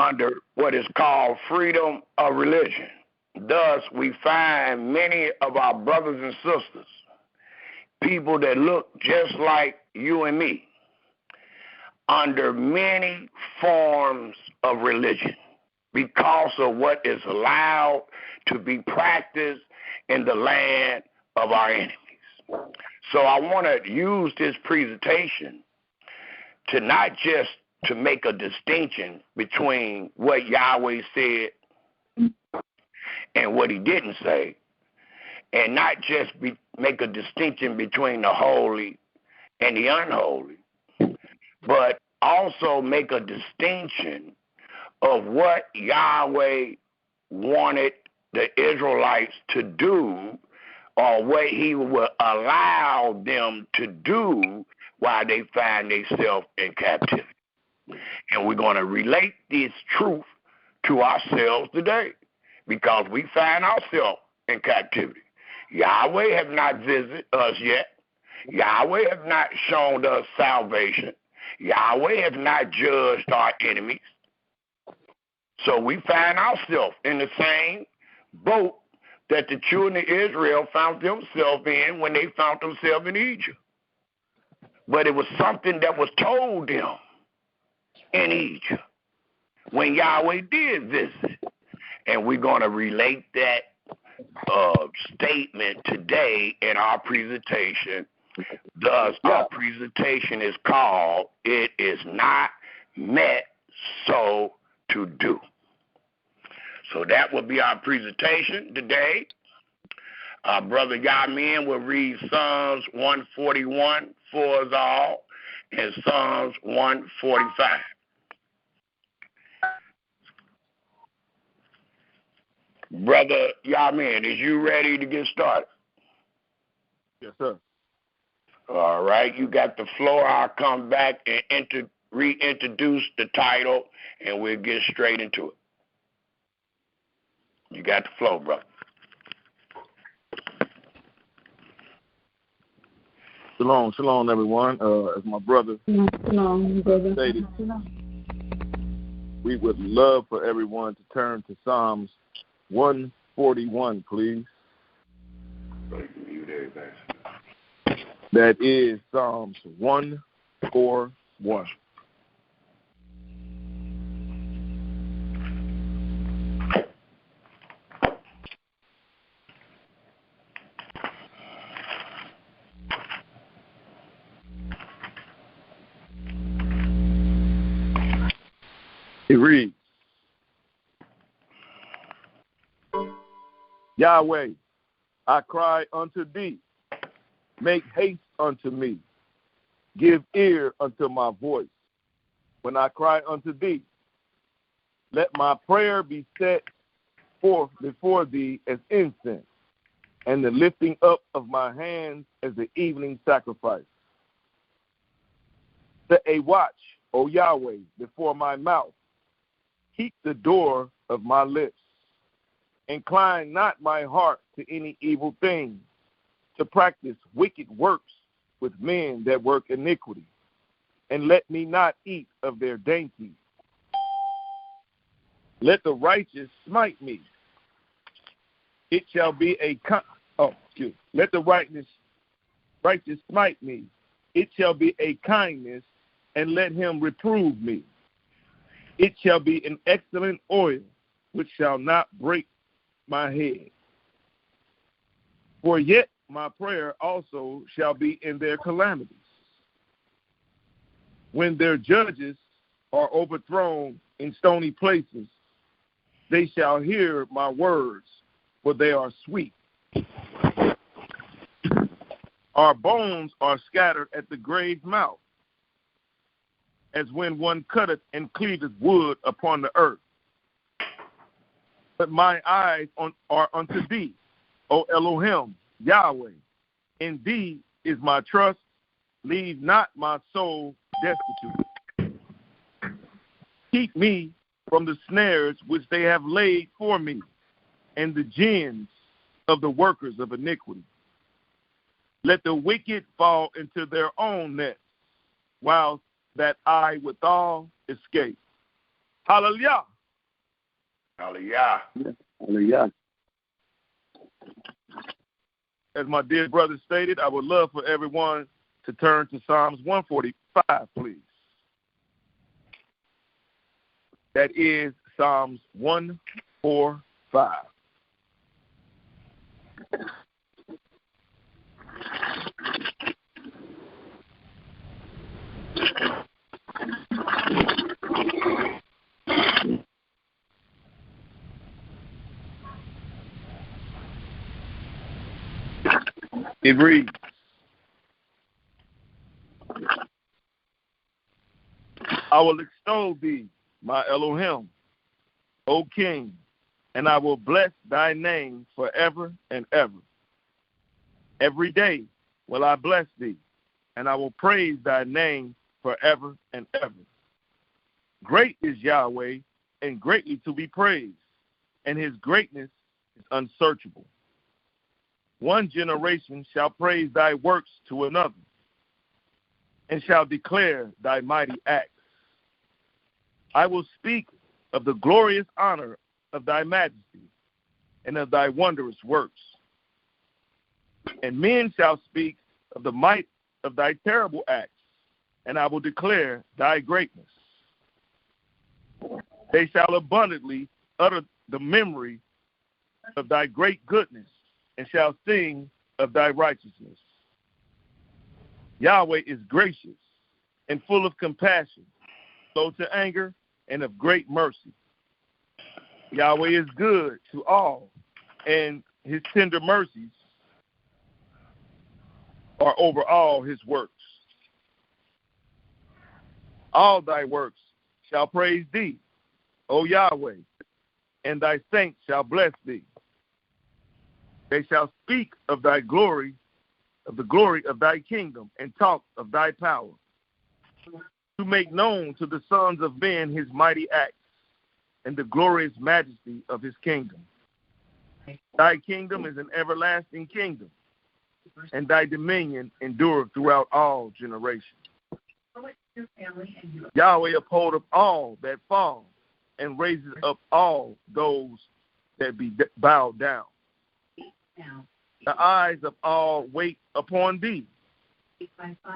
under what is called freedom of religion. Thus, we find many of our brothers and sisters, people that look just like you and me, under many forms of religion because of what is allowed to be practiced in the land of our enemies. So I want to use this presentation to not just to make a distinction between what Yahweh said and what he didn't say, and not just make a distinction between the holy and the unholy, but also make a distinction of what Yahweh wanted the Israelites to do, or what he will allow them to do while they find themselves in captivity. And we're going to relate this truth to ourselves today, because we find ourselves in captivity. Yahweh have not visited us yet. Yahweh have not shown us salvation. Yahweh have not judged our enemies. So we find ourselves in the same boat that the children of Israel found themselves in when they found themselves in Egypt. But it was something that was told them in Egypt when Yahweh did visit. And we're going to relate that statement today in our presentation. Thus, our presentation is called, "It is not met so to do." So that will be our presentation today. Our brother Yamin will read Psalms 141 for us all, and Psalms 145. Brother Yamin, is you ready to get started? Yes, sir. All right, you got the floor. I'll come back and reintroduce the title, and we'll get straight into it. You got the floor, brother. Shalom, shalom, everyone. As my brother stated, we would love for everyone to turn to Psalms 141, please. That is Psalms 141. It reads, Yahweh, I cry unto thee. Make haste unto me. Give ear unto my voice. When I cry unto thee, let my prayer be set forth before thee as incense, and the lifting up of my hands as the evening sacrifice. Set a watch, O Yahweh, before my mouth. Keep the door of my lips. Incline not my heart to any evil thing, to practice wicked works with men that work iniquity, and let me not eat of their dainties. Let the righteous smite me. It shall be let the righteous smite me. It shall be a kindness, and let him reprove me. It shall be an excellent oil, which shall not break my head. For yet my prayer also shall be in their calamities. When their judges are overthrown in stony places, they shall hear my words, for they are sweet. Our bones are scattered at the grave's mouth, as when one cutteth and cleaveth wood upon the earth. But my eyes are unto thee, O Elohim, Yahweh. In thee is my trust. Leave not my soul destitute. Keep me from the snares which they have laid for me, and the gins of the workers of iniquity. Let the wicked fall into their own nets, while that I withal escape. Hallelujah. Hallelujah. Hallelujah. As my dear brother stated, I would love for everyone to turn to Psalms 145, please. That is Psalms 145. It reads, I will extol thee, my Elohim, O King, and I will bless thy name forever and ever. Every day will I bless thee, and I will praise thy name forever and ever. Great is Yahweh, and greatly to be praised, and his greatness is unsearchable. One generation shall praise thy works to another, and shall declare thy mighty acts. I will speak of the glorious honor of thy majesty, and of thy wondrous works. And men shall speak of the might of thy terrible acts, and I will declare thy greatness. They shall abundantly utter the memory of thy great goodness, and shall sing of thy righteousness. Yahweh is gracious and full of compassion, slow to anger, and of great mercy. Yahweh is good to all, and his tender mercies are over all his works. All thy works shall praise thee, O Yahweh, and thy saints shall bless thee. They shall speak of thy glory, of the glory of thy kingdom, and talk of thy power, to make known to the sons of men his mighty acts, and the glorious majesty of his kingdom. Thy kingdom is an everlasting kingdom, and thy dominion endureth throughout all generations. Yahweh upholdeth all that fall, and raises up all those that be bowed down. The eyes of all wait upon thee,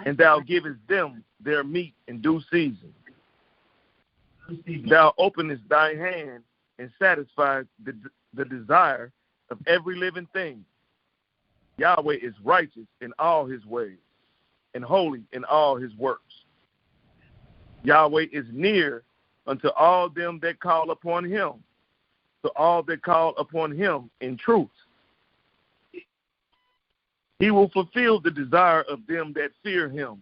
and thou givest them their meat in due season. Thou openest thy hand and satisfiest the desire of every living thing. Yahweh is righteous in all his ways, and holy in all his works. Yahweh is near unto all them that call upon him, to all that call upon him in truth. He will fulfill the desire of them that fear him.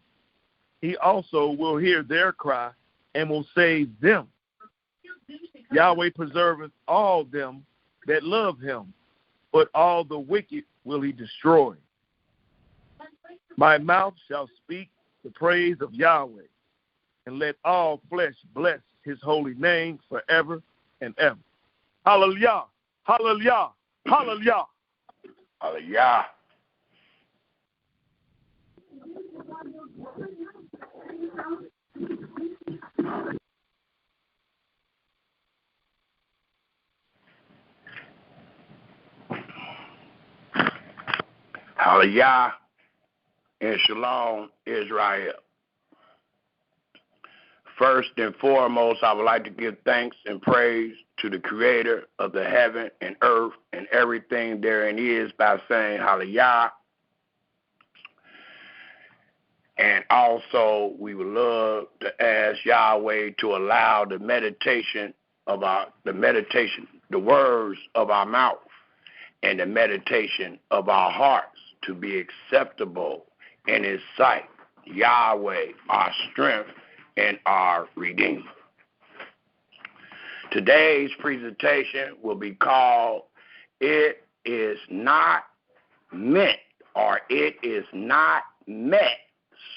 He also will hear their cry and will save them. Yahweh preserveth all them that love him, but all the wicked will he destroy. My mouth shall speak the praise of Yahweh, and let all flesh bless his holy name forever and ever. Hallelujah, hallelujah, hallelujah. Hallelujah. Hallelujah and Shalom, Israel. First and foremost, I would like to give thanks and praise to the Creator of the heaven and earth and everything therein is by saying Hallelujah. And also, we would love to ask Yahweh to allow the words of our mouth and the meditation of our hearts to be acceptable in his sight. Yahweh, our strength and our Redeemer. Today's presentation will be called It Is Not Meant, or It Is Not Met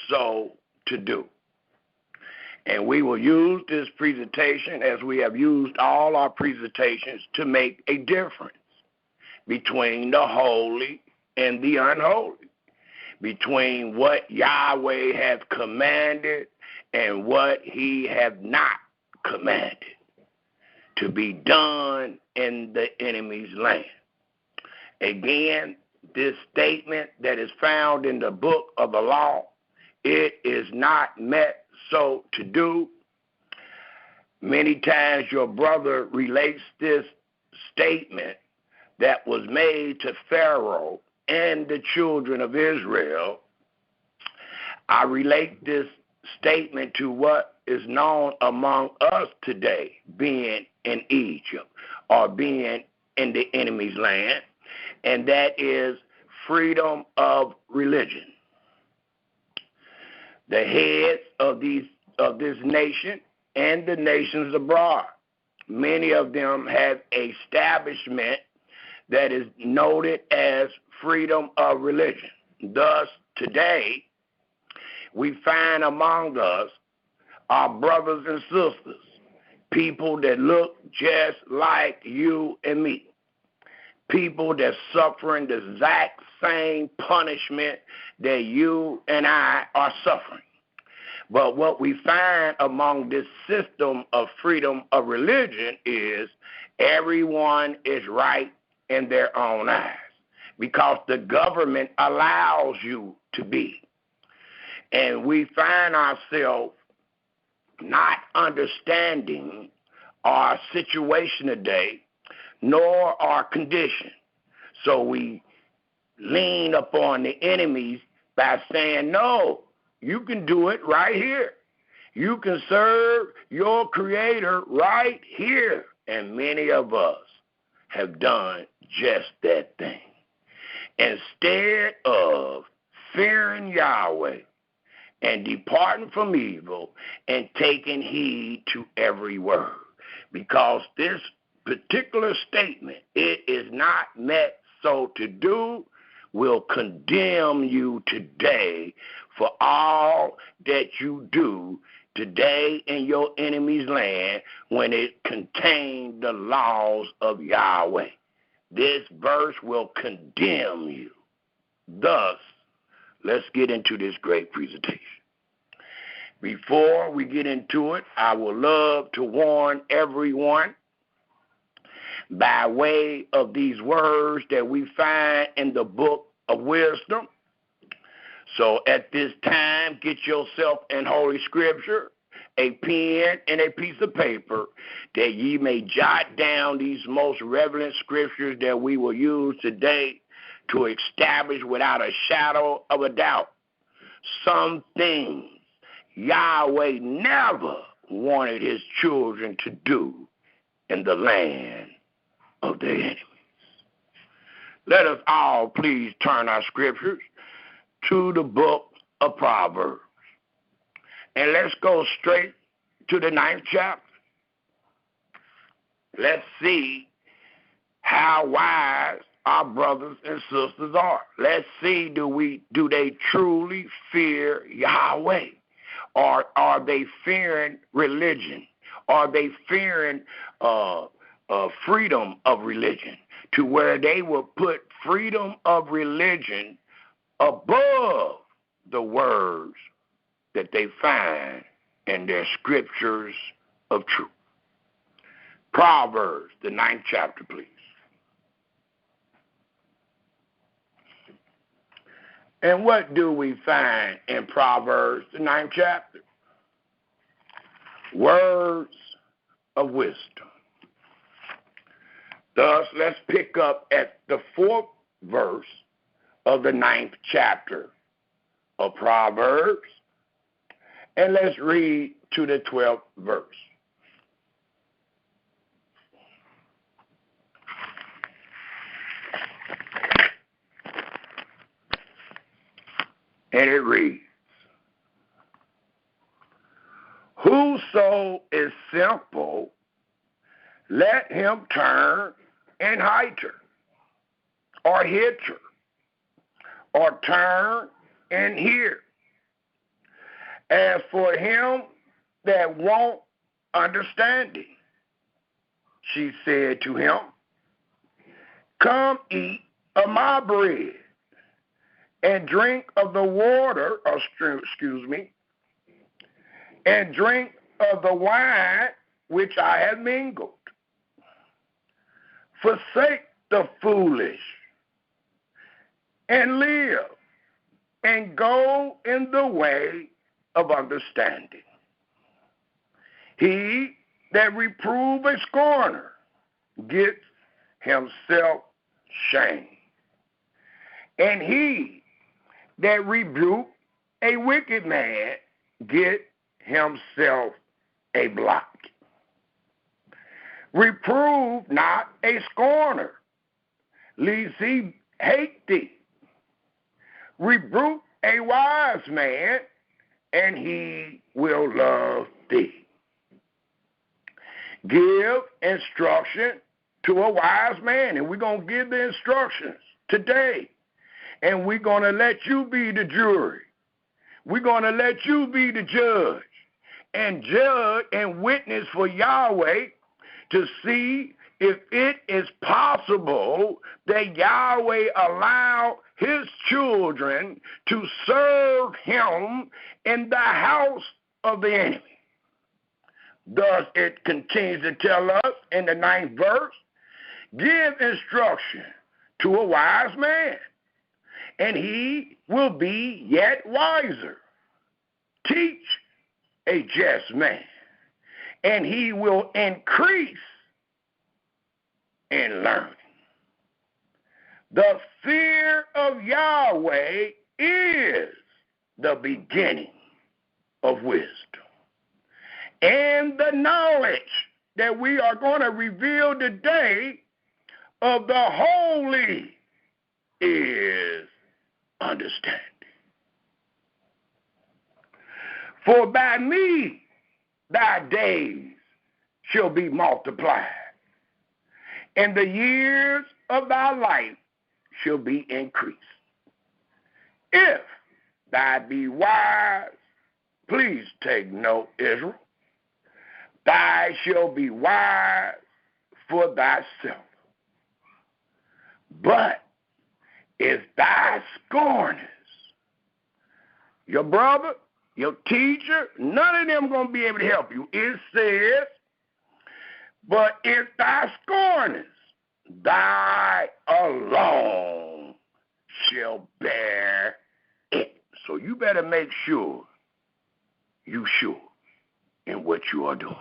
So to Do. And we will use this presentation, as we have used all our presentations, to make a difference between the holy and the unholy, between what Yahweh has commanded and what he has not commanded, to be done in the enemy's land. Again, this statement that is found in the book of the law, it is not met so to do. Many times your brother relates this statement that was made to Pharaoh and the children of Israel. I relate this statement to what is known among us today, being in Egypt or being in the enemy's land, and that is freedom of religion. The heads of this nation and the nations abroad, many of them have an establishment that is noted as freedom of religion. Thus, today, we find among us our brothers and sisters, people that look just like you and me, people that's suffering the exact same punishment that you and I are suffering. But what we find among this system of freedom of religion is everyone is right in their own eyes because the government allows you to be. And we find ourselves not understanding our situation today, nor our condition. So we lean upon the enemies by saying, no, you can do it right here. You can serve your Creator right here. And many of us have done just that thing. Instead of fearing Yahweh and departing from evil and taking heed to every word. Because this particular statement, it is not met so to do, will condemn you today for all that you do today in your enemy's land when it contains the laws of Yahweh. This verse will condemn you. Thus, let's get into this great presentation. Before we get into it, I would love to warn everyone by way of these words that we find in the book of wisdom. So at this time, get yourself in Holy Scripture, a pen and a piece of paper, that ye may jot down these most relevant scriptures that we will use today to establish without a shadow of a doubt some things Yahweh never wanted his children to do in the land of their enemies. Let us all please turn our scriptures to the book of Proverbs. And let's go straight to the 9th chapter. Let's see how wise our brothers and sisters are. Let's see, do they truly fear Yahweh? Or are they fearing religion? Are they fearing freedom of religion, to where they will put freedom of religion above the words that they find in their scriptures of truth? Proverbs, the 9th chapter, please. And what do we find in Proverbs, the 9th chapter? Words of wisdom. Thus, let's pick up at the 4th verse of the 9th chapter of Proverbs, and let's read to the 12th verse. And it reads, whoso is simple, let him turn and hite her, or hit her, or turn and hear. As for him that want understanding, she said to him, come eat of my bread, and drink of the water, and drink of the wine which I have mingled. forsake the foolish, and live, and go in the way of understanding. He that reprove a scorner gets himself shame, and he that rebuke a wicked man get himself a blot. Reprove not a scorner, lest he hate thee. Rebuke a wise man, and he will love thee. Give instruction to a wise man, and we're going to give the instructions today. And we're going to let you be the jury. We're going to let you be the judge and witness for Yahweh to see if it is possible that Yahweh allow his children to serve him in the house of the enemy. Thus it continues to tell us in the 9th verse, give instruction to a wise man, and he will be yet wiser. Teach a just man, and he will increase in learning. The fear of Yahweh is the beginning of wisdom. And the knowledge that we are going to reveal today of the holy is understanding. For by me thy days shall be multiplied, and the years of thy life shall be increased. If thou be wise, please take note, Israel, thou shalt be wise for thyself. But if thou scornest your brother, your teacher, none of them going to be able to help you. It says, but if thou scornest, thou alone shall bear it. So you better make sure you sure in what you are doing.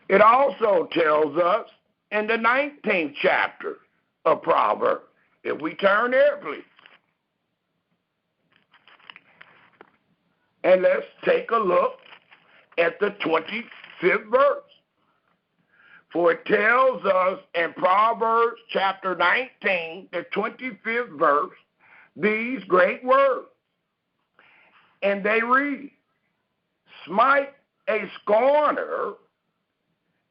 It also tells us in the 19th chapter of Proverbs, if we turn there, please. And let's take a look at the 25th verse. For it tells us in Proverbs chapter 19, the 25th verse, these great words. And they read, smite a scorner,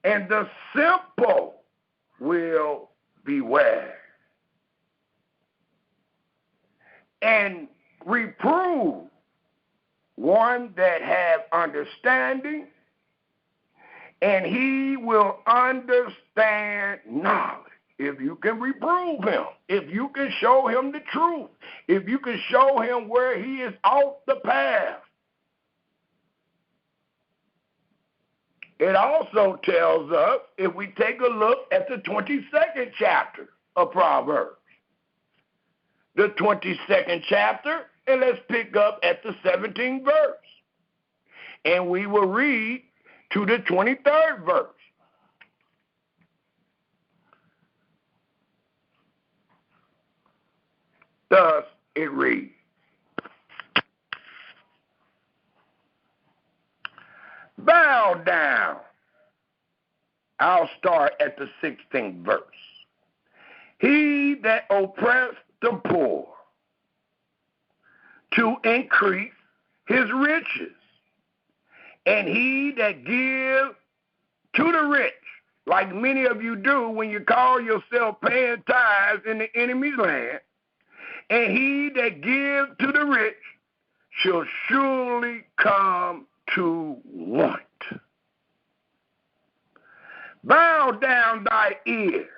and the simple will beware. And reprove one that have understanding, and he will understand knowledge. If you can reprove him, if you can show him the truth, if you can show him where he is off the path. It also tells us, if we take a look at the 22nd chapter of Proverbs, the 22nd chapter, and let's pick up at the 17th verse. And we will read to the 23rd verse. Thus it reads, bow down. I'll start at the 16th verse. He that oppressed the poor to increase his riches, and he that gives to the rich, like many of you do when you call yourself paying tithes in the enemy's land, and he that gives to the rich shall surely come to want. Bow down thy ear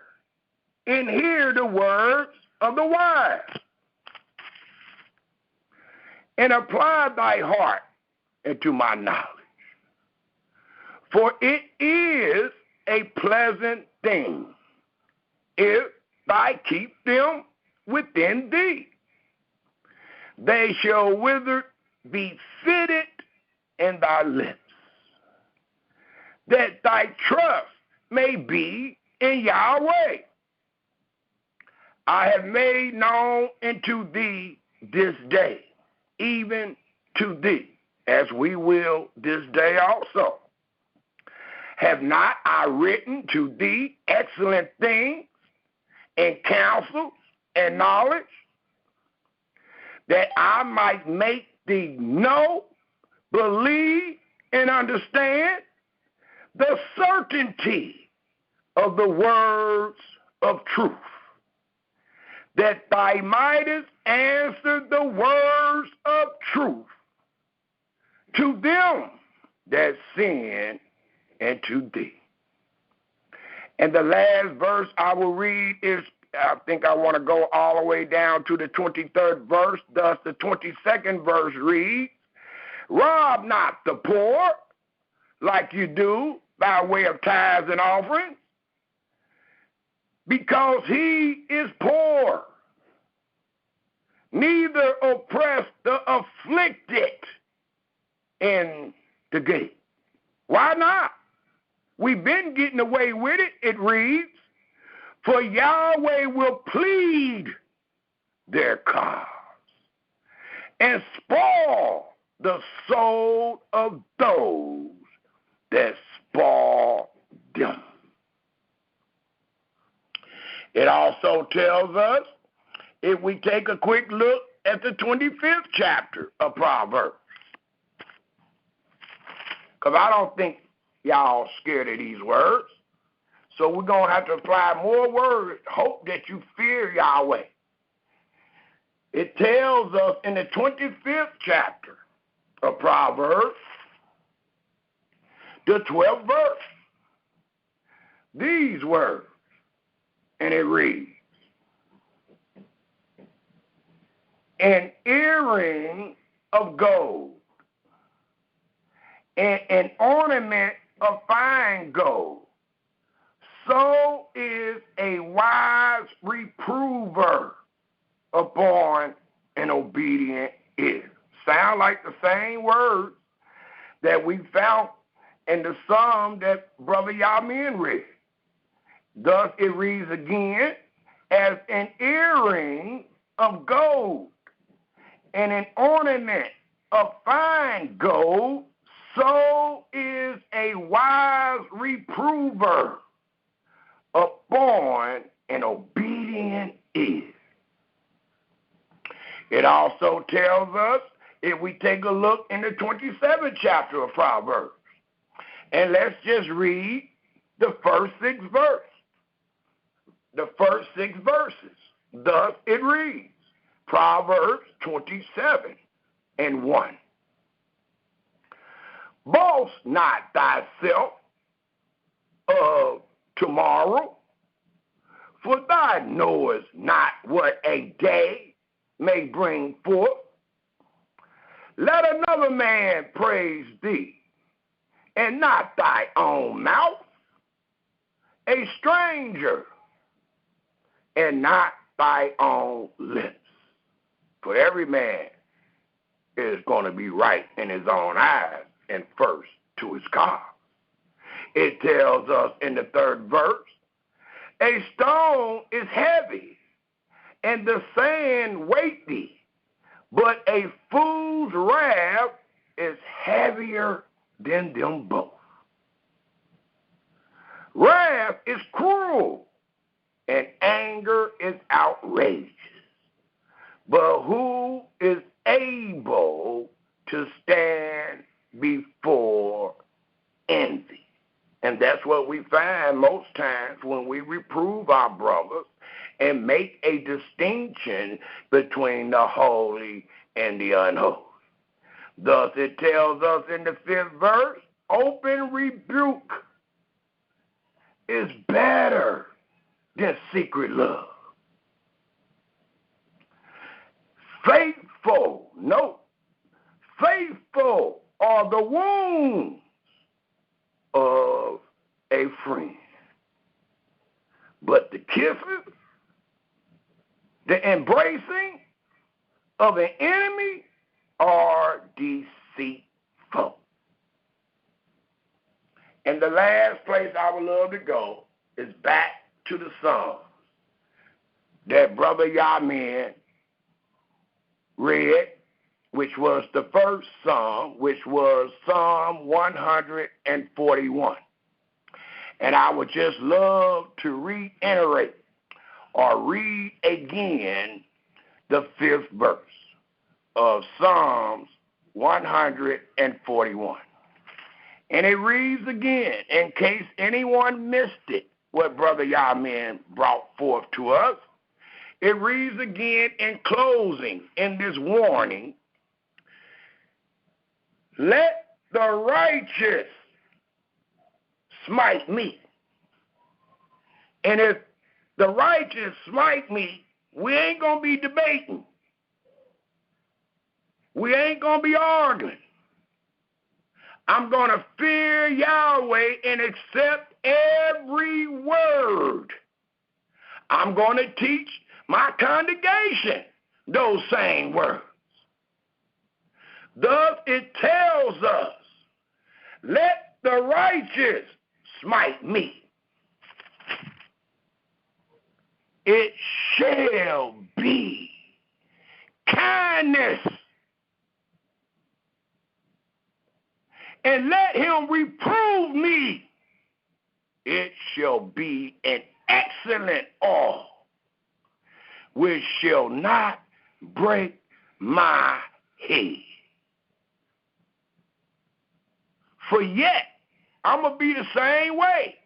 and hear the words of the wise, and apply thy heart into my knowledge. For it is a a pleasant thing if thou keep them within thee. They shall be fitted in thy lips, that thy trust may be in Yahweh. I have made known unto thee this day, even to thee, as we will this day also. Have not I written to thee excellent things and counsel and knowledge, that I might make thee know, believe, and understand the certainty of the words of truth, that thou mightest answer the words of truth to them that sin and to thee. And the last verse I will read is, I think I want to go all the way down to the 23rd verse. Thus the 22nd verse reads, rob not the poor like you do by way of tithes and offerings, because he is poor. Neither oppress the afflicted in the gate. Why not? We've been getting away with it. It reads, for Yahweh will plead their cause and spoil the soul of those that spoil them. It also tells us, if we take a quick look at the 25th chapter of Proverbs, because I don't think y'all scared of these words, so we're going to have to apply more words. Hope that you fear Yahweh. It tells us in the 25th chapter of Proverbs, the 12th verse, these words, and it reads, an earring of gold and an ornament of fine gold, so is a wise reprover upon an obedient ear. Sound like the same words that we found in the psalm that Brother Yamin read. Thus it reads again, as an earring of gold and an ornament of fine gold, so is a wise reprover upon an obedient ear. It also tells us, if we take a look in the 27th chapter of Proverbs, and let's just read the first 6 verses. The first 6 verses. Thus it reads, Proverbs 27:1. Boast not thyself of tomorrow, for thou knowest not what a day may bring forth. Let another man praise thee, and not thy own mouth, a stranger, and not thy own lips. For every man is going to be right in his own eyes and first to his God. It tells us in the 3rd verse, a stone is heavy, and the sand weighty, but a fool's wrath is heavier than them both. Wrath is cruel, and anger is outrageous. But who is able to stand before envy? And that's what we find most times when we reprove our brothers and make a distinction between the holy and the unholy. Thus it tells us in the 5th verse, open rebuke is better than secret love. Faithful are the wounds of a friend, But the kisses, the embracing of an enemy are deceitful. And the last place I would love to go is back to the Psalms that Brother Yamin read, which was the first Psalm, which was Psalm 141. And I would just love to reiterate or read again the 5th verse of Psalms 141. And it reads again, in case anyone missed it, what Brother Yamin brought forth to us. It reads again in closing, in this warning, let the righteous smite me. And if the righteous smite me, we ain't going to be debating. We ain't going to be arguing. I'm going to fear Yahweh and accept every word. I'm going to teach my congregation those same words. Thus it tells us, let the righteous smite me. It shall be kindness. And let him reprove me. It shall be an excellent oil, which shall not break my head. For yet, I'm going to be the same way.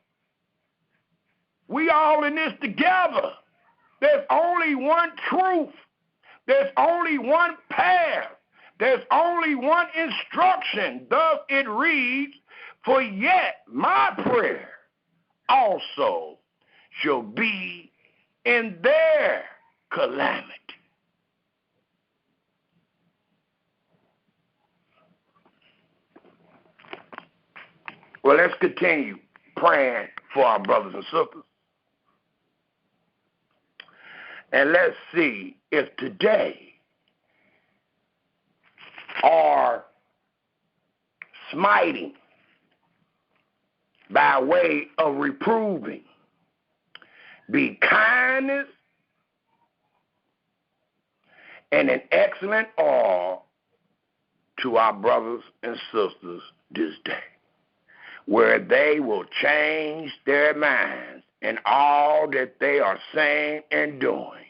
We all in this together. There's only one truth. There's only one path. There's only one instruction. Thus it reads, for yet my prayer also shall be in their calamity. Well, let's continue praying for our brothers and sisters. And let's see if today our smiting by way of reproving be kindness and an excellent awe to our brothers and sisters this day, where they will change their minds in all that they are saying and doing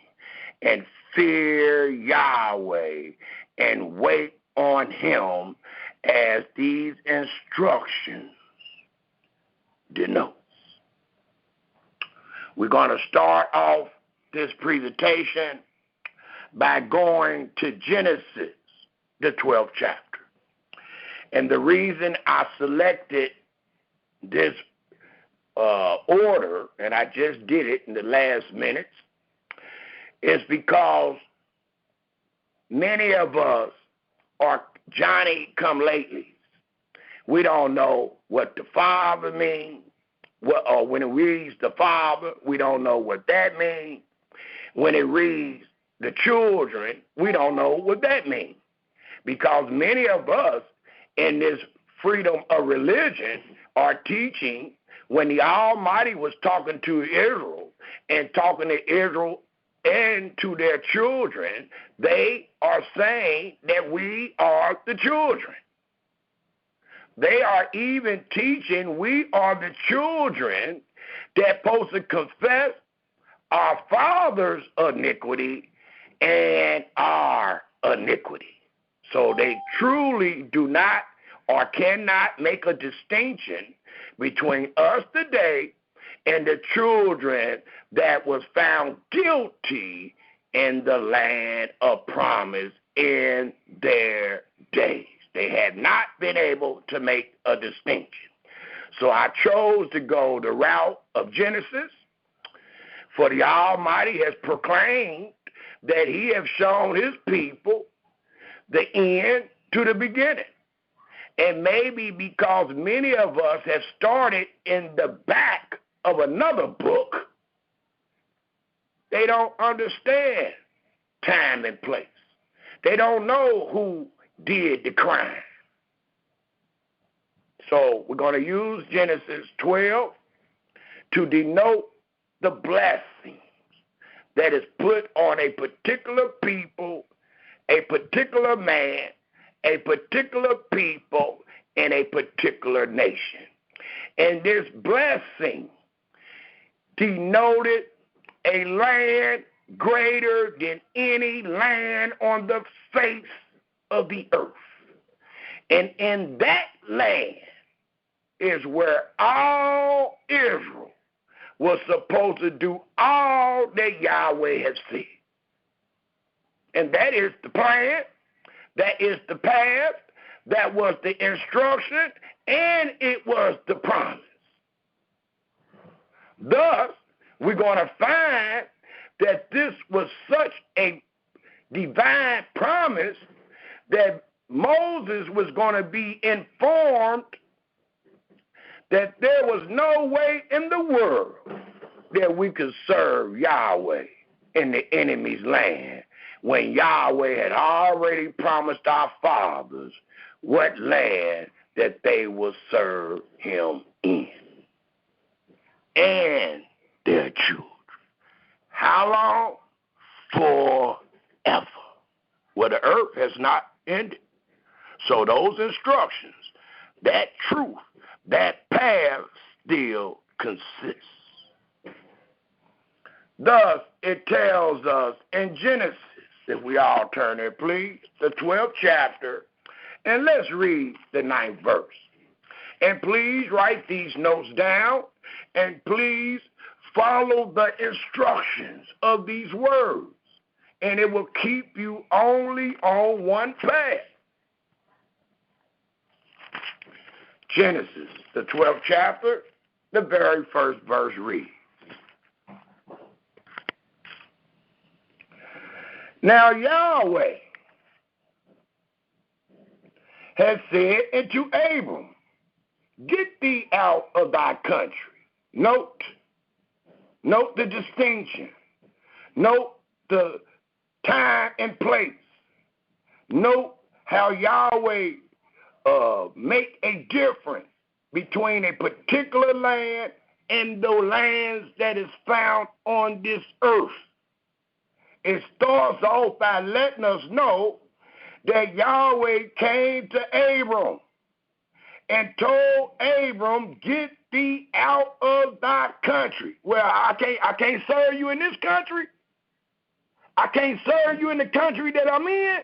and fear Yahweh and wait on him as these instructions denotes. We're going to start off this presentation by going to Genesis, the 12th chapter. And the reason I selected this order, and I just did it in the last minutes, is because many of us are Johnny-come-latelys. We don't know what the Father means, or when it reads the Father, we don't know what that means. When it reads the children, we don't know what that means. Because many of us in this freedom of religion are teaching when the Almighty was talking to Israel and talking to Israel and to their children, they are saying that we are the children. They are even teaching we are the children that supposed to confess our father's iniquity and our iniquity. So they truly do not or cannot make a distinction between us today and the children that was found guilty in the land of promise in their days. They had not been able to make a distinction. So I chose to go the route of Genesis, for the Almighty has proclaimed that he has shown his people the end to the beginning. And maybe because many of us have started in the back of another book, they don't understand time and place. They don't know who did the crime. So we're going to use Genesis 12 to denote the blessing that is put on a particular people, a particular man, a particular people, and a particular nation. And this blessing denoted a land greater than any land on the face of the earth. And in that land is where all Israel was supposed to do all that Yahweh has said. And that is the plan, that is the path, that was the instruction, and it was the promise. Thus, we're going to find that this was such a divine promise that Moses was going to be informed that there was no way in the world that we could serve Yahweh in the enemy's land when Yahweh had already promised our fathers what land that they will serve him in and their children. How long? Forever. Well, the earth has not ended. So those instructions, that truth, that path still consists. Thus, it tells us in Genesis, if we all turn there, please, the 12th chapter, and let's read the 9th verse. And please write these notes down, and please follow the instructions of these words, and it will keep you only on one path. Genesis, the 12th chapter, the very first verse reads, Now Yahweh has said unto Abram, Get thee out of thy country. Note the distinction. Note the time and place. Note how Yahweh make a difference between a particular land and the lands that is found on this earth. It starts off by letting us know that Yahweh came to Abram and told Abram, Get thee out of thy country. Well, I can't serve you in this country. I can't serve you in the country that I'm in.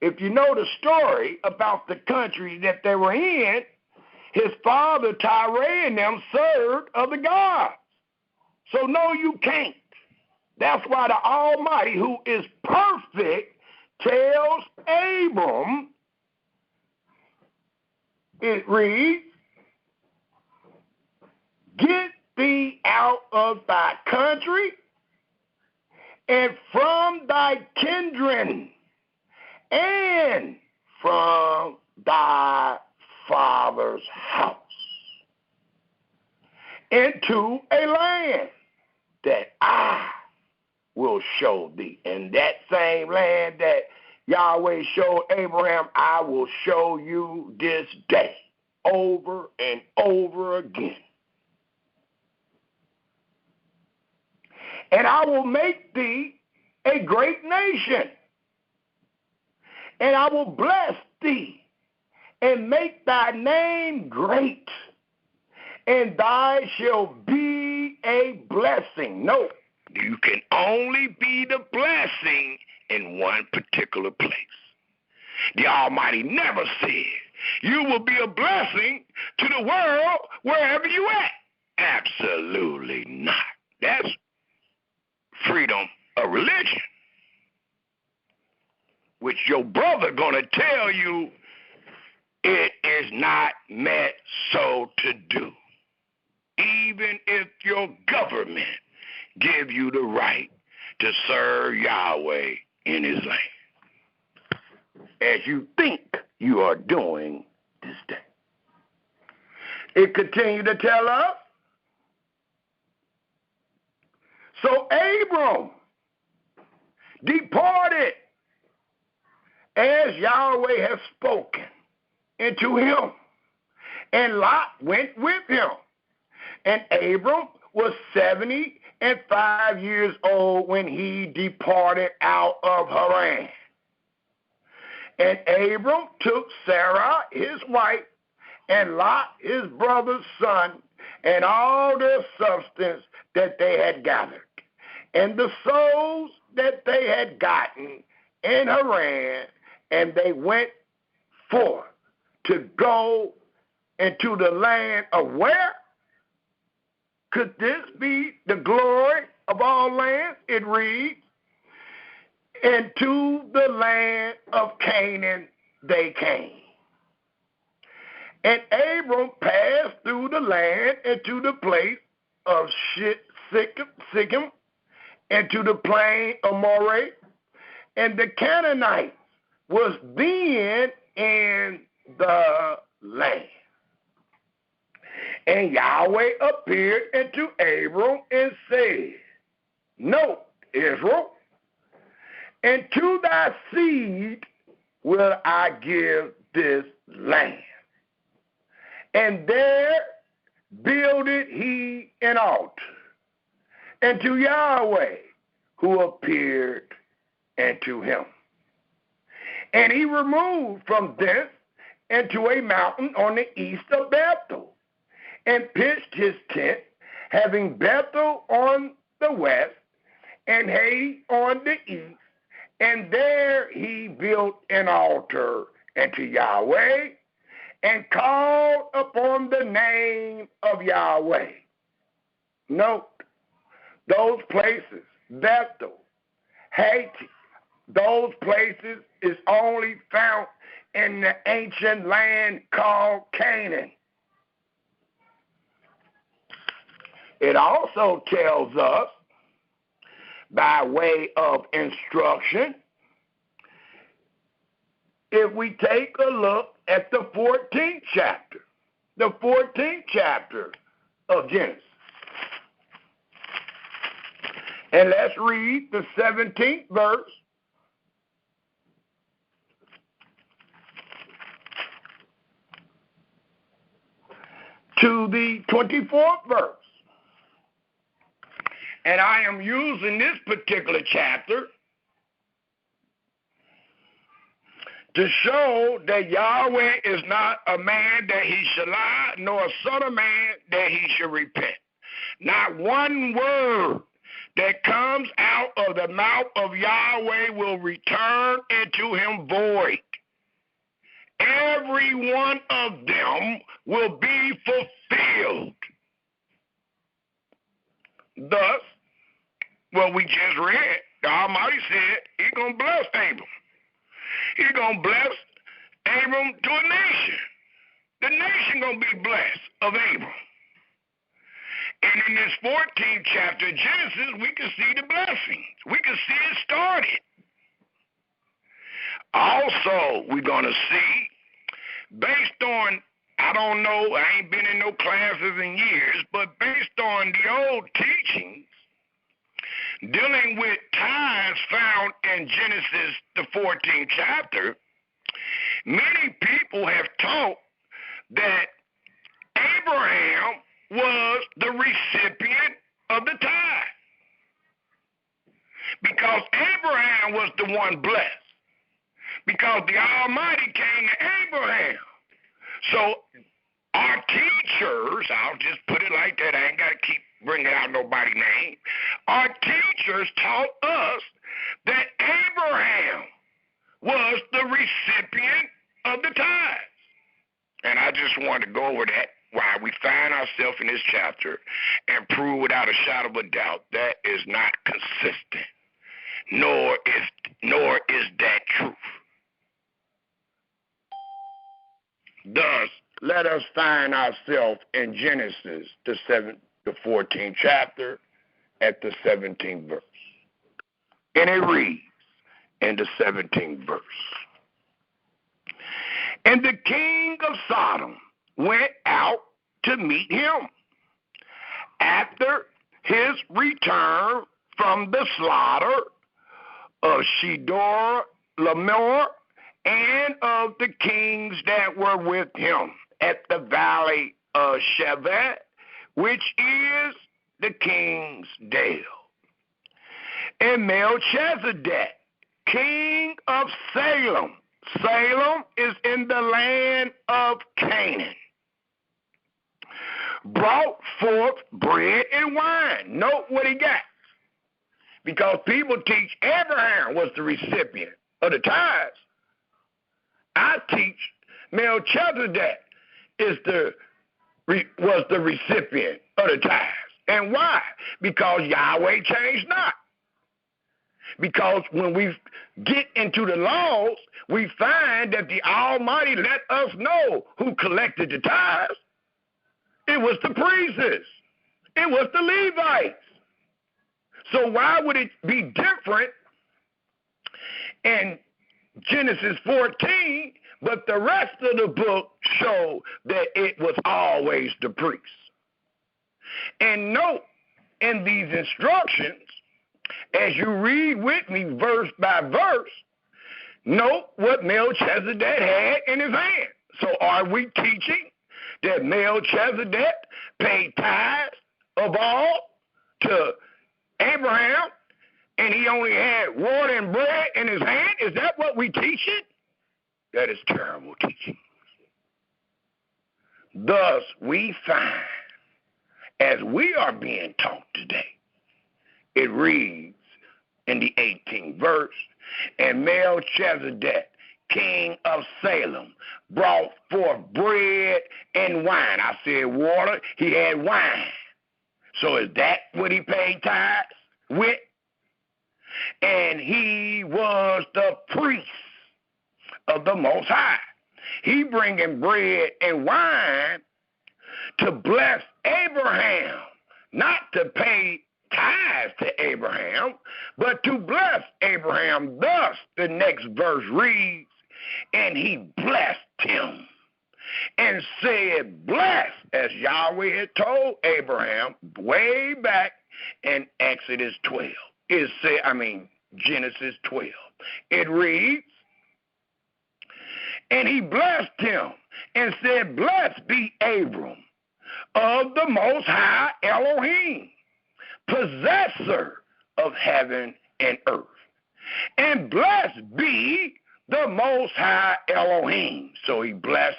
If you know the story about the country that they were in, his father Tyre and them served other gods. So no, you can't. That's why the Almighty, who is perfect, tells Abram, it reads, Get thee out of thy country and from thy kindred and from thy father's house into a land that I will show thee. And that same land that Yahweh showed Abraham, I will show you this day, over and over again. And I will make thee a great nation, and I will bless thee, and make thy name great, and thy shall be a blessing. No, you can only be the blessing in one particular place. The Almighty never said you will be a blessing to the world wherever you at. Absolutely not. That's freedom of religion, which your brother gonna tell you it is not meant so to do. Even if your government give you the right to serve Yahweh in his land, as you think you are doing this day. It continued to tell us So Abram departed as Yahweh has spoken into him, and Lot went with him. And Abram was 75 years old when he departed out of Haran. And Abram took Sarah his wife, and Lot his brother's son, and all their substance that they had gathered, and the souls that they had gotten in Haran, and they went forth to go into the land of where? Could this be the glory of all lands? It reads, into the land of Canaan they came. And Abram passed through the land into the place of Shechem, into the plain of Moreh, and the Canaanites was then in the land. And Yahweh appeared unto Abram and said, note, Israel, and to thy seed will I give this land. And there builded he an altar unto Yahweh, who appeared unto him. And he removed from thence into a mountain on the east of Bethel, and pitched his tent, having Bethel on the west, and Hay on the east, and there he built an altar unto Yahweh, and called upon the name of Yahweh. Note, those places, Bethel, Haiti, those places is only found in the ancient land called Canaan. It also tells us, by way of instruction, if we take a look at the 14th chapter of Genesis. And let's read the 17th verse to the 24th verse. And I am using this particular chapter to show that Yahweh is not a man that he shall lie, nor a son of man that he shall repent. Not one word that comes out of the mouth of Yahweh will return into him void. Every one of them will be fulfilled. Thus, what we just read, the Almighty said he's going to bless Abram. He's going to bless Abram to a nation. The nation going to be blessed of Abram. And in this 14th chapter of Genesis, we can see the blessings. We can see it started. Also, we're going to see, based on, I don't know, I ain't been in no classes in years, but based on the old teachings, dealing with tithes found in Genesis, the 14th chapter, many people have taught that Abraham was the recipient of the tithe, because Abraham was the one blessed, because the Almighty came to Abraham. So our teachers, I'll just put it like that, I ain't got to keep bringing out nobody's name. Our teachers taught us that Abraham was the recipient of the tithes. And I just wanted to go over that, why we find ourselves in this chapter, and prove without a shadow of a doubt that is not consistent, nor is that truth. Thus, let us find ourselves in Genesis, the 14th chapter, at the 17th verse. And it reads in the 17th verse, and the king of Sodom went out to meet him after his return from the slaughter of Shedor Lamor and of the kings that were with him at the valley of Shevet, which is the king's dale. And Melchizedek, king of Salem. Salem is in the land of Canaan. Brought forth bread and wine. Note what he got. Because people teach Abraham was the recipient of the tithes. I teach Melchizedek was the recipient of the tithes. And why? Because Yahweh changed not. Because when we get into the laws, we find that the Almighty let us know who collected the tithes. It was the priests. It was the Levites. So why would it be different in Genesis 14, but the rest of the book show that it was always the priests? And note in these instructions, as you read with me verse by verse, note what Melchizedek had in his hand. So are we teaching that Melchizedek paid tithes of all to Abraham and he only had water and bread in his hand? Is that what we teaching? That is terrible teaching. Thus we find, as we are being taught today, it reads in the 18th verse, and Melchizedek, king of Salem, brought forth bread and wine. I said water, he had wine. So is that what he paid tithes with? And he was the priest of the Most High. He bringing bread and wine to bless Abraham, not to pay tithes to Abraham, but to bless Abraham. Thus, the next verse reads, and he blessed him and said, bless, as Yahweh had told Abraham way back in Exodus 12. Genesis 12. It reads, and he blessed him and said, blessed be Abram of the Most High Elohim, possessor of heaven and earth. And blessed be the Most High Elohim. So he blessed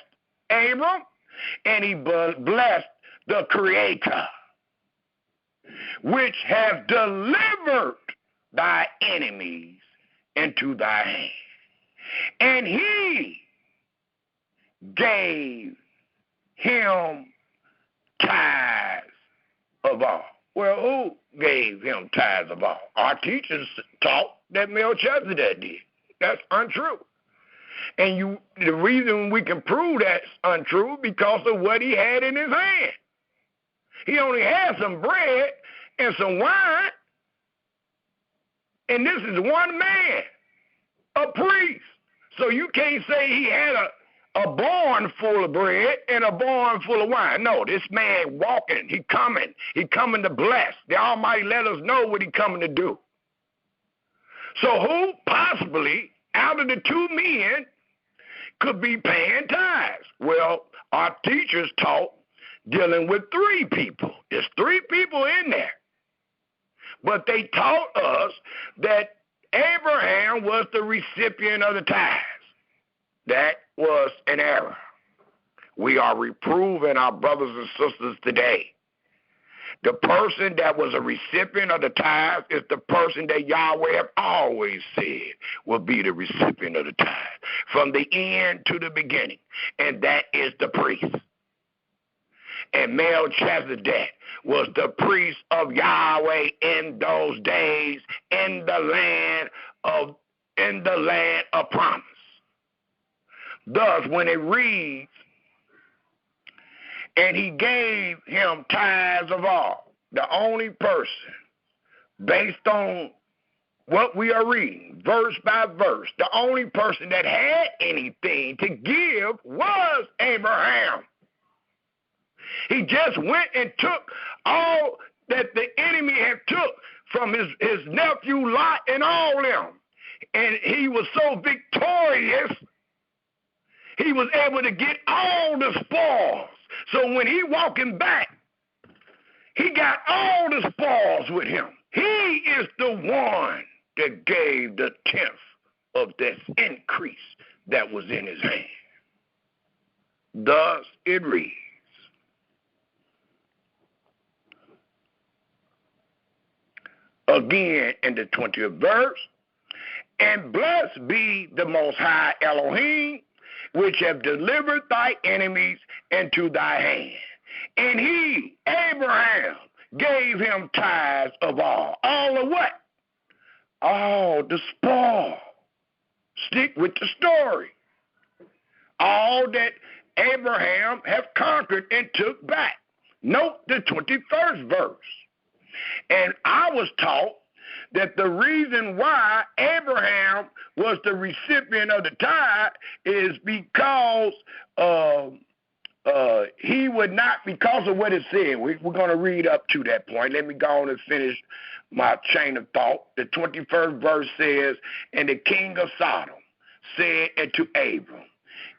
Abram and he blessed the Creator, which have delivered thy enemies into thy hand. And he gave him tithes of all. Well, who gave him tithes of all? Our teachers taught that Melchizedek did. That's untrue. And the reason we can prove that's untrue because of what he had in his hand. He only had some bread and some wine, and this is one man, a priest. So you can't say he had a barn full of bread and a barn full of wine. No, this man walking, he coming to bless. The Almighty let us know what he coming to do. So who possibly out of the two men could be paying tithes? Well, our teachers taught dealing with three people. There's three people in there. But they taught us that Abraham was the recipient of the tithes. That was an error. We are reproving our brothers and sisters today. The person that was a recipient of the tithes is the person that Yahweh have always said will be the recipient of the tithes, from the end to the beginning, and that is the priest. And Melchizedek was the priest of Yahweh in those days in the land of promise. Thus, when it reads, and he gave him tithes of all, the only person, based on what we are reading, verse by verse, the only person that had anything to give was Abraham. He just went and took all that the enemy had took from his nephew Lot and all them. And he was so victorious, he was able to get all the spoils. So when he walking back, he got all the spoils with him. He is the one that gave the tenth of this increase that was in his hand. Thus it reads, again in the 20th verse, and blessed be the Most High Elohim, which have delivered thy enemies into thy hand. And he, Abraham, gave him tithes of all. All of what? All the spoil. Stick with the story. All that Abraham have conquered and took back. Note the 21st verse. And I was taught that the reason why Abraham was the recipient of the tithe is because he would not, because of what it said. We're going to read up to that point. Let me go on and finish my chain of thought. The 21st verse says, and the king of Sodom said unto Abram,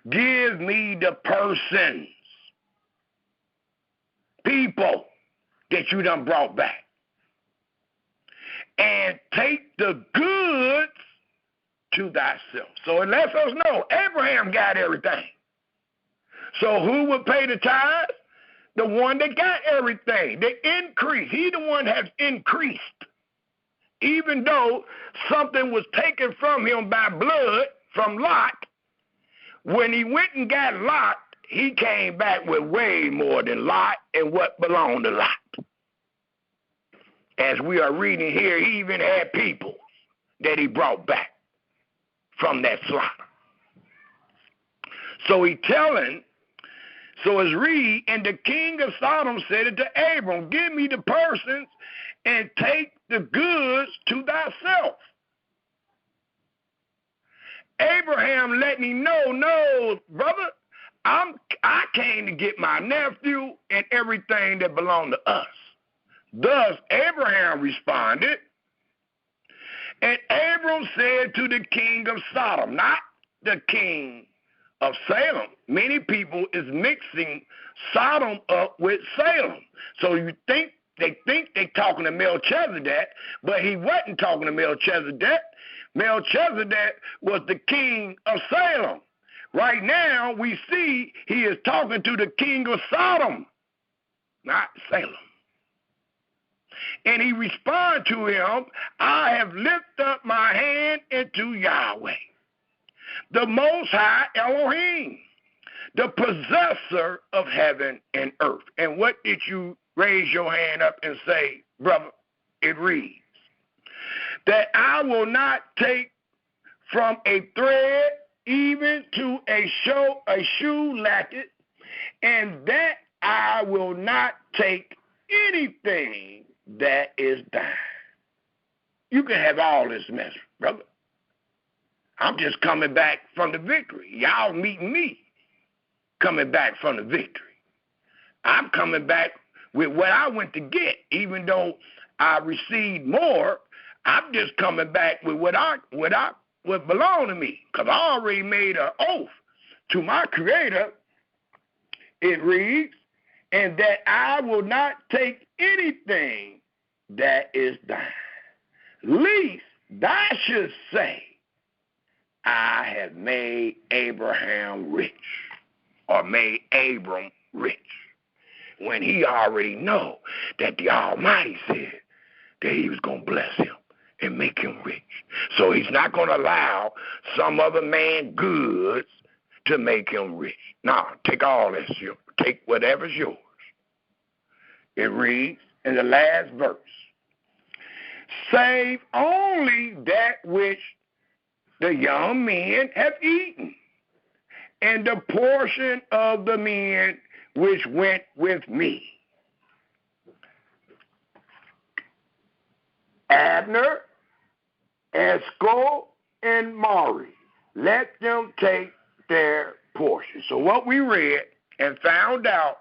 give me the persons, people that you done brought back, and take the goods to thyself. So it lets us know Abraham got everything. So who would pay the tithe? The one that got everything. The increase. He the one has increased. Even though something was taken from him by blood from Lot, when he went and got Lot, he came back with way more than Lot and what belonged to Lot. As we are reading here, he even had people that he brought back from that slaughter. So he telling, so as read, and the king of Sodom said it to Abram, give me the persons and take the goods to thyself. Abraham let me know, no, brother, I came to get my nephew and everything that belonged to us. Thus Abraham responded, and Abram said to the king of Sodom, not the king of Salem. Many people is mixing Sodom up with Salem. So they think they talking to Melchizedek, but he wasn't talking to Melchizedek. Melchizedek was the king of Salem. Right now we see he is talking to the king of Sodom, not Salem. And he responded to him, I have lifted up my hand into Yahweh, the Most High Elohim, the possessor of heaven and earth. And what did you raise your hand up and say, brother? It reads, that I will not take from a thread even to a shoe latchet, and that I will not take anything that is thine. You can have all this mess, brother. I'm just coming back from the victory. Y'all meeting me coming back from the victory. I'm coming back with what I went to get, even though I received more. I'm just coming back with what belonged to me, because I already made an oath to my Creator. It reads, and that I will not take anything that is thine, lest thou should say, I have made Abraham rich, or made Abram rich, when he already know that the Almighty said that he was going to bless him and make him rich. So he's not going to allow some other man goods to make him rich. No, take all this. Take whatever's yours. It reads in the last verse, save only that which the young men have eaten, and the portion of the men which went with me. Abner, Eshcol, and Mari, let them take their portion. So what we read and found out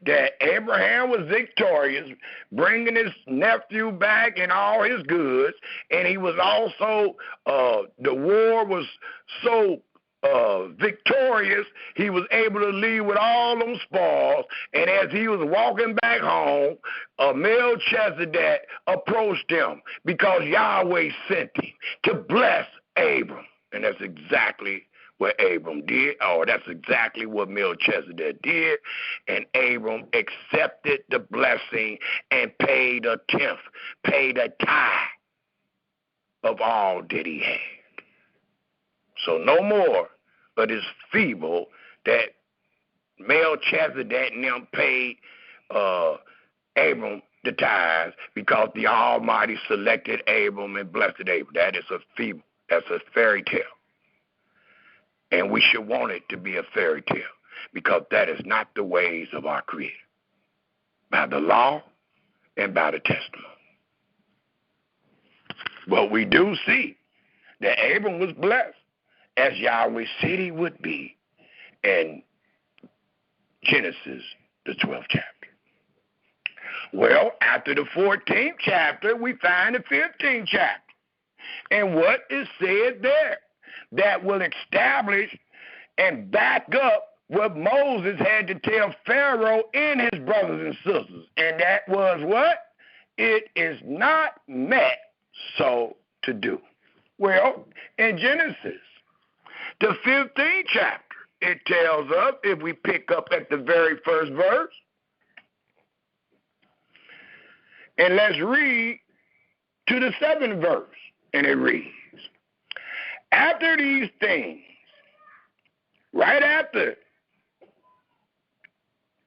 that Abraham was victorious, bringing his nephew back and all his goods, and he was also, the war was so victorious, he was able to leave with all them spoils, and as he was walking back home, Melchizedek approached him because Yahweh sent him to bless Abram, and that's exactly what Abram did, or that's exactly what Melchizedek did, and Abram accepted the blessing and paid a tenth, paid a tithe of all that he had. So no more of this feeble that Melchizedek and them paid Abram the tithes because the Almighty selected Abram and blessed Abram. That is a feeble, that's a fairy tale. And we should want it to be a fairy tale because that is not the ways of our Creator, by the law and by the testimony. But we do see that Abram was blessed as Yahweh said he would be in Genesis, the 12th chapter. Well, after the 14th chapter, we find the 15th chapter. And what is said there that will establish and back up what Moses had to tell Pharaoh and his brothers and sisters. And that was what? It is not met so to do. Well, in Genesis, the 15th chapter, it tells us, if we pick up at the very first verse, and let's read to the 7th verse, and it reads, after these things, right after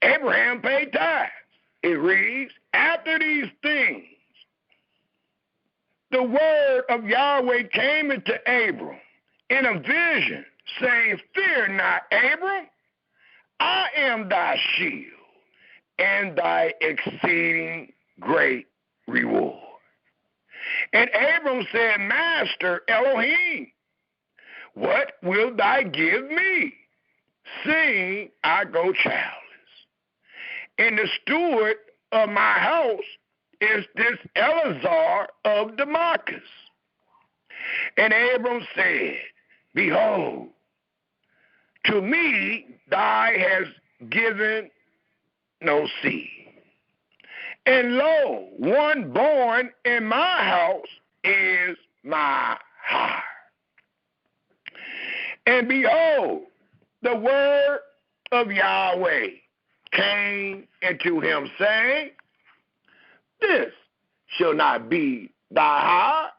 Abraham paid tithes, it reads, after these things, the word of Yahweh came into Abram in a vision, saying, fear not, Abram, I am thy shield and thy exceeding great reward. And Abram said, Master Elohim, what wilt thou give me, seeing I go childless? And the steward of my house is this Eleazar of Damascus. And Abram said, behold, to me thou hast given no seed. And lo, one born in my house is my heart. And behold, the word of Yahweh came into him, saying, this shall not be thy heart,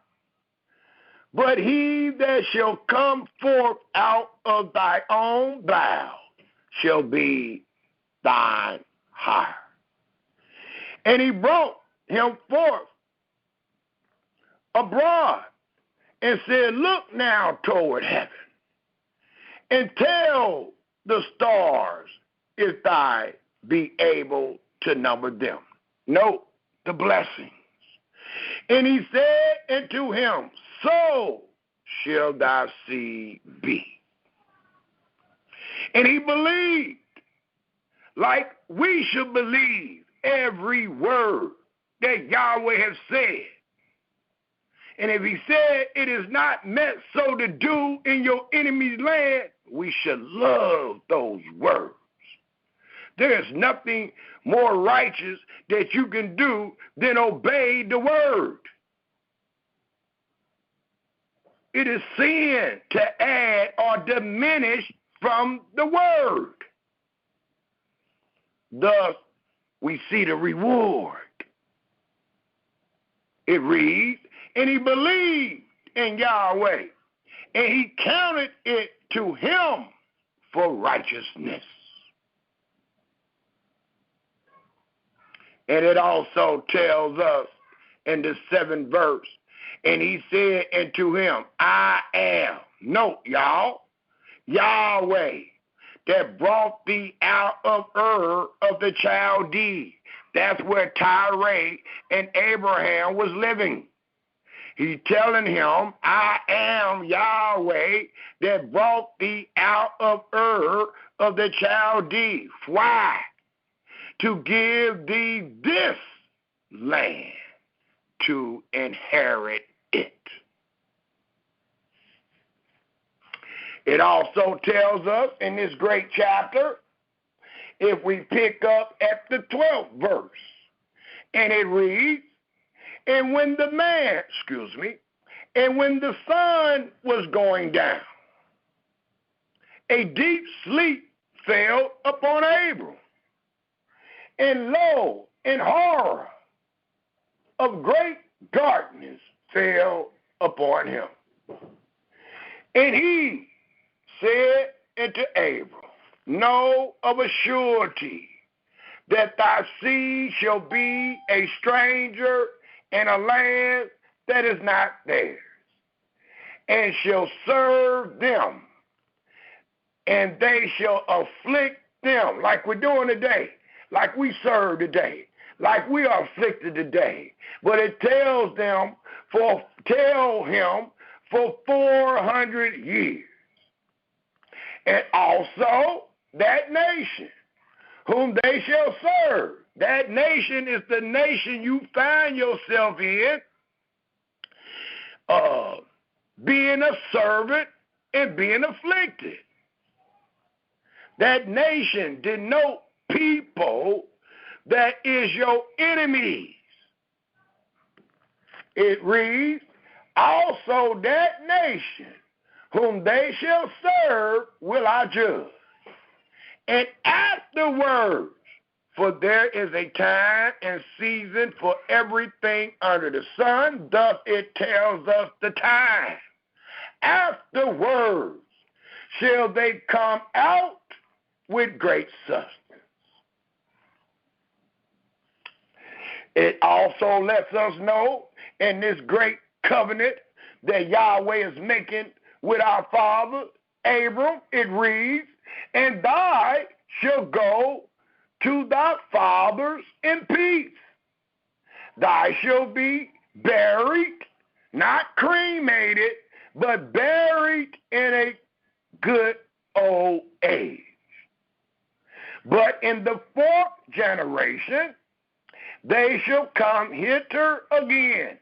but he that shall come forth out of thy own bowels shall be thine heart. And he brought him forth abroad and said, look now toward heaven, and tell the stars if thou be able to number them. Note the blessings. And he said unto him, so shall thy seed be. And he believed, like we should believe every word that Yahweh has said. And if he said it is not meant so to do in your enemy's land, we should love those words. There is nothing more righteous that you can do than obey the word. It is sin to add or diminish from the word. Thus, we see the reward. It reads, and he believed in Yahweh, and he counted it to him for righteousness. And it also tells us in the 7th verse, and he said unto him, I am, note y'all, Yahweh, that brought thee out of Ur of the Chaldees. That's where Tyre and Abraham was living. He's telling him, I am Yahweh that brought thee out of Ur of the Chaldees. Why? to give thee this land to inherit it. It also tells us in this great chapter, if we pick up at the 12th verse, and it reads, and when the sun was going down, a deep sleep fell upon Abram, and lo, in horror of great darkness fell upon him. And he said unto Abram, know of a surety that thy seed shall be a stranger in a land that is not theirs, and shall serve them, and they shall afflict them, like we're doing today, like we serve today, like we are afflicted today. But it tells him for 400 years. And also that nation whom they shall serve. That nation is the nation you find yourself in, being a servant and being afflicted. That nation denote people that is your enemies. It reads, also that nation whom they shall serve will I judge. And afterwards, for there is a time and season for everything under the sun, thus it tells us the time. Afterwards shall they come out with great substance. It also lets us know in this great covenant that Yahweh is making with our father Abram, it reads, and thou shalt go to thy fathers in peace. Thou shalt be buried, not cremated, but buried in a good old age. But in the fourth generation, they shall come hither again.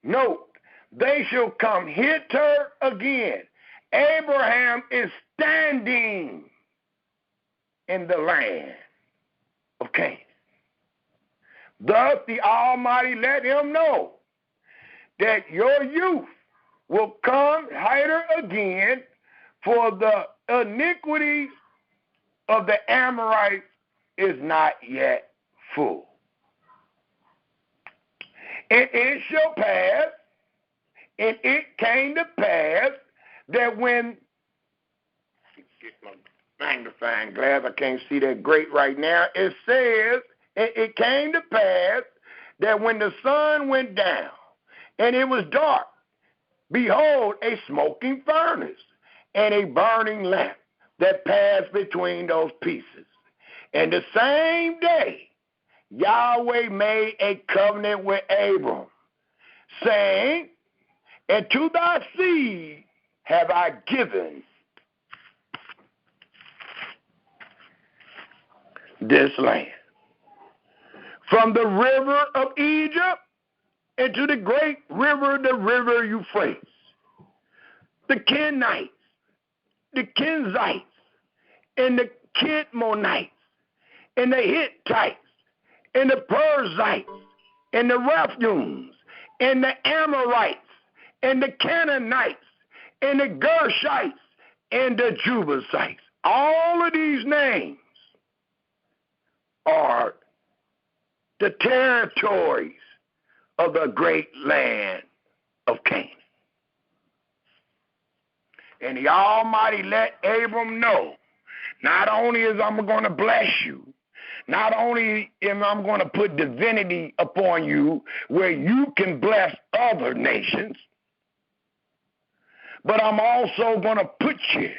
Note, they shall come hither again. Abraham is standing in the land of Canaan. Thus the Almighty let him know that your youth will come hither again, for the iniquities of the Amorites is not yet full. And it shall pass, and it came to pass that when, get my magnifying glass, I can't see that great right now, it says, it came to pass that when the sun went down and it was dark, behold, a smoking furnace and a burning lamp that passed between those pieces. And the same day, Yahweh made a covenant with Abram, saying, and to thy seed have I given this land, from the river of Egypt into the great river, the river Euphrates, the Kenites, the Kenzites, and the Kidmonites, and the Hittites, and the Perizzites, and the Rephaims, and the Amorites, and the Canaanites, and the Gershites, and the Jebusites. All of these names are the territories of the great land of Canaan. And the Almighty let Abram know, not only is I'm going to bless you, not only am I going to put divinity upon you where you can bless other nations, but I'm also going to put you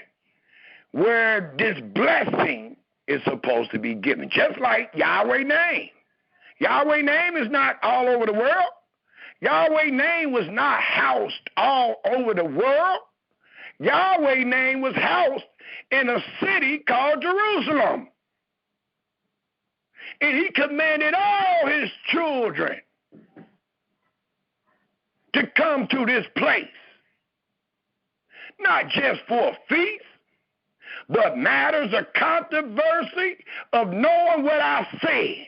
where this blessing is supposed to be given, just like Yahweh's name. Yahweh's name is not all over the world. Yahweh's name was not housed all over the world. Yahweh's name was housed in a city called Jerusalem. And he commanded all his children to come to this place, not just for a feast, but matters of controversy of knowing what I said.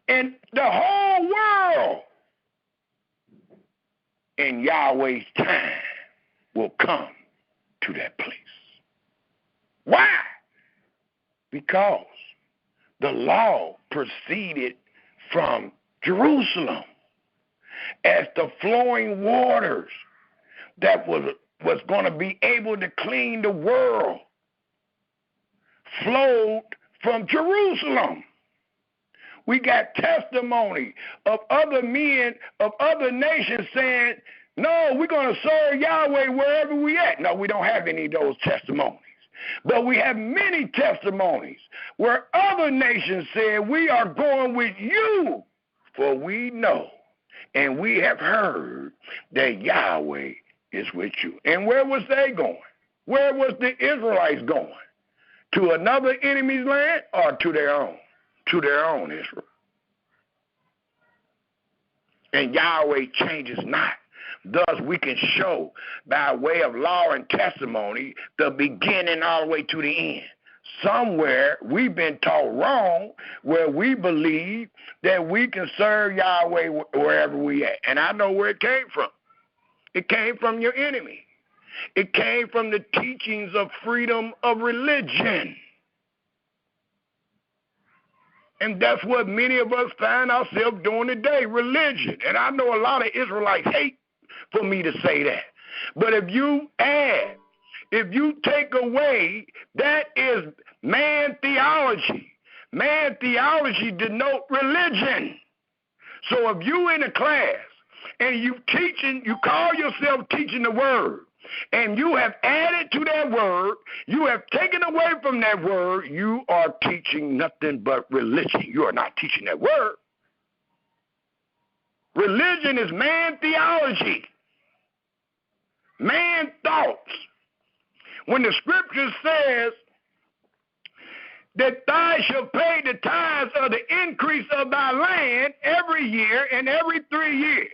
And the whole world in Yahweh's time will come to that place. Why? Because the law proceeded from Jerusalem as the flowing waters that was going to be able to clean the world flowed from Jerusalem. We got testimony of other men of other nations saying, no, we're going to serve Yahweh wherever we at. No, we don't have any of those testimonies. But we have many testimonies where other nations said, we are going with you, for we know and we have heard that Yahweh is with you. And where was they going? Where was the Israelites going? To another enemy's land or to their own? To their own Israel. And Yahweh changes not. Thus we can show by way of law and testimony the beginning all the way to the end. Somewhere we've been taught wrong where we believe that we can serve Yahweh wherever we at. And I know where it came from. It came from your enemy. It came from the teachings of freedom of religion. And that's what many of us find ourselves doing today, religion. And I know a lot of Israelites hate for me to say that. But if you add, if you take away, that is man theology. Man theology denotes religion. So if you in a class and you call yourself teaching the word, and you have added to that word, you have taken away from that word, you are teaching nothing but religion. You are not teaching that word. Religion is man theology, man thoughts. When the scripture says that thou shalt pay the tithes of the increase of thy land every year and every 3 years,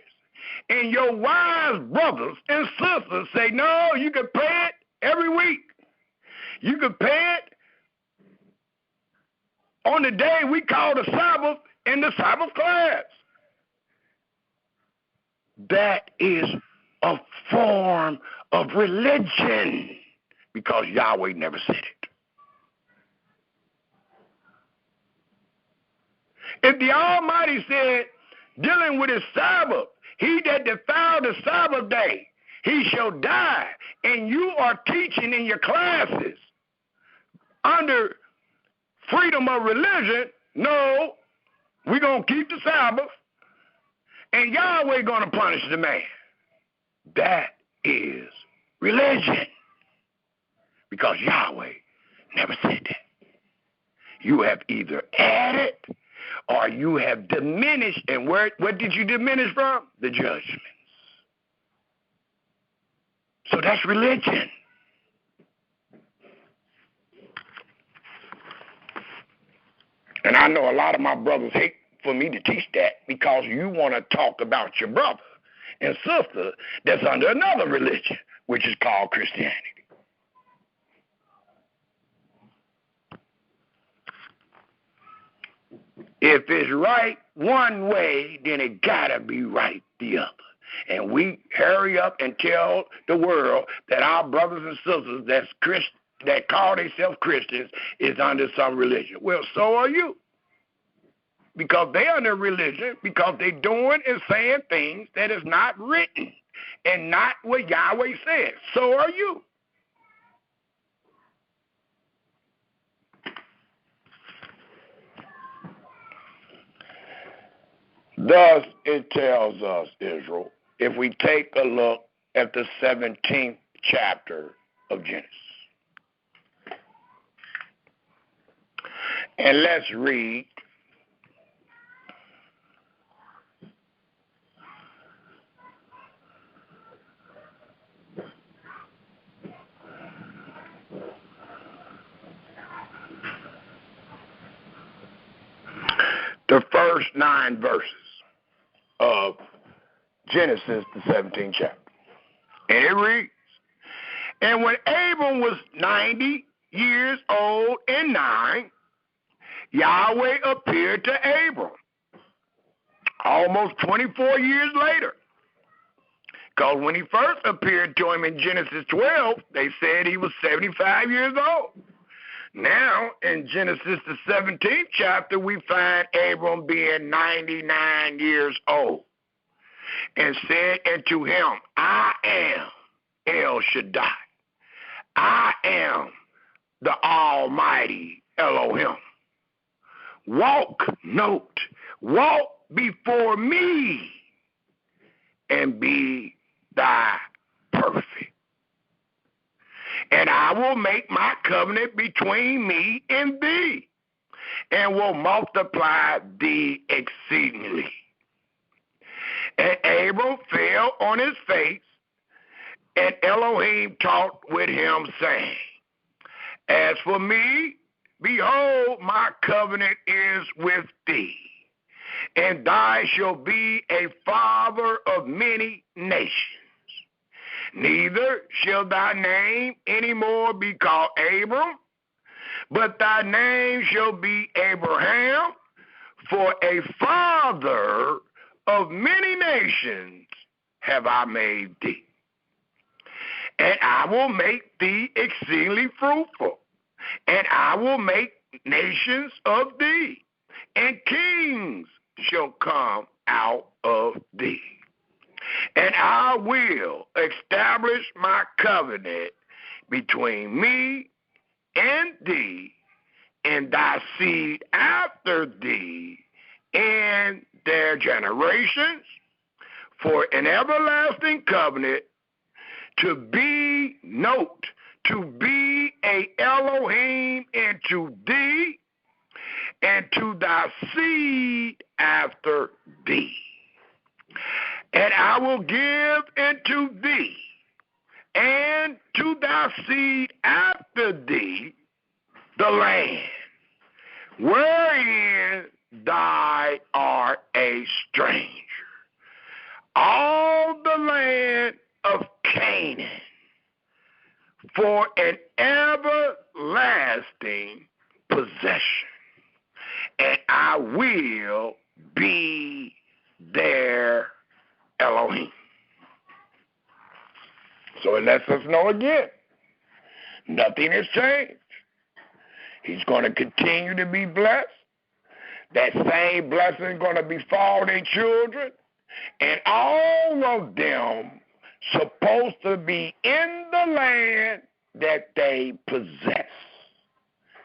and your wise brothers and sisters say, no, you can pay it every week. You can pay it on the day we call the Sabbath in the Sabbath class. That is a form of religion because Yahweh never said it. If the Almighty said, dealing with his Sabbath, he that defiled the Sabbath day, he shall die. And you are teaching in your classes under freedom of religion, no, we're going to keep the Sabbath, and Yahweh going to punish the man. That is religion. Because Yahweh never said that. You have either added or you have diminished. And what did you diminish from? The judgments. So that's religion. And I know a lot of my brothers hate for me to teach that because you want to talk about your brother and sister that's under another religion, which is called Christianity. If it's right one way, then it gotta be right the other. And we hurry up and tell the world that our brothers and sisters that call themselves Christians is under some religion. Well, so are you. Because they under religion, because they doing and saying things that is not written and not what Yahweh says. So are you. Thus, it tells us, Israel, if we take a look at the 17th chapter of Genesis. And let's read the first 9 verses of Genesis, the 17th chapter. And it reads, and when Abram was 90 years old and 9, Yahweh appeared to Abram almost 24 years later. Because when he first appeared to him in Genesis 12, they said he was 75 years old. Now, in Genesis, the 17th chapter, we find Abram being 99 years old. And said unto him, I am El Shaddai. I am the Almighty Elohim. Walk before me and be thy perfect. And I will make my covenant between me and thee, and will multiply thee exceedingly. And Abram fell on his face, and Elohim talked with him, saying, as for me, behold, my covenant is with thee, and thou shalt be a father of many nations. Neither shall thy name any more be called Abram, but thy name shall be Abraham, for a father of many nations have I made thee. And I will make thee exceedingly fruitful, and I will make nations of thee, and kings shall come out of thee. And I will establish my covenant between me and thee, and thy seed after thee, and their generations, for an everlasting covenant, to be a Elohim unto thee, and to thy seed after thee. And I will give unto thee, and to thy seed after thee, the land wherein thou art a stranger, all the land of Canaan, for an everlasting possession, and I will be their Elohim. So it lets us know again, nothing has changed. He's going to continue to be blessed. That same blessing is going to befall their children, and all of them supposed to be in the land that they possess.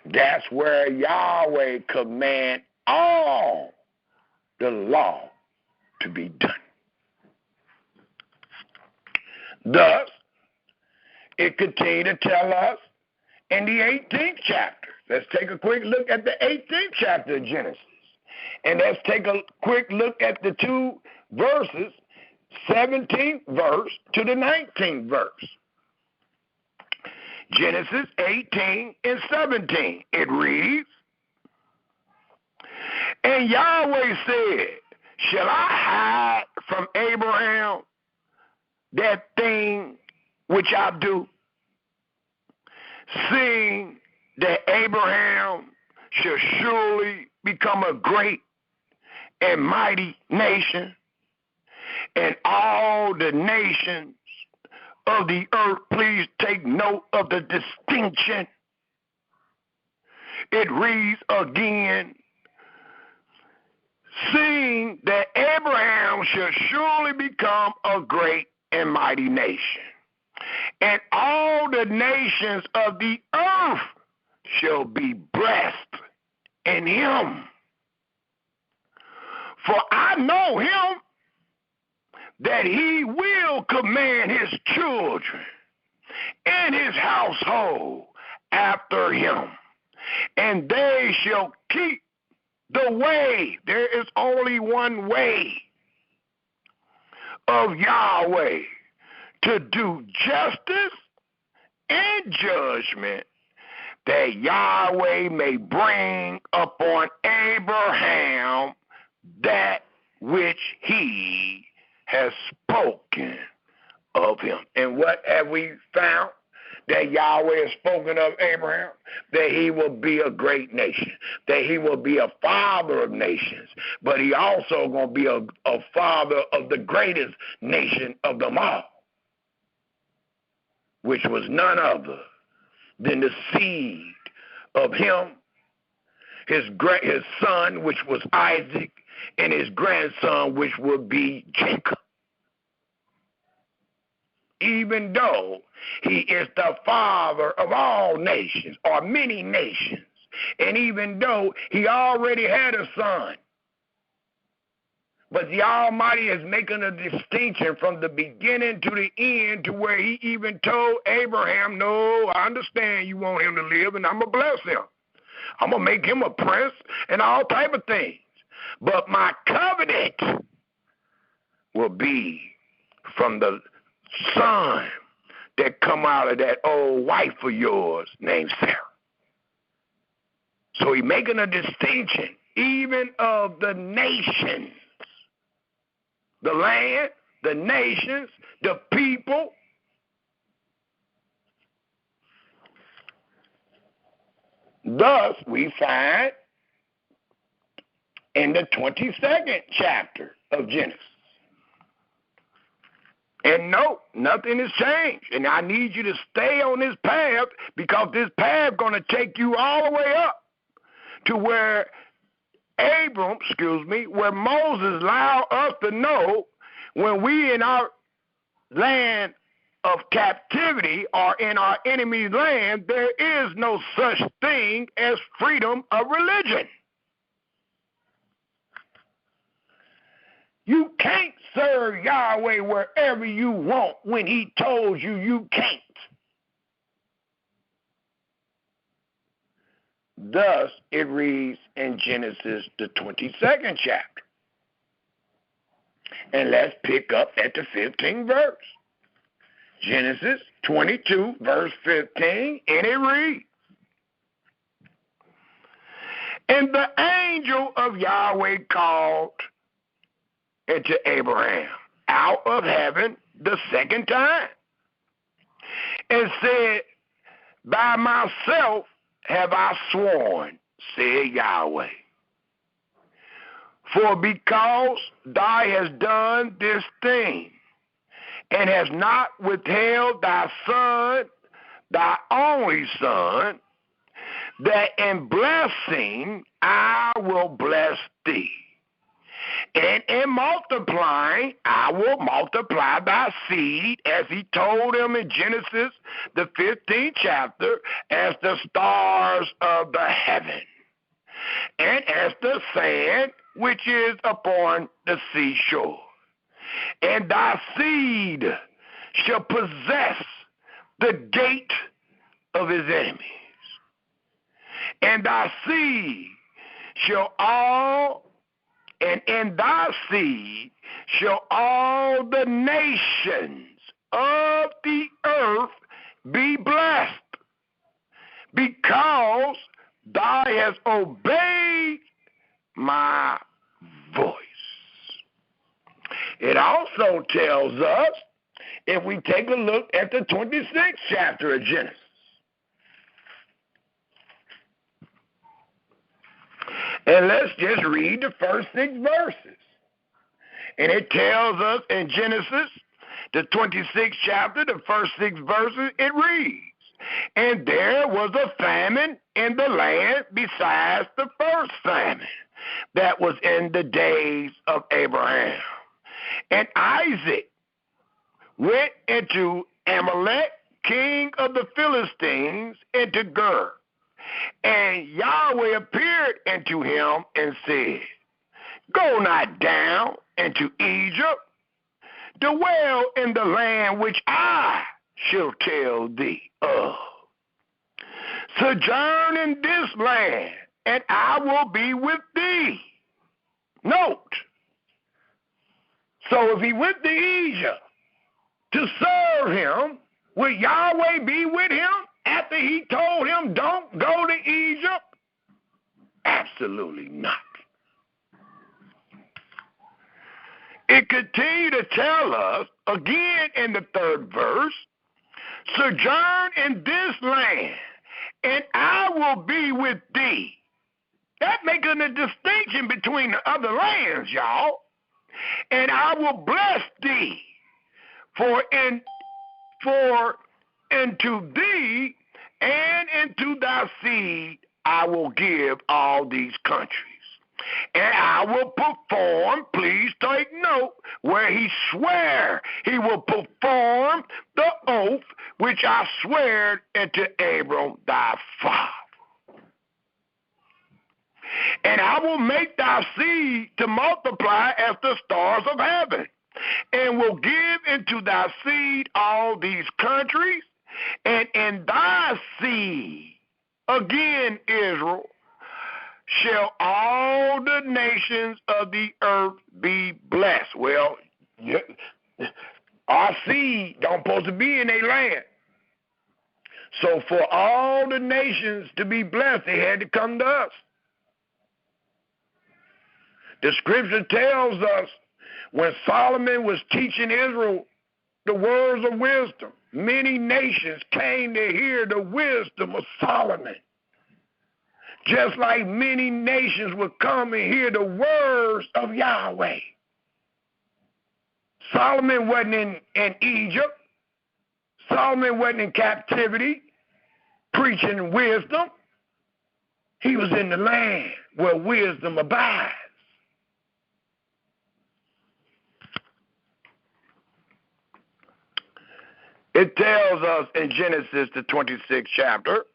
That's where Yahweh command all the law to be done. Thus, it continued to tell us in the 18th chapter. Let's take a quick look at the 18th chapter of Genesis. And let's take a quick look at the 2 verses, 17th verse to the 19th verse. Genesis 18 and 17. It reads, and Yahweh said, shall I hide from Abraham that thing which I do, seeing that Abraham shall surely become a great and mighty nation, and all the nations of the earth, please take note of the distinction. It reads again, seeing that Abraham shall surely become a great and mighty nation, and all the nations of the earth shall be blessed in him. For I know him, that he will command his children and his household after him, and they shall keep the way. There is only one way of Yahweh, to do justice and judgment that Yahweh may bring upon Abraham that which he has spoken of him. And what have we found? That Yahweh has spoken of Abraham, that he will be a great nation, that he will be a father of nations, but he also going to be a father of the greatest nation of them all, which was none other than the seed of him, his son, which was Isaac, and his grandson, which would be Jacob. Even though he is the father of all nations, or many nations, and even though he already had a son, but the Almighty is making a distinction from the beginning to the end, to where he even told Abraham, no, I understand you want him to live, and I'm going to bless him. I'm going to make him a prince and all type of things. But my covenant will be from the son that come out of that old wife of yours named Sarah. So he's making a distinction even of the nations, the land, the nations, the people. Thus we find in the 22nd chapter of Genesis. And no, nothing has changed. And I need you to stay on this path, because this path is going to take you all the way up to where where Moses allowed us to know when we in our land of captivity or in our enemy's land, there is no such thing as freedom of religion. You can't serve Yahweh wherever you want when he told you you can't. Thus, it reads in Genesis, the 22nd chapter. And let's pick up at the 15th verse. Genesis 22, verse 15, and it reads, and the angel of Yahweh called into Abraham out of heaven the second time, and said, by myself have I sworn, said Yahweh, for because thou hast done this thing, and hast not withheld thy son, thy only son, that in blessing I will bless thee. And in multiplying, I will multiply thy seed, as he told him in Genesis, the 15th chapter, as the stars of the heaven, and as the sand which is upon the seashore. And thy seed shall possess the gate of his enemies. And thy seed shall and in thy seed shall all the nations of the earth be blessed, because thou hast obeyed my voice. It also tells us, if we take a look at the 26th chapter of Genesis, and let's just read the first 6 verses. And it tells us in Genesis, the 26th chapter, the first 6 verses, it reads, and there was a famine in the land besides the first famine that was in the days of Abraham. And Isaac went into Amalek, king of the Philistines, into Ger. And Yahweh appeared unto him and said, go not down into Egypt, dwell in the land which I shall tell thee of. Sojourn in this land, and I will be with thee. Note, so if he went to Egypt to serve him, will Yahweh be with him? after he told him don't go to Egypt? Absolutely not. It continued to tell us, again in the 3rd verse, sojourn in this land, and I will be with thee. That making a distinction between the other lands, y'all. And I will bless thee, for into thee and into thy seed I will give all these countries. And I will perform, please take note, where he swear he will perform the oath which I swear unto Abram thy father. And I will make thy seed to multiply as the stars of heaven, and will give into thy seed all these countries, and in thy seed, again Israel, shall all the nations of the earth be blessed. Well, our seed don't supposed to be in a land. So for all the nations to be blessed, they had to come to us. The scripture tells us when Solomon was teaching Israel the words of wisdom, many nations came to hear the wisdom of Solomon. Just like many nations would come and hear the words of Yahweh. Solomon wasn't in Egypt. Solomon wasn't in captivity preaching wisdom. He was in the land where wisdom abides. It tells us in Genesis, the 26th chapter,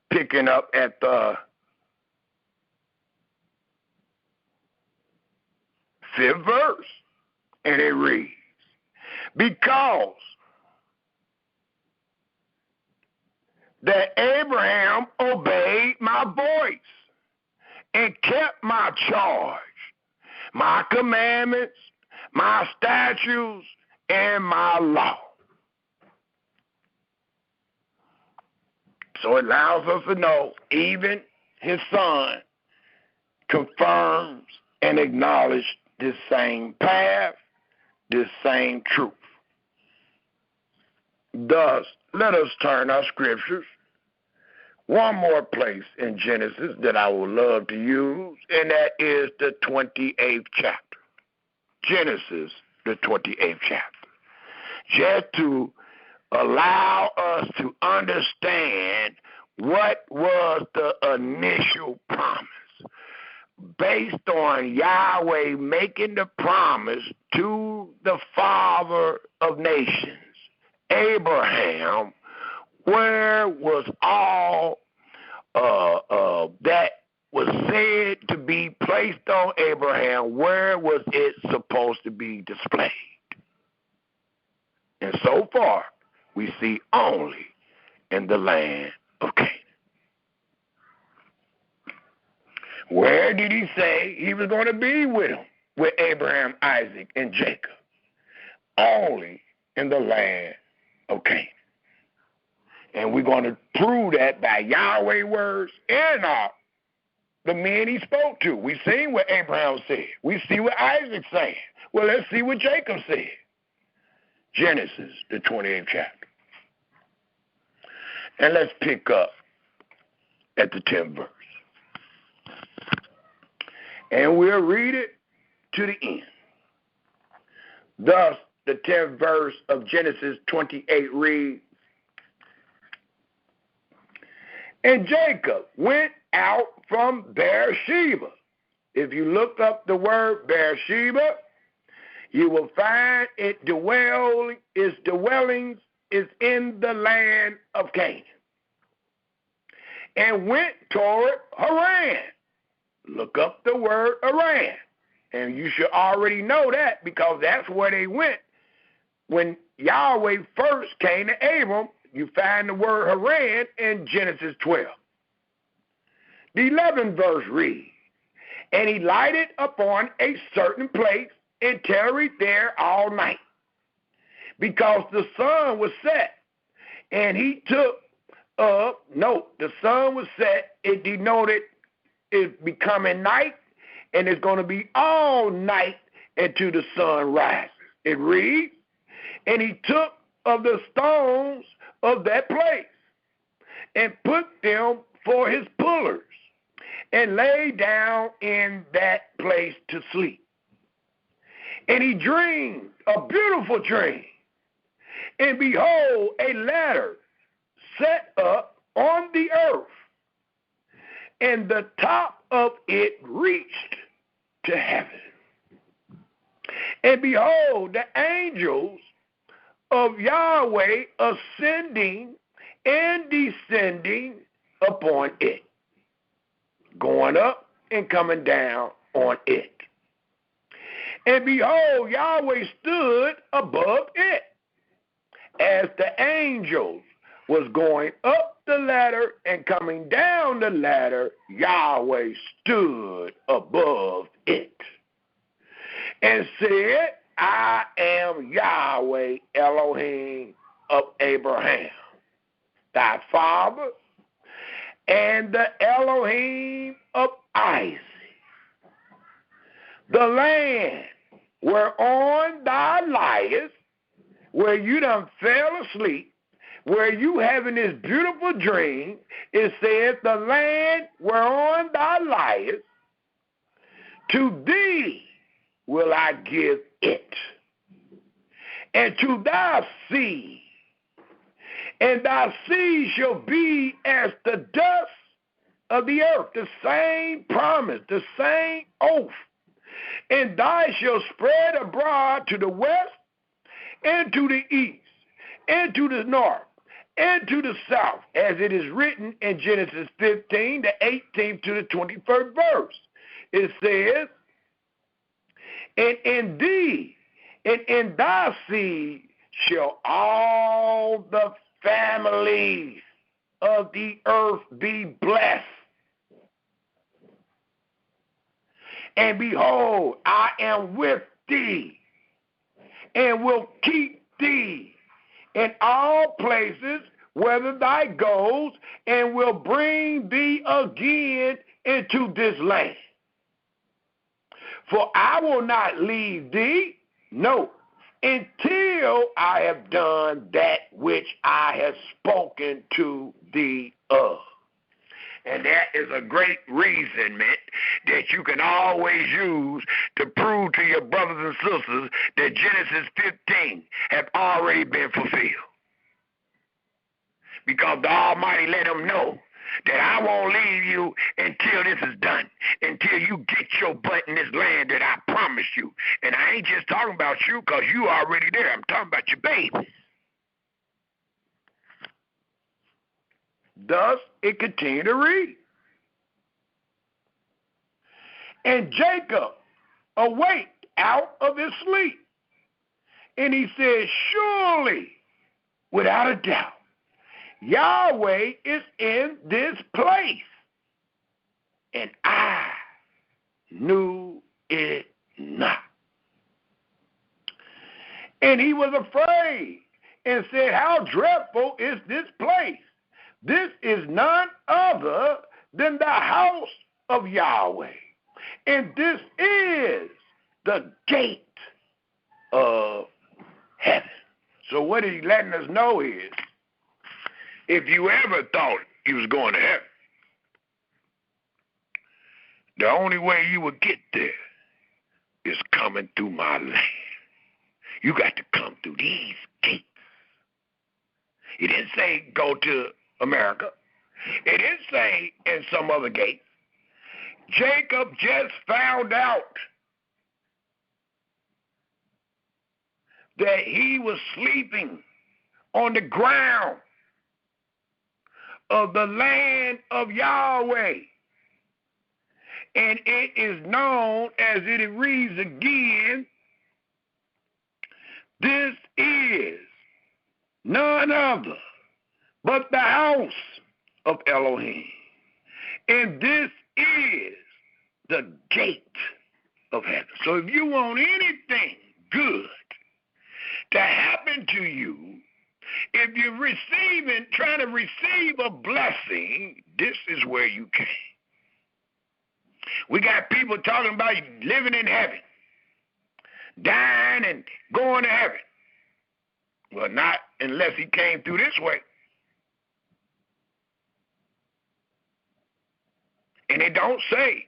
picking up at the 5th verse, and it reads, because that Abraham obeyed my voice and kept my charge, my commandments, my statutes, and my law. So it allows us to know even his son confirms and acknowledges this same path, this same truth. Thus, let us turn our scriptures one more place in Genesis that I would love to use, and that is the 28th chapter. Genesis, the 28th chapter. Just to allow us to understand what was the initial promise based on Yahweh making the promise to the father of nations, Abraham, where was all that was said to be placed on Abraham, where was it supposed to be displayed? And so far, we see only in the land of Canaan. Where did he say he was going to be with him, with Abraham, Isaac, and Jacob? Only in the land of Canaan. And we're going to prove that by Yahweh words and the men he spoke to. We seen what Abraham said. We see what Isaac said. Well, let's see what Jacob said. Genesis, the 28th chapter. And let's pick up at the 10th verse. And we'll read it to the end. Thus, the 10th verse of Genesis 28 reads, and Jacob went out from Beersheba. If you look up the word Beersheba, you will find its dwellings is in the land of Canaan. And went toward Haran. Look up the word Haran. And you should already know that because that's where they went. When Yahweh first came to Abram, you find the word Haran in Genesis 12. The 11th verse reads, and he lighted upon a certain place and tarried there all night, because the sun was set. And he took the sun was set, it denoted it's becoming night, and it's going to be all night until the sun rises. It reads, and he took of the stones of that place and put them for his pillars and lay down in that place to sleep. And he dreamed a beautiful dream. And behold, a ladder set up on the earth, and the top of it reached to heaven. And behold, the angels of Yahweh ascending and descending upon it, going up and coming down on it. And behold, Yahweh stood above it. As the angels was going up the ladder and coming down the ladder, Yahweh stood above it and said, I am Yahweh Elohim of Abraham, thy father, and the Elohim of Isaac. The land whereon thou liest, where you done fell asleep, where you having this beautiful dream, it says, the land whereon thou liest, to thee will I give it, and to thy seed, and thy seed shall be as the dust of the earth, the same promise, the same oath, and thou shalt spread abroad to the west, and to the east, and to the north, and to the south, as it is written in Genesis 15, the 18th to the 21st verse. It says, and in thee, and in thy seed shall all the families of the earth be blessed. And behold, I am with thee, and will keep thee in all places whither thou goes, and will bring thee again into this land. For I will not leave thee, no, until I have done that which I have spoken to thee of. And that is a great reason, man, that you can always use to prove to your brothers and sisters that Genesis 15 have already been fulfilled. Because the Almighty let them know that I won't leave you until this is done, until you get your butt in this land that I promised you. And I ain't just talking about you because you already there. I'm talking about your baby. Thus, it continued to read. And Jacob awaked out of his sleep, and he said, surely, without a doubt, Yahweh is in this place, and I knew it not. And he was afraid and said, how dreadful is this place? This is none other than the house of Yahweh, and this is the gate of heaven. So what he's letting us know is, if you ever thought you was going to heaven, the only way you would get there is coming through my land. You got to come through these gates. He didn't say go to America. It didn't say in some other gate. Jacob just found out that he was sleeping on the ground of the land of Yahweh. And it is known, as it reads again, this is none other but the house of Elohim. And this is the gate of heaven. So if you want anything good to happen to you, if you're trying to receive a blessing, this is where you came. We got people talking about living in heaven, dying and going to heaven. Well, not unless he came through this way. And it don't say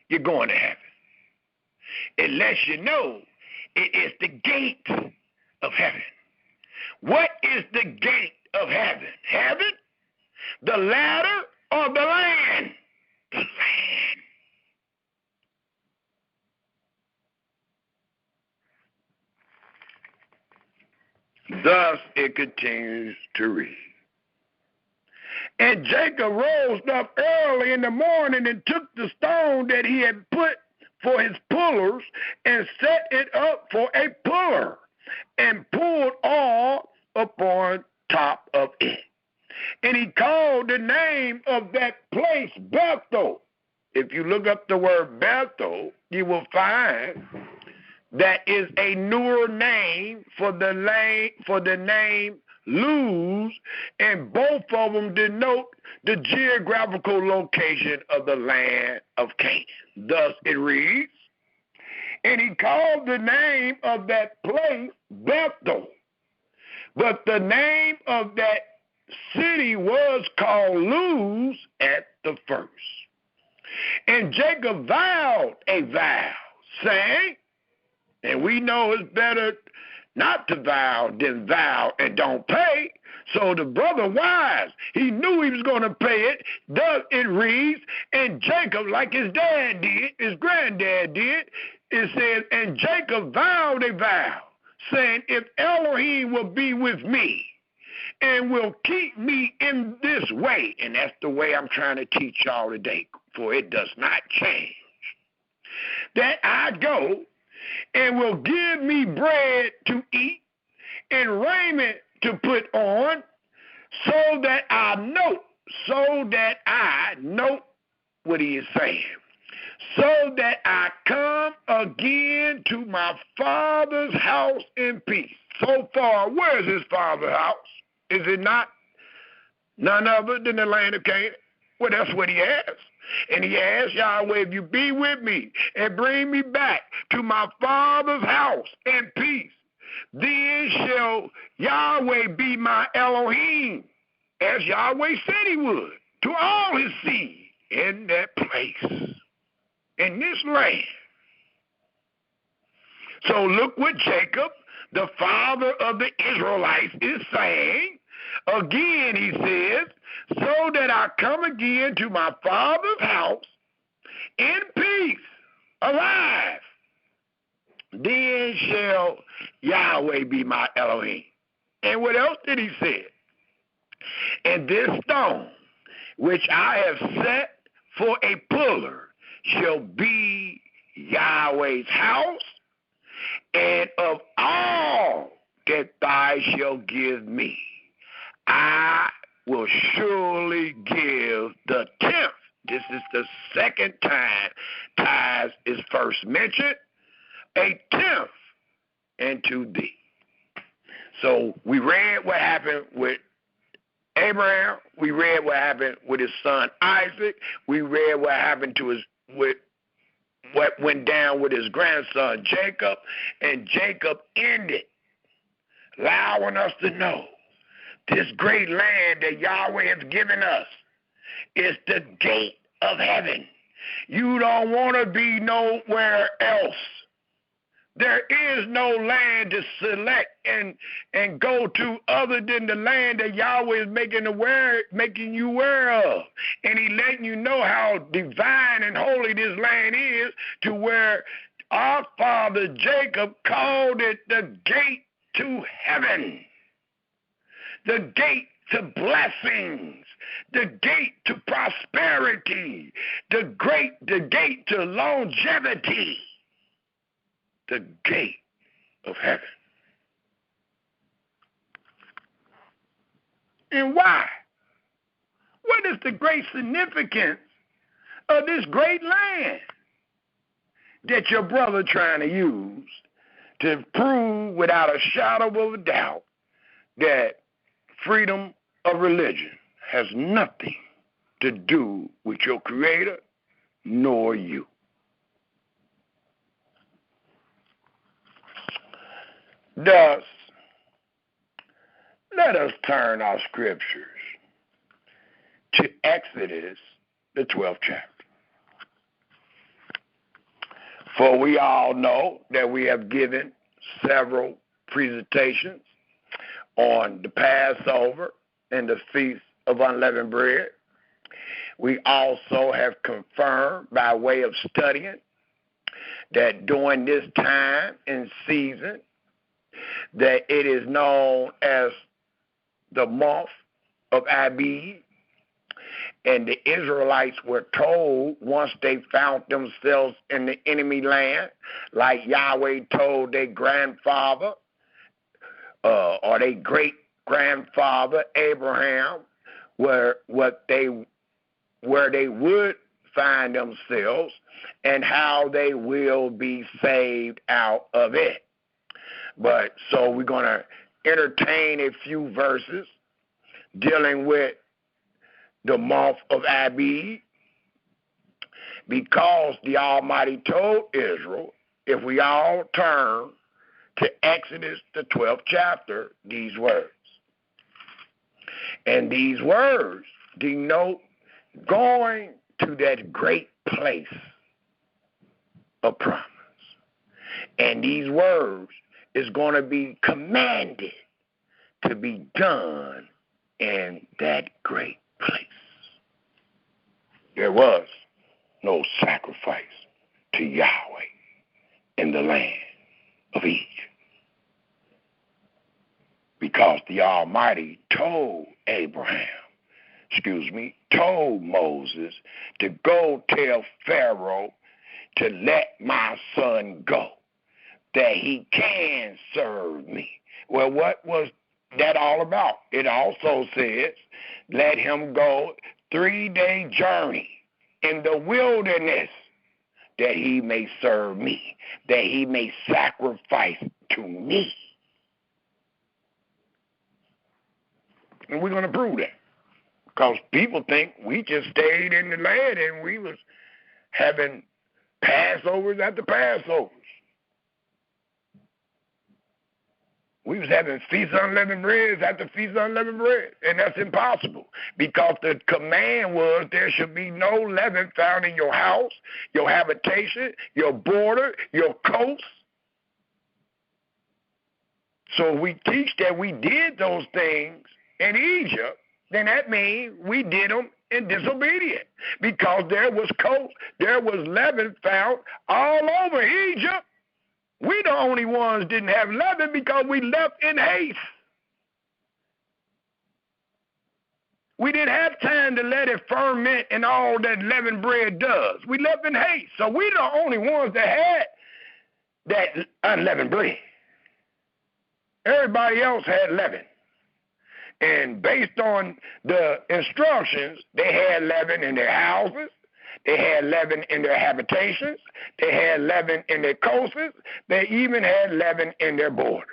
you're going to heaven. It lets you know it is the gate of heaven. What is the gate of heaven? Heaven, the ladder, or the land? The land. Thus it continues to read. And Jacob rose up early in the morning and took the stone that he had put for his pullers and set it up for a puller and pulled all upon top of it. And he called the name of that place Bethel. If you look up the word Bethel, you will find that is a newer name for the name Luz, and both of them denote the geographical location of the land of Canaan. Thus it reads, and he called the name of that place Bethel, but the name of that city was called Luz at the first. And Jacob vowed a vow, saying, and we know it's better not to vow than vow and don't pay. So the brother wise, he knew he was going to pay it. Thus it reads, and Jacob, like his dad did, his granddad did, it says, and Jacob vowed a vow, saying, if Elohim will be with me and will keep me in this way, and that's the way I'm trying to teach y'all today, for it does not change, that I go and will give me bread to eat and raiment to put on, so that I know what he is saying, so that I come again to my father's house in peace. So far, where is his father's house? Is it not none other than the land of Canaan? Well, that's what he asked. And he asked Yahweh, if you be with me and bring me back to my father's house in peace, then shall Yahweh be my Elohim, as Yahweh said he would, to all his seed in that place, in this land. So look what Jacob, the father of the Israelites, is saying. Again, he says, so that I come again to my father's house in peace, alive, then shall Yahweh be my Elohim. And what else did he say? And this stone, which I have set for a pillar, shall be Yahweh's house, and of all that thou shalt give me, I will surely give the tenth. This is the second time tithes is first mentioned, a tenth into thee. So we read what happened with Abraham. We read what happened with his son Isaac. We read what happened to what went down with his grandson Jacob. And Jacob ended, allowing us to know this great land that Yahweh has given us is the gate of heaven. You don't want to be nowhere else. There is no land to select and go to other than the land that Yahweh is making you aware of. And he letting you know how divine and holy this land is, to where our father Jacob called it the gate to heaven, the gate to blessings, the gate to prosperity, the gate to longevity, the gate of heaven. And why? What is the great significance of this great land that your brother trying to use to prove without a shadow of a doubt that freedom of religion has nothing to do with your Creator nor you. Thus, let us turn our scriptures to Exodus, the 12th chapter. For we all know that we have given several presentations on the Passover and the Feast of Unleavened Bread. We also have confirmed by way of studying that during this time and season that it is known as the month of Abib, and the Israelites were told once they found themselves in the enemy land, like Yahweh told their grandfather or their great-grandfather Abraham, where they would find themselves and how they will be saved out of it. But so we're going to entertain a few verses dealing with the month of Abib, because the Almighty told Israel, if we all turn to Exodus, the 12th chapter, these words. And these words denote going to that great place of promise. And these words is going to be commanded to be done in that great place. There was no sacrifice to Yahweh in the land of Egypt, because the Almighty told told Moses to go tell Pharaoh to let my son go, that he can serve me. Well, what was that all about? It also says, let him go 3-day journey in the wilderness, that he may serve me, that he may sacrifice to me. And we're going to prove that, because people think we just stayed in the land and we was having Passovers after Passovers. We was having Feast of Unleavened Bread after Feast of Unleavened Bread, and that's impossible, because the command was there should be no leaven found in your house, your habitation, your border, your coast. So if we teach that we did those things in Egypt, then that means we did them in disobedience, because there was coast, there was leaven found all over Egypt. We the only ones didn't have leaven because we left in haste. We didn't have time to let it ferment and all that leavened bread does. We left in haste. So we the only ones that had that unleavened bread. Everybody else had leaven. And based on the instructions, they had leaven in their houses. They had leaven in their habitations. They had leaven in their coasts. They even had leaven in their borders.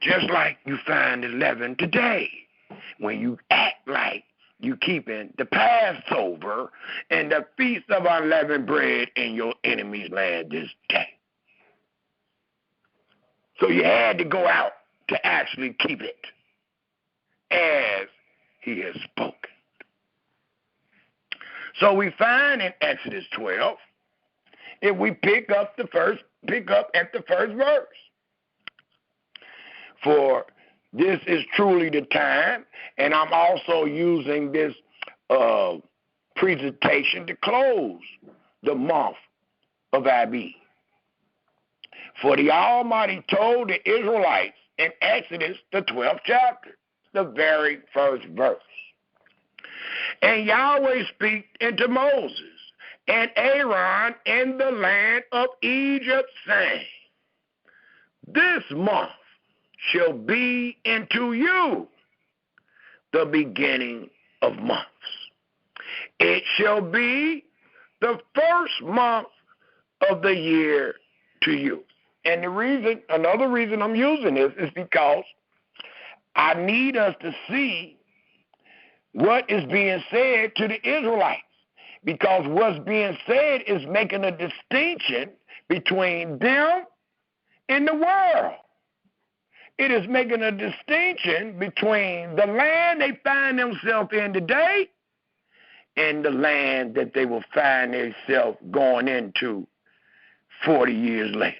Just like you find the leaven today, when you act like you keeping the Passover and the Feast of Unleavened Bread in your enemy's land this day. So you had to go out to actually keep it as he has spoken. So we find in Exodus 12, if we pick up at the first verse. For this is truly the time, and I'm also using this presentation to close the month of Abib. For the Almighty told the Israelites in Exodus, the 12th chapter, the very first verse. And Yahweh spake unto Moses and Aaron in the land of Egypt, saying, this month shall be unto you the beginning of months. It shall be the first month of the year to you. And another reason I'm using this is because I need us to see what is being said to the Israelites. Because what's being said is making a distinction between them and the world. It is making a distinction between the land they find themselves in today and the land that they will find themselves going into 40 years later,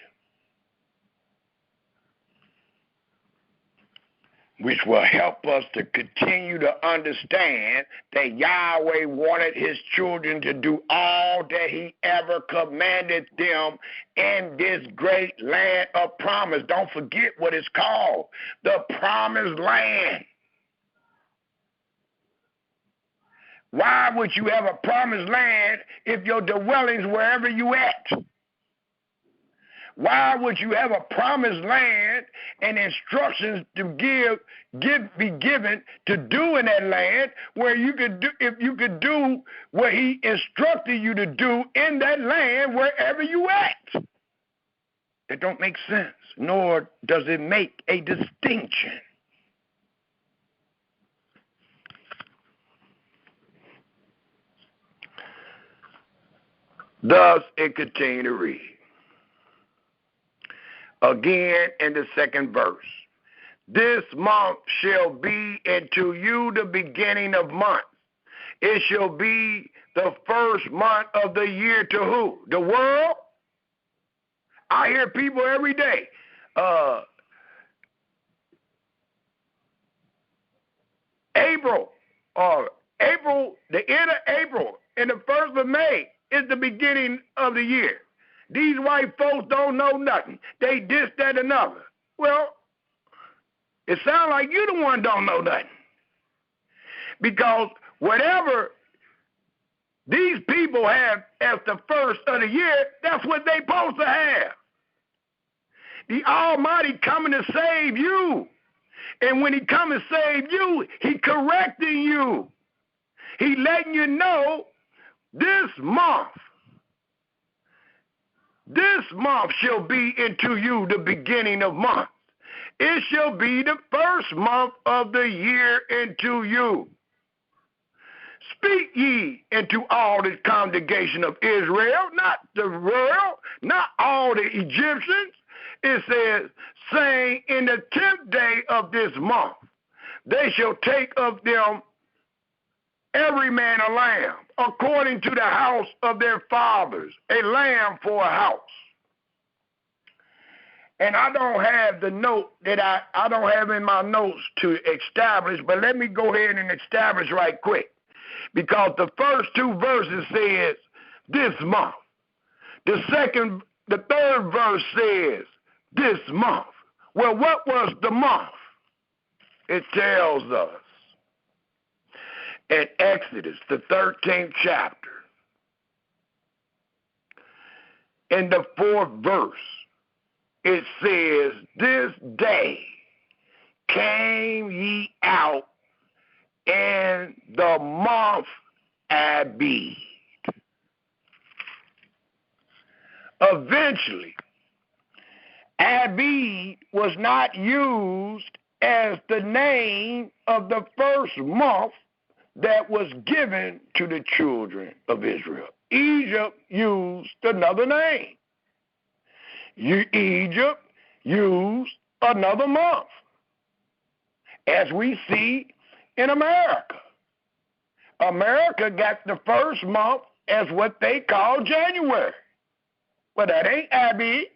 which will help us to continue to understand that Yahweh wanted his children to do all that he ever commanded them in this great land of promise. Don't forget what it's called, the promised land. Why would you have a promised land if your dwelling's wherever you at? Why would you have a promised land and instructions to be given to do in that land where you could do, if you could do what he instructed you to do in that land wherever you at? It don't make sense, nor does it make a distinction. Thus it continue to read. Again in the second verse. This month shall be unto you the beginning of months. It shall be the first month of the year to who? The world? I hear people every day. April, the end of April and the 1st of May is the beginning of the year. These white folks don't know nothing. They this, that, another. Well, it sounds like you the one don't know nothing. Because whatever these people have as the first of the year, that's what they supposed to have. The Almighty coming to save you. And when he come and save you, he correcting you. He letting you know this month shall be unto you the beginning of months. It shall be the first month of the year unto you. Speak ye into all the congregation of Israel, not the world, not all the Egyptians. It says, saying, in the 10th day of this month, they shall take of them every man a lamb, according to the house of their fathers, a lamb for a house. And I don't have the note that I don't have in my notes to establish, but let me go ahead and establish right quick. Because the first two verses says this month. The third verse says this month. Well, what was the month? It tells us in Exodus, the 13th chapter, in the 4th verse, it says, this day came ye out in the month Abib. Eventually, Abib was not used as the name of the first month that was given to the children of Israel. Egypt used another name. Egypt used another month, as we see in America. America got the first month as what they call January. But that ain't Abib.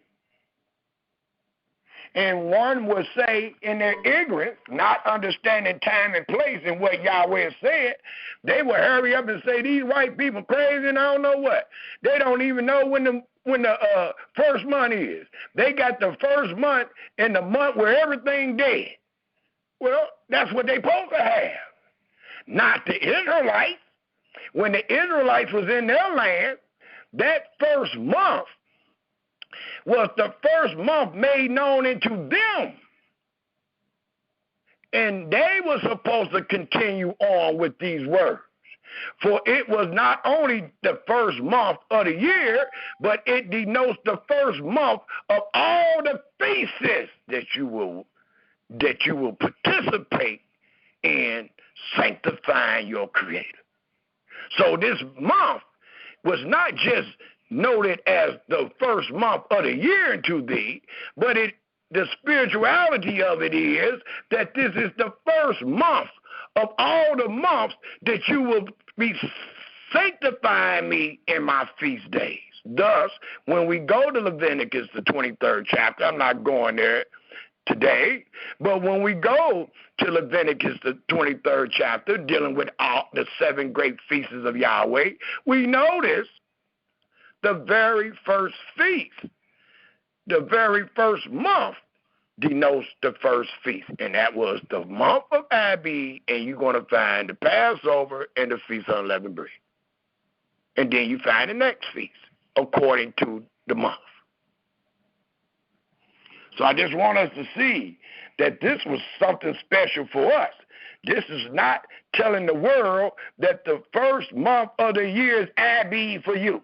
And one would say in their ignorance, not understanding time and place and what Yahweh said, they would hurry up and say, these white people crazy and I don't know what. They don't even know when the first month is. They got the first month in the month where everything dead. Well, that's what they supposed to have. Not the Israelites. When the Israelites was in their land, that first month was the first month made known unto them. And they were supposed to continue on with these words. For it was not only the first month of the year, but it denotes the first month of all the feasts that you will participate in sanctifying your Creator. So this month was not just noted as the first month of the year unto thee, but the spirituality of it is that this is the first month of all the months that you will be sanctifying me in my feast days. Thus, when we go to Leviticus, the 23rd chapter, I'm not going there today, but when we go to Leviticus, the 23rd chapter, dealing with all the 7 great feasts of Yahweh, we notice the very first feast, the very first month, denotes the first feast, and that was the month of Abib, and you're going to find the Passover and the Feast of Unleavened Bread. And then you find the next feast, according to the month. So I just want us to see that this was something special for us. This is not telling the world that the first month of the year is Abib for you.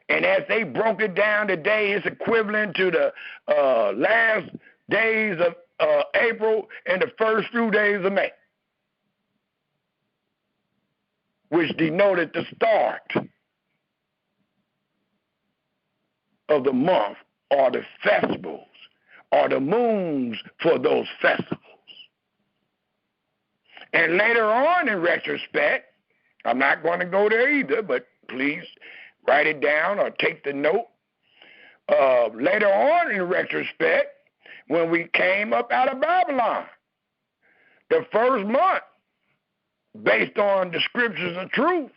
And as they broke it down today, it's equivalent to the last days of April and the first few days of May, which denoted the start of the month or the festivals or the moons for those festivals. And later on, in retrospect, I'm not going to go there either, but please write it down or take the note. Later on, in retrospect, when we came up out of Babylon, the first month, based on the scriptures of truth,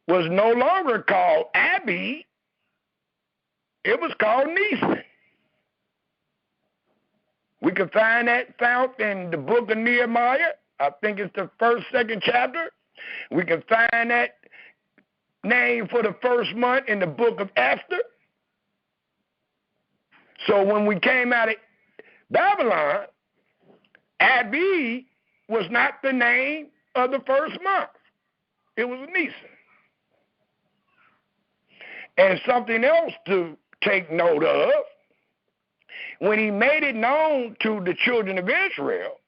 was no longer called Abib. It was called Nisan. We can find that found in the book of Nehemiah. I think it's the 1st, 2nd chapter. We can find that name for the first month in the book of Esther. So when we came out of Babylon, Abib was not the name of the first month. It was Nisan. And something else to take note of, when he made it known to the children of Israel,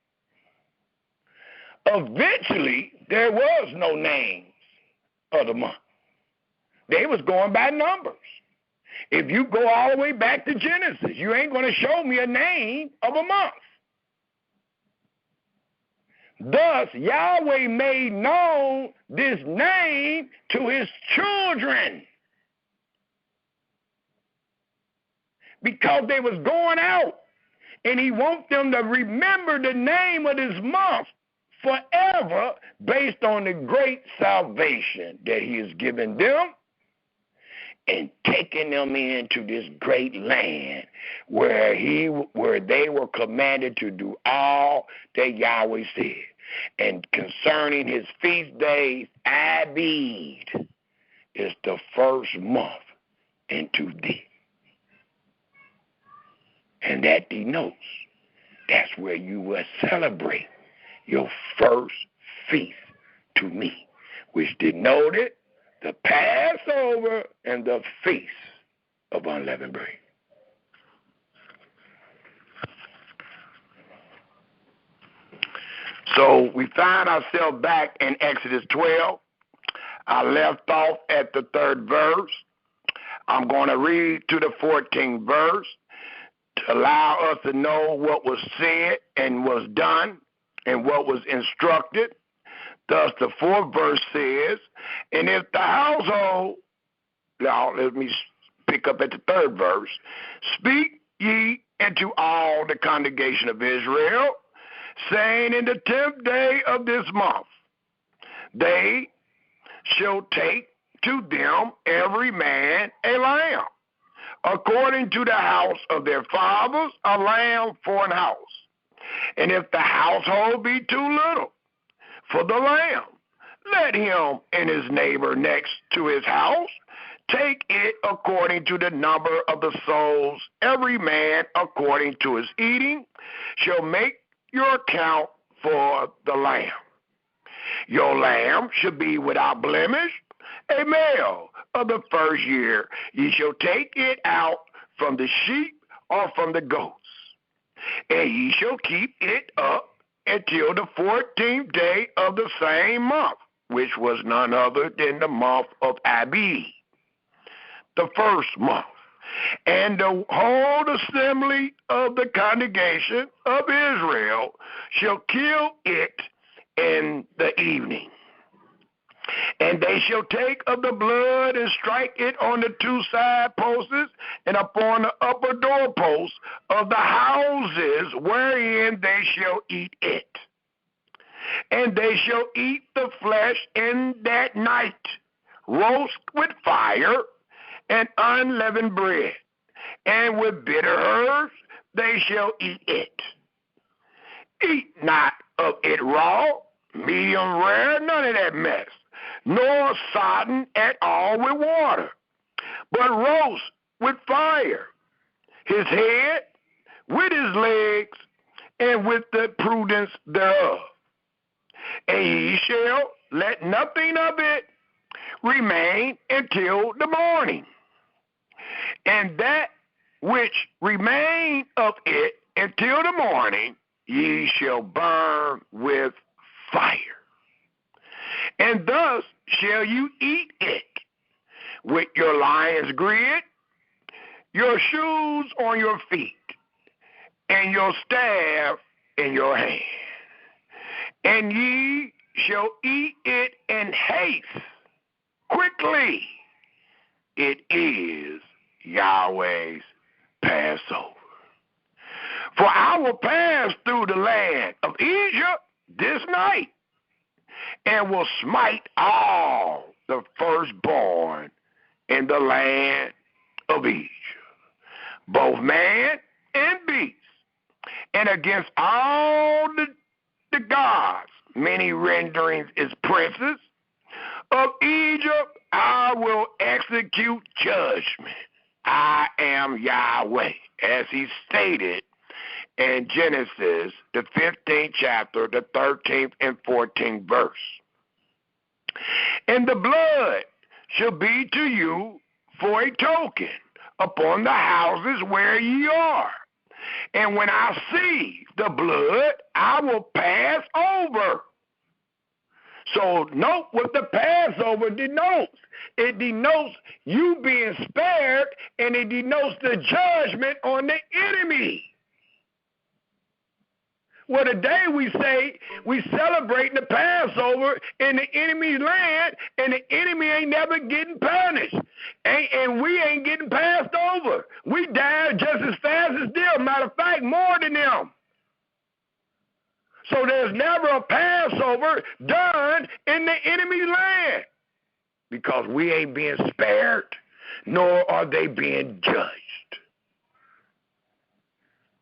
eventually there was no names of the month. They was going by numbers. If you go all the way back to Genesis, you ain't going to show me a name of a month. Thus, Yahweh made known this name to his children, because they was going out, and he wants them to remember the name of this month forever based on the great salvation that he has given them and taking them into this great land where they were commanded to do all that Yahweh said. And concerning his feast days, Abib is the first month into thee. And that denotes that's where you will celebrate your first feast to me, which denoted the Passover and the Feast of Unleavened Bread. So we find ourselves back in Exodus 12. I left off at the 3rd verse. I'm going to read to the 14th verse to allow us to know what was said and was done and what was instructed. Thus, the 4th verse says, and if the household, now let me pick up at the 3rd verse, speak ye unto all the congregation of Israel, saying, in the 10th day of this month, they shall take to them every man a lamb, according to the house of their fathers, a lamb for an house. And if the household be too little for the lamb, let him and his neighbor next to his house take it according to the number of the souls. Every man according to his eating shall make your account for the lamb. Your lamb should be without blemish, a male of the first year. Ye shall take it out from the sheep or from the goats, and ye shall keep it up until the 14th day of the same month, which was none other than the month of Abib, the first month. And the whole assembly of the congregation of Israel shall kill it in the evening. And they shall take of the blood and strike it on the two side posts and upon the upper doorposts of the houses wherein they shall eat it. And they shall eat the flesh in that night, roast with fire and unleavened bread, and with bitter herbs they shall eat it. Eat not of it raw, medium rare, none of that mess, nor sodden at all with water, but roast with fire, his head with his legs, and with the prudence thereof. And ye shall let nothing of it remain until the morning. And that which remain of it until the morning ye shall burn with fire. And thus shall you eat it, with your lion's grid, your shoes on your feet, and your staff in your hand. And ye shall eat it in haste, quickly. It is Yahweh's Passover. For I will pass through the land of Egypt this night, and will smite all the firstborn in the land of Egypt, both man and beast, and against all the gods, many renderings is princes of Egypt, I will execute judgment. I am Yahweh, as he stated in Genesis, the 15th chapter, the 13th and 14th verse. And the blood shall be to you for a token upon the houses where ye are. And when I see the blood, I will pass over. So note what the Passover denotes. It denotes you being spared, and it denotes the judgment on the enemy. Well, today we say we celebrate the Passover in the enemy's land, and the enemy ain't never getting punished. And we ain't getting passed over. We died just as fast as them. Matter of fact, more than them. So there's never a Passover done in the enemy's land, because we ain't being spared, nor are they being judged.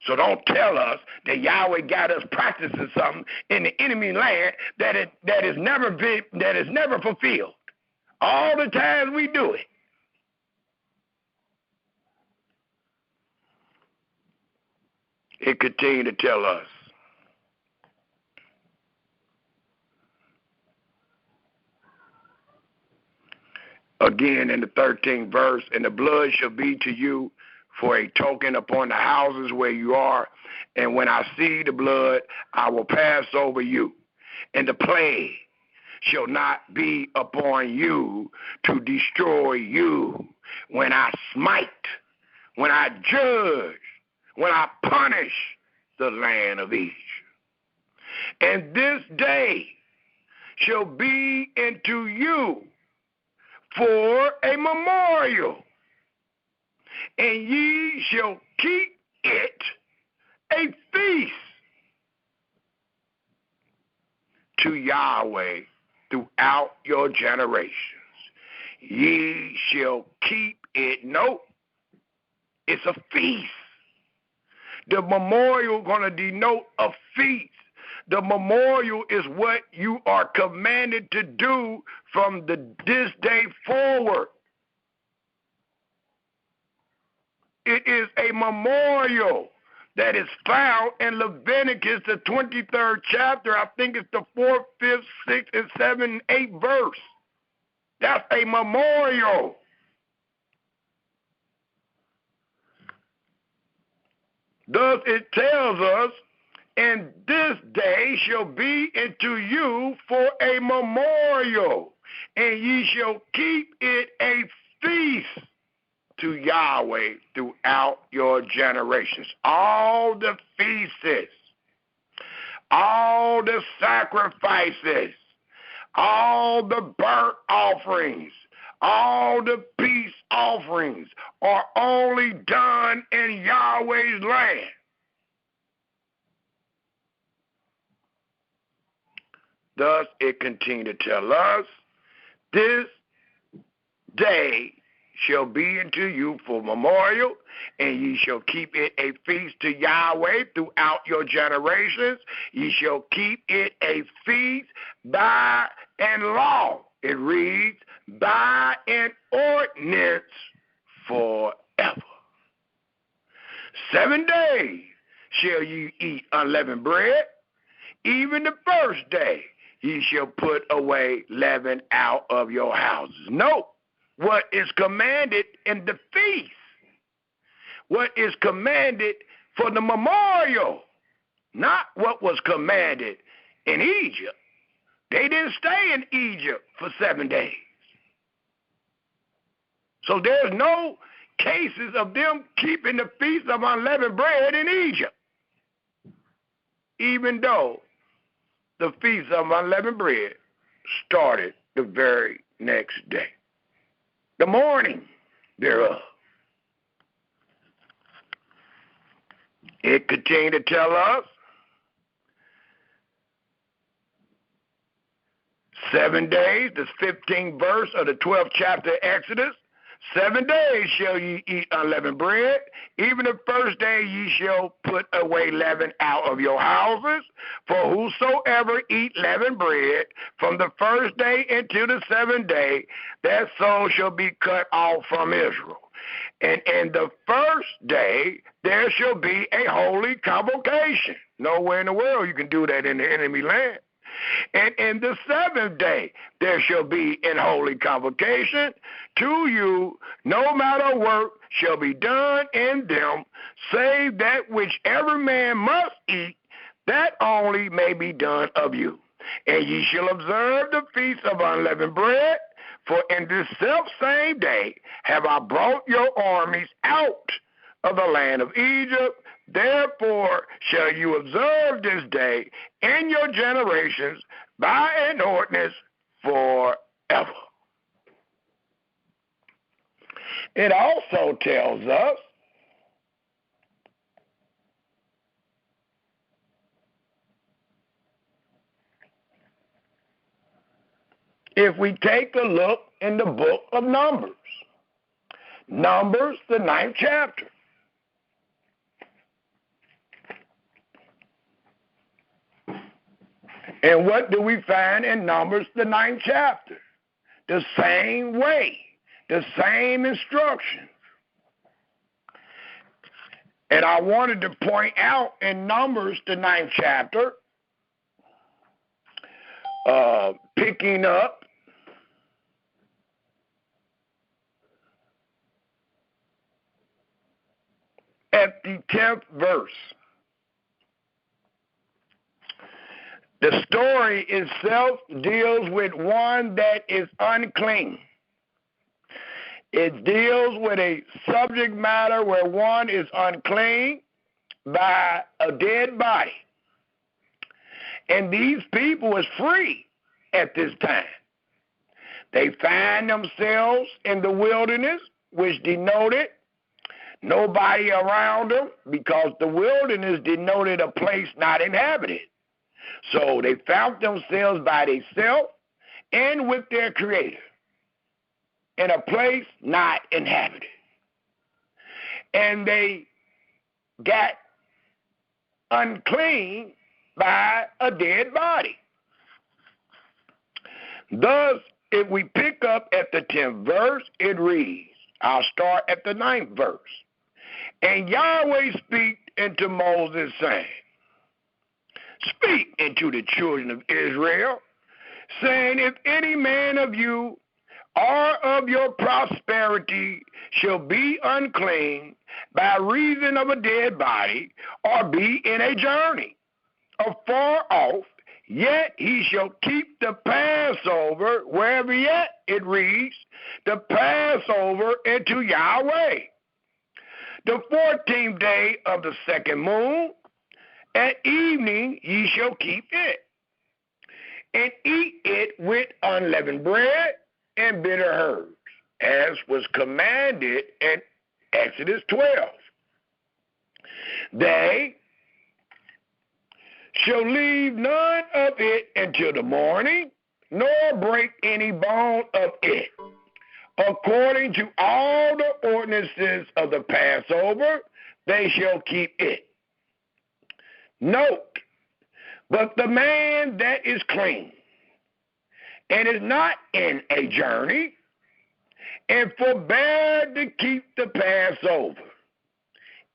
So don't tell us that Yahweh got us practicing something in the enemy land that is never fulfilled. All the times we do it. It continued to tell us, again in the 13th verse, and the blood shall be to you for a token upon the houses where you are. And when I see the blood, I will pass over you. And the plague shall not be upon you to destroy you when I smite, when I judge, when I punish the land of Egypt. And this day shall be unto you for a memorial, and ye shall keep it a feast to Yahweh throughout your generations. Ye shall keep it. No, it's a feast. The memorial going to denote a feast. The memorial is what you are commanded to do from this day forward. It is a memorial that is found in Leviticus, the 23rd chapter. I think it's the 4th, 5th, 6th, and 7th, and 8th verse. That's a memorial. Thus it tells us, and this day shall be unto you for a memorial, and ye shall keep it a feast to Yahweh throughout your generations. All the feasts, all the sacrifices, all the burnt offerings, all the peace offerings are only done in Yahweh's land. Thus it continued to tell us, this day shall be unto you for memorial, and ye shall keep it a feast to Yahweh throughout your generations. Ye shall keep it a feast by an law. It reads, by an ordinance forever. 7 days shall ye eat unleavened bread. Even the first day ye shall put away leaven out of your houses. Note what is commanded in the feast. What is commanded for the memorial, not what was commanded in Egypt. They didn't stay in Egypt for 7 days. So there's no cases of them keeping the feast of unleavened bread in Egypt, even though the feast of unleavened bread started the very next day, the morning thereof. It continued to tell us, 7 days, the 15th verse of the 12th chapter of Exodus, 7 days shall ye eat unleavened bread. Even the first day ye shall put away leaven out of your houses. For whosoever eat leavened bread from the first day until the 7th day, that soul shall be cut off from Israel. And in the first day there shall be a holy convocation. Nowhere in the world you can do that in the enemy land. And in the 7th day there shall be an holy convocation. To you no matter work shall be done in them, save that which every man must eat, that only may be done of you. And ye shall observe the feast of unleavened bread, for in this selfsame day have I brought your armies out of the land of Egypt. Therefore shall you observe this day in your generations by an ordinance forever. It also tells us if we take a look in the book of Numbers, Numbers, the 9th chapter. And what do we find in Numbers, the 9th chapter? The same way, the same instructions. And I wanted to point out in Numbers, the 9th chapter, picking up at the 10th verse. The story itself deals with one that is unclean. It deals with a subject matter where one is unclean by a dead body. And these people is free at this time. They find themselves in the wilderness, which denoted nobody around them, because the wilderness denoted a place not inhabited. So they found themselves by themselves and with their Creator in a place not inhabited. And they got unclean by a dead body. Thus, if we pick up at the 10th verse, it reads, I'll start at the 9th verse. And Yahweh spake unto Moses, saying, Speak unto the children of Israel, saying, If any man of you or of your prosperity shall be unclean by reason of a dead body, or be in a journey afar off, yet he shall keep the Passover, wherever yet it reads, the Passover into Yahweh. The 14th day of the second moon, at evening ye shall keep it, and eat it with unleavened bread and bitter herbs, as was commanded in Exodus 12. They shall leave none of it until the morning, nor break any bone of it, according to all the ordinances of the Passover, they shall keep it. Note, but the man that is clean and is not in a journey, and forbear to keep the Passover,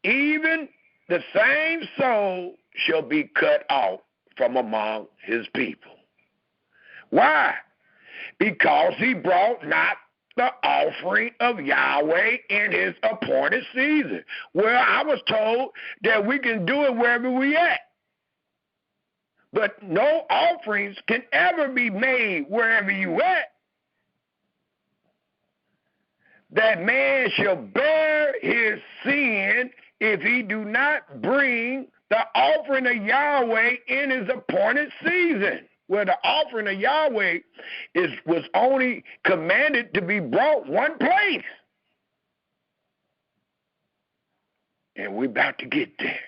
even the same soul shall be cut off from among his people. Why? Because he brought not the offering of Yahweh in his appointed season. Well, I was told that we can do it wherever we at. But no offerings can ever be made wherever you at. That man shall bear his sin if he do not bring the offering of Yahweh in his appointed season. Well, the offering of Yahweh was only commanded to be brought one place. And we're about to get there.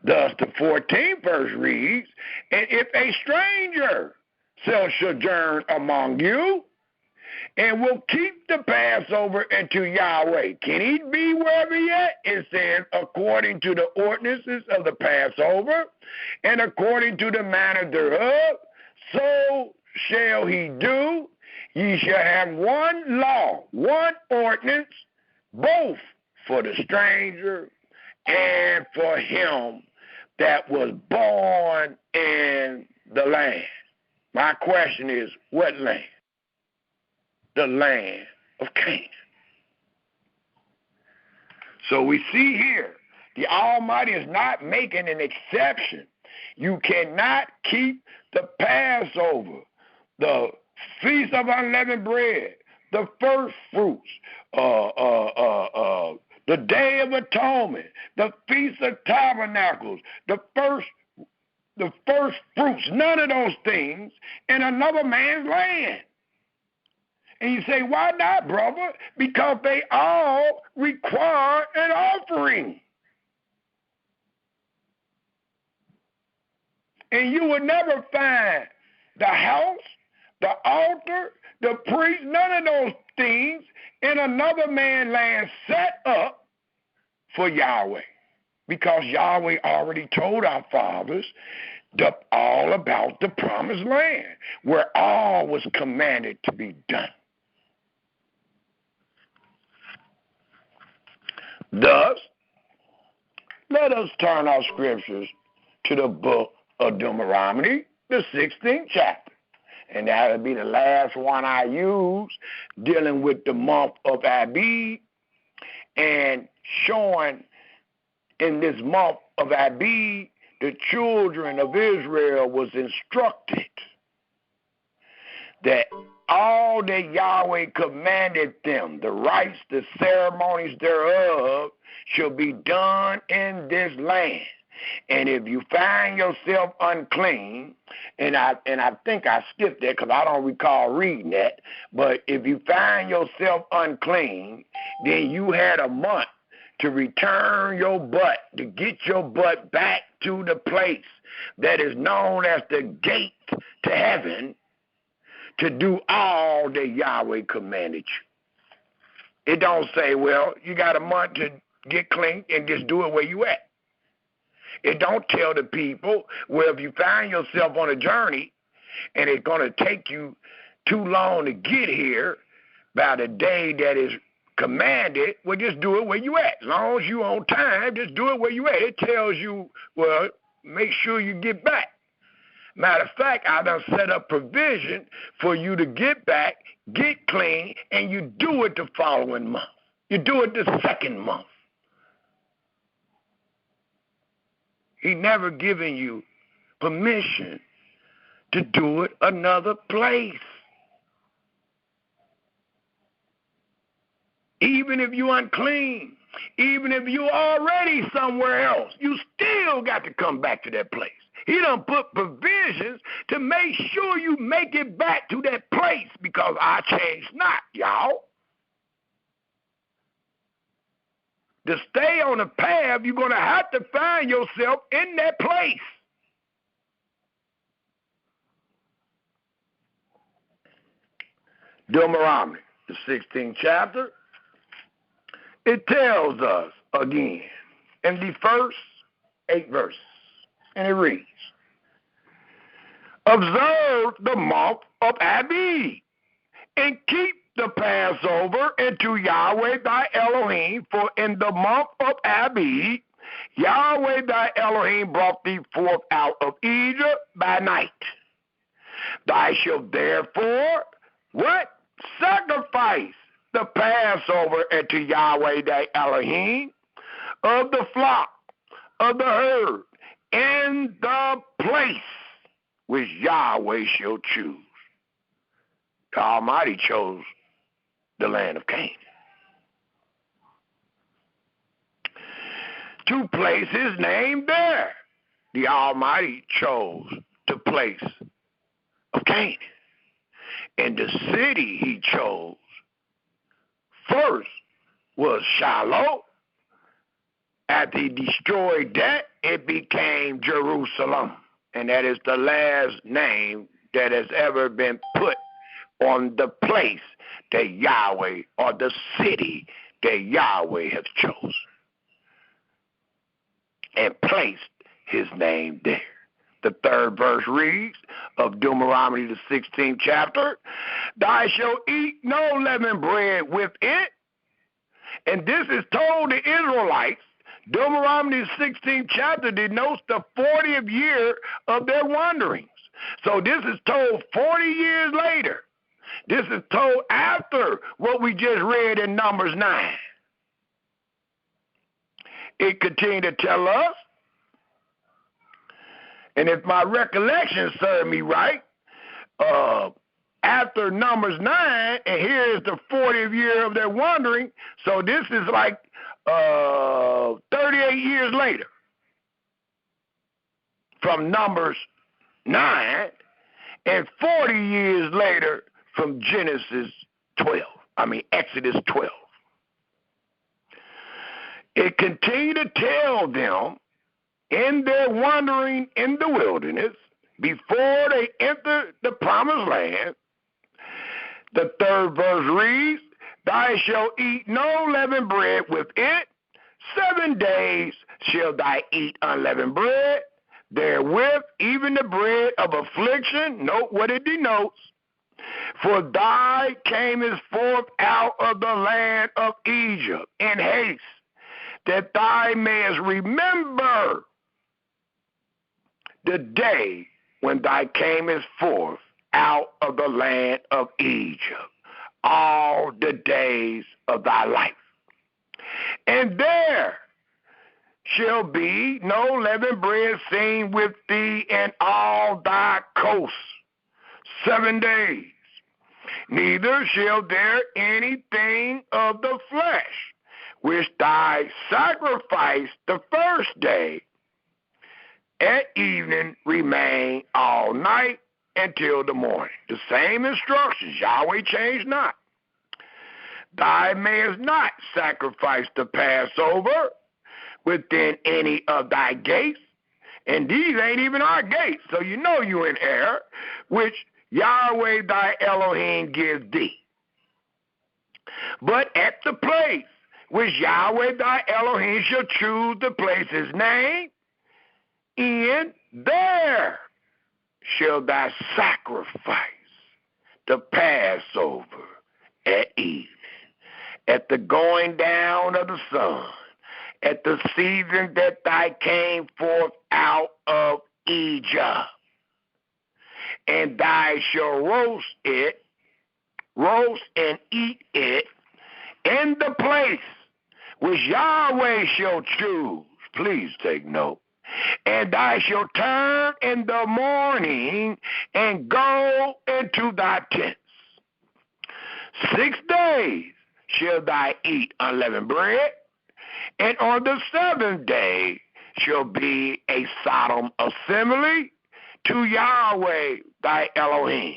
Thus, the 14th verse reads, And if a stranger shall sojourn among you, and will keep the Passover unto Yahweh. Can he be wherever yet? It says, according to the ordinances of the Passover, and according to the manner thereof, so shall he do. Ye shall have one law, one ordinance, both for the stranger and for him that was born in the land. My question is, what land? The land of Canaan. So we see here, the Almighty is not making an exception. You cannot keep the Passover, the Feast of Unleavened Bread, the first fruits, the Day of Atonement, the Feast of Tabernacles, the first fruits, none of those things in another man's land. And you say, why not, brother? Because they all require an offering. And you will never find the house, the altar, the priest, none of those things in another man's land set up for Yahweh. Because Yahweh already told our fathers all about the promised land, where all was commanded to be done. Thus, let us turn our scriptures to the book of Deuteronomy, the 16th chapter. And that'll be the last one I use, dealing with the month of Abib, and showing in this month of Abib, the children of Israel was instructed that all that Yahweh commanded them, the rites, the ceremonies thereof, shall be done in this land. And if you find yourself unclean, and I think I skipped that because I don't recall reading that, but if you find yourself unclean, then you had a month to return your butt, to get your butt back to the place that is known as the gate to heaven, to do all that Yahweh commanded you. It don't say, well, you got a month to get clean and just do it where you at. It don't tell the people, well, if you find yourself on a journey and it's going to take you too long to get here, by the day that is commanded, well, just do it where you at. As long as you on time, just do it where you at. It tells you, well, make sure you get back. Matter of fact, I done set up provision for you to get back, get clean, and you do it the following month. You do it the second month. He never given you permission to do it another place. Even if you unclean, even if you already somewhere else, you still got to come back to that place. He done put provisions to make sure you make it back to that place because I change not, y'all. To stay on the path, you're going to have to find yourself in that place. Deuteronomy, the 16th chapter, it tells us again in the first 8 verses, and it reads, observe the month of Abib, and keep the Passover unto Yahweh thy Elohim, for in the month of Abib, Yahweh thy Elohim brought thee forth out of Egypt by night. Thou shalt therefore, what? Sacrifice the Passover unto Yahweh thy Elohim of the flock, of the herd, in the place which Yahweh shall choose. The Almighty chose the land of Canaan. 2 places named there. The Almighty chose the place of Canaan. And the city he chose first was Shiloh. After he destroyed that, it became Jerusalem. And that is the last name that has ever been put on the place that Yahweh, or the city that Yahweh has chosen, and placed his name there. The 3rd verse reads of Deuteronomy, the 16th chapter, thou shalt eat no leavened bread with it. And this is told the Israelites. Deuteronomy, the 16th chapter, denotes the 40th year of their wanderings. So this is told 40 years later. This is told after what we just read in Numbers 9. It continued to tell us, and if my recollection serve me right, after Numbers 9, and here is the 40th year of their wandering, so this is like 38 years later from Numbers 9, and 40 years later from Exodus 12. It continued to tell them in their wandering in the wilderness, before they entered the promised land, the 3rd verse reads, thou shalt eat no leavened bread with it. 7 days shalt thou eat unleavened bread, therewith even the bread of affliction. Note what it denotes. For thou camest forth out of the land of Egypt in haste, that thou mayest remember the day when thou camest forth out of the land of Egypt, all the days of thy life. And there shall be no leavened bread seen with thee in all thy coasts 7 days, neither shall there anything of the flesh which thou sacrificed the first day at evening remain all night until the morning. The same instructions, Yahweh changed not. Thou mayest not sacrifice the Passover within any of thy gates, and these ain't even our gates, so you know you in error, which Yahweh thy Elohim gives thee. But at the place which Yahweh thy Elohim shall choose to place his name, in there shall thou sacrifice the Passover at evening. At the going down of the sun, at the season that thou came forth out of Egypt. And thou shalt roast and eat it in the place which Yahweh shall choose. Please take note. And thou shalt turn in the morning and go into thy tents. 6 days shall thou eat unleavened bread, and on the 7th day shall be a solemn assembly to Yahweh thy Elohim.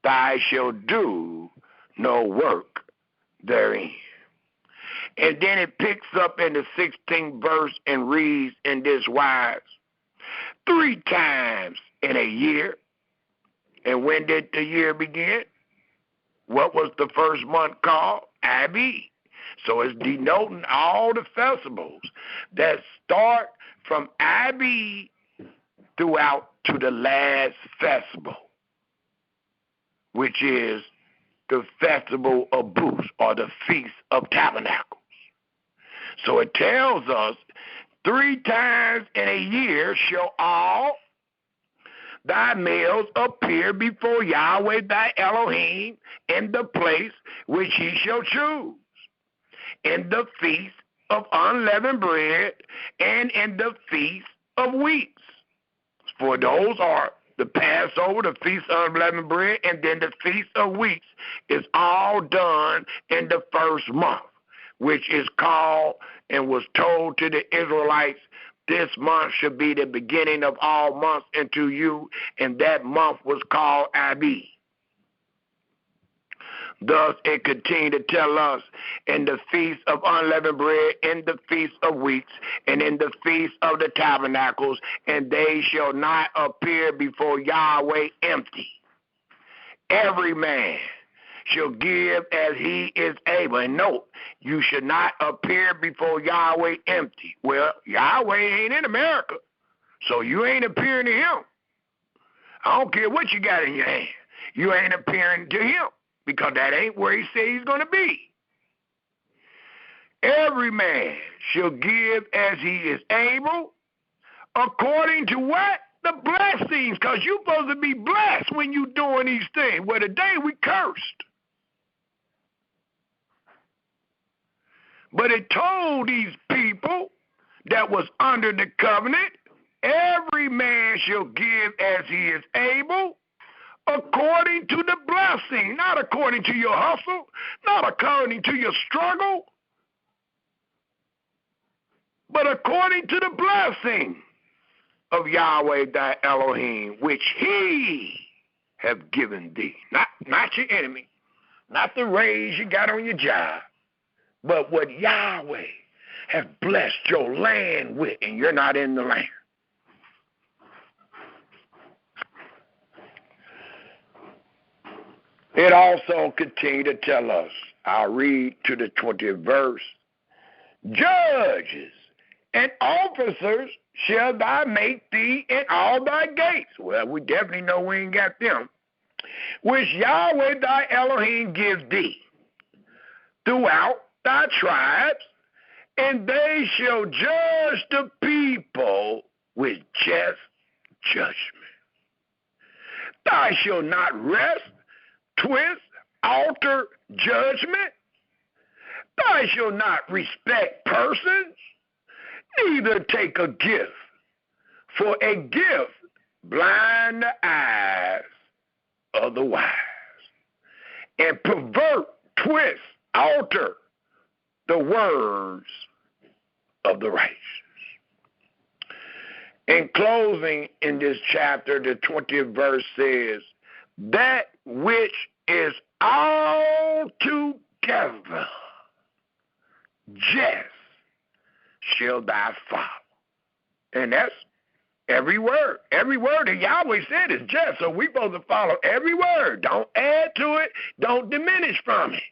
Thou shalt do no work therein. And then it picks up in the 16th verse and reads in this wise: 3 times in a year. And when did the year begin? What was the first month called? Abib. So it's denoting all the festivals that start from Abib throughout to the last festival, which is the festival of Booths, or the Feast of Tabernacles. So it tells us 3 times in a year shall all thy males appear before Yahweh thy Elohim in the place which he shall choose, in the feast of unleavened bread and in the feast of weeks. For those are the Passover, the Feast of Unleavened Bread, and then the Feast of Weeks is all done in the first month, which is called and was told to the Israelites, this month should be the beginning of all months unto you, and that month was called Abib. Thus it continued to tell us, in the Feast of Unleavened Bread, in the Feast of Weeks, and in the Feast of the Tabernacles, and they shall not appear before Yahweh empty. Every man shall give as he is able. And note, you should not appear before Yahweh empty. Well, Yahweh ain't in America, so you ain't appearing to him. I don't care what you got in your hand. You ain't appearing to him, because that ain't where he said he's going to be. Every man shall give as he is able, according to what? The blessings, because you're supposed to be blessed when you're doing these things. Well, today we cursed. But it told these people that was under the covenant, every man shall give as he is able, according to the blessing, not according to your hustle, not according to your struggle, but according to the blessing of Yahweh thy Elohim, which he have given thee. Not your enemy, not the raise you got on your job, but what Yahweh has blessed your land with, and you're not in the land. It also continued to tell us, I'll read to the 20th verse, judges and officers shall thou make thee in all thy gates. Well, we definitely know we ain't got them. Which Yahweh thy Elohim gives thee throughout thy tribes, and they shall judge the people with just judgment. Thou shalt not rest, twist, alter judgment. Thou shalt not respect persons, neither take a gift. For a gift blind the eyes of the wise, and pervert, twist, alter the words of the righteous. In closing, in this chapter, the 20th verse says, that which is all together just shall thou follow. And that's every word. Every word that Yahweh said is just, so we're supposed to follow every word. Don't add to it. Don't diminish from it.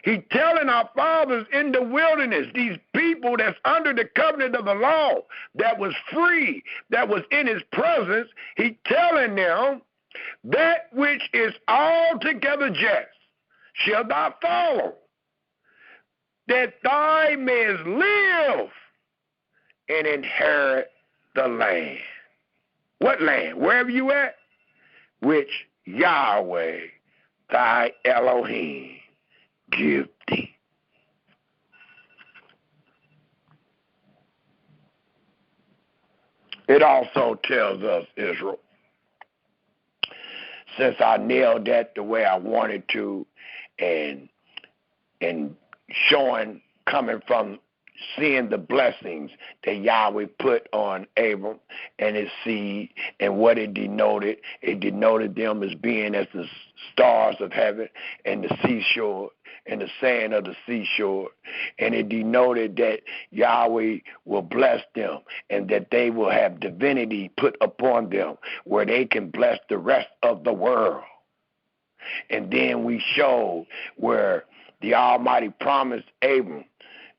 He's telling our fathers in the wilderness, these people that's under the covenant of the law, that was free, that was in his presence, he's telling them, that which is altogether just shall thou follow. that thou mayest live and inherit the land. What land? Wherever you at, which Yahweh, thy Elohim, give thee. It also tells us, Israel, since I nailed that the way I wanted to, and showing, coming from seeing the blessings that Yahweh put on Abram and his seed, and what it denoted them as being as the stars of heaven and the seashore and the sand of the seashore. And it denoted that Yahweh will bless them and that they will have divinity put upon them where they can bless the rest of the world. And then we showed where the Almighty promised Abram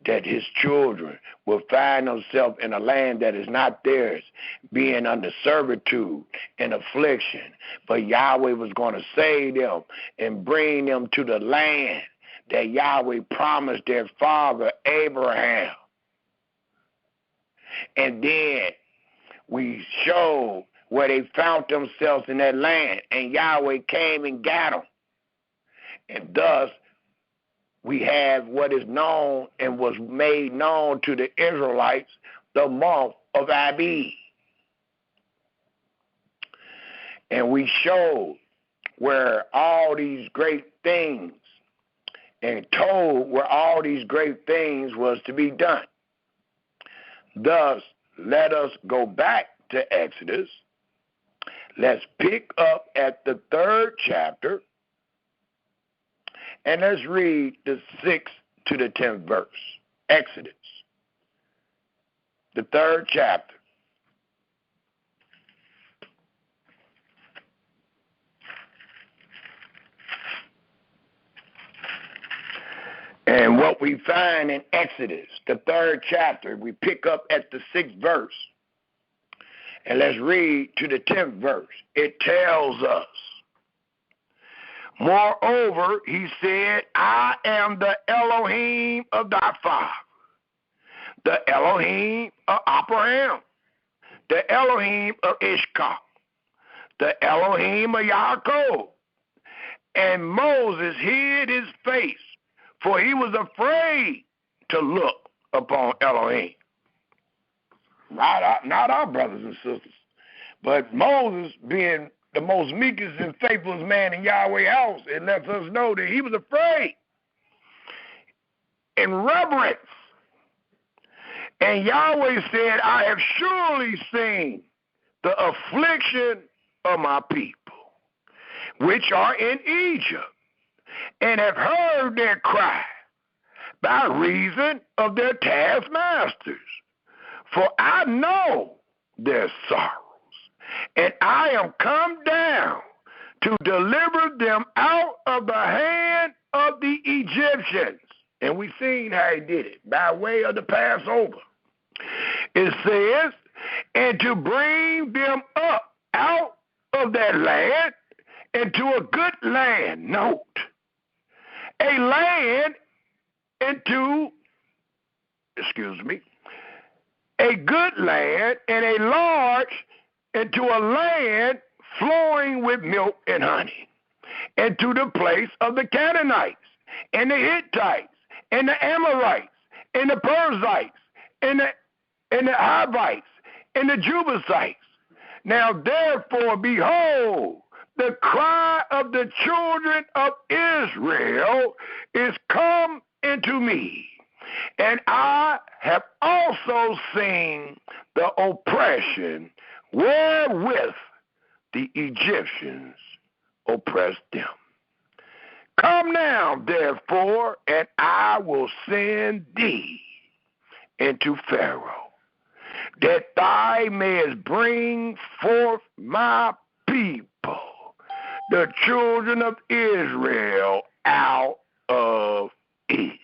that his children will find themselves in a land that is not theirs, being under servitude and affliction. But Yahweh was going to save them and bring them to the land that Yahweh promised their father Abraham. And then we showed where they found themselves in that land, and Yahweh came and got them. And thus, we have what is known and was made known to the Israelites, the month of Abib. And we showed where all these great things, and told where all these great things was to be done. Thus, let us go back to Exodus. Let's pick up at the 3rd chapter, and let's read the 6th to the 10th verse. Exodus, the 3rd chapter. And what we find in Exodus, the 3rd chapter, we pick up at the 6th verse. And let's read to the 10th verse. It tells us, moreover, he said, I am the Elohim of thy father, the Elohim of Abraham, the Elohim of Ishkak, the Elohim of Yaakov. And Moses hid his face, for he was afraid to look upon Elohim. Not our brothers and sisters, but Moses, being the most meekest and faithfulest man in Yahweh's house, it lets us know that he was afraid in reverence. And Yahweh said, I have surely seen the affliction of my people, which are in Egypt, and have heard their cry by reason of their taskmasters. For I know their sorrows, and I am come down to deliver them out of the hand of the Egyptians. And we've seen how he did it by way of the Passover. It says, and to bring them up out of that land into a good land. Note, a land into, a good land and a large into a land flowing with milk and honey, and to the place of the Canaanites, and the Hittites, and the Amorites, and the Perizzites, and the Hivites, and the Jebusites. Now therefore, behold, the cry of the children of Israel is come into me, and I have also seen the oppression wherewith the Egyptians oppressed them. Come now, therefore, and I will send thee into Pharaoh, that thou mayest bring forth my people, the children of Israel, out of Egypt.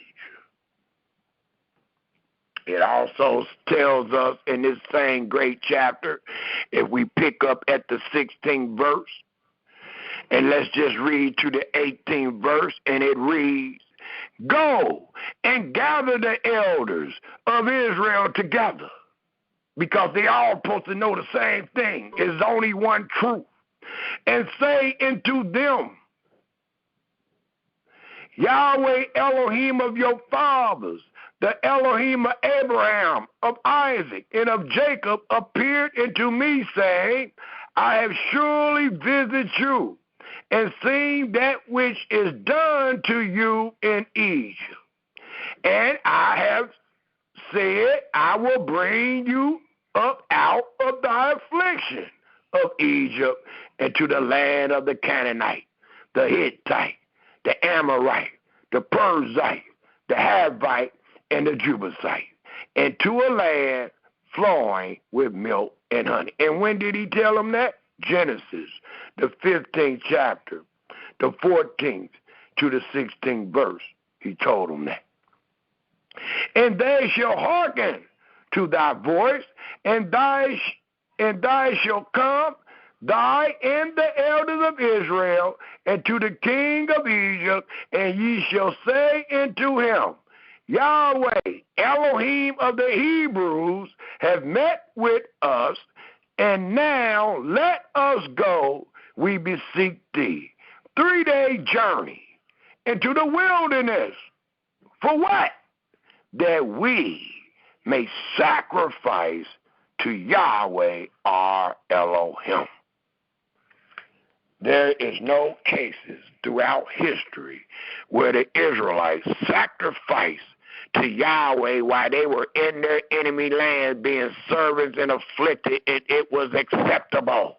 It also tells us in this same great chapter, if we pick up at the 16th verse, and let's just read to the 18th verse, and it reads, Go and gather the elders of Israel together, because they all supposed to know the same thing. There's only one truth. And say unto them, Yahweh Elohim of your fathers, the Elohim of Abraham, of Isaac, and of Jacob, appeared unto me, saying, I have surely visited you, and seen that which is done to you in Egypt. And I have said, I will bring you up out of thy affliction of Egypt into the land of the Canaanite, the Hittite, the Amorite, the Perizzite, the Havite, and the Jebusite, into a land flowing with milk and honey. And when did he tell them that? Genesis, the 15th chapter, the 14th to the 16th verse. He told them that. And they shall hearken to thy voice, and thy shall come, thy and the elders of Israel, and to the king of Egypt, and ye shall say unto him, Yahweh, Elohim of the Hebrews, have met with us, and now let us go, we beseech thee. 3-day journey into the wilderness. For what? That we may sacrifice to Yahweh our Elohim. There is no cases throughout history where the Israelites sacrificed to Yahweh while they were in their enemy land being servants and afflicted, and it was acceptable.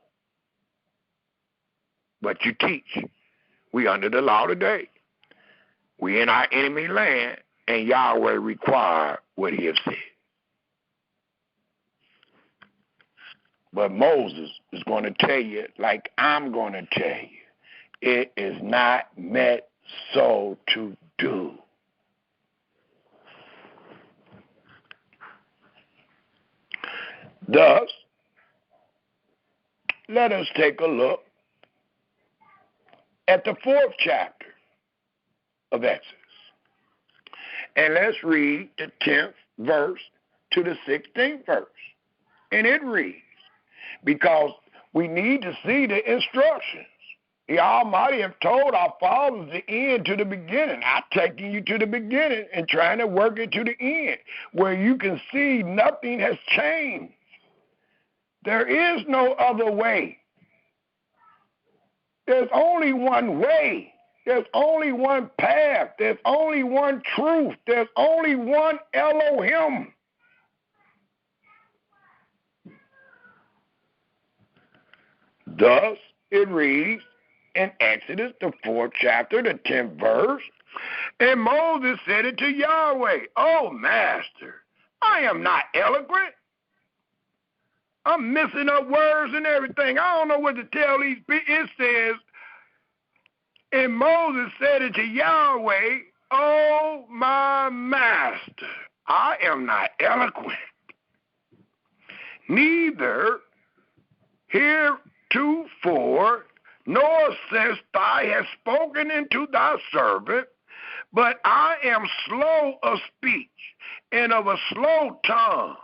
But you teach, we under the law today. We in our enemy land, and Yahweh required what he has said. But Moses is going to tell you, like I'm going to tell you, it is not meant so to do. Thus, let us take a look at the 4th chapter of Exodus. And let's read the 10th verse to the 16th verse. And it reads, because we need to see the instructions. The Almighty have told our fathers the end to the beginning. I'm taking you to the beginning and trying to work it to the end, where you can see nothing has changed. There is no other way. There's only one way. There's only one path. There's only one truth. There's only one Elohim. Thus, it reads in Exodus, the 4th chapter, the 10th verse, and Moses said it to Yahweh, Oh, Master, I am not eloquent. I'm missing up words and everything. I don't know what to tell these people. It says, and Moses said it to Yahweh, Oh, my Master, I am not eloquent, neither heretofore, nor since thou hast spoken unto thy servant, but I am slow of speech and of a slow tongue.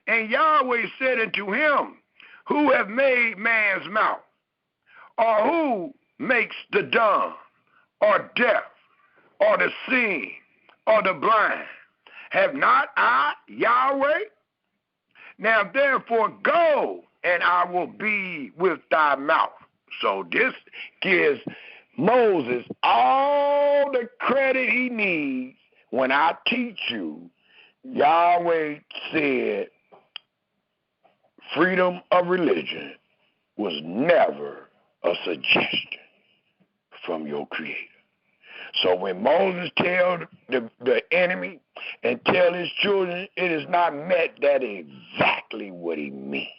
And Yahweh said unto him, Who have made man's mouth? Or who makes the dumb, or deaf, or the seeing, or the blind? Have not I, Yahweh? Now therefore go, and I will be with thy mouth. So this gives Moses all the credit he needs. When I teach you, Yahweh said freedom of religion was never a suggestion from your Creator. So when Moses tells the enemy and tell his children, it is not meant that exactly what he means.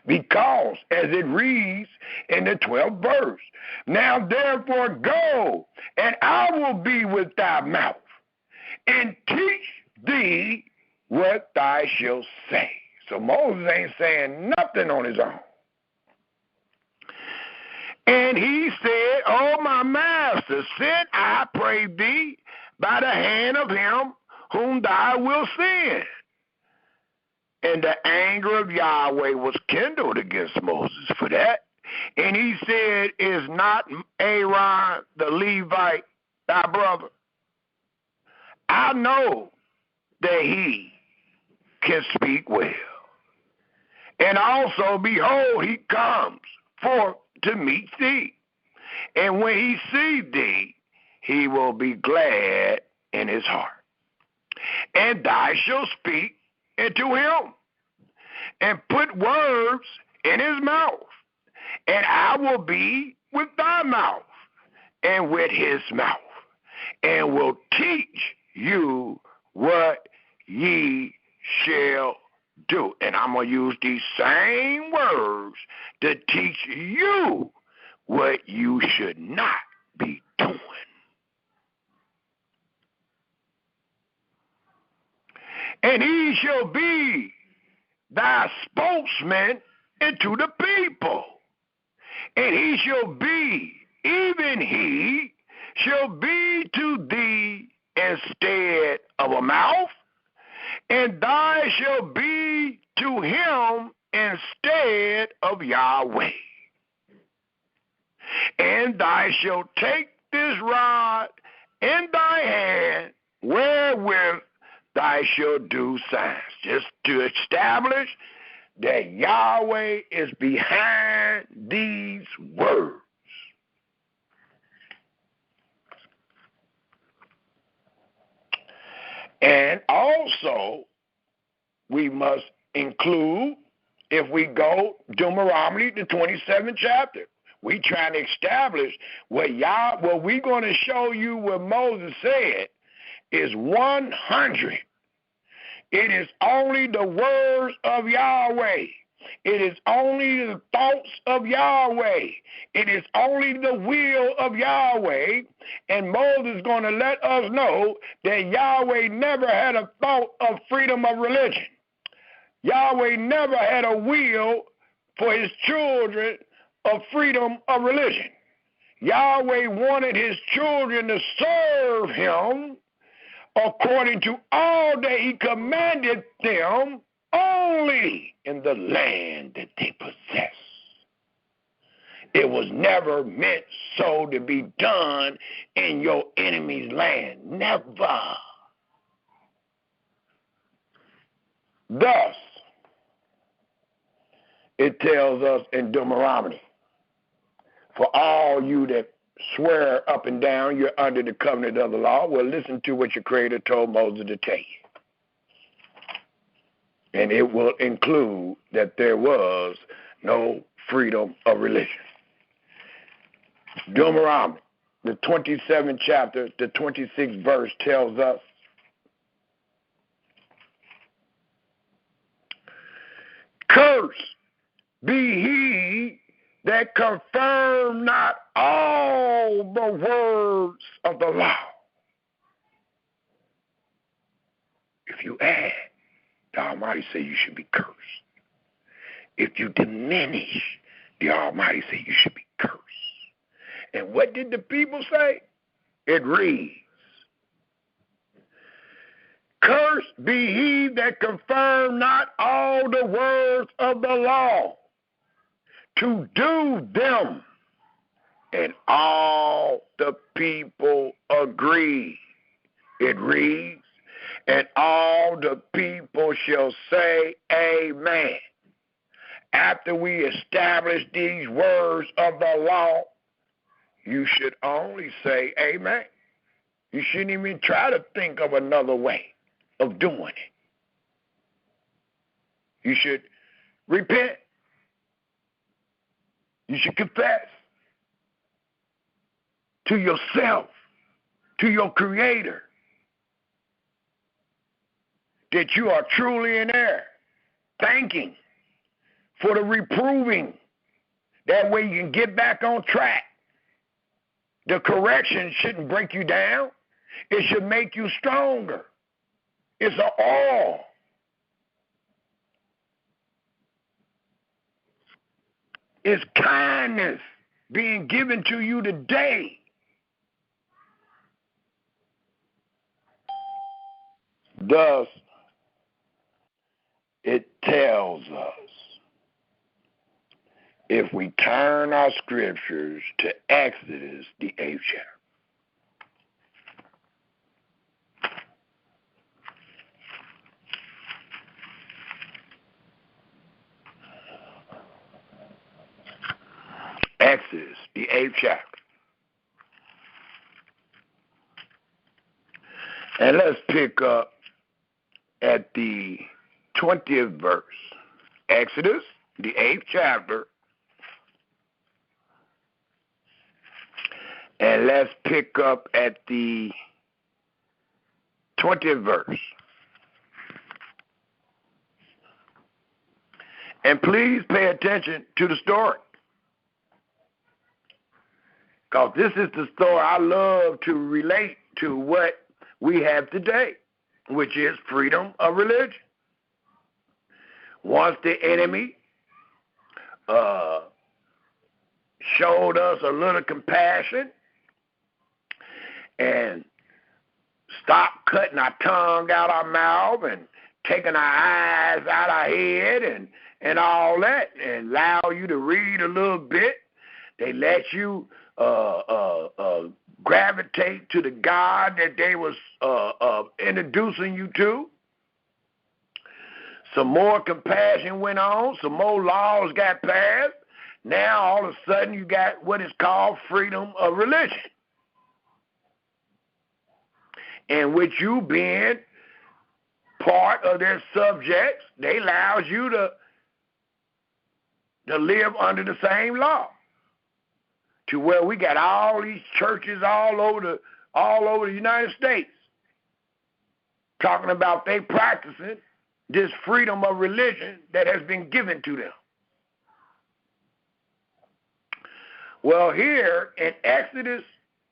Because, as it reads in the 12th verse, now therefore go, and I will be with thy mouth, and teach thee what thou shalt say. So Moses ain't saying nothing on his own. And he said, Oh, my Master, master, send, I pray thee, by the hand of him whom thou wilt send. And the anger of Yahweh was kindled against Moses for that. And he said, is not Aaron the Levite thy brother? I know that he can speak well. And also, behold, he comes forth to meet thee. And when he see thee, he will be glad in his heart. And thou shalt speak unto him, and put words in his mouth. And I will be with thy mouth, and with his mouth, and will teach you what ye shall do. And I'm going to use these same words to teach you what you should not be doing. And he shall be thy spokesman into the people. And he shall be, even he shall be to thee instead of a mouth, and thou shalt be to him instead of Yahweh. And thou shalt take this rod in thy hand, wherewith thou shalt do signs. Just to establish that Yahweh is behind these words. And also, we must include, if we go Deuteronomy, the 27th chapter, we trying to establish what we're going to show you what Moses said is 100. It is only the words of Yahweh. It is only the thoughts of Yahweh. It is only the will of Yahweh. And Moses is going to let us know that Yahweh never had a thought of freedom of religion. Yahweh never had a will for his children of freedom of religion. Yahweh wanted his children to serve him according to all that he commanded them, only in the land that they possess. It was never meant so to be done in your enemy's land. Never. Thus, it tells us in Deuteronomy, for all you that swear up and down you're under the covenant of the law, well, listen to what your Creator told Moses to tell you. And it will include that there was no freedom of religion. Deuteronomy, the 27th chapter, the 26th verse tells us, cursed be he that confirm not all the words of the law. If you add, the Almighty say you should be cursed. If you diminish, the Almighty say you should be cursed. And what did the people say? It reads, cursed be he that confirm not all the words of the law, to do them. And all the people agree. It reads, and all the people shall say, amen. After we establish these words of the law, you should only say amen. You shouldn't even try to think of another way of doing it. You should repent. You should confess to yourself, to your Creator, that you are truly in error, thanking for the reproving. That way you can get back on track. The correction shouldn't break you down. It should make you stronger. It's an all. It's kindness being given to you today Thus, it tells us, if we turn our scriptures to Exodus, the 8th chapter. Exodus, the 8th chapter. And let's pick up at the 20th verse. Exodus, the 8th chapter. And let's pick up at the 20th verse. And please pay attention to the story, because this is the story I love to relate to what we have today, which is freedom of religion. Once the enemy showed us a little compassion and stopped cutting our tongue out our mouth and taking our eyes out our head and all that, and allow you to read a little bit, they let you gravitate to the God that they was introducing you to. Some more compassion went on. Some more laws got passed. Now, all of a sudden, you got what is called freedom of religion, in which you being part of their subjects, they allows you to live under the same law. To where we got all these churches all over the United States talking about they practicing this freedom of religion that has been given to them. Well, here in Exodus,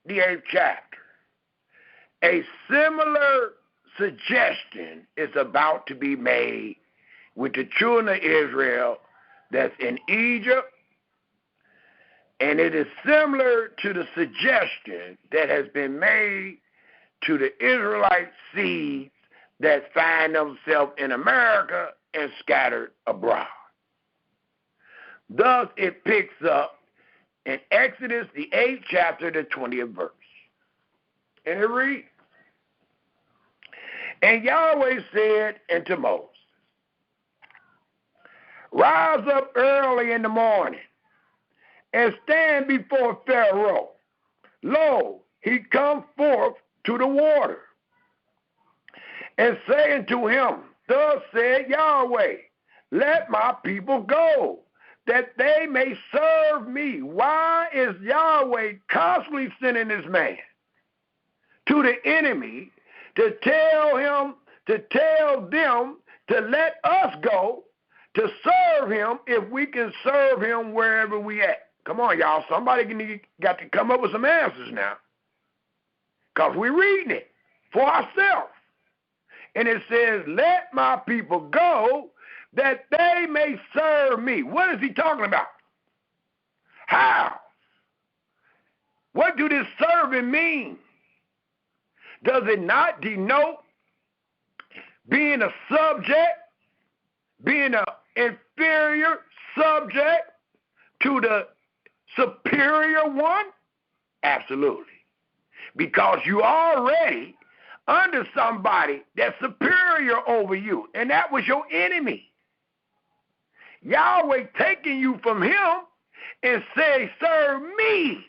the 8th chapter, a similar suggestion is about to be made with the children of Israel that's in Egypt. And it is similar to the suggestion that has been made to the Israelite seeds that find themselves in America and scattered abroad. Thus, it picks up in Exodus, the 8th chapter, the 20th verse. And it reads, "And Yahweh said unto Moses, Rise up early in the morning, and stand before Pharaoh. Lo, he come forth to the water. And say unto him, Thus said Yahweh, Let my people go, that they may serve me. Why is Yahweh constantly sending this man to the enemy to tell them to let us go to serve him if we can serve him wherever we at? Come on, y'all. Somebody got to come up with some answers now, because we're reading it for ourselves. And it says, let my people go that they may serve me. What is he talking about? How? What do this serving mean? Does it not denote being a subject, being an inferior subject to the superior one? Absolutely. Because you already under somebody that's superior over you, and that was your enemy. Yahweh taking you from him and say, serve me.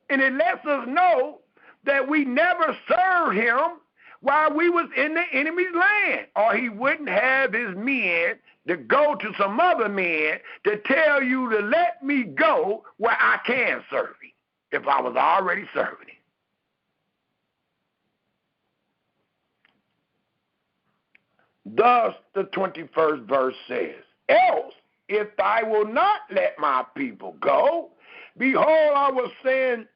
And it lets us know that we never served him while we was in the enemy's land, or he wouldn't have his men to go to some other men to tell you to let me go where I can serve him if I was already serving him. Thus, the 21st verse says, Else, if I will not let my people go, behold, I will send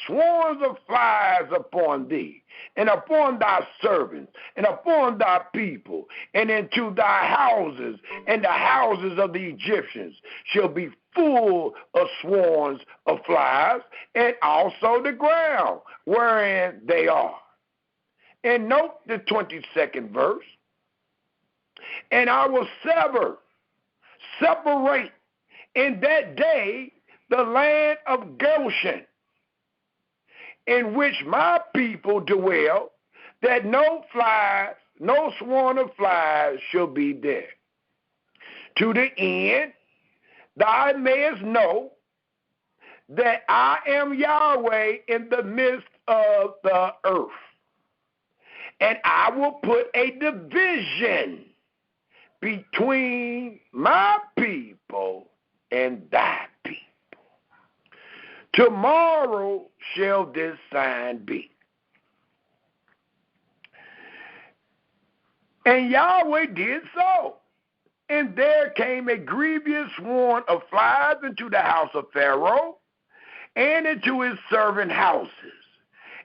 swarms of flies upon thee, and upon thy servants, and upon thy people, and into thy houses, and the houses of the Egyptians shall be full of swarms of flies, and also the ground wherein they are. And note the 22nd verse. And I will separate in that day the land of Goshen, in which my people dwell, that no swarm of flies shall be there. To the end thou mayest know that I am Yahweh in the midst of the earth. And I will put a division between my people and thy people. Tomorrow shall this sign be. And Yahweh did so. And there came a grievous swarm of flies into the house of Pharaoh, and into his servant houses,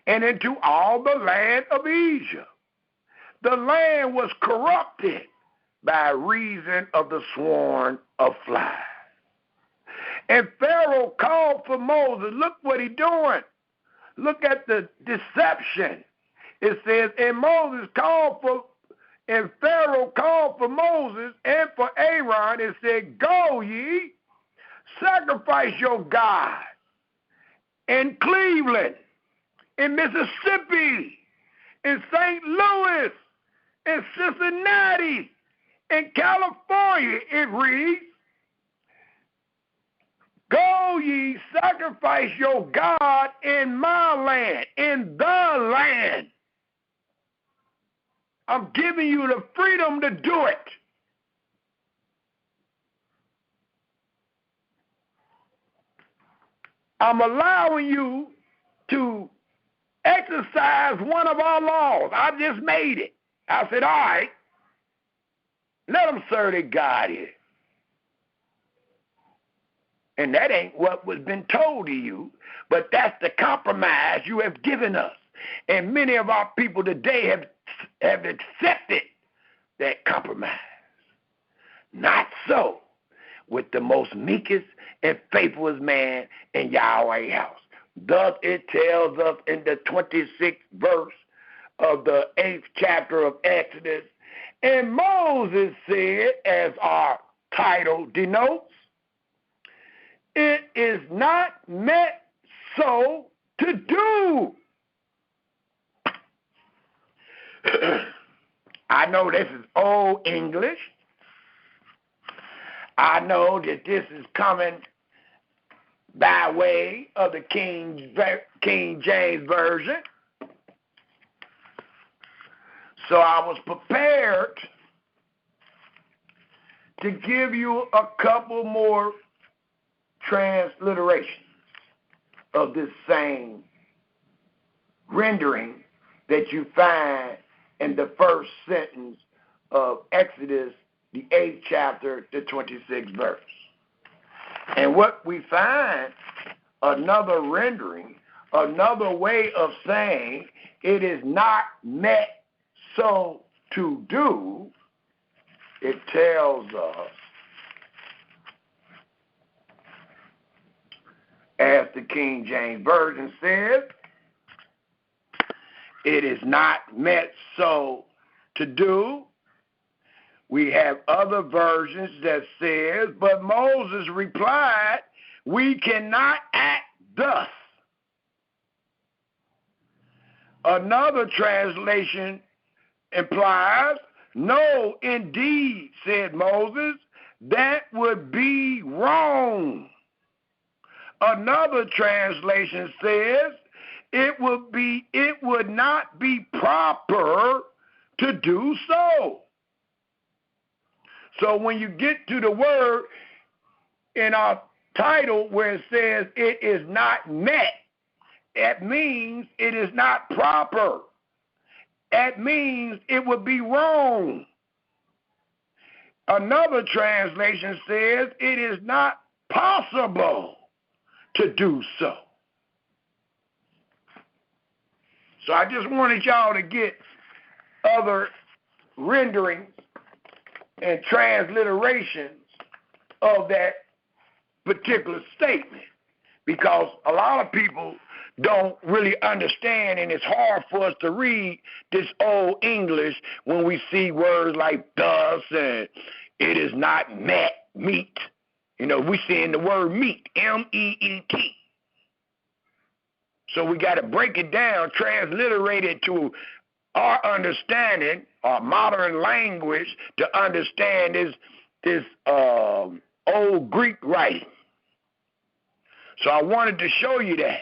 and into all the land of Egypt. The land was corrupted by reason of the swarm of flies. And Pharaoh called for Moses. Look what he's doing. Look at the deception. It says, and Pharaoh called for Moses and for Aaron and said, go ye, sacrifice your God in Cleveland, in Mississippi, in St. Louis, in Cincinnati, in California. It reads, go ye, sacrifice your God in my land, in the land. I'm giving you the freedom to do it. I'm allowing you to exercise one of our laws. I just made it. I said, all right, let them serve their God here. And that ain't what was been told to you, but that's the compromise you have given us. And many of our people today have accepted that compromise. Not so with the most meekest and faithfulest man in Yahweh's house. Thus it tells us in the 26th verse of the 8th chapter of Exodus, and Moses said, as our title denotes, it is not meant so to do. I know this is old English. I know that this is coming by way of the King James Version. So I was prepared to give you a couple more transliterations of this same rendering that you find in the first sentence of Exodus, the 8th chapter, the 26th verse. And what we find, another rendering, another way of saying it is not meant so to do, it tells us, as the King James Version says, it is not meant so to do. We have other versions that says, but Moses replied, we cannot act thus. Another translation implies, no, indeed, said Moses, that would be wrong. Another translation says, it would not be proper to do so. So when you get to the word in our title where it says it is not met, it means it is not proper. It means it would be wrong. Another translation says it is not possible to do so. So I just wanted y'all to get other renderings and transliterations of that particular statement, because a lot of people don't really understand, and it's hard for us to read this old English when we see words like thus and it is not meat. You know, we seeing the word meat, M-E-E-T. So we got to break it down, transliterate it to our understanding, our modern language, to understand this old Greek writing. So I wanted to show you that.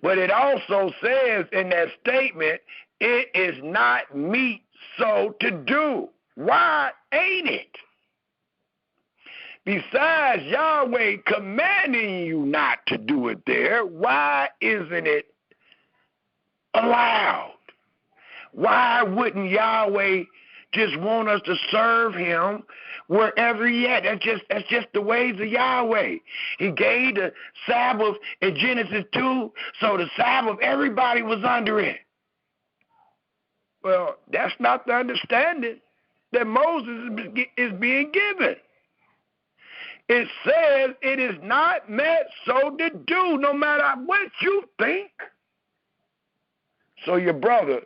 But it also says in that statement, it is not meet so to do. Why ain't it? Besides Yahweh commanding you not to do it there, why isn't it allowed? Why wouldn't Yahweh just want us to serve him wherever he at? That's just the ways of Yahweh. He gave the Sabbath in Genesis 2, so the Sabbath, everybody was under it. Well, that's not the understanding that Moses is being given. It says it is not meant so to do, no matter what you think. So your brother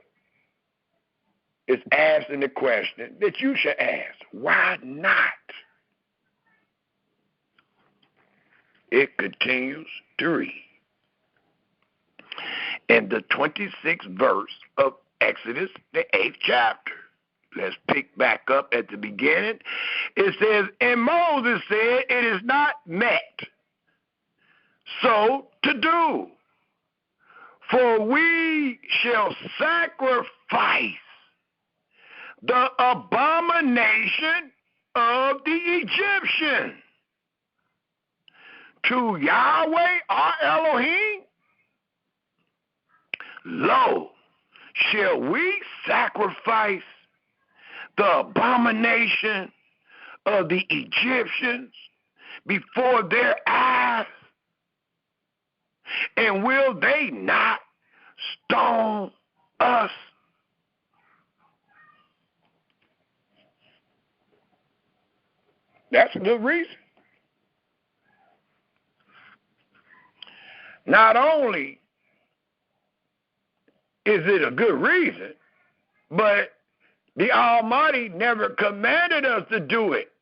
is asking the question that you should ask. Why not? It continues to read. In the 26th verse of Exodus, the 8th chapter. Let's pick back up at the beginning. It says, and Moses said, it is not met so to do, for we shall sacrifice the abomination of the Egyptian to Yahweh our Elohim. Lo, shall we sacrifice the abomination of the Egyptians before their eyes? And will they not stone us? That's a good reason. Not only is it a good reason, but the Almighty never commanded us to do it.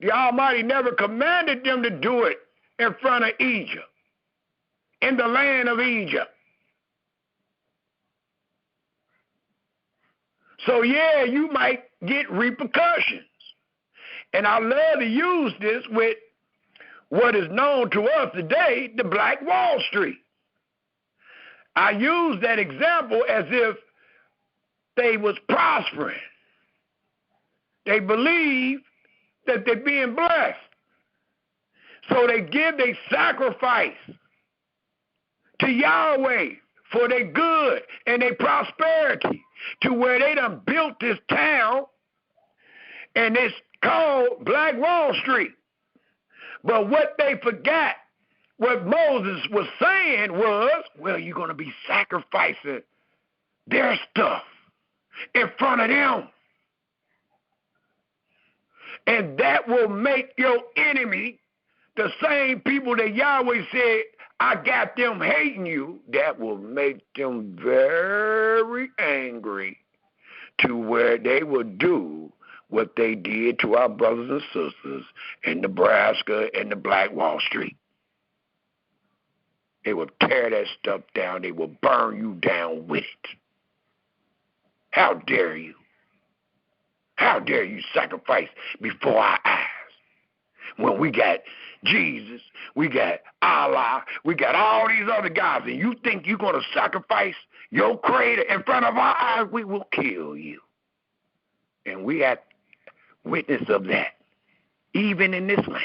The Almighty never commanded them to do it in front of Egypt, in the land of Egypt. So yeah, you might get repercussions. And I love to use this with what is known to us today, the Black Wall Street. I use that example as if they was prospering. They believe that they're being blessed. So they give their sacrifice to Yahweh for their good and their prosperity, to where they done built this town, and it's called Black Wall Street. But what they forgot, what Moses was saying was, well, you're going to be sacrificing their stuff in front of them. And that will make your enemy, the same people that Yahweh said, I got them hating you, that will make them very angry to where they will do what they did to our brothers and sisters in Nebraska and the Black Wall Street. They will tear that stuff down. They will burn you down with it. How dare you? How dare you sacrifice before our eyes? When we got Jesus, we got Allah, we got all these other guys, and you think you're going to sacrifice your creator in front of our eyes, we will kill you. And we have witness of that, even in this land.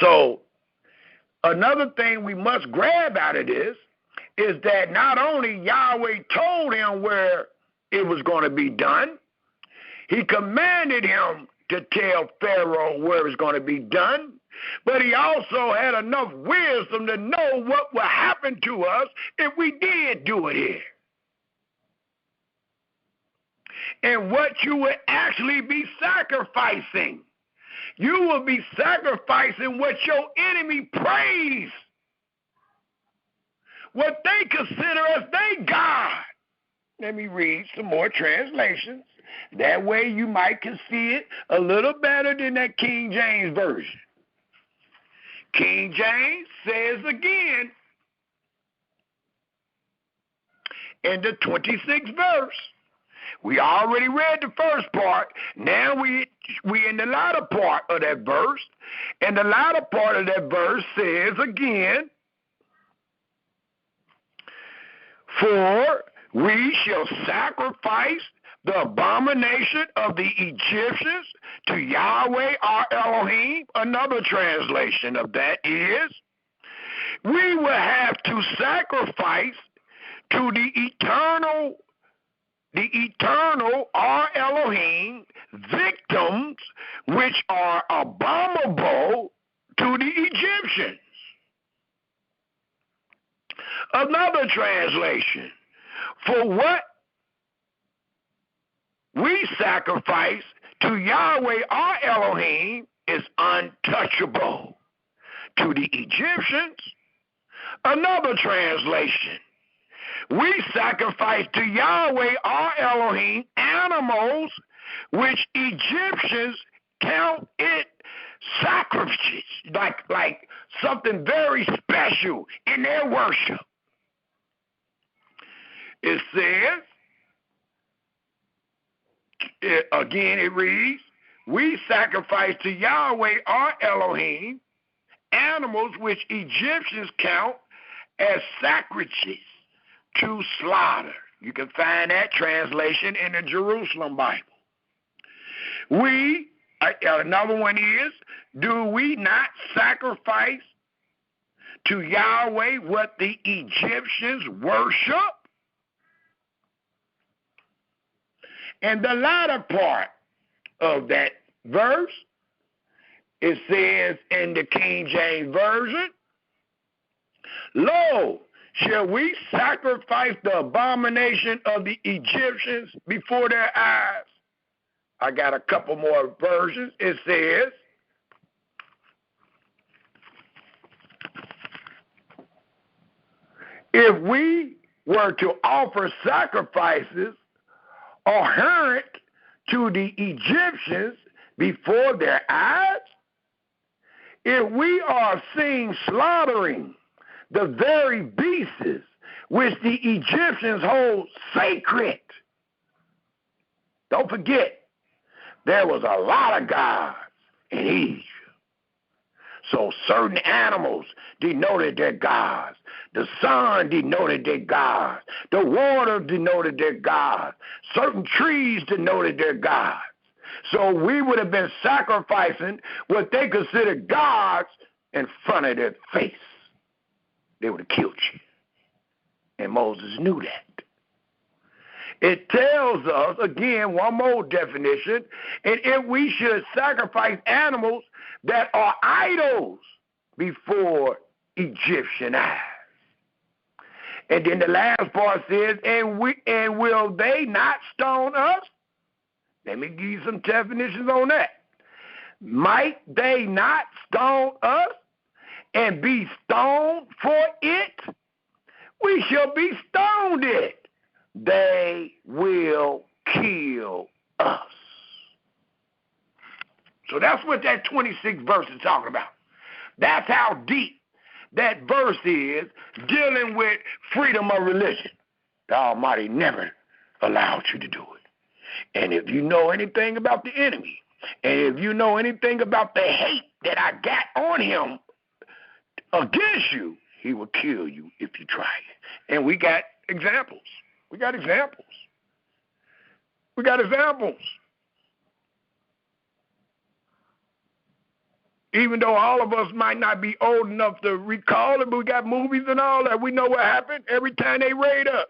So another thing we must grab out of this is that not only Yahweh told him where it was going to be done, he commanded him to tell Pharaoh where it was going to be done, but he also had enough wisdom to know what would happen to us if we did do it here. and what you will actually be sacrificing. You will be sacrificing what your enemy praise, what they consider as their God. Let me read some more translations. That way you might can see it a little better than that King James Version. King James says again in the 26th verse. We already read the first part. Now we in the latter part of that verse. And the latter part of that verse says again, for we shall sacrifice the abomination of the Egyptians to Yahweh our Elohim. Another translation of that is, we will have to sacrifice to the eternal our Elohim victims which are abominable to the Egyptians. Another translation, for what we sacrifice to Yahweh our Elohim is untouchable to the Egyptians. Another translation, we sacrifice to Yahweh our Elohim animals which Egyptians count it sacrifices, like something very special in their worship. It says, again it reads, we sacrifice to Yahweh our Elohim animals which Egyptians count as sacrifices to slaughter. You can find that translation in the Jerusalem Bible. Another one is, do we not sacrifice to Yahweh what the Egyptians worship? And the latter part of that verse, it says in the King James Version, lo, shall we sacrifice the abomination of the Egyptians before their eyes? I got a couple more versions. It says, if we were to offer sacrifices abhorrent to the Egyptians before their eyes, if we are seen slaughtering the very beasts which the Egyptians hold sacred. Don't forget, there was a lot of gods in Egypt. So certain animals denoted their gods. The sun denoted their gods. The water denoted their gods. Certain trees denoted their gods. So we would have been sacrificing what they considered gods in front of their face. They would have killed you. And Moses knew that. It tells us, again, one more definition, and if we should sacrifice animals that are idols before Egyptian eyes. And then the last part says, and will they not stone us? Let me give you some definitions on that. Might they not stone us and be stoned for it? We shall be stoned it. They will kill us. So that's what that 26th verse is talking about. That's how deep that verse is dealing with freedom of religion. The Almighty never allowed you to do it. And if you know anything about the enemy, and if you know anything about the hate that I got on him against you, he will kill you if you try it. And we got examples. We got examples. We got examples. Even though all of us might not be old enough to recall it, but we got movies and all that. We know what happened every time they raid us.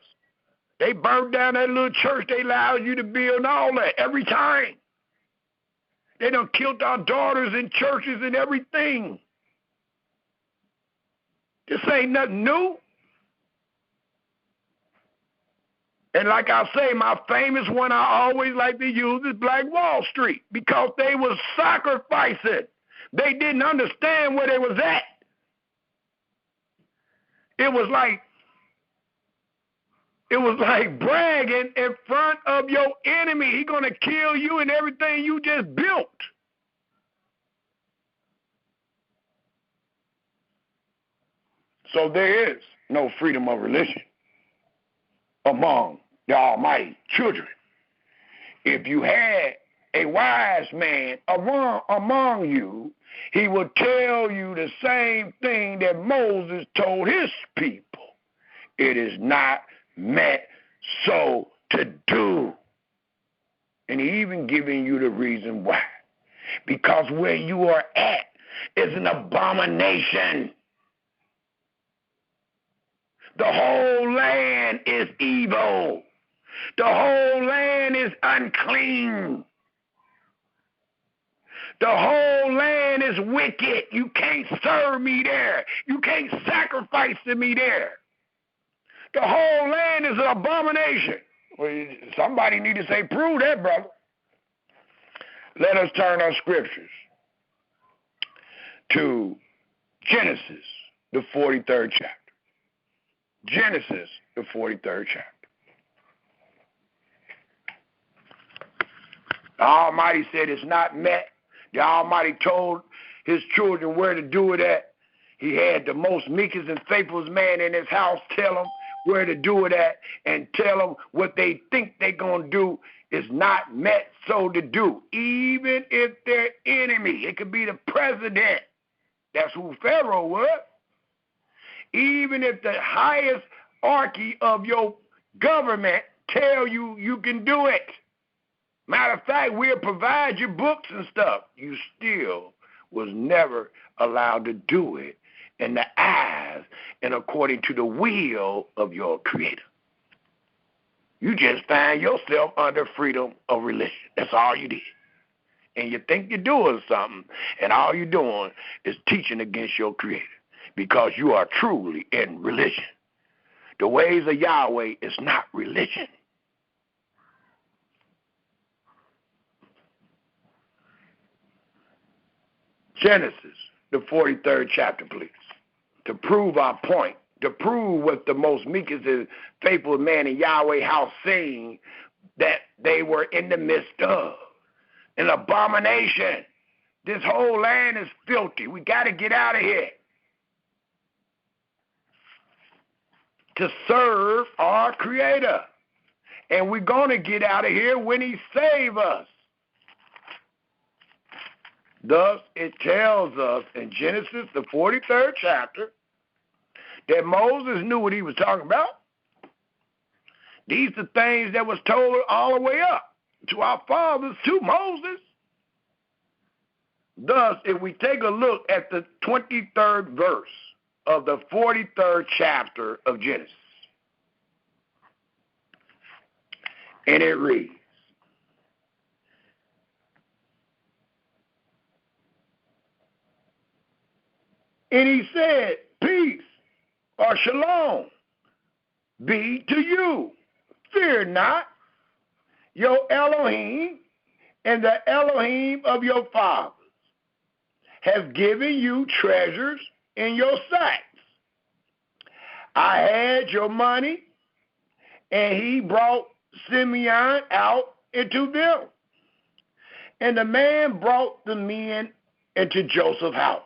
They burned down that little church they allowed you to build and all that every time. They done killed our daughters in churches and everything. This ain't nothing new. And like I say, my famous one I always like to use is Black Wall Street, because they was sacrificing. They didn't understand where they was at. It was like bragging in front of your enemy. He's going to kill you and everything you just built. So there is no freedom of religion among the Almighty children. If you had a wise man among you, he would tell you the same thing that Moses told his people. It is not meant so to do. And he even giving you the reason why. Because where you are at is an abomination. The whole land is evil. The whole land is unclean. The whole land is wicked. You can't serve me there. You can't sacrifice to me there. The whole land is an abomination. Well, somebody need to say, prove that, brother. Let us turn our scriptures to Genesis, the 43rd chapter. Genesis, the 43rd chapter. The Almighty said it's not met. The Almighty told his children where to do it at. He had the most meekest and faithfulest man in his house tell them where to do it at and tell them what they think they're going to do is not met so to do. Even if their enemy, it could be the president. That's who Pharaoh was. Even if the highest hierarchy of your government tell you you can do it. Matter of fact, we'll provide you books and stuff. You still was never allowed to do it in the eyes and according to the will of your Creator. You just find yourself under freedom of religion. That's all you did. And you think you're doing something, and all you're doing is teaching against your Creator, because you are truly in religion. The ways of Yahweh is not religion. Genesis, the 43rd chapter, please. To prove our point, to prove what the most meekest and faithful man in Yahweh house seen that they were in the midst of. An abomination. This whole land is filthy. We got to get out of here. To serve our Creator. And we're going to get out of here when he save us. Thus, it tells us in Genesis, the 43rd chapter, that Moses knew what he was talking about. These are things that was told all the way up to our fathers, to Moses. Thus, if we take a look at the 23rd verse of the 43rd chapter of Genesis, and it reads, and he said, peace or shalom be to you. Fear not, your Elohim and the Elohim of your fathers have given you treasures in your sacks. I had your money, and he brought Simeon out into them. And the man brought the men into Joseph's house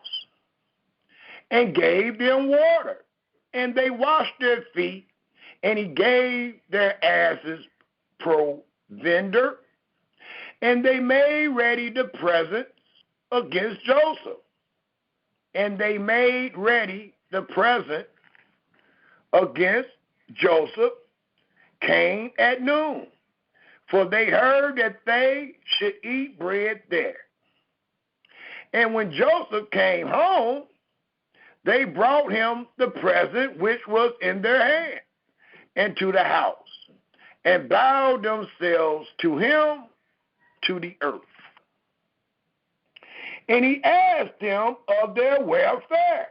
and gave them water, and they washed their feet, and he gave their asses provender, and they made ready the presents against Joseph. And they made ready the present against Joseph came at noon, for they heard that they should eat bread there. And when Joseph came home, they brought him the present which was in their hand into the house, and bowed themselves to him to the earth. And he asked them of their welfare,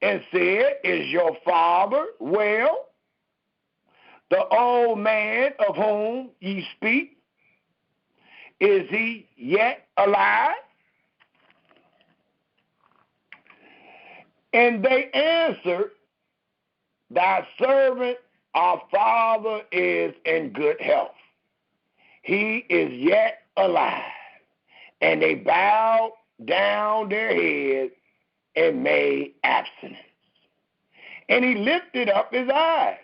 and said, is your father well? The old man of whom ye speak, is he yet alive? And they answered, thy servant, our father, is in good health. He is yet alive. And they bowed down their heads and made abstinence. And he lifted up his eyes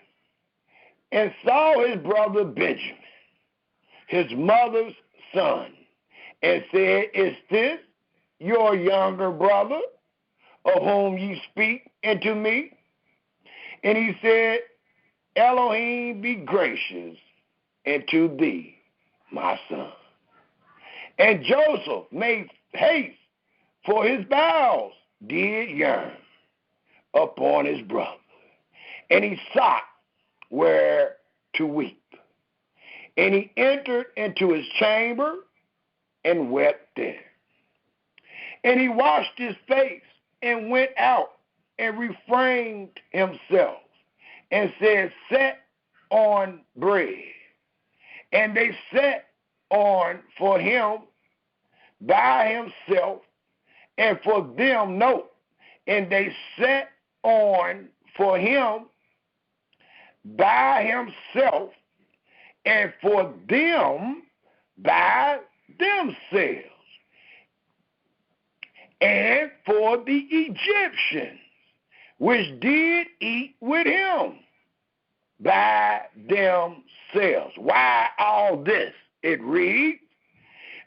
and saw his brother Benjamin, his mother's son, and said, is this your younger brother, of whom ye speak unto me? And he said, Elohim be gracious unto thee, my son. And Joseph made haste, for his bowels did yearn upon his brother. And he sought where to weep. And he entered into his chamber and wept there. And he washed his face and went out and refrained himself and said, set on bread. And they set on for him by himself and for them, note, and they set on for him by himself and for them by themselves. And for the Egyptians, which did eat with him by themselves. Why all this? It reads,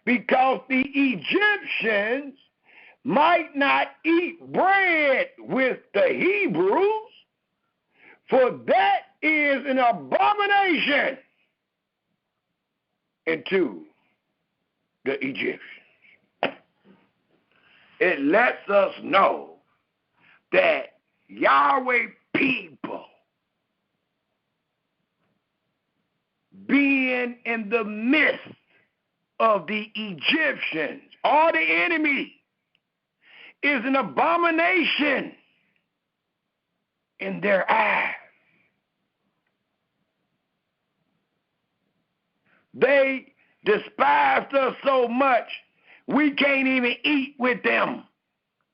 because the Egyptians might not eat bread with the Hebrews, for that is an abomination unto the Egyptians. It lets us know that Yahweh people being in the midst of the Egyptians or the enemy is an abomination in their eyes. They despised us so much we can't even eat with them.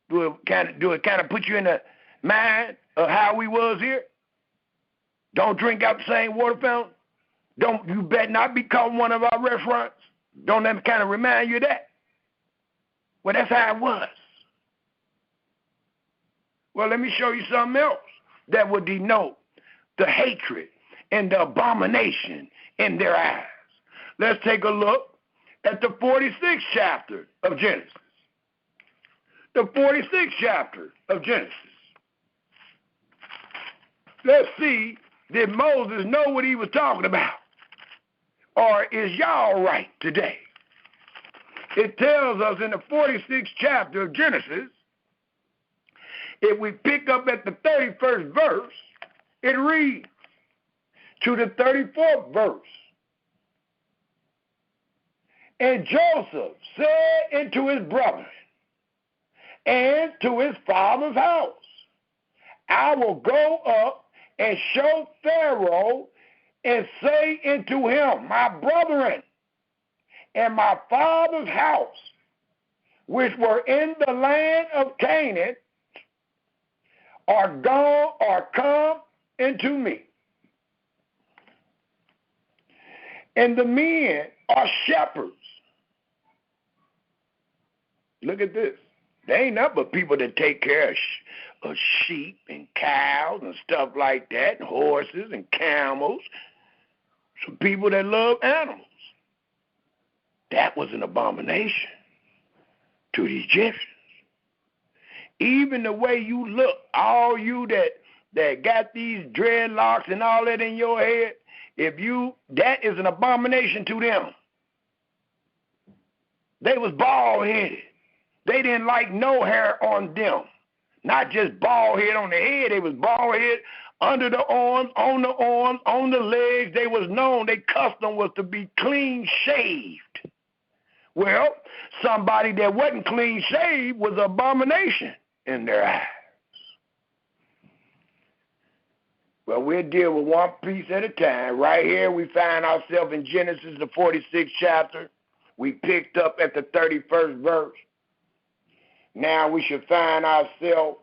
Do it kind of put you in the mind of how we was here? Don't drink out the same water fountain. You better not be caught in one of our restaurants. Don't that kind of remind you of that? Well, that's how it was. Well, let me show you something else that would denote the hatred and the abomination in their eyes. Let's take a look at the 46th chapter of Genesis. The 46th chapter of Genesis. Let's see, did Moses know what he was talking about? Or is y'all right today? It tells us in the 46th chapter of Genesis, if we pick up at the 31st verse, it reads to the 34th verse. And Joseph said unto his brethren and to his father's house, I will go up and show Pharaoh and say unto him, my brethren and my father's house, which were in the land of Canaan, are gone or come into me. And the men are shepherds. Look at this. They ain't nothing but people that take care of sheep and cows and stuff like that, and horses and camels. Some people that love animals. That was an abomination to the Egyptians. Even the way you look, all you that got these dreadlocks and all that in your head, that is an abomination to them. They was bald-headed. They didn't like no hair on them. Not just bald head on the head, they was bald head under the arms, on the legs. They was known, their custom was to be clean shaved. Well, somebody that wasn't clean shaved was an abomination in their eyes. Well, we'll deal with one piece at a time. Right here, we find ourselves in Genesis, the 46th chapter. We picked up at the 31st verse. Now we should find ourselves,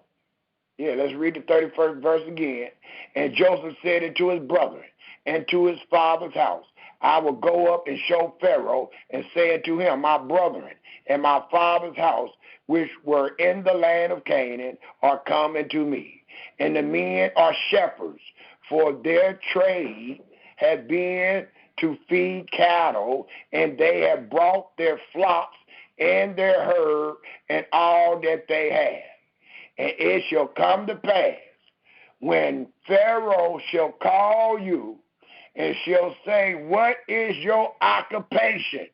let's read the 31st verse again. And Joseph said unto his brethren and to his father's house, I will go up and show Pharaoh, and say unto him, my brethren and my father's house, which were in the land of Canaan, are come unto me. And the men are shepherds, for their trade had been to feed cattle, and they have brought their flocks and their herd and all that they have. And it shall come to pass, when Pharaoh shall call you, and shall say, what is your occupation?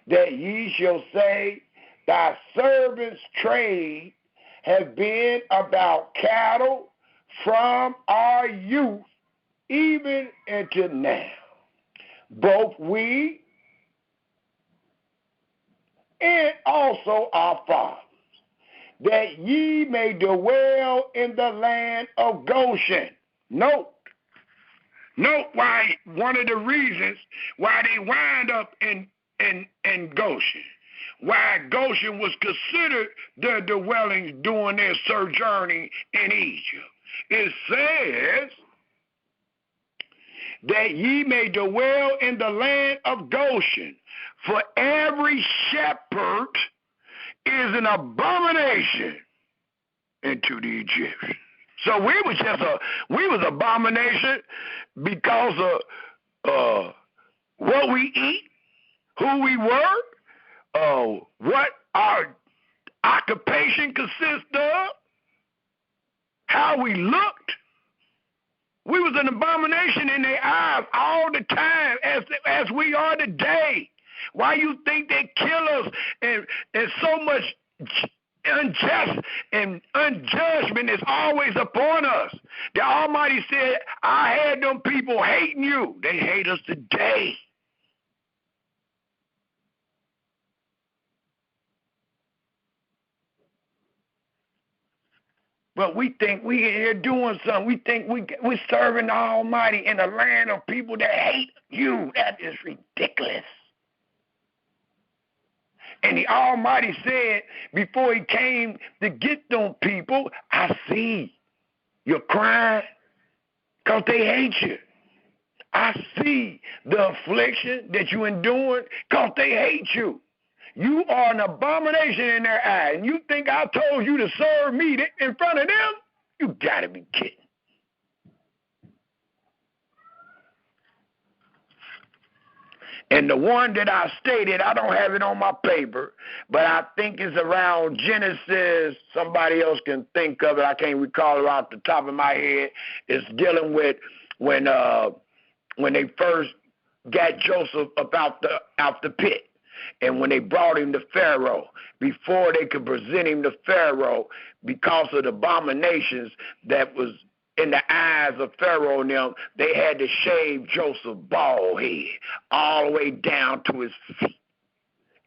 That ye shall say, thy servant's trade has been about cattle from our youth even unto now, both we and also our fathers, that ye may dwell in the land of Goshen. Note why one of the reasons why they wind up in Goshen. Why Goshen was considered their dwelling during their sojourning in Egypt. It says that ye may dwell in the land of Goshen, for every shepherd is an abomination unto the Egyptians. So we was abomination because of what we eat, who we were, what our occupation consists of, how we looked. We was an abomination in their eyes all the time, as we are today. Why you think they kill us and so much unjust and unjudgment is always upon us? The Almighty said, I had them people hating you. They hate us today. But we think we here doing something. We think we're serving the Almighty in a land of people that hate you. That is ridiculous. And the Almighty said before he came to get them people, I see you're crying because they hate you. I see the affliction that you're enduring because they hate you. You are an abomination in their eyes. And you think I told you to serve me in front of them? You got to be kidding. And the one that I stated, I don't have it on my paper, but I think it's around Genesis. Somebody else can think of it. I can't recall it off the top of my head. It's dealing with when they first got Joseph up out the pit. And when they brought him to Pharaoh, before they could present him to Pharaoh, because of the abominations that was in the eyes of Pharaoh and them, they had to shave Joseph's bald head all the way down to his feet.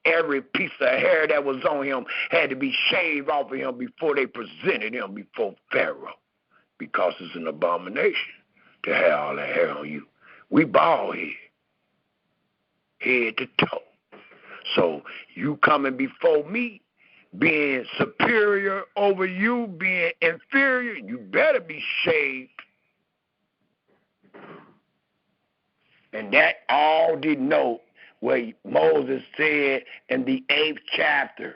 Every piece of hair that was on him had to be shaved off of him before they presented him before Pharaoh, because it's an abomination to have all that hair on you. We bald head to toe. So you coming before me, being superior over you, being inferior, you better be shaved. And that all denote what Moses said in the 8th chapter.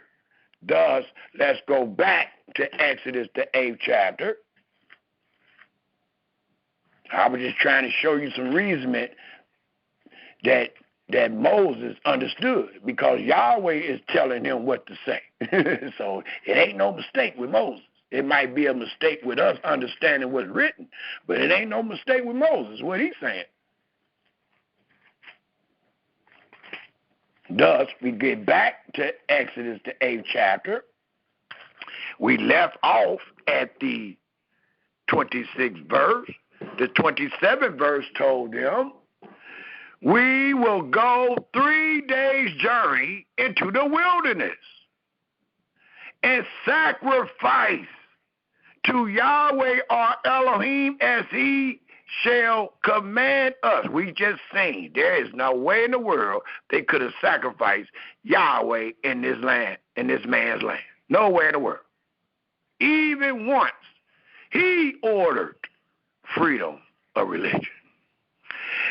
Thus, let's go back to Exodus, the 8th chapter. I was just trying to show you some reasoning that Moses understood, because Yahweh is telling him what to say. So it ain't no mistake with Moses. It might be a mistake with us understanding what's written, but it ain't no mistake with Moses, what he's saying. Thus, we get back to Exodus, the 8th chapter. We left off at the 26th verse. The 27th verse told them, we will go 3 days' journey into the wilderness and sacrifice to Yahweh our Elohim as he shall command us. We just seen there is no way in the world they could have sacrificed Yahweh in this land, in this man's land. Nowhere in the world. Even once, he ordered freedom of religion.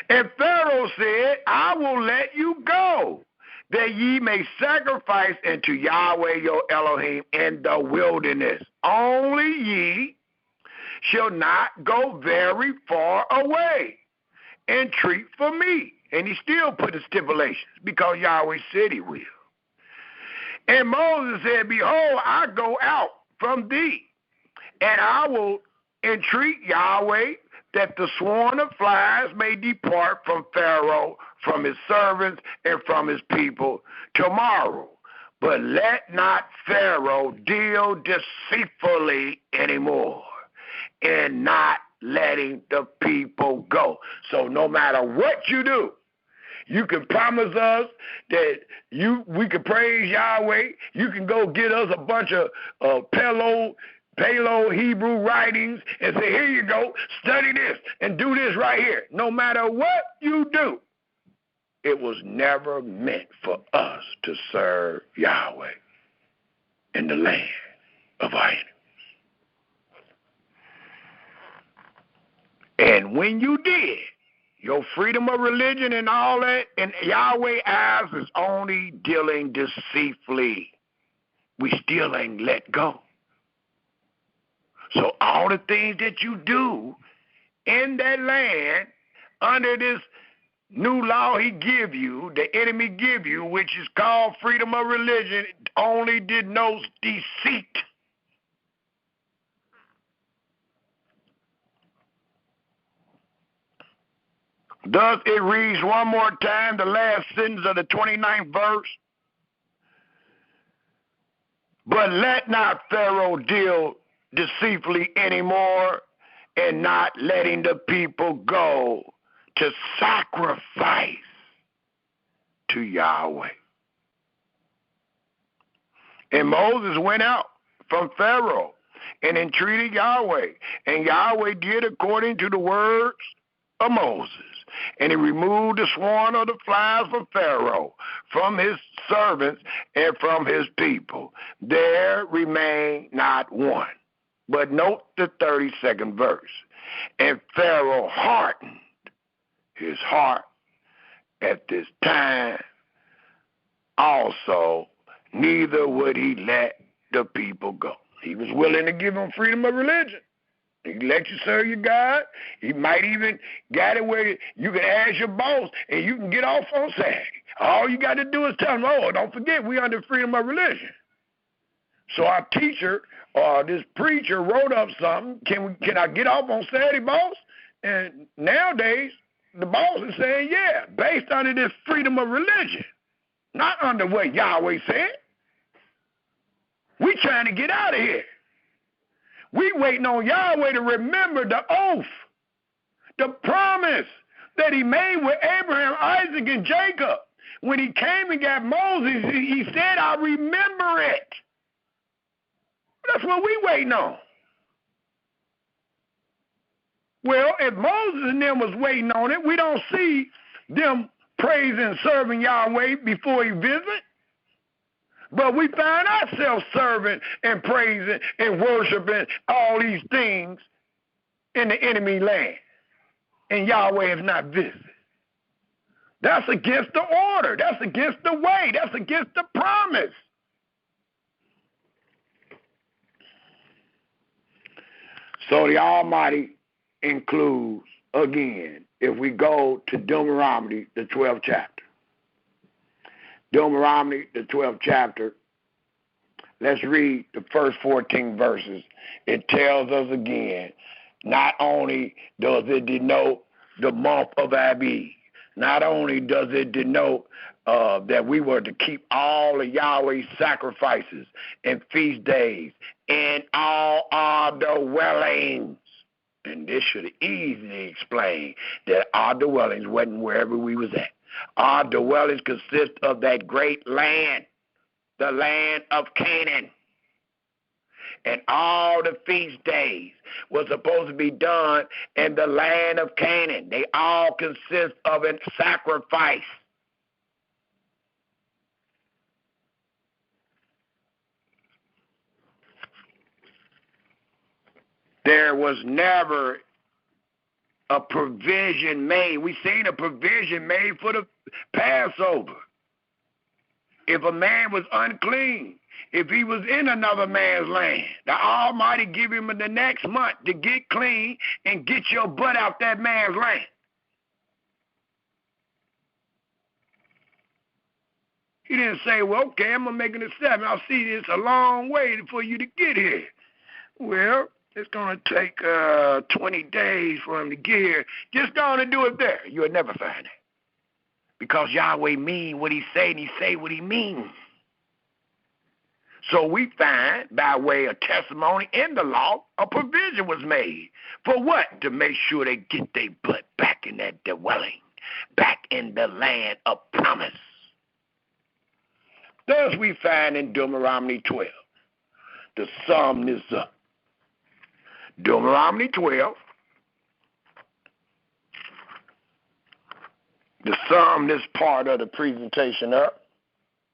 And Pharaoh said, I will let you go, that ye may sacrifice unto Yahweh your Elohim in the wilderness. Only ye shall not go very far away. Entreat for me. And he still put the stipulations, because Yahweh said he will. And Moses said, behold, I go out from thee, and I will entreat Yahweh that the swarm of flies may depart from Pharaoh, from his servants, and from his people tomorrow. But let not Pharaoh deal deceitfully anymore, and not letting the people go. So no matter what you do, you can promise us that we can praise Yahweh. You can go get us a bunch of Paleo Hebrew writings and say, here you go, study this and do this right here. No matter what you do, it was never meant for us to serve Yahweh in the land of our enemies. And when you did, your freedom of religion and all that, and Yahweh's eyes is only dealing deceitfully. We still ain't let go. So all the things that you do in that land under this new law he give you, the enemy give you, which is called freedom of religion, only denotes deceit. Thus it reads one more time, the last sentence of the 29th verse. But let not Pharaoh deal deceitfully anymore, and not letting the people go to sacrifice to Yahweh. And Moses went out from Pharaoh and entreated Yahweh, and Yahweh did according to the words of Moses. And he removed the swarm of the flies from Pharaoh, from his servants, and from his people. There remained not one. But note the 32nd verse. And Pharaoh hardened his heart at this time also, neither would he let the people go. He was willing to give them freedom of religion. He let you serve your God. He might even got it where you can ask your boss and you can get off on Saturday. All you got to do is tell them, oh, don't forget, we under freedom of religion. So our teacher or this preacher wrote up something, can I get off on Saturday, boss? And nowadays, the boss is saying, yeah, based on this freedom of religion, not under what Yahweh said. We trying to get out of here. We waiting on Yahweh to remember the oath, the promise that he made with Abraham, Isaac, and Jacob. When he came and got Moses, he said, I remember it. That's what we waiting on. Well, if Moses and them was waiting on it, we don't see them praising and serving Yahweh before he visit. But we find ourselves serving and praising and worshiping all these things in the enemy land. And Yahweh has not visited. That's against the order. That's against the way. That's against the promise. So the Almighty includes, again, if we go to Deuteronomy, the 12th chapter. Deuteronomy, the 12th chapter, let's read the first 14 verses. It tells us again, not only does it denote the month of Abib, not only does it denote that we were to keep all of Yahweh's sacrifices and feast days in all our dwellings. And this should easily explain that our dwellings wasn't wherever we was at. Our dwellings consist of that great land, the land of Canaan. and all the feast days were supposed to be done in the land of Canaan. They all consist of a sacrifice. There was never a provision made. We seen a provision made for the Passover. If a man was unclean, if he was in another man's land, the Almighty give him the next month to get clean and get your butt out that man's land. He didn't say, well, okay, I'm going to make an exception. I'll see it's a long way for you to get here. Well, it's going to take 20 days for him to get here. Just go on and do it there. You'll never find it. Because Yahweh mean what he say, and he say what he means. So we find, by way of testimony in the law, a provision was made. For what? To make sure they get their butt back in that dwelling, back in the land of promise. Thus we find in Deuteronomy 12, the sum is up. Deuteronomy 12, to sum this part of the presentation up.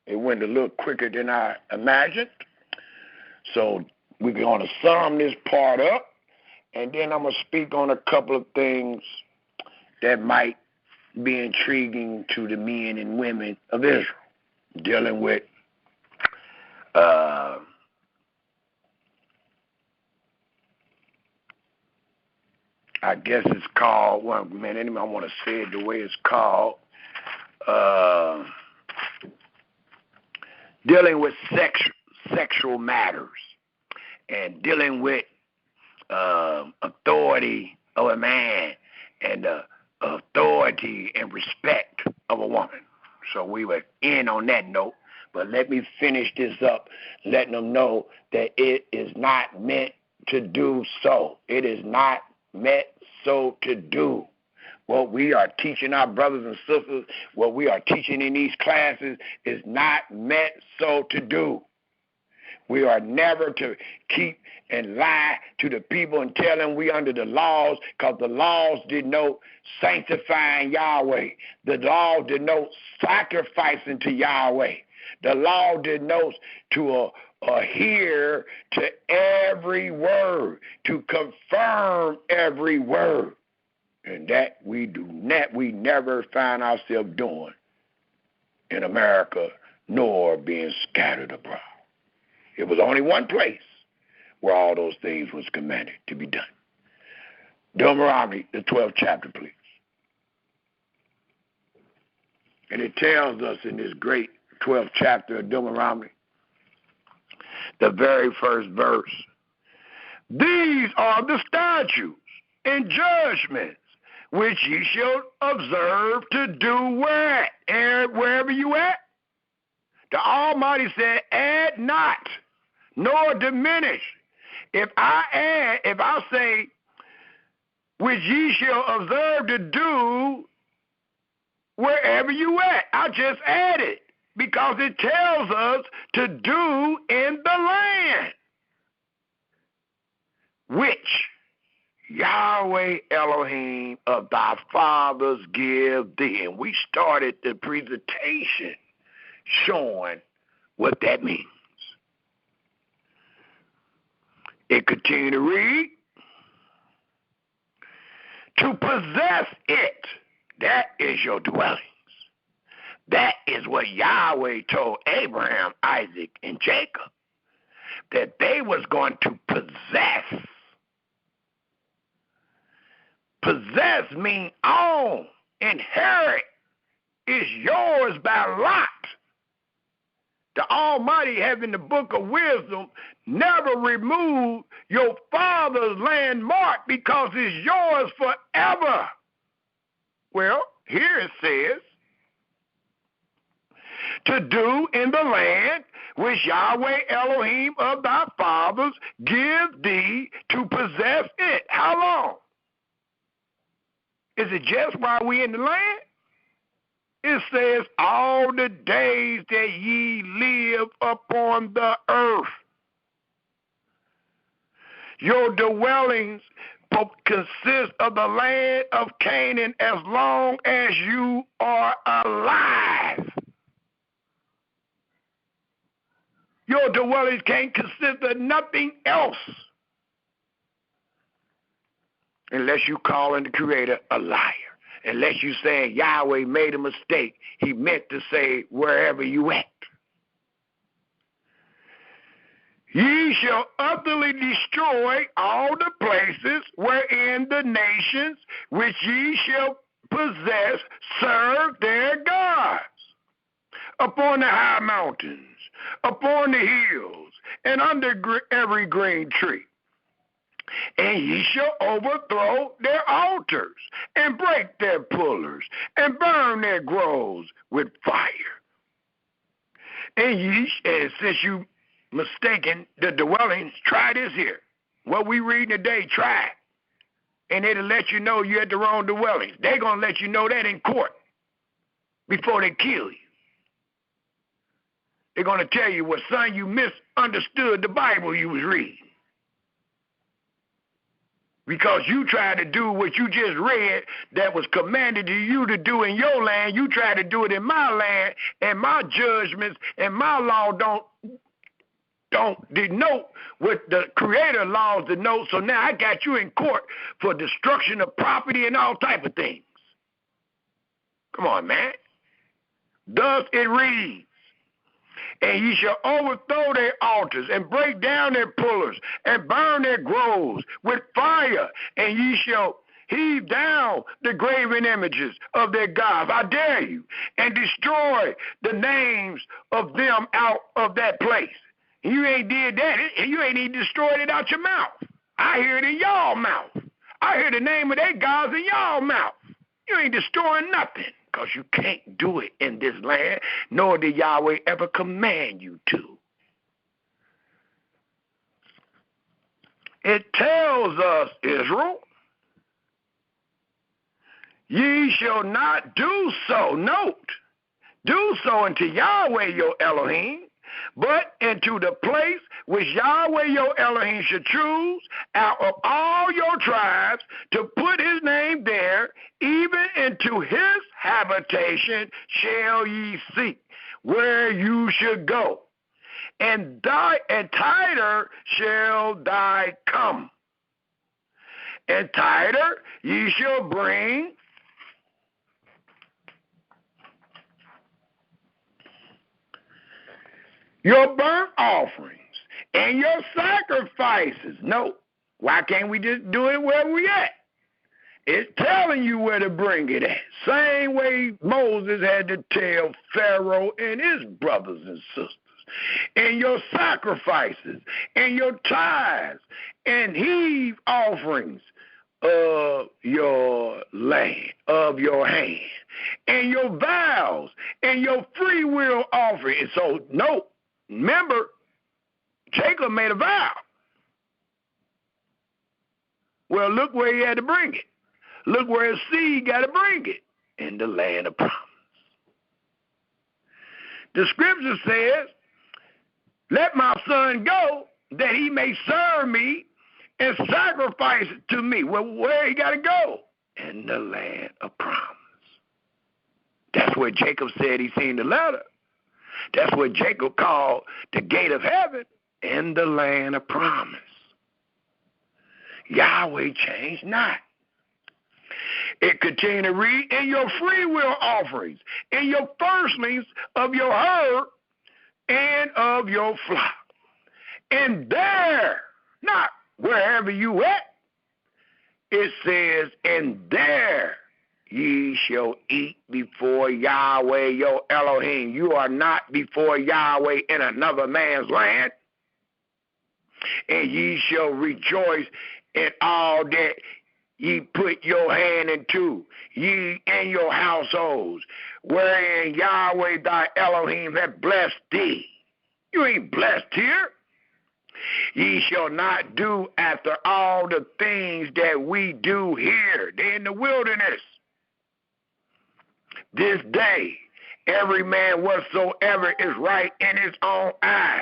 It went a little quicker than I imagined. So we're going to sum this part up, and then I'm going to speak on a couple of things that might be intriguing to the men and women of Israel, dealing with I guess it's called, well, man, anybody want to say it the way it's called, dealing with sexual matters and dealing with authority of a man and the authority and respect of a woman. So we were in on that note, but let me finish this up, letting them know that it is not meant to do so. It is not meant so to do. What we are teaching our brothers and sisters, what we are teaching in these classes is not meant so to do. We are never to keep and lie to the people and tell them we under the laws, because the laws denote sanctifying Yahweh. The law denotes sacrificing to Yahweh. The law denotes to adhere to every word, to confirm every word. And that we never find ourselves doing in America, nor being scattered abroad. It was only one place where all those things was commanded to be done. Deuteronomy, the 12th chapter, please. And it tells us in this great 12th chapter of Deuteronomy, the very first verse, these are the statutes and judgments which ye shall observe to do where? Wherever you at. The Almighty said, add not, nor diminish. If I say, which ye shall observe to do wherever you at, I just added, because it tells us to do in the land, which Yahweh Elohim of thy fathers give thee. And we started the presentation showing what that means. It continued to read, to possess it, that is your dwellings. That is what Yahweh told Abraham, Isaac, and Jacob, that they was going to possess. Possess means own, inherit, is yours by lot. The Almighty, having the book of wisdom, never removed your father's landmark because it's yours forever. Well, here it says, to do in the land which Yahweh Elohim of thy fathers give thee to possess it. How long? Is it just while we in the land? It says, all the days that ye live upon the earth. Your dwellings consist of the land of Canaan as long as you are alive. Your dwellings can't consist of nothing else unless you calling the Creator a liar. Unless you saying Yahweh made a mistake. He meant to say wherever you at. Ye shall utterly destroy all the places wherein the nations which ye shall possess serve their gods, upon the high mountains, upon the hills, and under every green tree. And ye shall overthrow their altars, and break their pullers, and burn their groves with fire. And since you mistaken the dwellings, try this here. What we read today, try it. And it'll let you know you're at the wrong dwellings. They're going to let you know that in court before they kill you. They're going to tell you, well, son, you misunderstood the Bible you was reading. Because you tried to do what you just read that was commanded to you to do in your land. You tried to do it in my land, and my judgments and my law don't denote what the Creator laws denote. So now I got you in court for destruction of property and all type of things. Come on, man. Thus it reads, and ye shall overthrow their altars, and break down their pullers, and burn their groves with fire, and ye shall heave down the graven images of their gods, I dare you, and destroy the names of them out of that place. You ain't did that, and you ain't even destroyed it out your mouth. I hear it in y'all mouth. I hear the name of their gods in y'all mouth. You ain't destroying nothing, because you can't do it in this land, nor did Yahweh ever command you to. It tells us, Israel, ye shall not do so, note, do so unto Yahweh your Elohim, but into the place which Yahweh your Elohim should choose out of all your tribes to put his name there, even into his habitation shall ye seek, where you should go. And tighter shall thy come. And tighter ye shall bring your burnt offerings and your sacrifices. No, why can't we just do it where we at? It's telling you where to bring it at. Same way Moses had to tell Pharaoh and his brothers and sisters. And your sacrifices and your tithes and heave offerings of your land, of your hand, and your vows and your free will offering. So, no, remember, Jacob made a vow. Well, look where he had to bring it. Look where his seed got to bring it, in the land of promise. The scripture says, let my son go that he may serve me and sacrifice to me. Well, where he got to go? In the land of promise. That's where Jacob said he seen the letter. That's what Jacob called the gate of heaven, in the land of promise. Yahweh changed not. It continued to read, in your free will offerings, in your firstlings of your herd and of your flock. And there, not wherever you at, it says, and there ye shall eat before Yahweh your Elohim. You are not before Yahweh in another man's land. And ye shall rejoice in all that ye put your hand into, ye and your households, wherein Yahweh thy Elohim hath blessed thee. You ain't blessed here. Ye shall not do after all the things that we do here. They're in the wilderness. This day, every man whatsoever is right in his own eyes.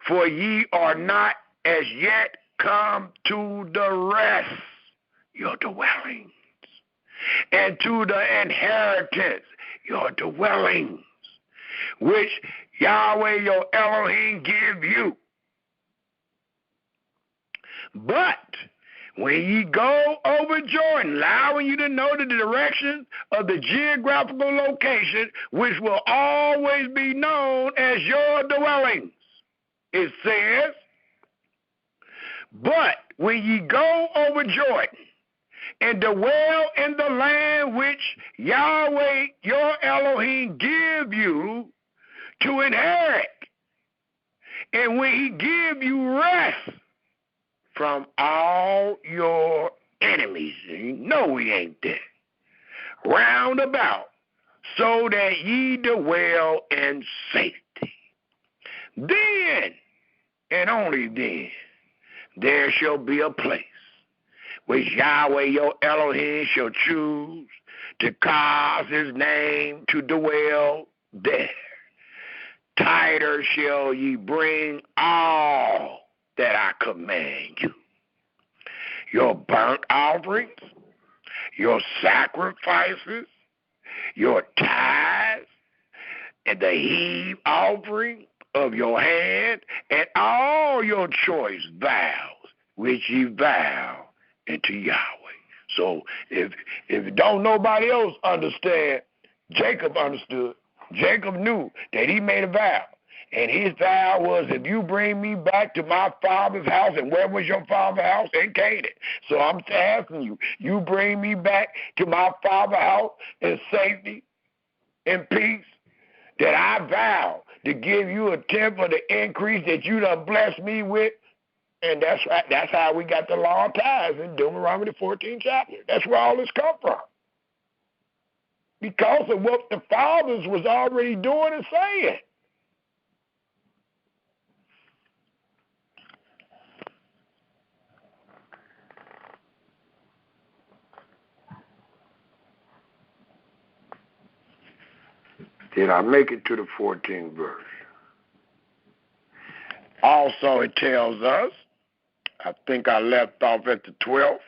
For ye are not as yet come to the rest, your dwellings, and to the inheritance, your dwellings, which Yahweh your Elohim give you. But when ye go over Jordan, allowing you to know the direction of the geographical location, which will always be known as your dwellings, it says, but when ye go over Jordan and dwell in the land which Yahweh your Elohim give you to inherit, and when he give you rest from all your enemies, and you know we ain't there, round about, so that ye dwell in safety. Then, and only then, there shall be a place which Yahweh your Elohim shall choose to cause his name to dwell there. Tighter shall ye bring all that I command you. Your burnt offerings, your sacrifices, your tithes, and the heave offering of your hand, and all your choice vows, which ye vow unto Yahweh. So if don't nobody else understand, Jacob understood. Jacob knew that he made a vow. And his vow was, if you bring me back to my father's house, and where was your father's house? In Canaan. So I'm asking you, you bring me back to my father's house in safety, in peace, that I vow to give you a tenth of the increase that you done blessed me with. And that's right. That's how we got the law of tithes in Deuteronomy the 14th chapter. That's where all this come from. Because of what the fathers was already doing and saying. Did I make it to the 14th verse? Also, it tells us, I think I left off at the 12th.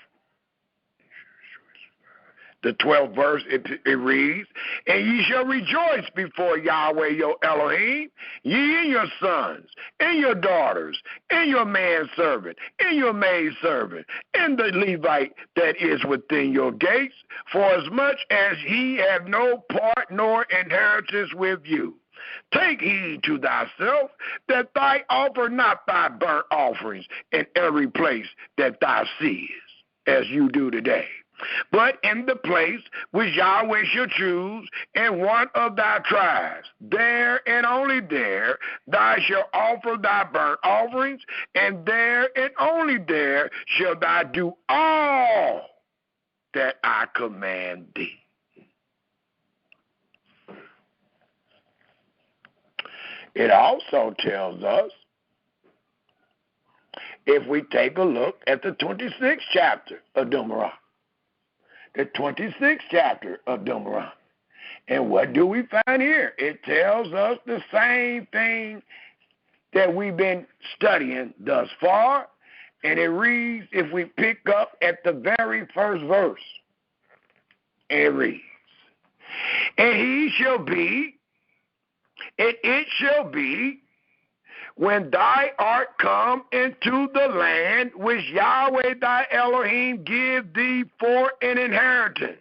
The 12th verse, it reads, and ye shall rejoice before Yahweh your Elohim, ye and your sons, and your daughters, and your manservant, and your maidservant, and the Levite that is within your gates, for as much as he have no part nor inheritance with you. Take heed to thyself, that thou offer not thy burnt offerings in every place that thou seest, as you do today. But in the place which Yahweh shall choose in one of thy tribes, there and only there thou shalt offer thy burnt offerings, and there and only there shalt thou do all that I command thee. It also tells us, if we take a look at the 26th chapter of Deuteronomy, the 26th chapter of Deuteronomy. And what do we find here? It tells us the same thing that we've been studying thus far. And it reads, if we pick up at the very first verse, it reads, and it shall be, when thou art come into the land which Yahweh thy Elohim give thee for an inheritance,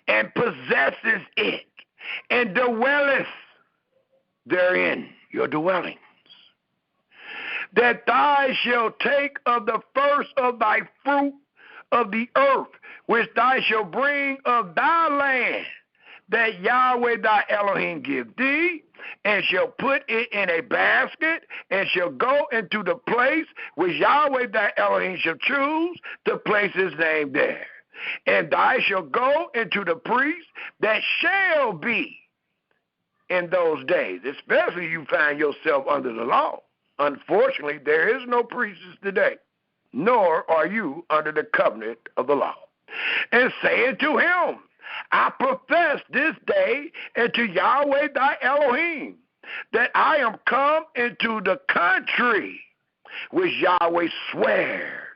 and possesses it, and dwellest therein, your dwellings, that thou shalt take of the first of thy fruit of the earth, which thou shalt bring of thy land, that Yahweh thy Elohim give thee, and shall put it in a basket, and shall go into the place which Yahweh thy Elohim shall choose to place his name there. And thou shalt go into the priest that shall be in those days, especially you find yourself under the law. Unfortunately, there is no priests today, nor are you under the covenant of the law. And saying to him, I profess this day unto Yahweh thy Elohim, that I am come into the country which Yahweh sware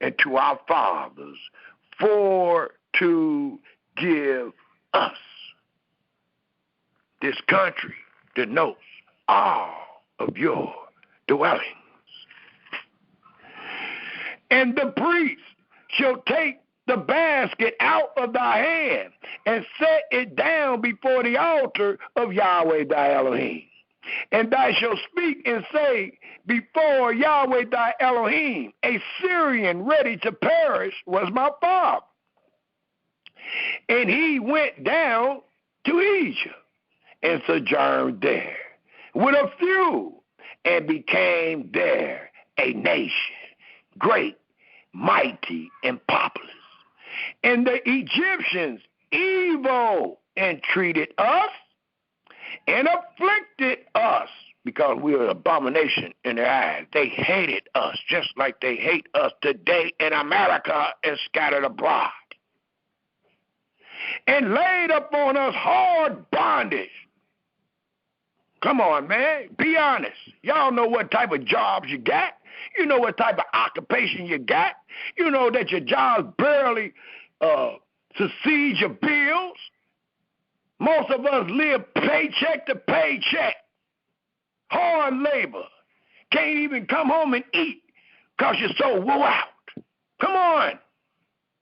unto our fathers for to give us. This country denotes all of your dwellings. And the priest shall take the basket out of thy hand and set it down before the altar of Yahweh thy Elohim. And thou shalt speak and say before Yahweh thy Elohim, a Syrian ready to perish was my father. And he went down to Egypt and sojourned there with a few and became there a nation, great, mighty, and populous. And the Egyptians evil entreated us and afflicted us because we were an abomination in their eyes. They hated us just like they hate us today in America and scattered abroad. And laid upon us hard bondage. Come on, man. Be honest. Y'all know what type of jobs you got. You know what type of occupation you got. You know that your jobs barely succeed your bills. Most of us live paycheck to paycheck. Hard labor. Can't even come home and eat because you're so wore out. Come on.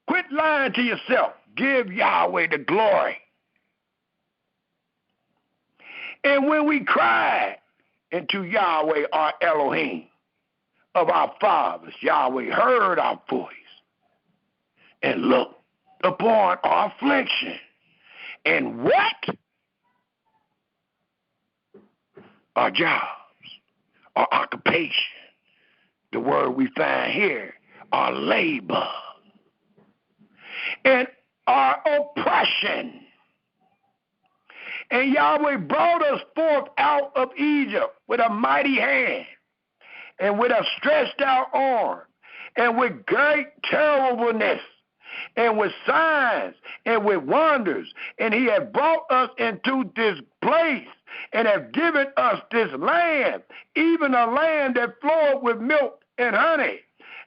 Quit lying to yourself. Give Yahweh the glory. And when we cried into Yahweh our Elohim of our fathers, Yahweh heard our voice and looked upon our affliction. And what? Our jobs, our occupation. The word we find here, our labor. And our oppression. And Yahweh brought us forth out of Egypt with a mighty hand and with a stretched out arm and with great terribleness and with signs and with wonders. And he hath brought us into this place and hath given us this land, even a land that floweth with milk and honey.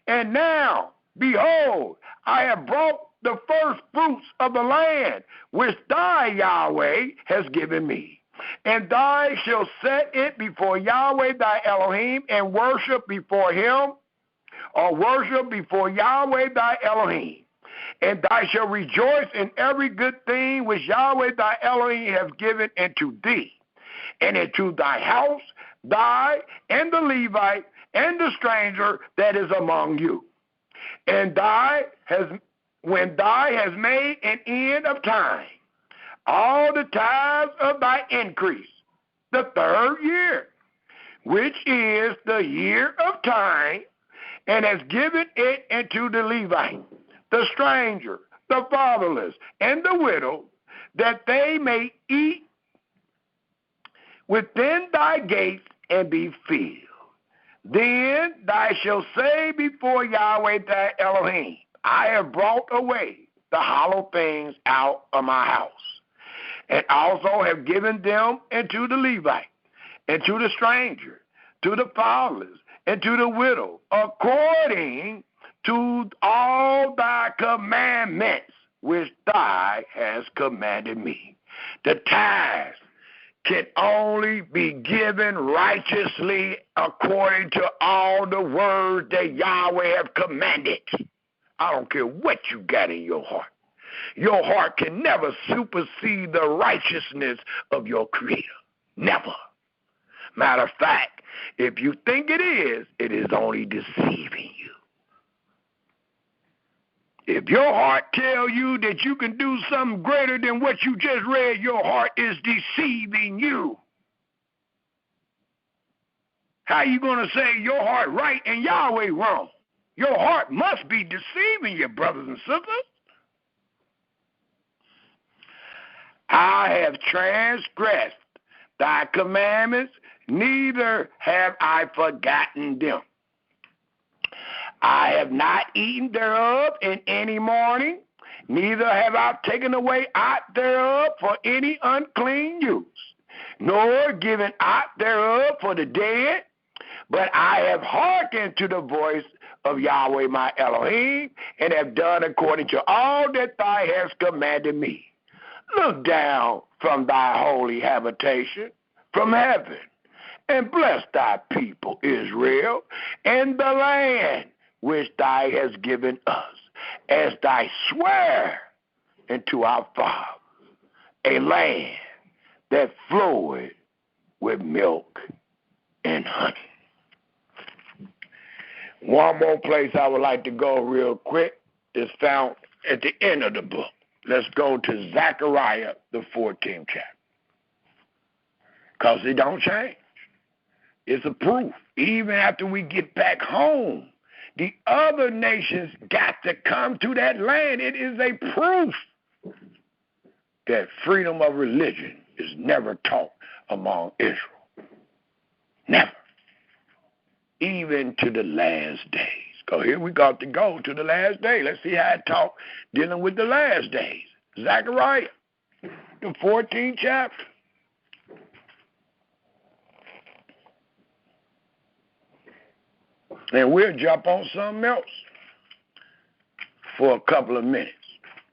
And now, behold, I have brought the first fruits of the land, which thy Yahweh has given me. And thou shalt set it before Yahweh thy Elohim and worship before him, or worship before Yahweh thy Elohim. And thou shalt rejoice in every good thing which Yahweh thy Elohim has given unto thee, and into thy house, thy and the Levite and the stranger that is among you. And when thou hast made an end of time, all the tithes of thy increase, the third year, which is the year of time, and has given it unto the Levite, the stranger, the fatherless, and the widow, that they may eat within thy gates and be filled. Then thou shalt say before Yahweh thy Elohim, I have brought away the hollow things out of my house, and also have given them into the Levite, and to the stranger, to the fatherless, and to the widow, according to all thy commandments which thou hast commanded me. The tithes can only be given righteously according to all the words that Yahweh have commanded. I don't care what you got in your heart. Your heart can never supersede the righteousness of your Creator. Never. Matter of fact, if you think it is only deceiving you. If your heart tells you that you can do something greater than what you just read, your heart is deceiving you. How you going to say your heart right and Yahweh wrong? Your heart must be deceiving you, brothers and sisters. I have transgressed thy commandments, neither have I forgotten them. I have not eaten thereof in any morning, neither have I taken away aught thereof for any unclean use, nor given aught thereof for the dead, But I have hearkened to the voice of Yahweh my Elohim, and have done according to all that thou hast commanded me. Look down from thy holy habitation from heaven, and bless thy people Israel, and the land which thou hast given us, as thy swear unto our fathers, a land that floweth with milk and honey. One more place I would like to go real quick is found at the end of the book. Let's go to Zechariah, the 14th chapter. Because it don't change. It's a proof. Even after we get back home, the other nations got to come to that land. It is a proof that freedom of religion is never taught among Israel. Never. Even to the last days. So here we got to go to the last day. Let's see how it talk dealing with the last days. Zechariah, the 14th chapter. And we'll jump on something else for a couple of minutes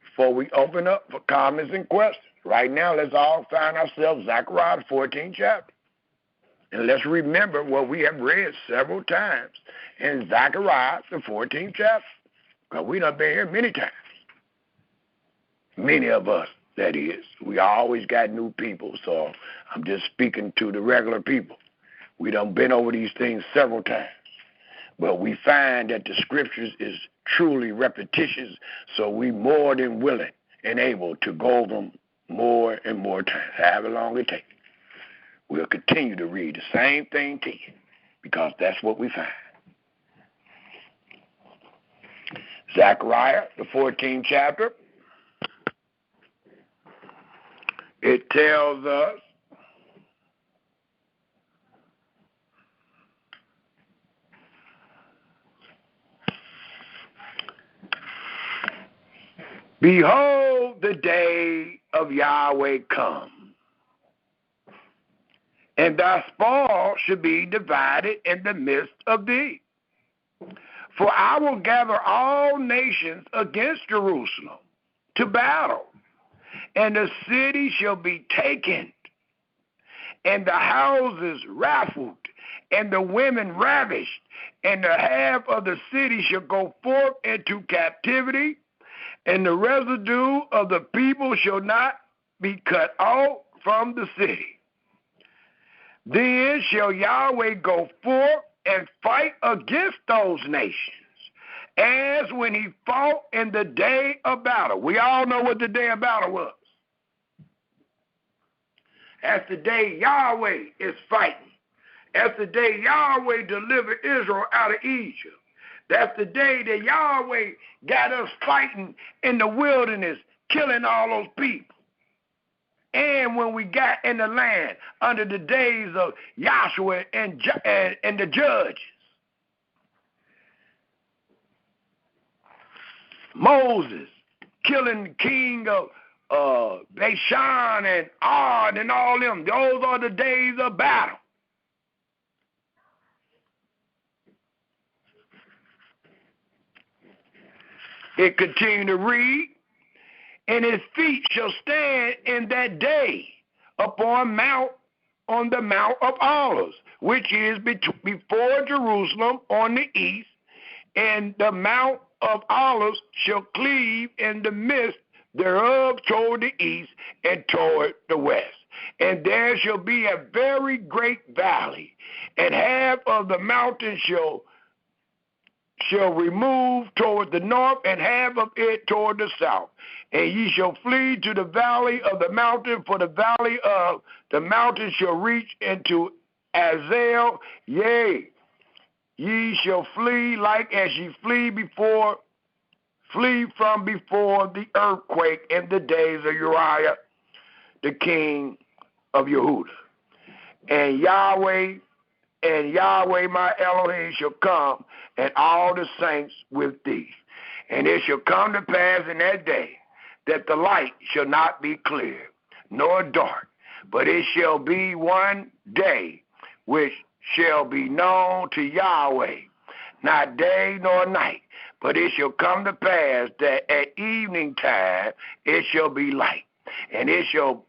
before we open up for comments and questions. Right now, let's all find ourselves Zechariah, the 14th chapter. And let's remember what we have read several times in Zechariah, the 14th chapter. Because we done been here many times. Many of us, that is. We always got new people, so I'm just speaking to the regular people. We done been over these things several times. But we find that the scriptures is truly repetitious, so we more than willing and able to go over them more and more times, however long it takes. We'll continue to read the same thing to you because that's what we find. Zechariah, the 14th chapter, it tells us behold, the day of Yahweh come, and thy spoil should be divided in the midst of thee. For I will gather all nations against Jerusalem to battle, and the city shall be taken, and the houses raffled, and the women ravished, and the half of the city shall go forth into captivity, and the residue of the people shall not be cut off from the city. Then shall Yahweh go forth and fight against those nations, as when he fought in the day of battle. We all know what the day of battle was. That's the day Yahweh is fighting. That's the day Yahweh delivered Israel out of Egypt. That's the day that Yahweh got us fighting in the wilderness, killing all those people. And when we got in the land under the days of Joshua and the judges. Moses killing the king of Bashan and Og and all them. Those are the days of battle. It continued to read, and his feet shall stand in that day upon the Mount of Olives, which is before Jerusalem on the east, and the Mount of Olives shall cleave in the midst thereof toward the east and toward the west. And there shall be a very great valley, and half of the mountain shall remove toward the north, and half of it toward the south. And ye shall flee to the valley of the mountain, for the valley of the mountain shall reach into Azel. Yea, ye shall flee like as ye flee from before the earthquake in the days of Uriah, the king of Yehudah. And Yahweh my Elohim shall come, and all the saints with thee. And it shall come to pass in that day that the light shall not be clear, nor dark, but it shall be one day which shall be known to Yahweh, not day nor night. But it shall come to pass that at evening time it shall be light. And it shall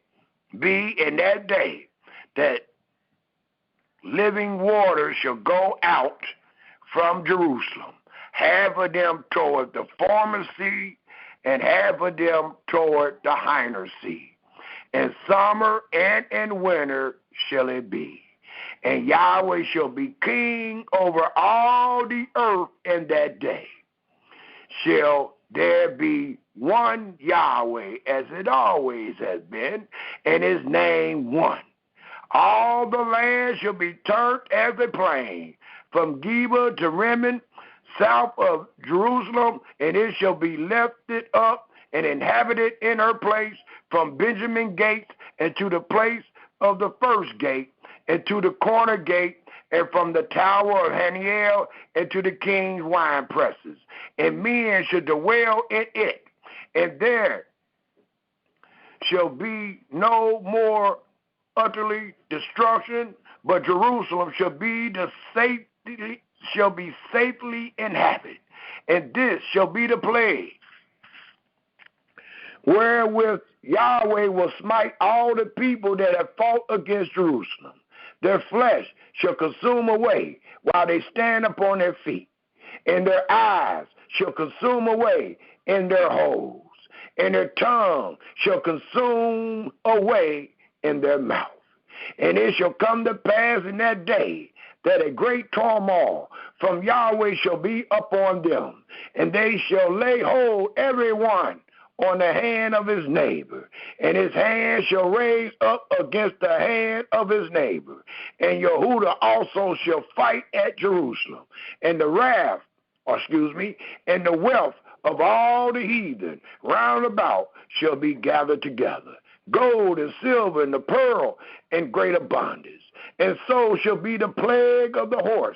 be in that day that living water shall go out from Jerusalem, half of them toward the former sea, and half of them toward the hinder sea. In summer and in winter shall it be. And Yahweh shall be king over all the earth in that day. Shall there be one Yahweh, as it always has been, and his name one. All the land shall be turned as a plain, from Geba to Rimmon, south of Jerusalem, and it shall be lifted up and inhabited in her place, from Benjamin gate and to the place of the first gate, and to the corner gate, and from the tower of Haniel and to the king's wine presses. And men shall dwell in it, and there shall be no more utterly destruction, but Jerusalem shall be safely inhabited. And this shall be the plague wherewith Yahweh will smite all the people that have fought against Jerusalem. Their flesh shall consume away while they stand upon their feet, and their eyes shall consume away in their holes, and their tongue shall consume away in their mouth. And it shall come to pass in that day that a great turmoil from Yahweh shall be upon them, and they shall lay hold every one on the hand of his neighbor, and his hand shall raise up against the hand of his neighbor. And Yehuda also shall fight at Jerusalem, and the and the wealth of all the heathen round about shall be gathered together, gold and silver and the pearl in great abundance. And so shall be the plague of the horse,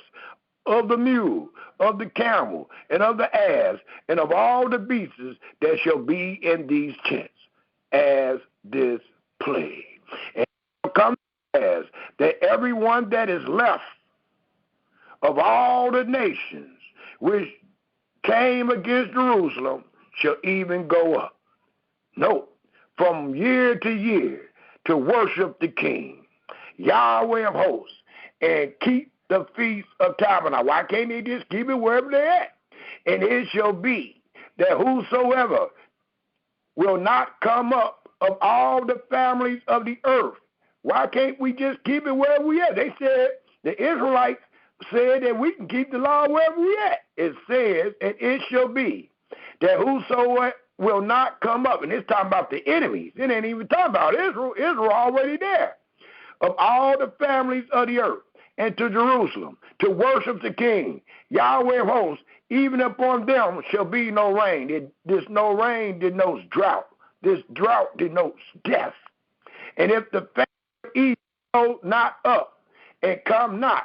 of the mule, of the camel, and of the ass, and of all the beasts that shall be in these tents, as this plague. And it shall come to pass that every one that is left of all the nations which came against Jerusalem shall even go up. Note, from year to year to worship the King, Yahweh of hosts, and keep the Feast of Tabernacles. Why can't they just keep it wherever they're at? And it shall be that whosoever will not come up of all the families of the earth. Why can't we just keep it wherever we at? They said, the Israelites said that we can keep the law wherever we at. It says, and it shall be that whosoever will not come up, and it's talking about the enemies. It ain't even talking about Israel. Israel already there. Of all the families of the earth, and to Jerusalem, to worship the King, Yahweh of hosts, even upon them shall be no rain. This no rain denotes drought. This drought denotes death. And if the family of Egypt go not up, and come not,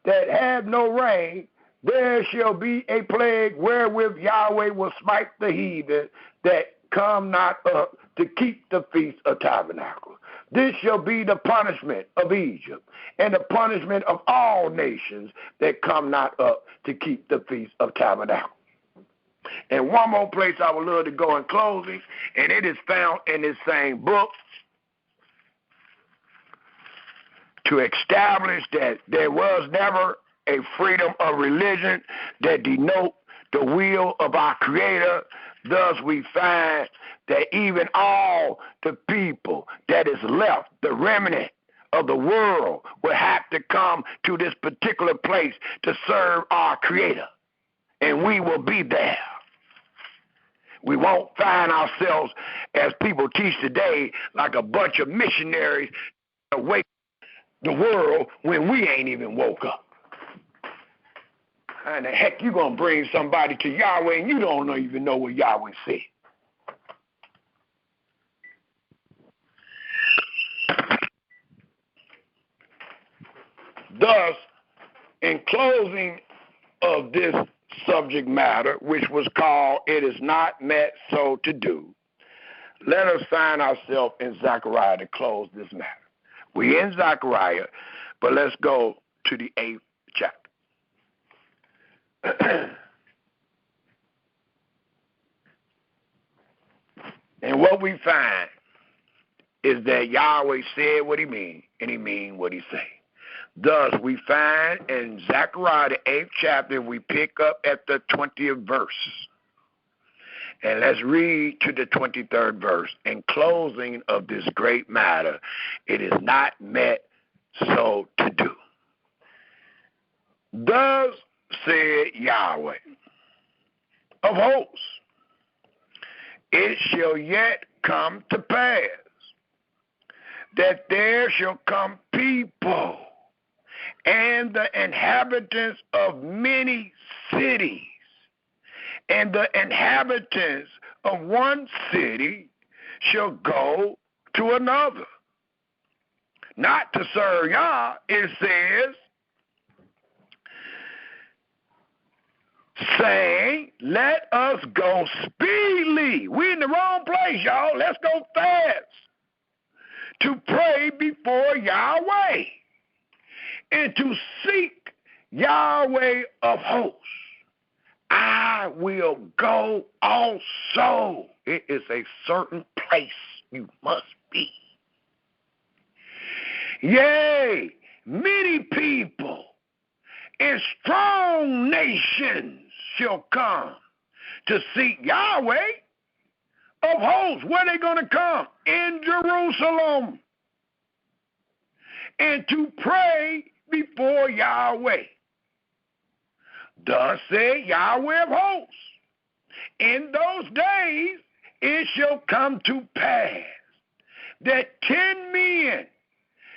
that have no rain, there shall be a plague wherewith Yahweh will smite the heathen that come not up to keep the Feast of Tabernacles. This shall be the punishment of Egypt, and the punishment of all nations that come not up to keep the Feast of Tabernacles. And one more place I would love to go in closing, and it is found in this same book, to establish that there was never a freedom of religion that denote the will of our Creator. Thus we find that even all the people that is left, the remnant of the world, will have to come to this particular place to serve our Creator. And we will be there. We won't find ourselves, as people teach today, like a bunch of missionaries awake the world when we ain't even woke up. How in the heck you going to bring somebody to Yahweh and you don't even know what Yahweh said? Thus, in closing of this subject matter, which was called It Is Not Met So to Do, let us find ourselves in Zechariah to close this matter. We're in Zechariah, but let's go to the 8th chapter. And what we find is that Yahweh said what he mean, and he mean what he say. Thus, we find in Zechariah, the 8th chapter, we pick up at the 20th verse. And let's read to the 23rd verse. In closing of this great matter, it is not met so to do. Thus said Yahweh of hosts, it shall yet come to pass that there shall come people and the inhabitants of many cities, and the inhabitants of one city shall go to another. Not to serve Yah, it says, saying, let us go speedily. We in the wrong place, y'all. Let's go fast to pray before Yahweh and to seek Yahweh of hosts. I will go also. It is a certain place you must be. Yea, many people and strong nations shall come to seek Yahweh of hosts. Where they going to come? In Jerusalem. And to pray before Yahweh. Thus said Yahweh of hosts, in those days it shall come to pass that 10 men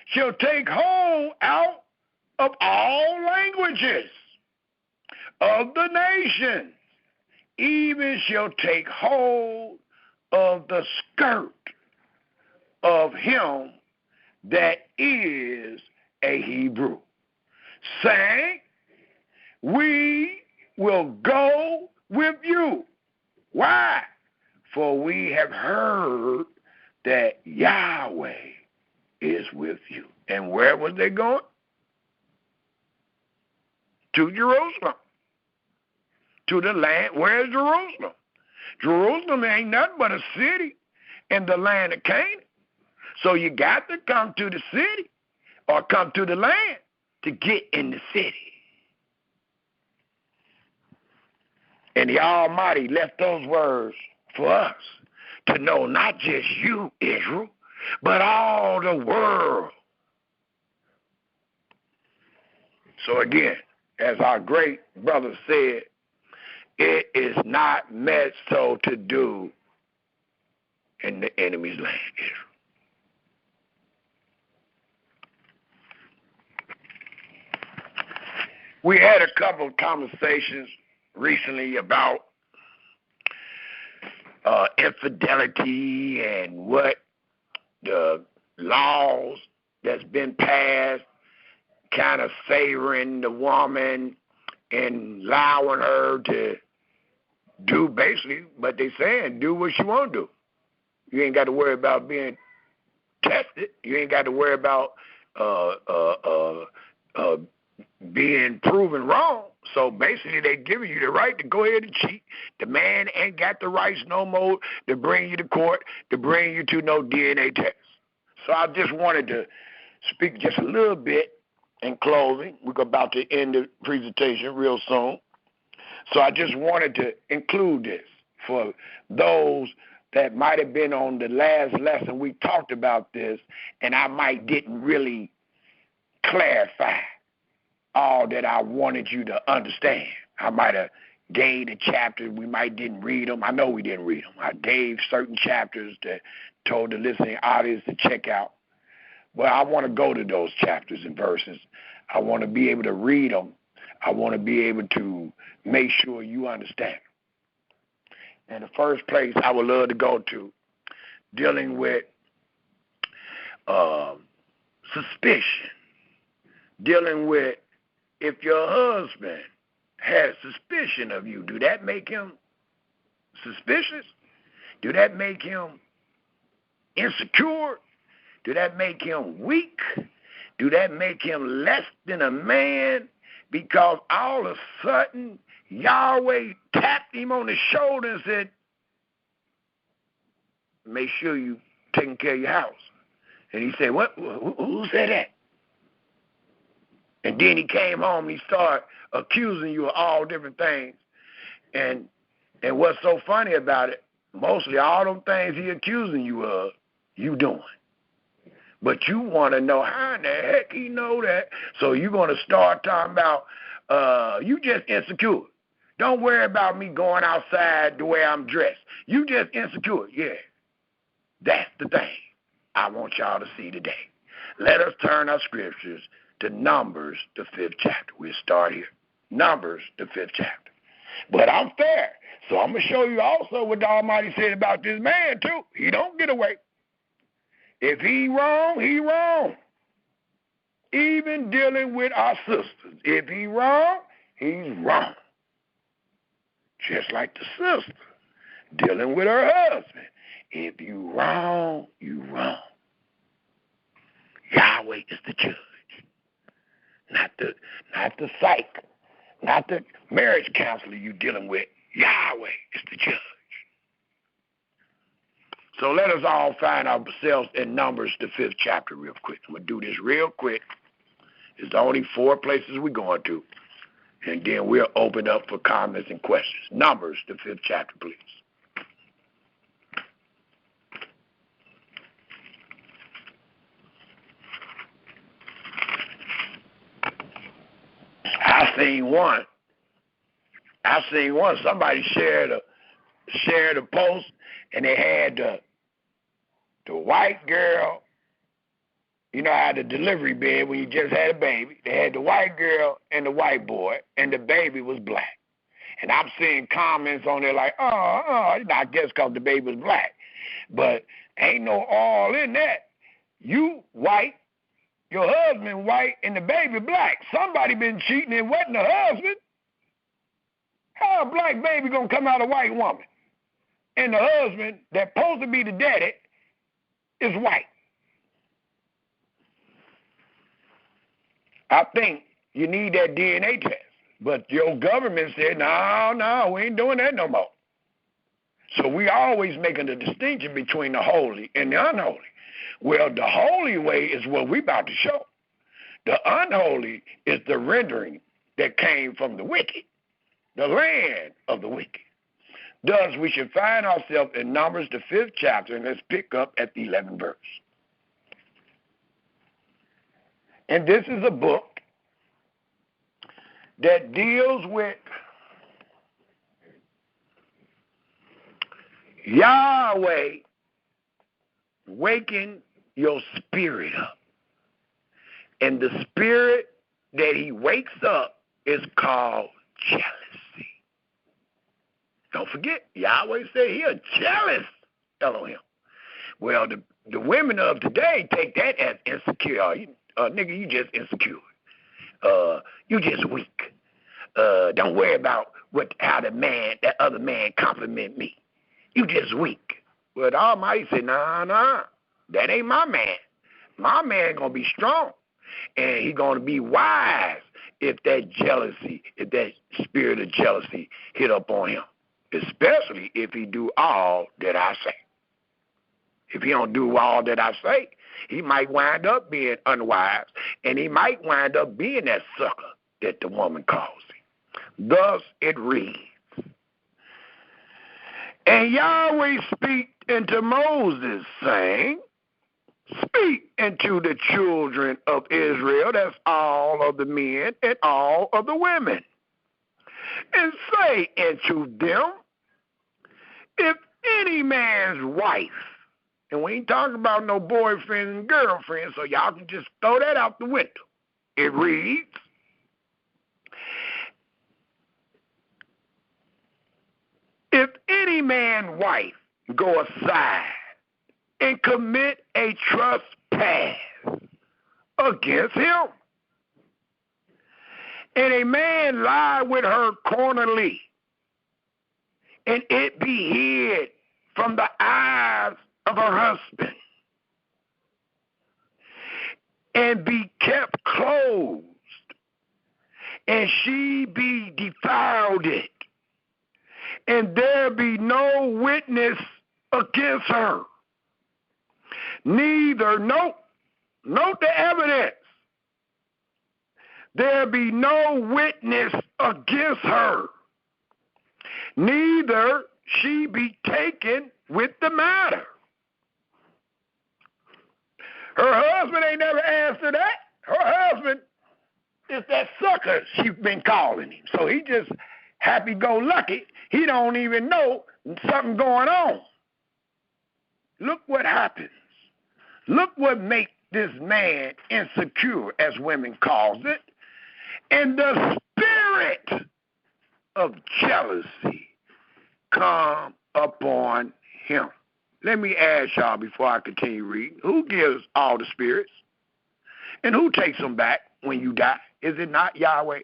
shall take hold out of all languages of the nations, even shall take hold of the skirt of him that is a Hebrew, saying, we will go with you. Why? For we have heard that Yahweh is with you. And where was they going? To Jerusalem. To the land. Where is Jerusalem? Jerusalem ain't nothing but a city in the land of Canaan. So you got to come to the city or come to the land to get in the city. And the Almighty left those words for us to know not just you, Israel, but all the world. So again, as our great brother said, it is not meant so to do in the enemy's land, Israel. We had a couple of conversations recently about infidelity and what the laws that's been passed kind of favoring the woman and allowing her to do basically what they saying, do what she want to do. You ain't got to worry about being tested. You ain't got to worry about being proven wrong. So basically they're giving you the right to go ahead and cheat. The man ain't got the rights no more to bring you to court, to bring you to no DNA test. So I just wanted to speak just a little bit in closing. We're about to end the presentation real soon. So I just wanted to include this for those that might have been on the last lesson. We talked about this, and I might didn't really clarify all that I wanted you to understand. I might have gave the chapters. We might didn't read them. I know we didn't read them. I gave certain chapters that told the listening audience to check out. Well, I want to go to those chapters and verses. I want to be able to read them. I want to be able to make sure you understand. And the first place I would love to go to, dealing with suspicion, dealing with if your husband has suspicion of you, do that make him suspicious? Do that make him insecure? Do that make him weak? Do that make him less than a man? Because all of a sudden, Yahweh tapped him on the shoulder and said, make sure you taking care of your house. And he said, what? Who said that? And then he came home and he started accusing you of all different things. And what's so funny about it, mostly all them things he accusing you of, you doing. But you want to know how in the heck he know that. So you're going to start talking about, you just insecure. Don't worry about me going outside the way I'm dressed. You just insecure. Yeah, that's the thing I want y'all to see today. Let us turn our scriptures to Numbers, the 5th chapter. We'll start here. Numbers, the 5th chapter. But I'm fair. So I'm going to show you also what the Almighty said about this man, too. He don't get away. If he wrong, he wrong. Even dealing with our sisters. If he wrong, he's wrong. Just like the sister dealing with her husband. If you wrong, you wrong. Yahweh is the judge. Not the psych. Not the marriage counselor you dealing with. Yahweh is the judge. So let us all find ourselves in Numbers, the 5th chapter, real quick. I'm going to do this real quick. It's only 4 places we're going to. And then we'll open up for comments and questions. Numbers, the 5th chapter, please. I seen one. Somebody shared a post, and they had the white girl. You know how the delivery bed when you just had a baby. They had the white girl and the white boy, and the baby was black. And I'm seeing comments on there like, I guess because the baby was black. But ain't no all in that. You white, your husband white, and the baby black. Somebody been cheating and wasn't the husband. How a black baby gonna come out a white woman? And the husband that's supposed to be the daddy is white. I think you need that DNA test. But your government said, no, we ain't doing that no more. So we always making a distinction between the holy and the unholy. Well, the holy way is what we about to show. The unholy is the rendering that came from the wicked, the land of the wicked. Thus, we should find ourselves in Numbers, the 5th chapter, and let's pick up at the 11th verse. And this is a book that deals with Yahweh waking your spirit up. And the spirit that he wakes up is called jealousy. Don't forget, Yahweh said he a jealous Elohim. Well, the women of today take that as insecure. Nigga, you just insecure. You just weak. Don't worry about how that other man compliment me. You just weak. Well, the Almighty said, nah, that ain't my man. My man gonna be strong, and he gonna be wise if that jealousy, if that spirit of jealousy hit up on him, especially if he do all that I say. If he don't do all that I say, he might wind up being unwise, and he might wind up being that sucker that the woman calls him. Thus it reads, and Yahweh spake unto Moses, saying, speak unto the children of Israel, that's all of the men and all of the women, and say unto them, if any man's wife, and we ain't talking about no boyfriend and girlfriend, so y'all can just throw that out the window. It reads, if any man's wife go aside and commit a trespass against him, and a man lie with her cornerly, and it be hid from the eyes of her husband, and be kept closed, and she be defiled it, and there be no witness against her. Neither, note the evidence, there be no witness against her, neither she be taken with the matter. Her husband ain't never answered that. Her husband is that sucker she's been calling him. So he just happy-go-lucky. He don't even know something going on. Look what happens. Look what makes this man insecure, as women calls it. And the spirit of jealousy come upon him. Let me ask y'all before I continue reading, who gives all the spirits? And who takes them back when you die? Is it not Yahweh?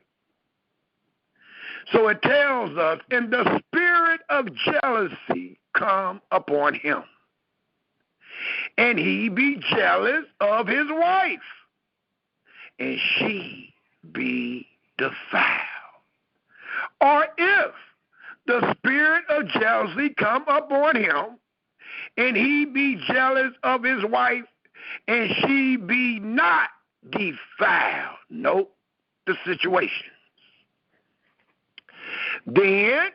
So it tells us, and the spirit of jealousy come upon him, and he be jealous of his wife, and she be defiled. Or if the spirit of jealousy come upon him, and he be jealous of his wife, and she be not defiled. Note the situation. Then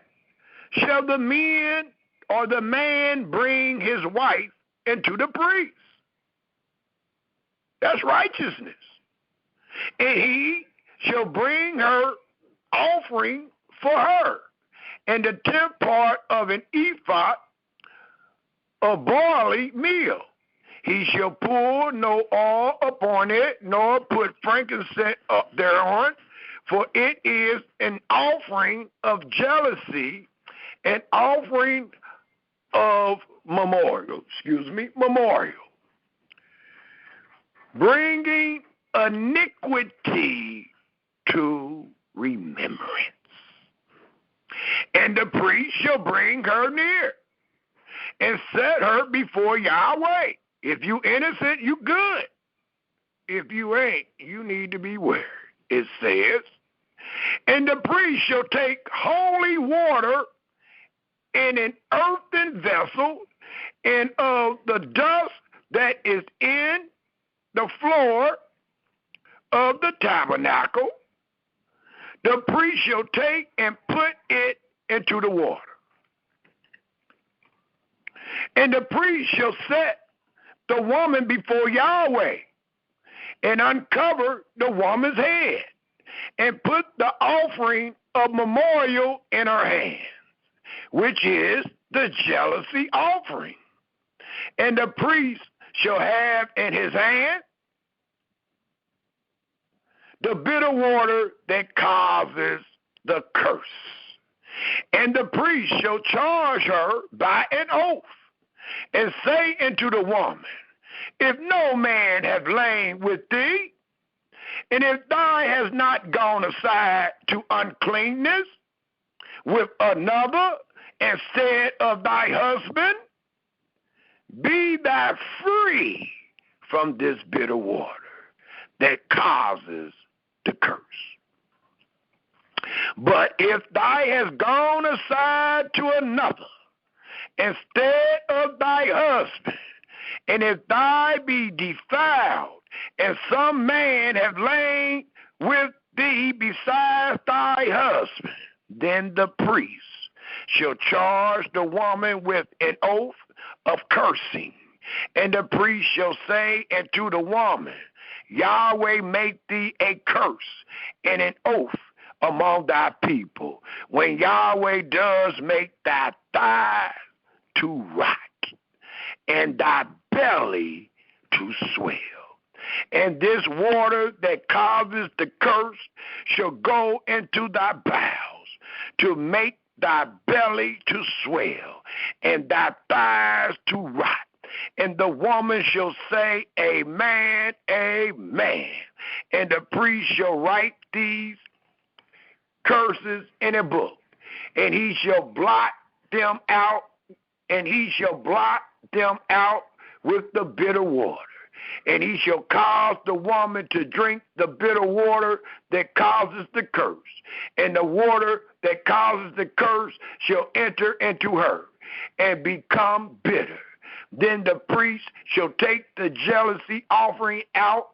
shall the men or the man bring his wife into the priest. That's righteousness. And he shall bring her offering for her, and the 10th part of an ephah of barley meal. He shall pour no oil upon it, nor put frankincense up thereon, for it is an offering of jealousy, an offering of memorial, bringing iniquity to remembrance. And the priest shall bring her near and set her before Yahweh. If you innocent, you good. If you ain't, you need to beware. It says, and the priest shall take holy water in an earthen vessel, and of the dust that is in the floor of the tabernacle, the priest shall take and put it into the water. And the priest shall set the woman before Yahweh, and uncover the woman's head, and put the offering of memorial in her hand, which is the jealousy offering. And the priest shall have in his hand the bitter water that causes the curse. And the priest shall charge her by an oath, and say unto the woman, if no man have lain with thee, and if thou hast not gone aside to uncleanness with another, instead of thy husband, be thou free from this bitter water that causes the curse. But if thou hast gone aside to another, instead of thy husband, and if thou be defiled, and some man have lain with thee besides thy husband, then the priest shall charge the woman with an oath of cursing. And the priest shall say unto the woman, Yahweh make thee a curse and an oath among thy people, when Yahweh does make thy thighs to rot, and thy belly to swell. And this water that causes the curse shall go into thy bowels, to make thy belly to swell, and thy thighs to rot. And the woman shall say, Amen, amen. And the priest shall write these curses in a book, and he shall blot them out, with the bitter water. And he shall cause the woman to drink the bitter water that causes the curse. And the water that causes the curse shall enter into her and become bitter. Then the priest shall take the jealousy offering out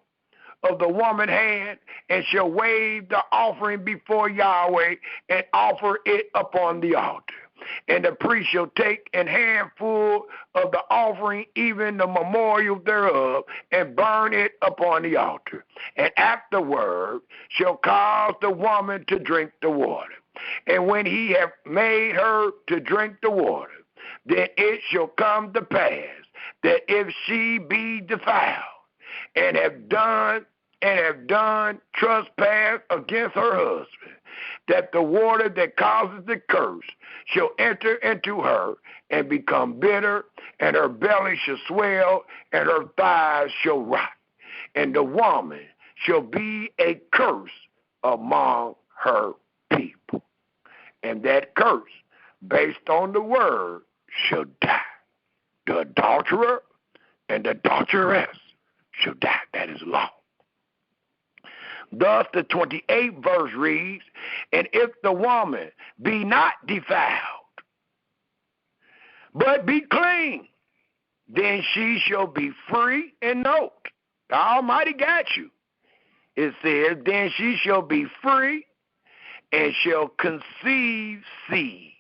of the woman's hand and shall wave the offering before Yahweh and offer it upon the altar. And the priest shall take an handful of the offering, even the memorial thereof, and burn it upon the altar. And afterward shall cause the woman to drink the water. And when he have made her to drink the water, then it shall come to pass that if she be defiled and have done trespass against her husband, that the water that causes the curse shall enter into her and become bitter, and her belly shall swell, and her thighs shall rot, and the woman shall be a curse among her people. And that curse, based on the word, shall die. The adulterer and the adulteress shall die. That is law. Thus the 28th verse reads, and if the woman be not defiled, but be clean, then she shall be free. And note, the Almighty got you. It says, then she shall be free and shall conceive seed.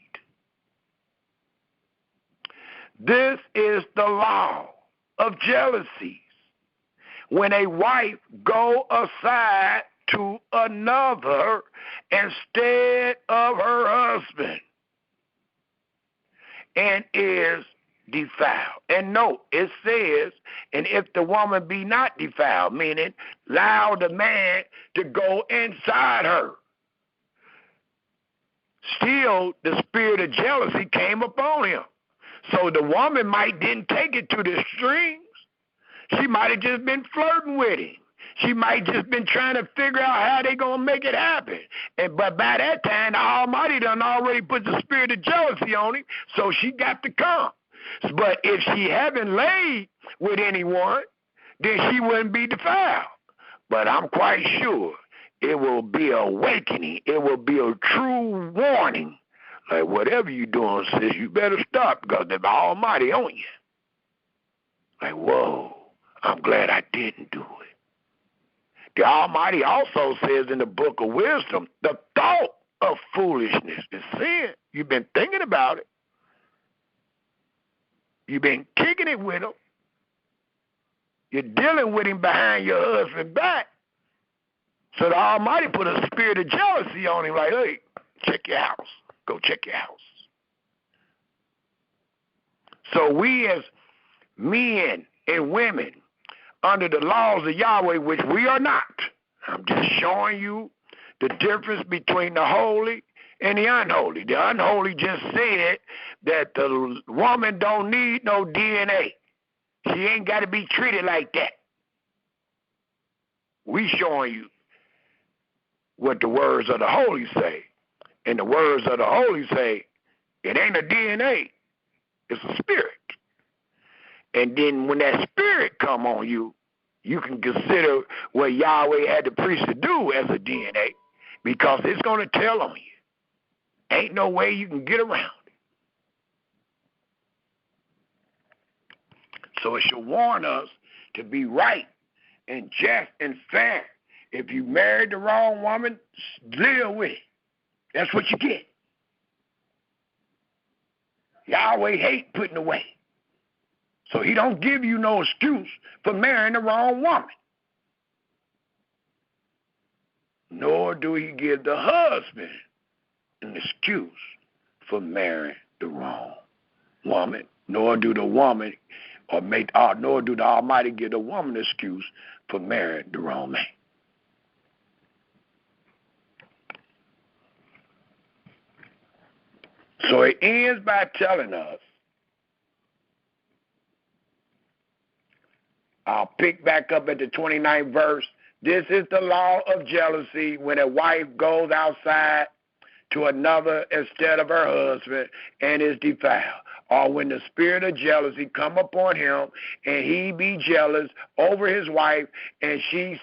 This is the law of jealousies. When a wife go aside to another instead of her husband and is defiled. And note, it says, and if the woman be not defiled, meaning allow the man to go inside her. Still, the spirit of jealousy came upon him. So the woman might didn't take it to the extremes. She might have just been flirting with him. She might just been trying to figure out how they going to make it happen. But by that time, the Almighty done already put the spirit of jealousy on him, so she got to come. But if she haven't laid with anyone, then she wouldn't be defiled. But I'm quite sure it will be an awakening. It will be a true warning. Like, whatever you're doing, sis, you better stop, because the Almighty on you. Like, whoa, I'm glad I didn't do it. The Almighty also says in the book of wisdom, the thought of foolishness is sin. You've been thinking about it. You've been kicking it with him. You're dealing with him behind your husband's back. So the Almighty put a spirit of jealousy on him, like, hey, check your house. Go check your house. So we as men and women, under the laws of Yahweh, which we are not, I'm just showing you the difference between the holy and the unholy. The unholy just said that the woman don't need no DNA. She ain't got to be treated like that. We showing you what the words of the holy say. And the words of the holy say, it ain't a DNA, it's a spirit. And then when that spirit come on you, you can consider what Yahweh had the priest to do as a DNA, because it's going to tell on you. Ain't no way you can get around it. So it should warn us to be right and just and fair. If you married the wrong woman, live with it. That's what you get. Yahweh hate putting away. So he don't give you no excuse for marrying the wrong woman. Nor do he give the husband an excuse for marrying the wrong woman. Nor do the woman nor do the Almighty give the woman an excuse for marrying the wrong man. So it ends by telling us, I'll pick back up at the 29th verse. This is the law of jealousy when a wife goes outside to another instead of her husband and is defiled. Or when the spirit of jealousy come upon him, and he be jealous over his wife, and shall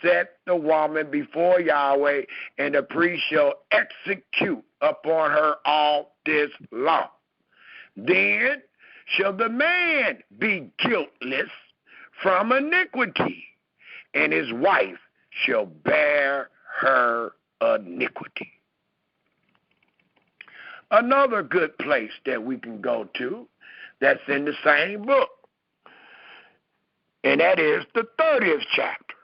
set the woman before Yahweh, and the priest shall execute upon her all this law. Then shall the man be guiltless from iniquity, and his wife shall bear her iniquity. Another good place that we can go to that's in the same book, and that is the 30th chapter.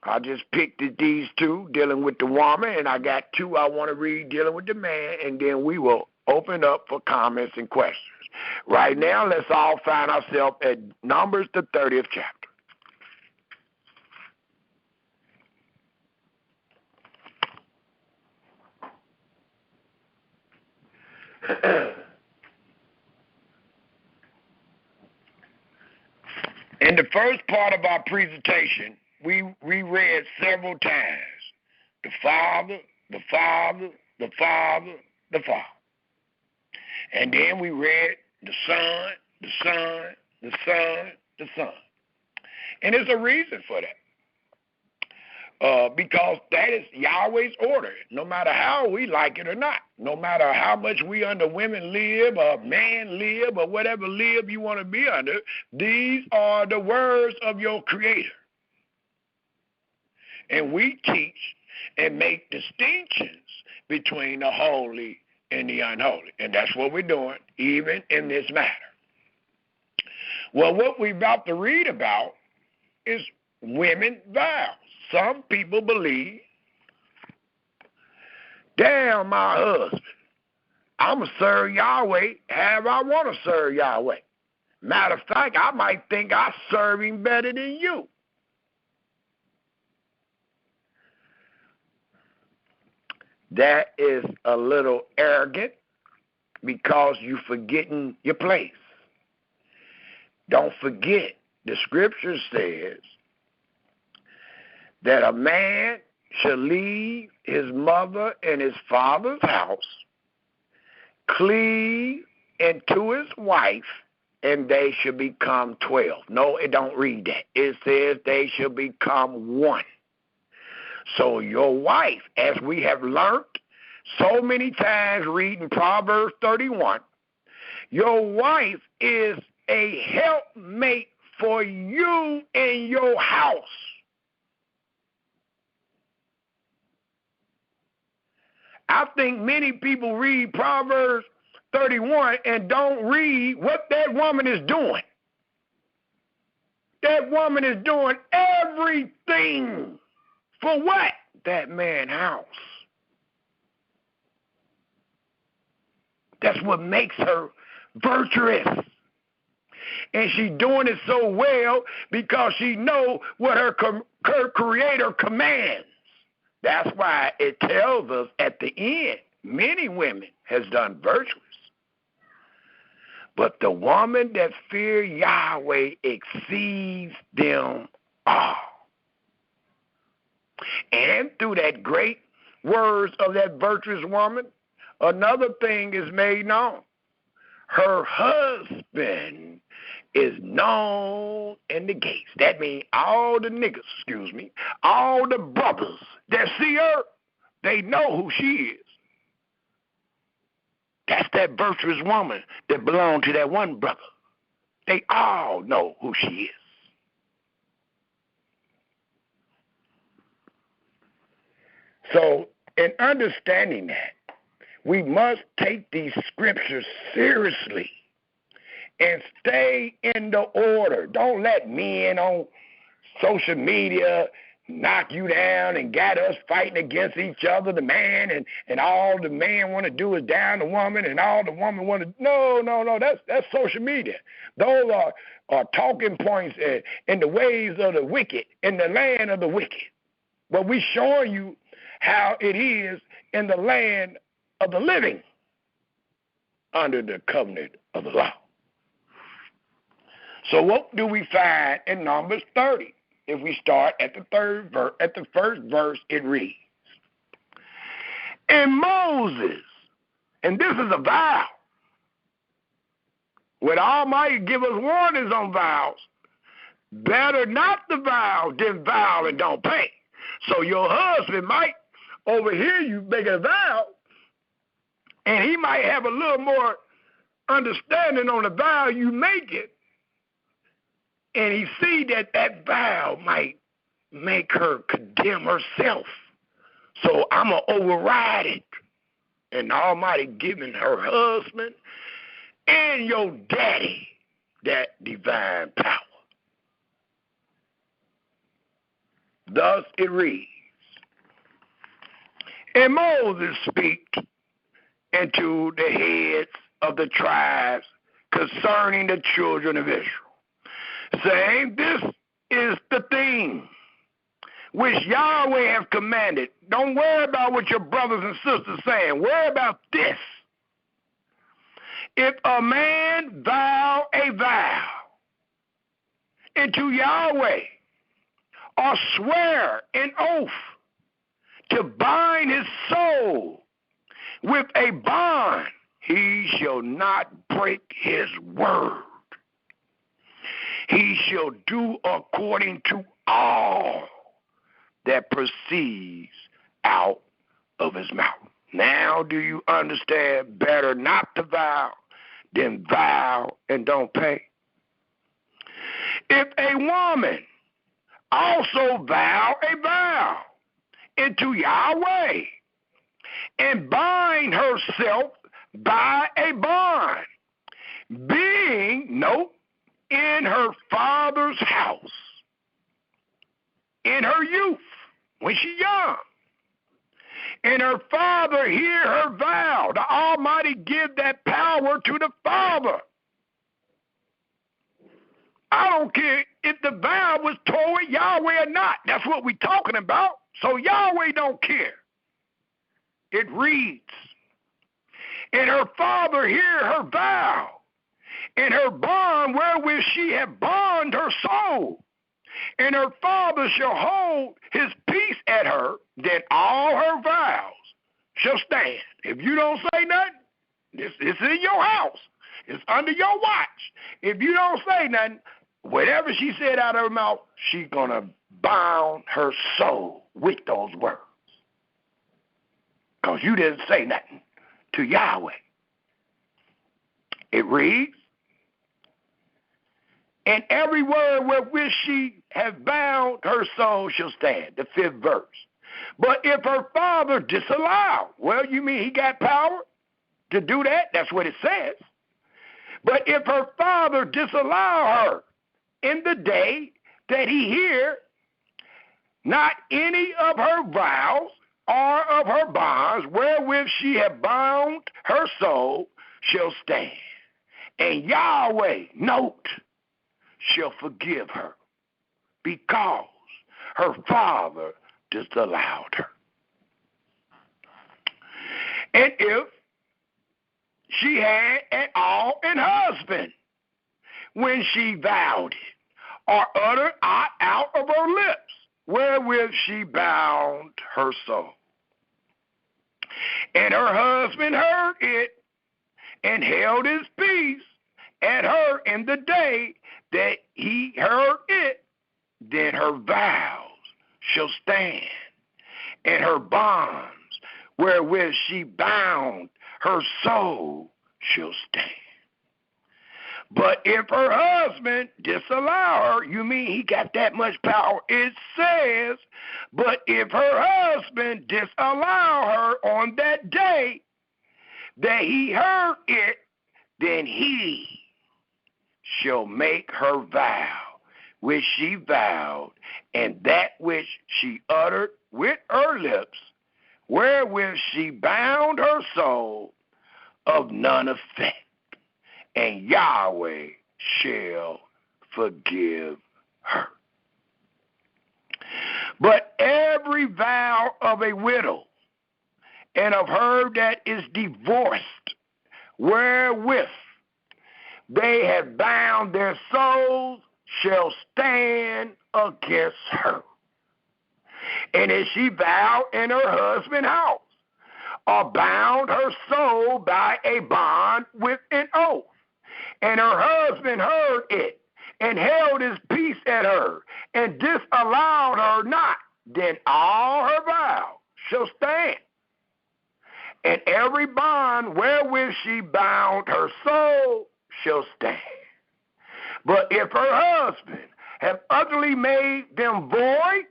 I just picked these two dealing with the woman, and I got two I want to read dealing with the man, and then we will open up for comments and questions. Right now, let's all find ourselves at Numbers, the 30th chapter. In the first part of our presentation, we read several times the Father, the Father, the Father, the Father. And then we read the Son, the Son, the Son, the Son. And there's a reason for that. Because that is Yahweh's order, no matter how we like it or not. No matter how much we under women lib or man lib or whatever lib you want to be under, these are the words of your Creator. And we teach and make distinctions between the holy and the unholy. And that's what we're doing, even in this matter. Well, what we're about to read about is women vows. Some people believe, damn my husband, I'm going to serve Yahweh however I want to serve Yahweh. Matter of fact, I might think I serve him better than you. That is a little arrogant because you're forgetting your place. Don't forget, the scripture says that a man shall leave his mother and his father's house, cleave into his wife, and they shall become 12. No, it don't read that. It says they shall become one. So your wife, as we have learned so many times reading Proverbs 31, your wife is a helpmate for you in your house. I think many people read Proverbs 31 and don't read what that woman is doing. That woman is doing everything for what? That man's house. That's what makes her virtuous. And she's doing it so well because she knows what her Creator commands. That's why it tells us at the end, many women has done virtuous. But the woman that fear Yahweh exceeds them all. And through that great words of that virtuous woman, another thing is made known. Her husband is known in the gates. That means all the niggas, all the brothers that see her, they know who she is. That's that virtuous woman that belonged to that one brother. They all know who she is. So, in understanding that, we must take these scriptures seriously and stay in the order. Don't let men on social media knock you down and got us fighting against each other, the man, and all the man want to do is down the woman, and all the woman want to, no, that's social media. Those are talking points in the ways of the wicked, in the land of the wicked. But we showing you how it is in the land of the living under the covenant of the law. So what do we find in Numbers 30? If we start at the first verse, it reads, And Moses, and this is a vow. When Almighty give us warnings on vows, better not to vow than vow and don't pay. So your husband might overhear you make a vow, and he might have a little more understanding on the vow you make it, and he see that that vow might make her condemn herself. So I'm going to override it. And the Almighty giving her husband and your daddy that divine power. Thus it reads, and Moses spake unto the heads of the tribes concerning the children of Israel, saying, this is the thing which Yahweh have commanded. Don't worry about what your brothers and sisters saying. Worry about this. If a man vow a vow unto Yahweh, or swear an oath to bind his soul with a bond, he shall not break his word. He shall do according to all that proceeds out of his mouth. Now do you understand? Better not to vow than vow and don't pay. If a woman also vow a vow unto Yahweh and bind herself by a bond, being, note, in her father's house, in her youth, when she's young, and her father hear her vow, the Almighty give that power to the father. I don't care if the vow was toward Yahweh or not. That's what we're talking about. So Yahweh don't care. It reads, and her father hear her vow, and her bond wherewith she hath bond her soul, and her father shall hold his peace at her, then all her vows shall stand. If you don't say nothing, it's in your house. It's under your watch. If you don't say nothing, whatever she said out of her mouth, she's going to bound her soul with those words. Because you didn't say nothing to Yahweh. It reads, and every word wherewith she hath bound her soul shall stand. The 5th verse. But if her father disallow, well, you mean he got power to do that? That's what it says. But if her father disallow her in the day that he hear not any of her vows or of her bonds wherewith she hath bound her soul shall stand. And Yahweh, note, shall forgive her because her father disallowed her. And if she had at all an husband when she vowed it, or uttered out of her lips wherewith she bound her soul, and her husband heard it and held his peace at her in the day that he heard it, then her vows shall stand, and her bonds wherewith she bound her soul shall stand. But if her husband disallow her, you mean he got that much power? It says, but if her husband disallow her on that day that he heard it, then he shall make her vow which she vowed, and that which she uttered with her lips, wherewith she bound her soul, of none effect, and Yahweh shall forgive her. But every vow of a widow and of her that is divorced, wherewith they have bound their souls, shall stand against her. And if she vow in her husband's house, or bound her soul by a bond with an oath, and her husband heard it, and held his peace at her, and disallowed her not, then all her vows shall stand. And every bond wherewith she bound her soul shall stand. But if her husband have utterly made them void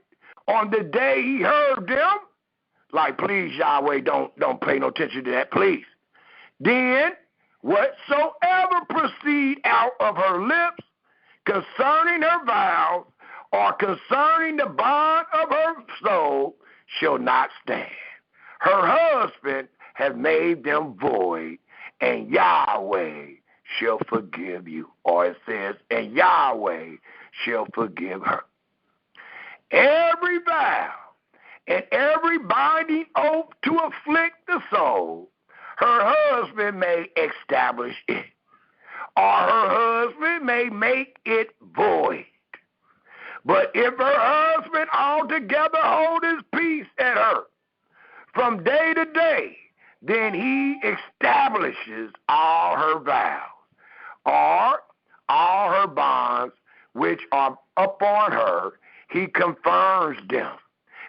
on the day he heard them, like, please, Yahweh, don't pay no attention to that, please. Then whatsoever proceed out of her lips concerning her vows or concerning the bond of her soul shall not stand. Her husband have made them void, and Yahweh shall forgive you. Or it says, and Yahweh shall forgive her. Every vow and every binding oath to afflict the soul, her husband may establish it, or her husband may make it void. But if her husband altogether hold his peace at her from day to day, then he establishes all her vows, or all her bonds which are upon her, he confirms them,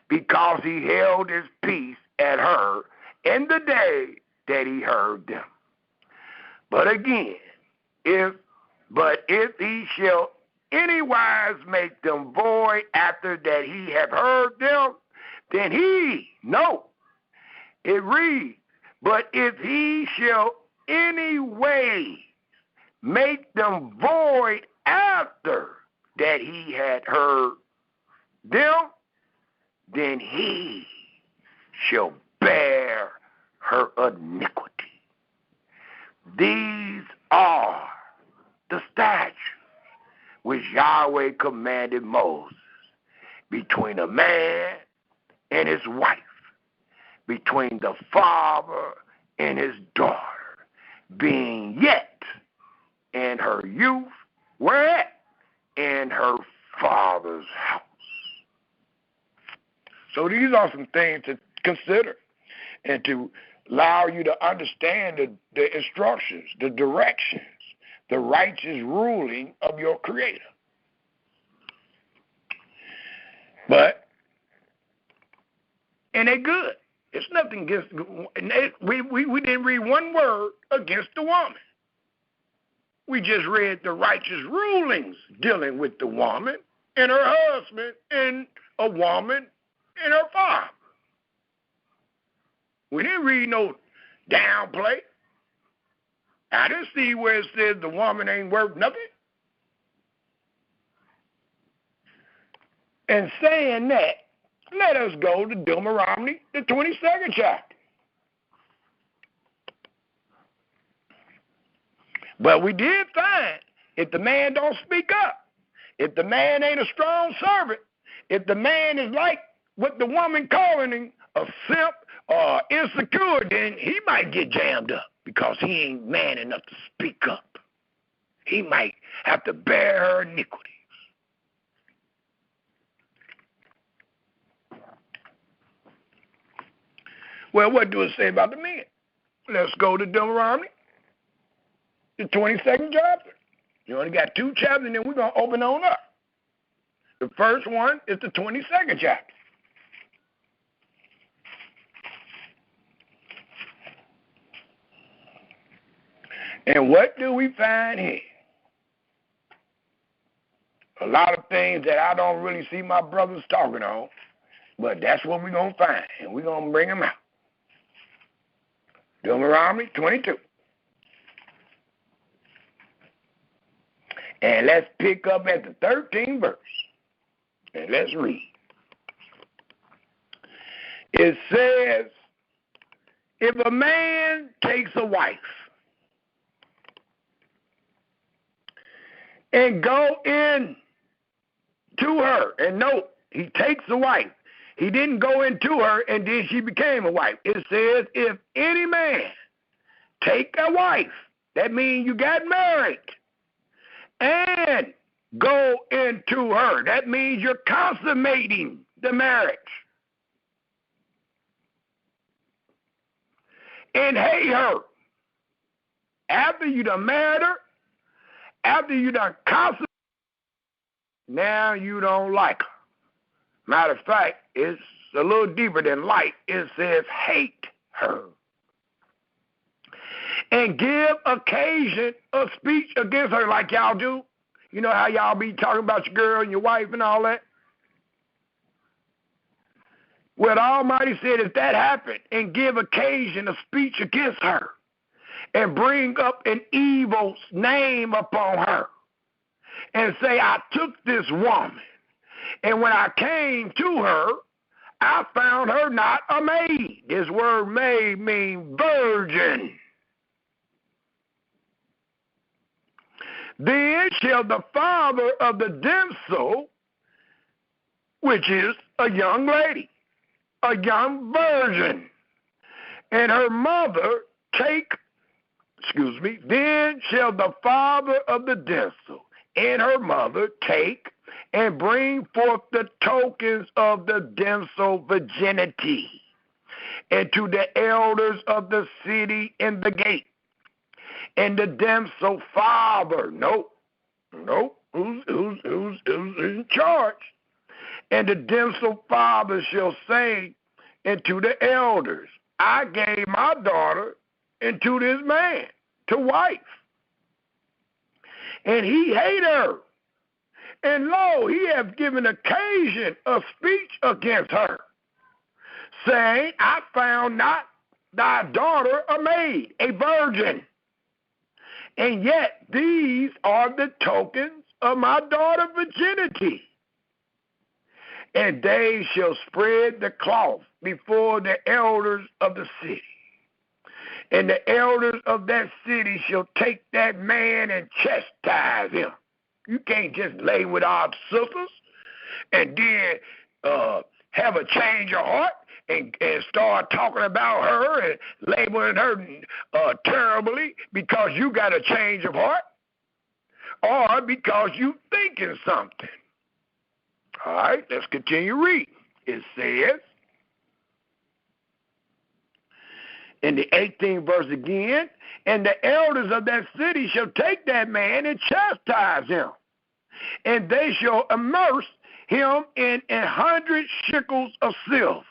because he held his peace at her in the day that he heard them. But again, if he shall anywise make them void after that he have heard them, then it reads, but if he shall anyway make them void after that he had heard them, then he shall bear her iniquity. These are the statutes which Yahweh commanded Moses between a man and his wife, between the father and his daughter, being yet in her youth, where? In her father's house. So these are some things to consider and to allow you to understand the instructions, the directions, the righteous ruling of your Creator. And they're good. It's nothing against, we didn't read one word against the woman. We just read the righteous rulings dealing with the woman and her husband and a woman and her father. We didn't read no downplay. I didn't see where it says the woman ain't worth nothing. And saying that, let us go to Deuteronomy, the 22nd chapter. But we did find, if the man don't speak up, if the man ain't a strong servant, if the man is like what the woman calling him, a simp or insecure, then he might get jammed up because he ain't man enough to speak up. He might have to bear her iniquities. Well, what do it say about the men? Let's go to Deuteronomy, the 22nd chapter. You only got 2 chapters, and then we're going to open on up. The first one is the 22nd chapter. And what do we find here? A lot of things that I don't really see my brothers talking on, but that's what we're going to find, and we're going to bring them out. Deuteronomy 22. And let's pick up at the 13th verse, and let's read. It says, if a man takes a wife and go in to her, and note, he takes a wife. He didn't go into her and then she became a wife. It says, if any man take a wife, that means you got married, and go into her, that means you're consummating the marriage. and hate her. After you done married her, after you done consummated, now you don't like her. Matter of fact, it's a little deeper than like. It says hate her. And give occasion of speech against her like y'all do. You know how y'all be talking about your girl and your wife and all that? Well, the Almighty said if that happened, and give occasion of speech against her, and bring up an evil name upon her, and say, I took this woman, and when I came to her, I found her not a maid. This word maid means virgin. Then shall the father of the damsel, which is a young lady, a young virgin, and her mother then shall the father of the damsel and her mother take and bring forth the tokens of the damsel virginity, and to the elders of the city in the gate. And the damsel father, who's in charge? And the damsel father shall say unto the elders, I gave my daughter into this man to wife, and he hate her. And lo, he hath given occasion of speech against her, saying, I found not thy daughter a maid, a virgin. And yet these are the tokens of my daughter's virginity. And they shall spread the cloth before the elders of the city. And the elders of that city shall take that man and chastise him. You can't just lay with our sisters and then have a change of heart and start talking about her and labeling her terribly because you got a change of heart or because you thinking something. All right, let's continue reading. It says, in the 18th verse again, and the elders of that city shall take that man and chastise him, and they shall immerse him in 100 shekels of silver,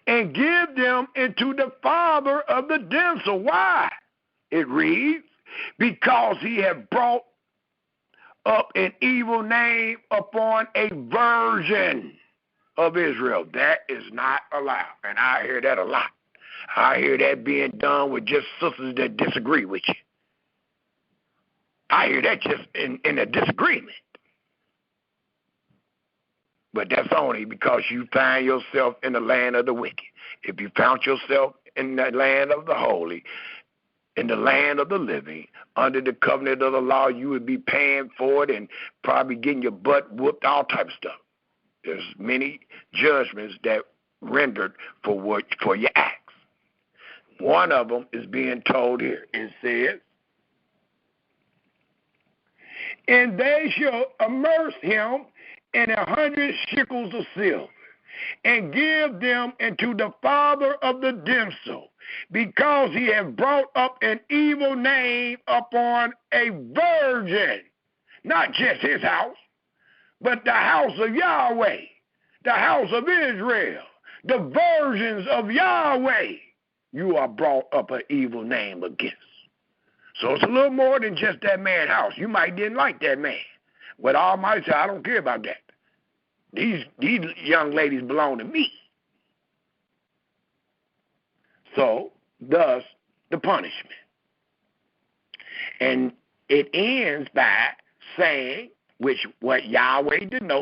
and give them into the father of the damsel. Why? It reads, because he hath brought up an evil name upon a virgin of Israel. That is not allowed. And I hear that a lot. I hear that being done with just sisters that disagree with you. I hear that just in a disagreement. But that's only because you find yourself in the land of the wicked. If you found yourself in the land of the holy, in the land of the living, under the covenant of the law, you would be paying for it and probably getting your butt whooped, all type of stuff. There's many judgments that rendered for your acts. One of them is being told here. It says, and they shall immerse him in 100 shekels of silver, and give them into the father of the damsel, because he hath brought up an evil name upon a virgin. Not just his house, but the house of Yahweh, the house of Israel, the virgins of Yahweh. You are brought up an evil name against. So it's a little more than just that man's house. You might didn't like that man. But Almighty said, I don't care about that. These young ladies belong to me. So, thus, the punishment. And it ends by saying, what Yahweh denotes,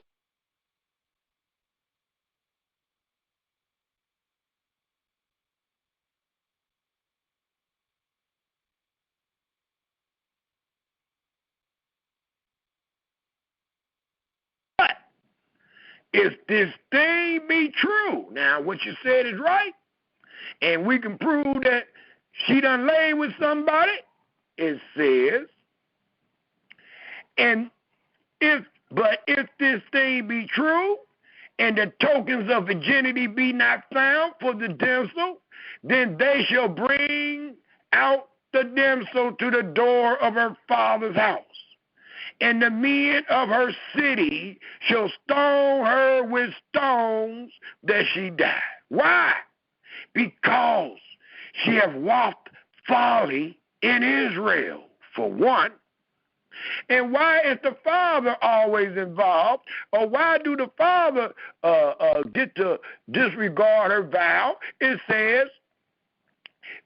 if this thing be true, now what you said is right, and we can prove that she done lay with somebody, it says, if this thing be true, and the tokens of virginity be not found for the damsel, then they shall bring out the damsel to the door of her father's house. And the men of her city shall stone her with stones that she die. Why? Because she hath wrought folly in Israel, for one. And why is the father always involved? Or why do the father get to disregard her vow? It says,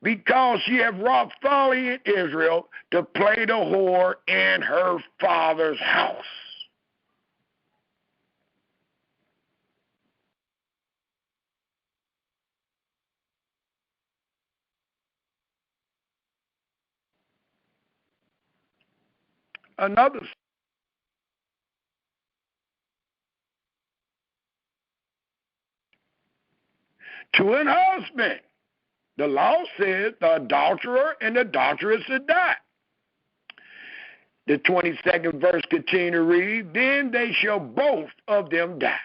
because she hath wrought folly in Israel to play the whore in her father's house. Another to an husband. The law says the adulterer and the adulteress should die. The 22nd verse continue to read, then they shall both of them die.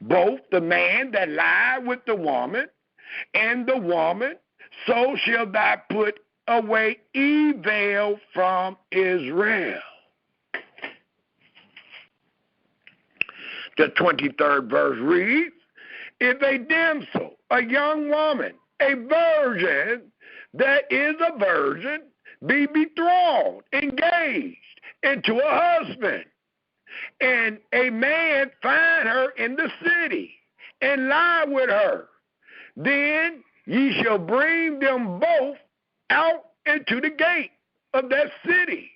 Both the man that lied with the woman and the woman, so shall thou put away evil from Israel. The 23rd verse reads, if a damsel, a young woman, a virgin that is a virgin, be betrothed, engaged into a husband, and a man find her in the city and lie with her, then ye shall bring them both out into the gate of that city,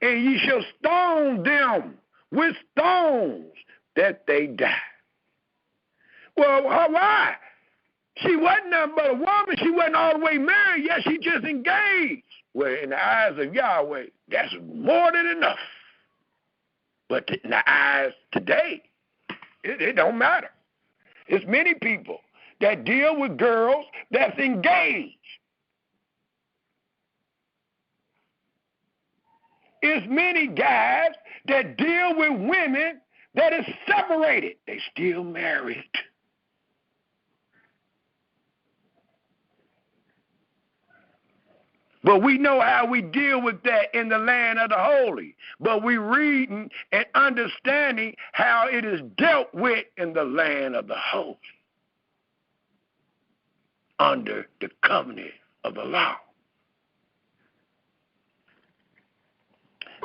and ye shall stone them with stones that they die. Well, why? She wasn't nothing but a woman. She wasn't all the way married yet. She just engaged. Well, in the eyes of Yahweh, that's more than enough. But in the eyes today, it don't matter. It's many people that deal with girls that's engaged. It's many guys that deal with women that is separated. They still married. But we know how we deal with that in the land of the holy. But we reading and understanding how it is dealt with in the land of the holy under the covenant of the law.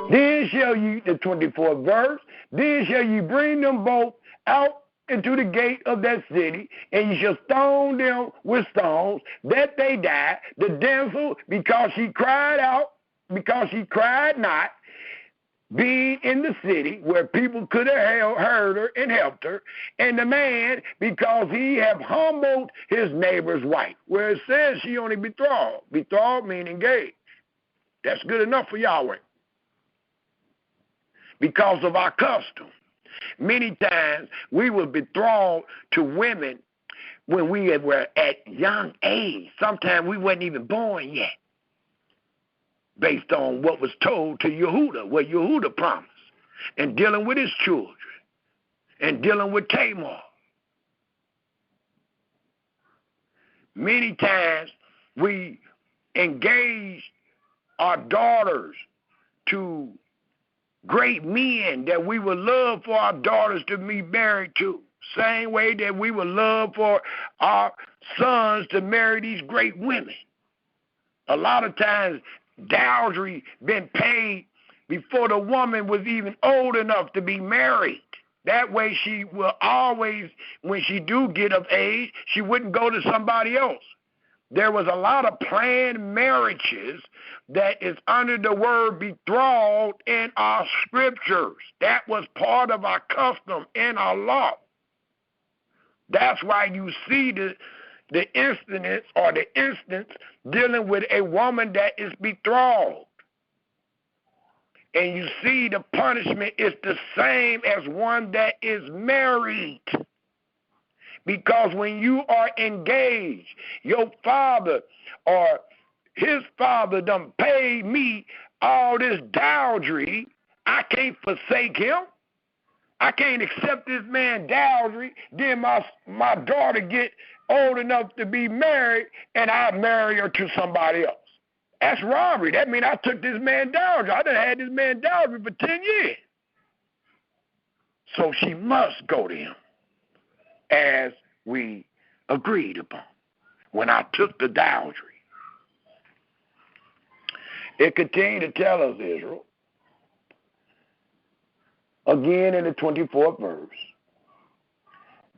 Then shall you, the 24th verse, then shall you bring them both out into the gate of that city, and you shall stone them with stones, that they die. The damsel, because she cried out, because she cried not, being in the city where people could have heard her and helped her, and the man, because he have humbled his neighbor's wife, where it says she only betrothed. Betrothed meaning engaged. That's good enough for Yahweh. Because of our custom. Many times we were betrothed to women when we were at young age. Sometimes we wasn't even born yet. Based on what was told to Yehuda, what Yehuda promised. And dealing with his children. And dealing with Tamar. Many times we engaged our daughters to great men that we would love for our daughters to be married to. Same way that we would love for our sons to marry these great women. A lot of times, dowry been paid before the woman was even old enough to be married. That way she will always, when she do get of age, she wouldn't go to somebody else. There was a lot of planned marriages that is under the word betrothed in our scriptures. That was part of our custom in our law. That's why you see the instance dealing with a woman that is betrothed. And you see the punishment is the same as one that is married. Because when you are engaged, your father or his father done paid me all this dowry, I can't forsake him. I can't accept this man dowry. Then my daughter get old enough to be married, and I marry her to somebody else. That's robbery. That means I took this man dowry. I done had this man dowry for 10 years. So she must go to him, as we agreed upon when I took the dowry. It continued to tell us, Israel, again in the 24th verse,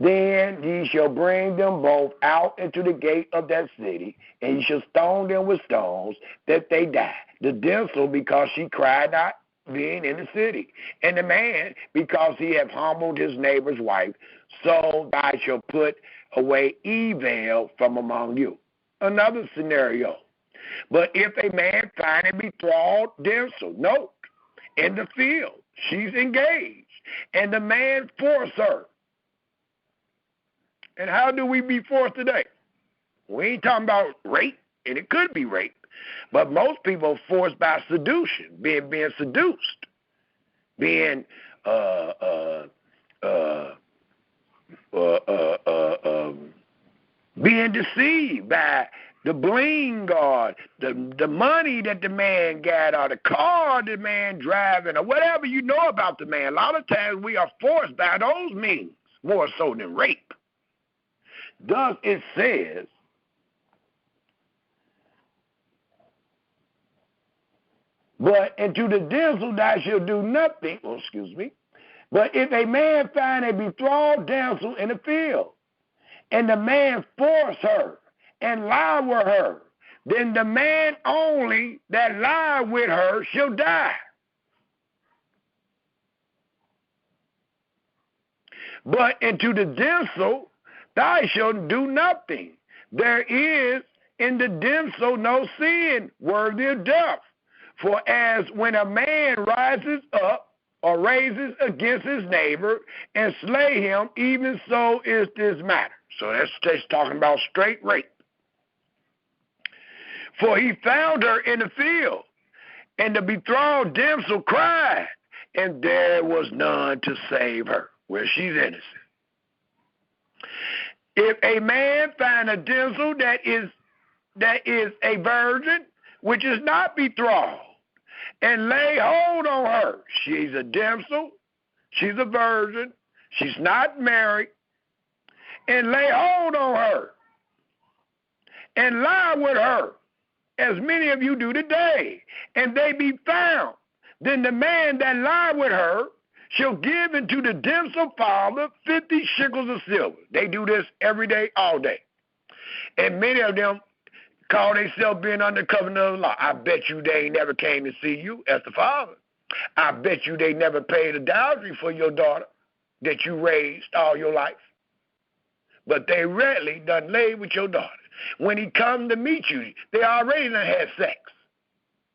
then ye shall bring them both out into the gate of that city, and ye shall stone them with stones, that they die. The damsel, because she cried not, being in the city, and the man, because he hath humbled his neighbor's wife, so thou shalt put away evil from among you. Another scenario. But if a man find a betrothed damsel, note, in the field, she's engaged, and the man force her. And how do we be forced today? We ain't talking about rape, and it could be rape, but most people are forced by seduction, being seduced, being being deceived by the bling or the money that the man got or the car the man driving or whatever you know about the man. A lot of times we are forced by those means more so than rape. Thus it says, but unto the damsel thou shalt do nothing, but if a man find a betrothed damsel in the field, and the man force her and lie with her, then the man only that lie with her shall die. But unto the damsel thou shalt do nothing. There is in the damsel no sin worthy of death. For as when a man rises up or raises against his neighbor and slay him, even so is this matter. So that's talking about straight rape. For he found her in the field, and the betrothed damsel cried, and there was none to save her. Well, she's innocent. If a man find a damsel that is a virgin, which is not betrothed, and lay hold on her, she's a damsel, she's a virgin, she's not married, and lay hold on her, and lie with her, as many of you do today, and they be found, then the man that lie with her shall give into the damsel father 50 shekels of silver. They do this every day, all day. And many of them call themselves being under the covenant of the law. I bet you they ain't never came to see you as the father. I bet you they never paid a dowry for your daughter that you raised all your life. But they rarely done laid with your daughter. When he come to meet you, they already done had sex.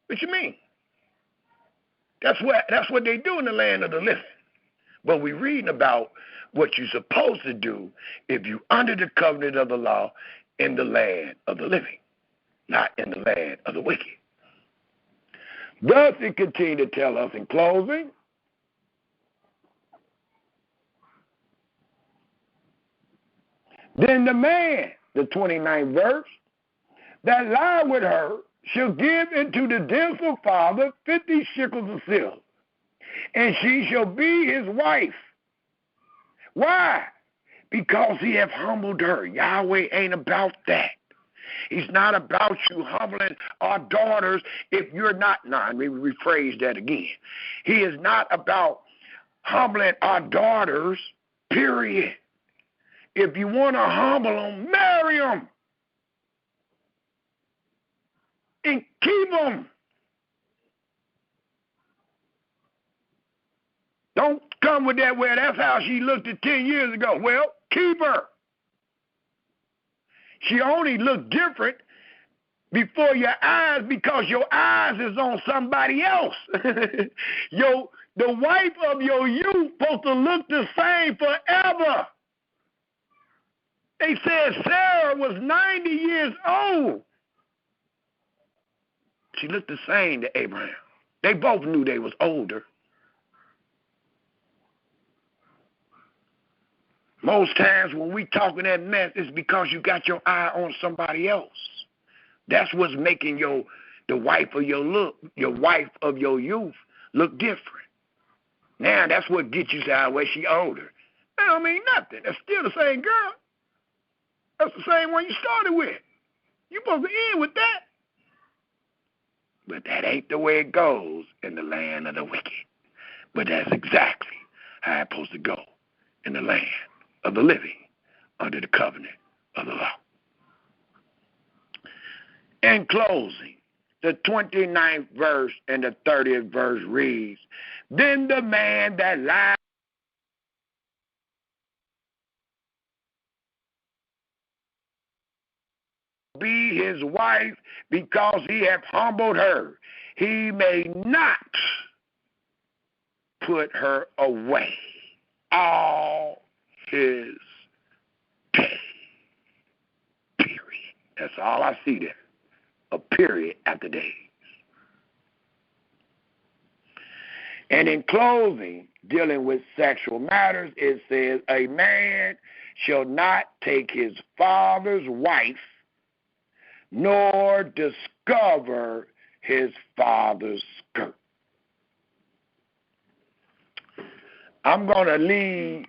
What you mean? That's what they do in the land of the living. But we reading about what you're supposed to do if you under the covenant of the law in the land of the living, not in the land of the wicked. Thus it continued to tell us in closing, then the man, the 29th verse, that lie with her shall give into the damsel father 50 shekels of silver, and she shall be his wife. Why? Because he hath humbled her. Yahweh ain't about that. He's not about you humbling our daughters if you're not. Now, let me rephrase that again. He is not about humbling our daughters, period. If you want to humble them, marry them. And keep them. Don't come with that, well, that's how she looked at 10 years ago. Well, keep her. She only looked different before your eyes because your eyes is on somebody else. The wife of your youth supposed to look the same forever. They said Sarah was 90 years old. She looked the same to Abraham. They both knew they was older. Most times when we talking that mess, it's because you got your eye on somebody else. That's what's making the wife of your wife of your youth look different. Now that's what gets you to where she older. That don't mean nothing. That's still the same girl. That's the same one you started with. You supposed to end with that. But that ain't the way it goes in the land of the wicked. But that's exactly how it's supposed to go in the land of the living under the covenant of the law. In closing, the 29th verse and the 30th verse reads, then the man that lied be his wife because he hath humbled her. He may not put her away all his day. Period. That's all I see there. A period after days. And in closing, dealing with sexual matters, it says, a man shall not take his father's wife, nor discover his father's skirt. I'm going to leave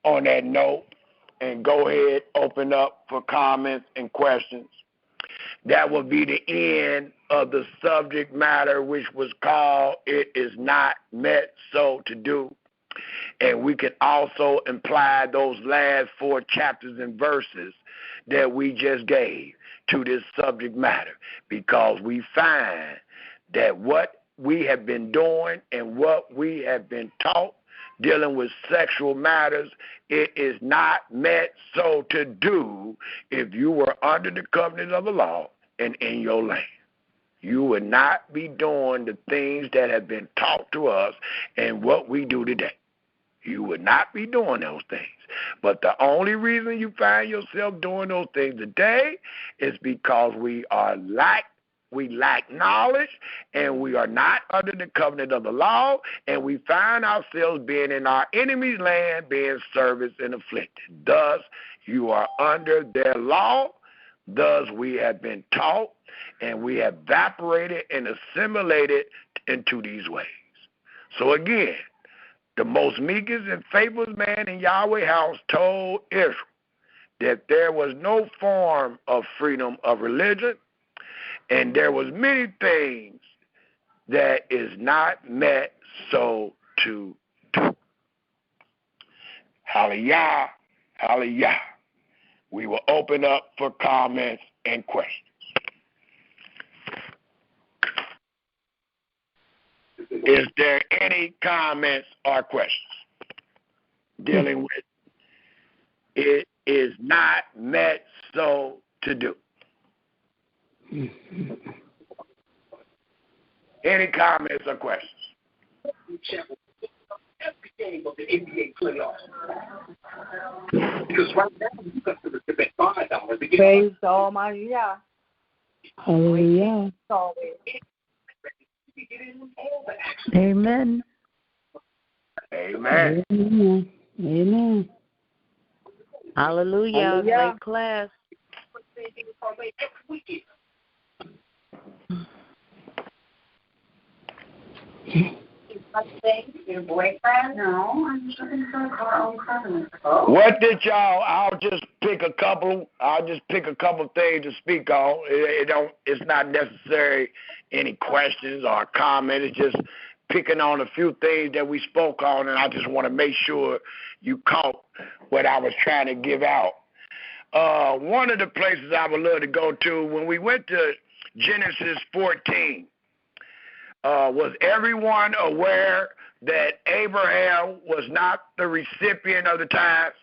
on that note and go ahead, open up for comments and questions. That will be the end of the subject matter, which was called It Is Not Met So to Do. And we can also imply those last 4 chapters and verses that we just gave to this subject matter, because we find that what we have been doing and what we have been taught dealing with sexual matters, it is not met so to do if you were under the covenant of the law and in your land. You would not be doing the things that have been taught to us and what we do today. You would not be doing those things. But the only reason you find yourself doing those things today is because we lack knowledge, and we are not under the covenant of the law, and we find ourselves being in our enemy's land, being serviced and afflicted. Thus, you are under their law. Thus, we have been taught, and we have evaporated and assimilated into these ways. So again, the most meekest and faithful man in Yahweh's house told Israel that there was no form of freedom of religion, and there was many things that is not met so to do. Hallelujah, hallelujah. We will open up for comments and questions. Is there any comments or questions dealing with it is not met so to do? Any comments or questions? Every game of the NBA playoffs. Because right now you got to bet $5. Praise the Almighty Yah. Hallelujah. Amen. Amen. Amen. Amen. Hallelujah. Great class. What did y'all? I'll just pick a couple things to speak on. It's not necessary any questions or comments. It's just picking on a few things that we spoke on, and I just want to make sure you caught what I was trying to give out. One of the places I would love to go to, when we went to Genesis 14, was everyone aware that Abraham was not the recipient of the tithes?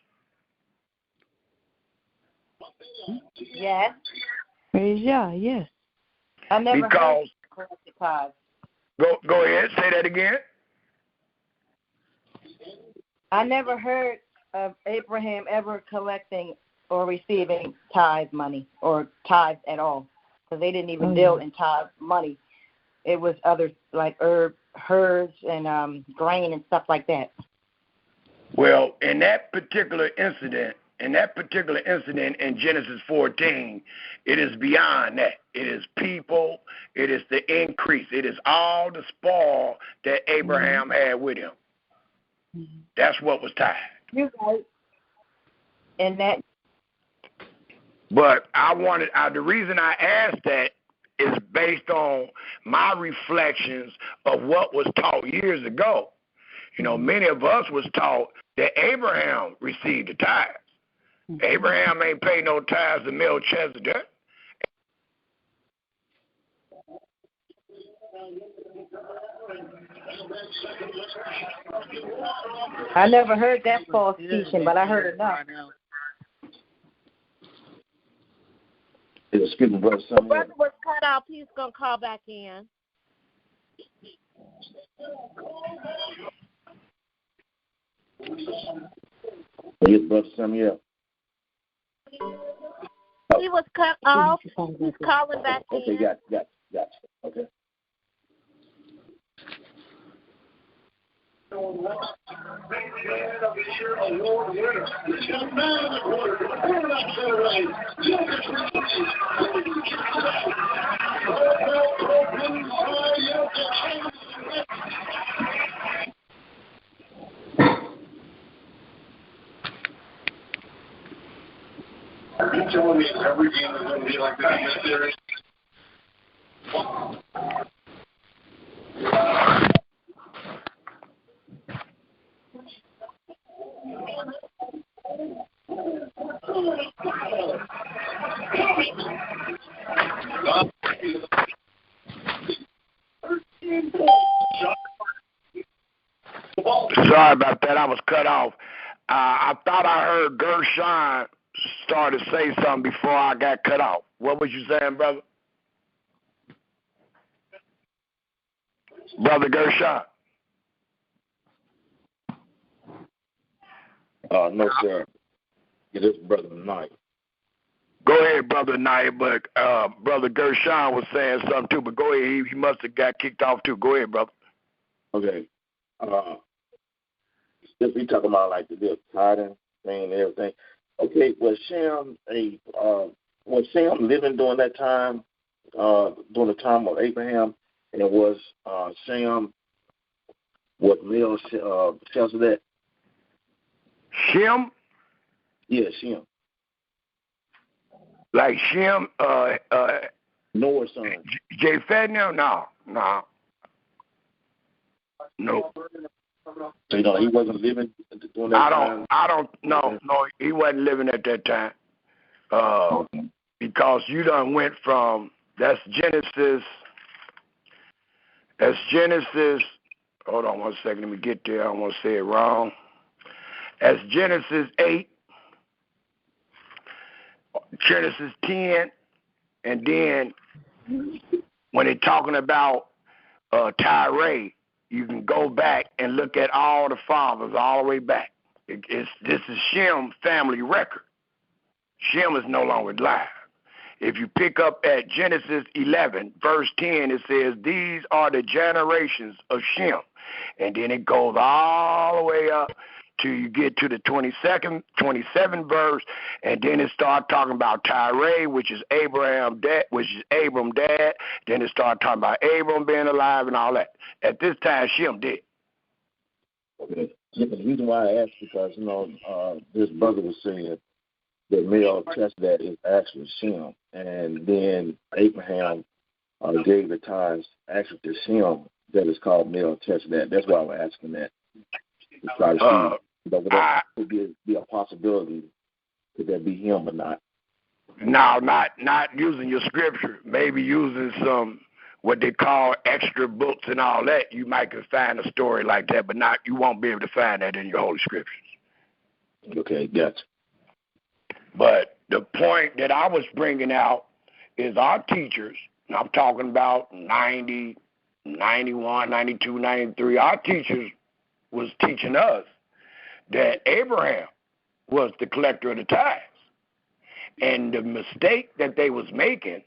Yes. Praise Yah, yes. I never heard collected tithes. Go ahead, say that again. I never heard of Abraham ever collecting or receiving tithe money or tithes at all, because they didn't even deal in tithe money. It was other like herds and grain and stuff like that. Well, in that particular incident in Genesis 14, it is beyond that. It is people. It is the increase. It is all the spoil that Abraham had with him. That's what was tied. You're right. And that. But the reason I asked that is based on my reflections of what was taught years ago. You know, many of us was taught that Abraham received the tithes. Abraham ain't paid no tithes to Melchizedek. I never heard that false teaching, but I heard enough. Excuse me, brother. The brother was cut off. He's going to call back in. Yes, brother Samuel. He was cut off. He's calling back in. Okay, got you. Okay. Are you telling me every game is going to be like that in this series? Sorry about that. I was cut off. I thought I heard Gershon start to say something before I got cut off. What was you saying, brother? Brother Gershon. No, sir. It is Brother Knight. Go ahead, Brother Knight, but Brother Gershon was saying something too, but go ahead. He must have got kicked off too. Go ahead, brother. Okay. If we talk about like the tithing thing and everything, okay, was Shem living during that time, during the time of Abraham, and it was Shem what Melchizedek? Shem? Yeah, Shem. Like Shem, Noah's son. Japheth now? No. So, he wasn't living during that time? No, he wasn't living at that time. Because you done went from, that's Genesis, hold on one second, let me get there, I don't want to say it wrong. That's Genesis 8, Genesis 10, and then when they're talking about Tyre, you can go back and look at all the fathers all the way back. This is Shem's family record. Shem is no longer alive. If you pick up at Genesis 11, verse 10, it says, these are the generations of Shem. And then it goes all the way up till you get to the 27th verse, and then it starts talking about Tyre, which is Abram's dad. Then it starts talking about Abram being alive and all that. At this time, Shem did. Okay. The reason why I asked because this brother was saying that Melchizedek is actually Shem, and then Abraham gave the tithes actually to Shem that is called Melchizedek. That's why I was asking that. To try to see whether that could be a possibility. Could that be him or not? No, not using your scripture. Maybe using some what they call extra books and all that. You might could find a story like that, but you won't be able to find that in your Holy Scriptures. Okay, gotcha. But the point that I was bringing out is our teachers, and I'm talking about 90, 91, 92, 93, our teachers was teaching us that Abraham was the collector of the tithes. And the mistake that they was making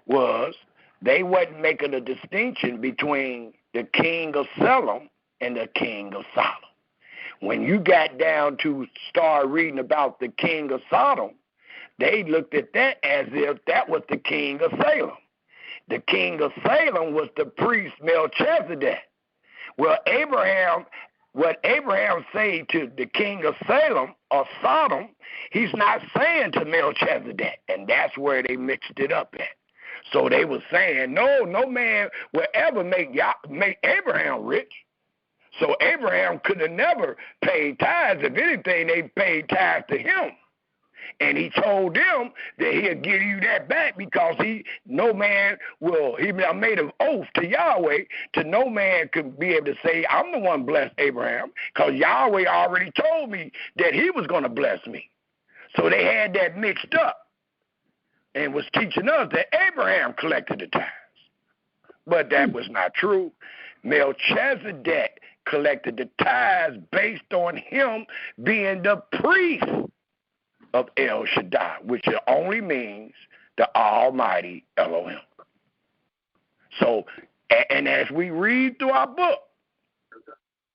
was they wasn't making a distinction between the king of Salem and the king of Sodom. When you got down to start reading about the king of Sodom, they looked at that as if that was the king of Salem. The king of Salem was the priest Melchizedek. Well, what Abraham said to the king of Salem or Sodom, he's not saying to Melchizedek, and that's where they mixed it up at. So they were saying, no man will ever make Abraham rich. So Abraham could have never paid tithes. If anything, they paid tithes to him. And he told them that he'll give you that back because he made an oath to Yahweh to no man could be able to say, I'm the one blessed Abraham, because Yahweh already told me that he was going to bless me. So they had that mixed up and was teaching us that Abraham collected the tithes. But that was not true. Melchizedek collected the tithes based on him being the priest of El Shaddai, which only means the Almighty Elohim. So, and as we read through our book,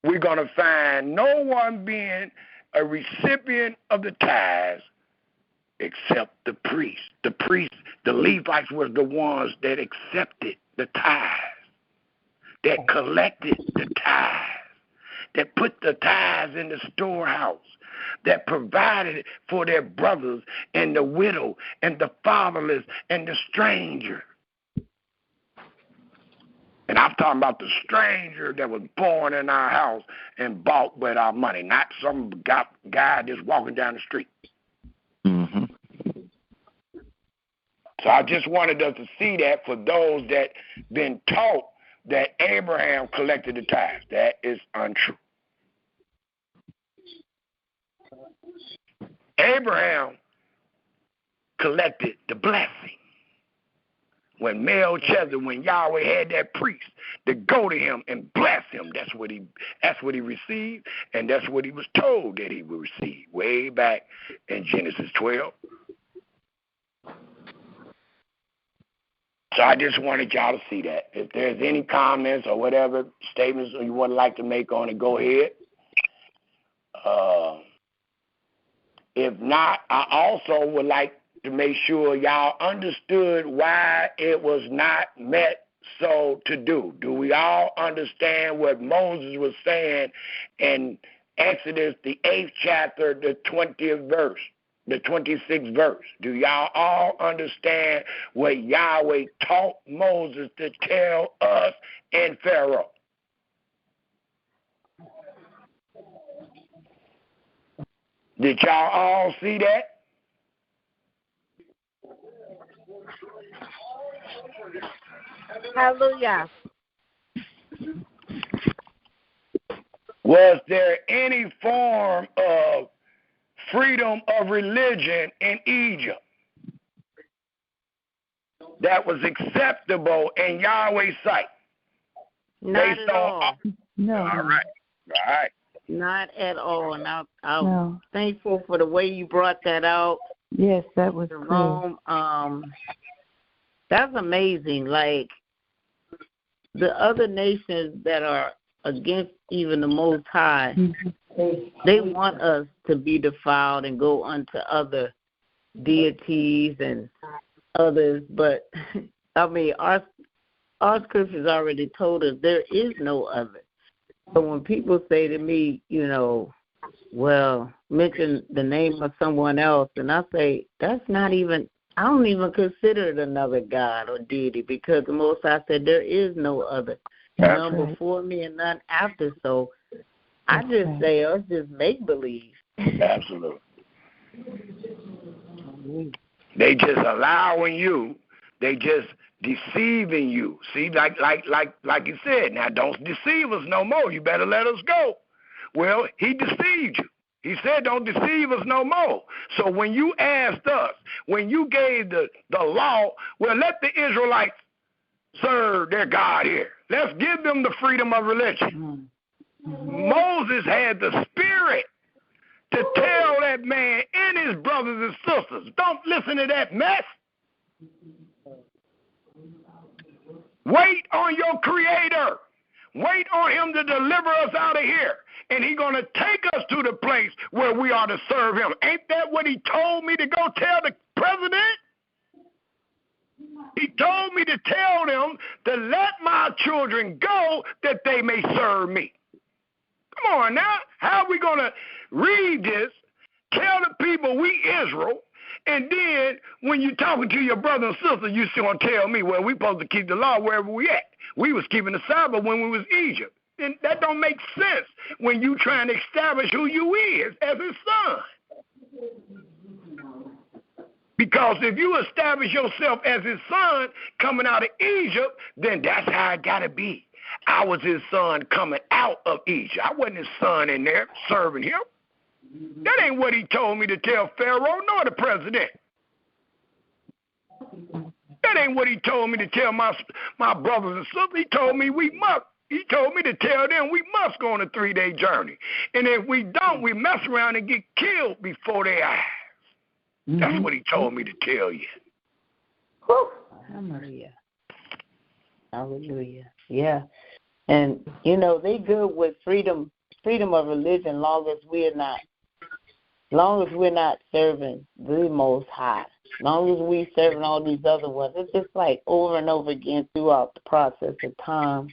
we're going to find no one being a recipient of the tithes except the priest. The Levites were the ones that accepted the tithes, that collected the tithes, that put the tithes in the storehouse, that provided for their brothers and the widow and the fatherless and the stranger. And I'm talking about the stranger that was born in our house and bought with our money, not some guy just walking down the street. Mm-hmm. So I just wanted us to see that for those that been taught that Abraham collected the tithes. That is untrue. Abraham collected the blessing. When Yahweh had that priest to go to him and bless him, that's what he received, and that's what he was told that he would receive way back in Genesis 12. So I just wanted y'all to see that. If there's any comments or whatever statements you would like to make on it, go ahead. If not, I also would like to make sure y'all understood why it was not met so to do. Do we all understand what Moses was saying in Exodus, the 8th chapter, the 20th verse, the 26th verse? Do y'all all understand what Yahweh taught Moses to tell us and Pharaoh? Did y'all all see that? Hallelujah. Was there any form of freedom of religion in Egypt that was acceptable in Yahweh's sight? Not at all. No. All right. Not at all. And I'm thankful for the way you brought that out. Yes, that was Jerome. Cool. That's amazing. Like the other nations that are against even the Most High, they want us to be defiled and go unto other deities and others. But I mean, our scriptures already told us there is no other. So when people say to me, well, mention the name of someone else, and I say, I don't even consider it another God or deity, because the Most High said there is no other. None before me and none after. So I just say, it's just make-believe. Absolutely. They just allowing you. They just deceiving you. See, like you said, now don't deceive us no more. You better let us go. Well, he deceived you. He said, don't deceive us no more. So when you asked us, when you gave the law, well, let the Israelites serve their God here. Let's give them the freedom of religion. Moses had the spirit to tell that man and his brothers and sisters, don't listen to that mess. Wait on your Creator. Wait on him to deliver us out of here. And he's going to take us to the place where we are to serve him. Ain't that what he told me to go tell the president? He told me to tell them to let my children go that they may serve me. Come on now. How are we going to read this, tell the people we Israel, and then when you're talking to your brother and sister, you're going to tell me, well, we're supposed to keep the law wherever we at. We was keeping the Sabbath when we was Egypt. And that don't make sense when you trying to establish who you is as his son. Because if you establish yourself as his son coming out of Egypt, then that's how it got to be. I was his son coming out of Egypt. I wasn't his son in there serving him. That ain't what he told me to tell Pharaoh nor the president. That ain't what he told me to tell my brothers and sisters. He told me He told me to tell them we must go on a 3-day journey. And if we don't, we mess around and get killed before their eyes. That's what he told me to tell you. Hallelujah. Hallelujah. Yeah. And, you know, they good with freedom of religion long as we're not serving the Most High. Long as we serving all these other ones. It's just like over and over again throughout the process of time.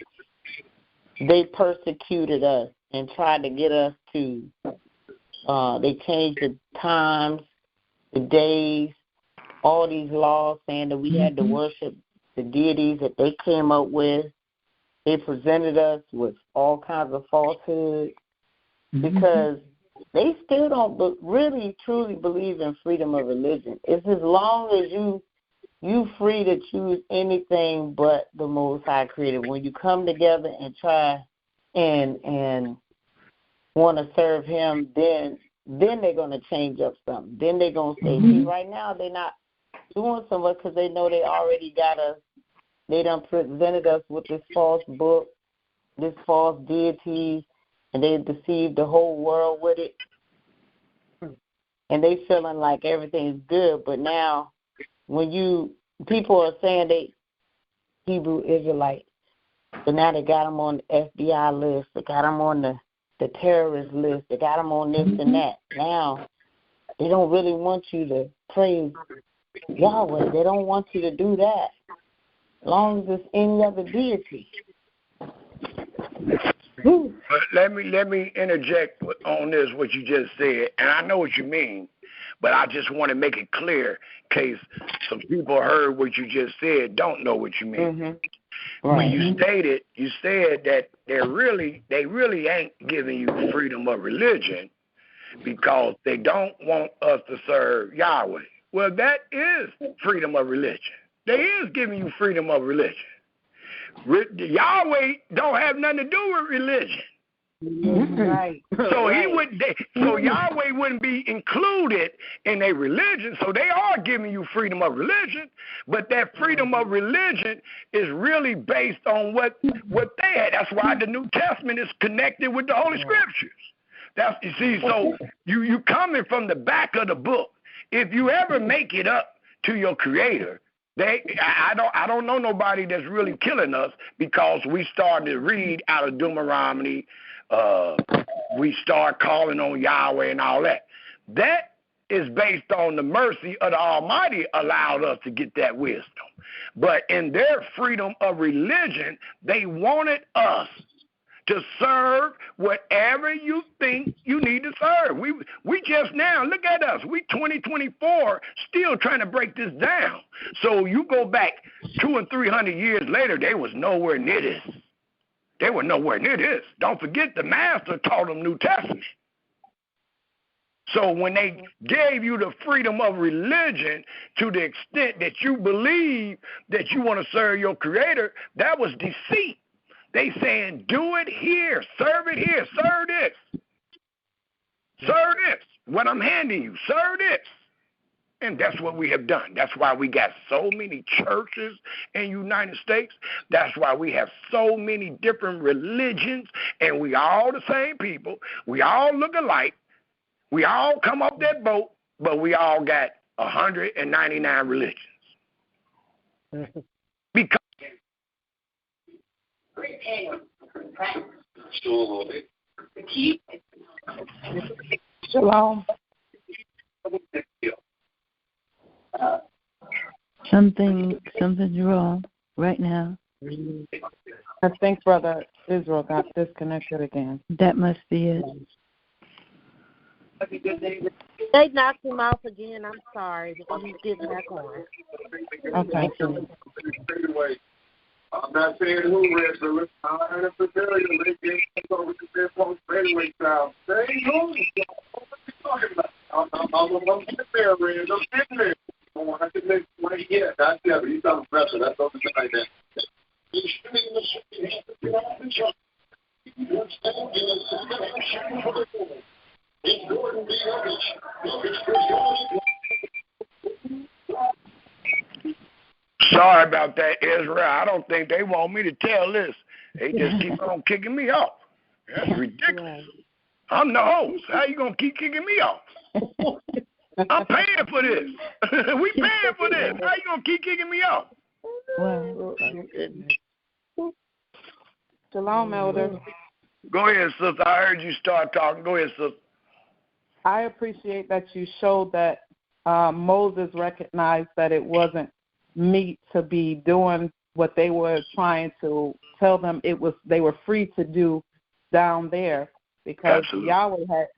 They persecuted us and tried to get us to, they changed the times, the days, all these laws saying that we had to worship the deities that they came up with. They presented us with all kinds of falsehoods because they still don't really truly believe in freedom of religion. It's as long as you free to choose anything but the Most High created. When you come together and try and want to serve him, then they're going to change up something. Then they're going to say, see, right now they're not doing so much because they know they already got us. They done presented us with this false book, this false deity, and they deceived the whole world with it. And they feeling like everything's good, but now when people are saying they Hebrew Israelite, so now they got them on the FBI list, they got them on the terrorist list, they got them on this and that. Now they don't really want you to praise Yahweh. They don't want you to do that as long as it's any other deity. But let me interject on this, what you just said, and I know what you mean, but I just want to make it clear in case some people heard what you just said don't know what you mean. Right. When you said that they really ain't giving you freedom of religion because they don't want us to serve Yahweh. Well, that is freedom of religion. They is giving you freedom of religion. Yahweh don't have nothing to do with religion. Right. So Yahweh wouldn't be included in a religion. So they are giving you freedom of religion, but that freedom of religion is really based on what they had. That's why the New Testament is connected with the Holy Scriptures. That's, you see, so you coming from the back of the book. If you ever make it up to your Creator, I don't know nobody that's really killing us because we started to read out of Deuteronomy. We start calling on Yahweh and all that. That is based on the mercy of the Almighty allowed us to get that wisdom. But in their freedom of religion, they wanted us to serve whatever you think you need to serve. We just now, look at us. We 2024 still trying to break this down. So you go back 200 and 300 years later, they was nowhere near this. They were nowhere near this. Don't forget the Master taught them New Testament. So when they gave you the freedom of religion to the extent that you believe that you want to serve your Creator, that was deceit. They saying, do it here, serve it here, serve this. Serve this. What I'm handing you, serve this. And that's what we have done. That's why we got so many churches in the United States. That's why we have so many different religions, and we all the same people. We all look alike. We all come off that boat, but we all got 199 religions. Because Shalom. Something's wrong right now. I think Brother Israel got disconnected again. That must be it. They knocked him off again. I'm sorry. He's getting back on. Okay. I'm not saying who read the list. I'm not familiar with it. Anyway, child. Say who? What are you talking about? I'm sitting there, Red. I'm sitting there. I can make money yet. Not yet, but he's on pressure. That's something like that. Sorry about that, Israel. I don't think they want me to tell this. They just keep on kicking me off. That's ridiculous. I'm the host. How you going to keep kicking me off? I'm paying for this. We paying for this. How you going to keep kicking me off? Well, Shalom, Elder. Go ahead, sister. I heard you start talking. Go ahead, sister. I appreciate that you showed that Moses recognized that it wasn't meet to be doing what they were trying to tell them they were free to do down there, because Absolutely. Yahweh had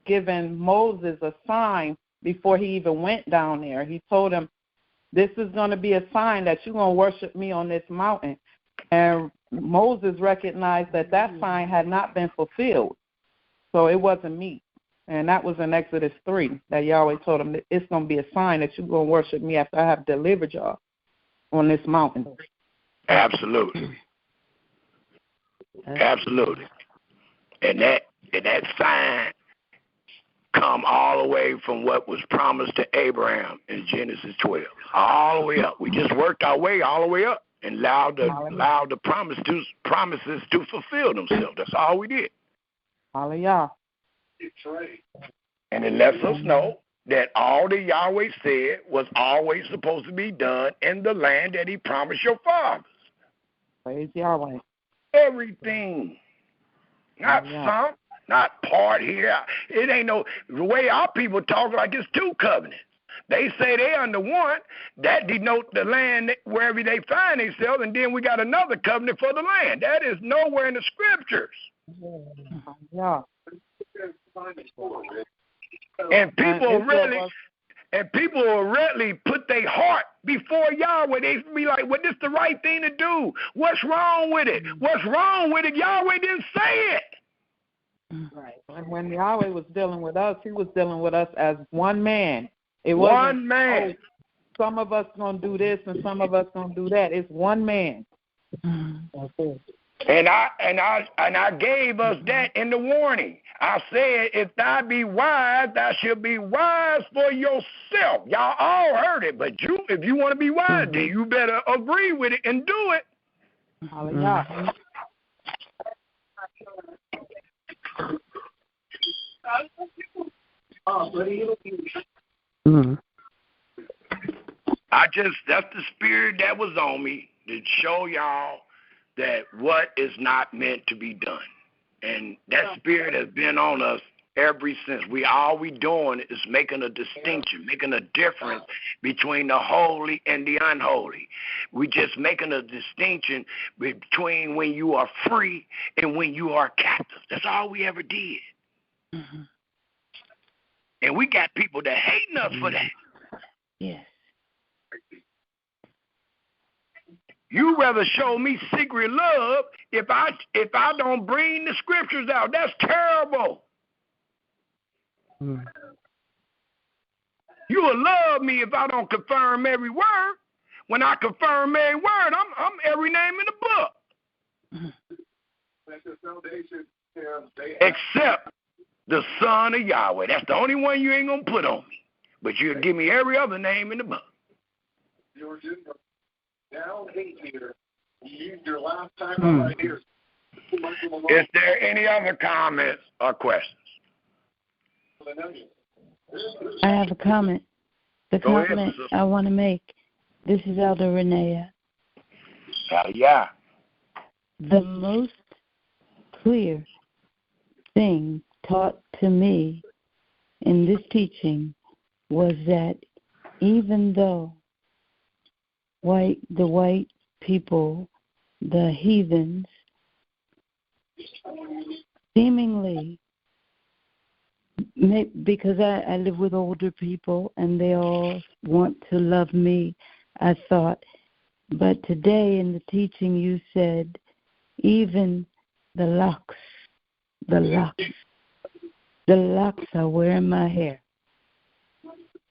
given Moses a sign before he even went down there. He told him, this is going to be a sign that you're going to worship me on this mountain. And Moses recognized that sign had not been fulfilled, so it wasn't meet. And that was in Exodus 3 that Yahweh told him that it's going to be a sign that you're going to worship me after I have delivered y'all on this mountain. Absolutely. Absolutely. And that sign come all the way from what was promised to Abraham in Genesis 12. All the way up. We just worked our way all the way up and allowed the promises to fulfill themselves. That's all we did. Hallelujah. And it lets us know that all that Yahweh said was always supposed to be done in the land that he promised your fathers. Praise Yahweh. Everything. Not some, not part here. It ain't the way our people talk like it's two covenants. They say they under one. That denote the land wherever they find themselves, and then we got another covenant for the land. That is nowhere in the scriptures. Yeah. And people will really put their heart before Yahweh. They be like, well, this is the right thing to do. What's wrong with it? What's wrong with it? Yahweh didn't say it. Right. And when Yahweh was dealing with us, he was dealing with us as one man. It wasn't one man. Oh, some of us going to do this and some of us going to do that. It's one man. And I gave us that in the warning. I said, if thou be wise, thou shalt be wise for yourself. Y'all all heard it, but if you want to be wise, then you better agree with it and do it. Hallelujah. That's the spirit that was on me to show y'all that what is not meant to be done. And that spirit has been on us ever since. All we doing is making a distinction, making a difference between the holy and the unholy. We just making a distinction between when you are free and when you are captive. That's all we ever did. Mm-hmm. And we got people that hating us for that. Yes. You rather show me secret love if I don't bring the scriptures out. That's terrible. You will love me if I don't confirm every word. When I confirm every word, I'm every name in the book. Except the Son of Yahweh. That's the only one you ain't going to put on me. But you'll give me every other name in the book. Now, here, you used your last time right here. Is there any other comments or questions? I have a comment. The Go comment ahead, I want to make. This is Elder Renea. Yeah. The most clear thing taught to me in this teaching was that even though the white people, the heathens, seemingly, because I live with older people and they all want to love me, I thought, but today in the teaching you said, even the locks are wearing my hair.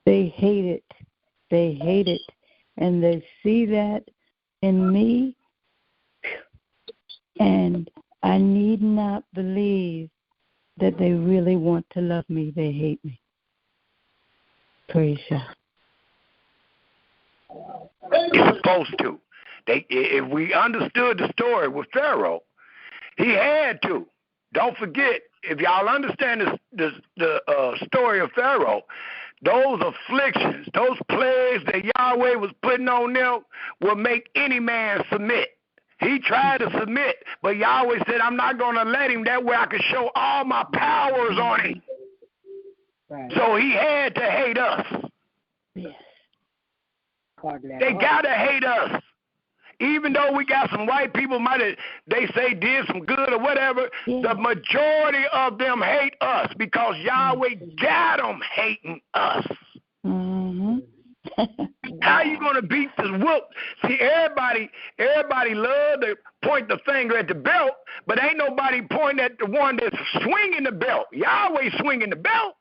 They hate it, and they see that in me, and I need not believe that they really want to love me. They hate me. Praise God. It's supposed to. If we understood the story with Pharaoh, he had to. Don't forget, if y'all understand the story of Pharaoh, those afflictions, those plagues that Yahweh was putting on them will make any man submit. He tried to submit, but Yahweh said, I'm not going to let him. That way I can show all my powers on him. Right. So he had to hate us. Yes. They got to hate us. Even though we got some white people they say did some good or whatever, the majority of them hate us because Yahweh got them hating us. Mm-hmm. How you going to beat this whoop? See, everybody love to point the finger at the belt, but ain't nobody pointing at the one that's swinging the belt. Yahweh swinging the belt.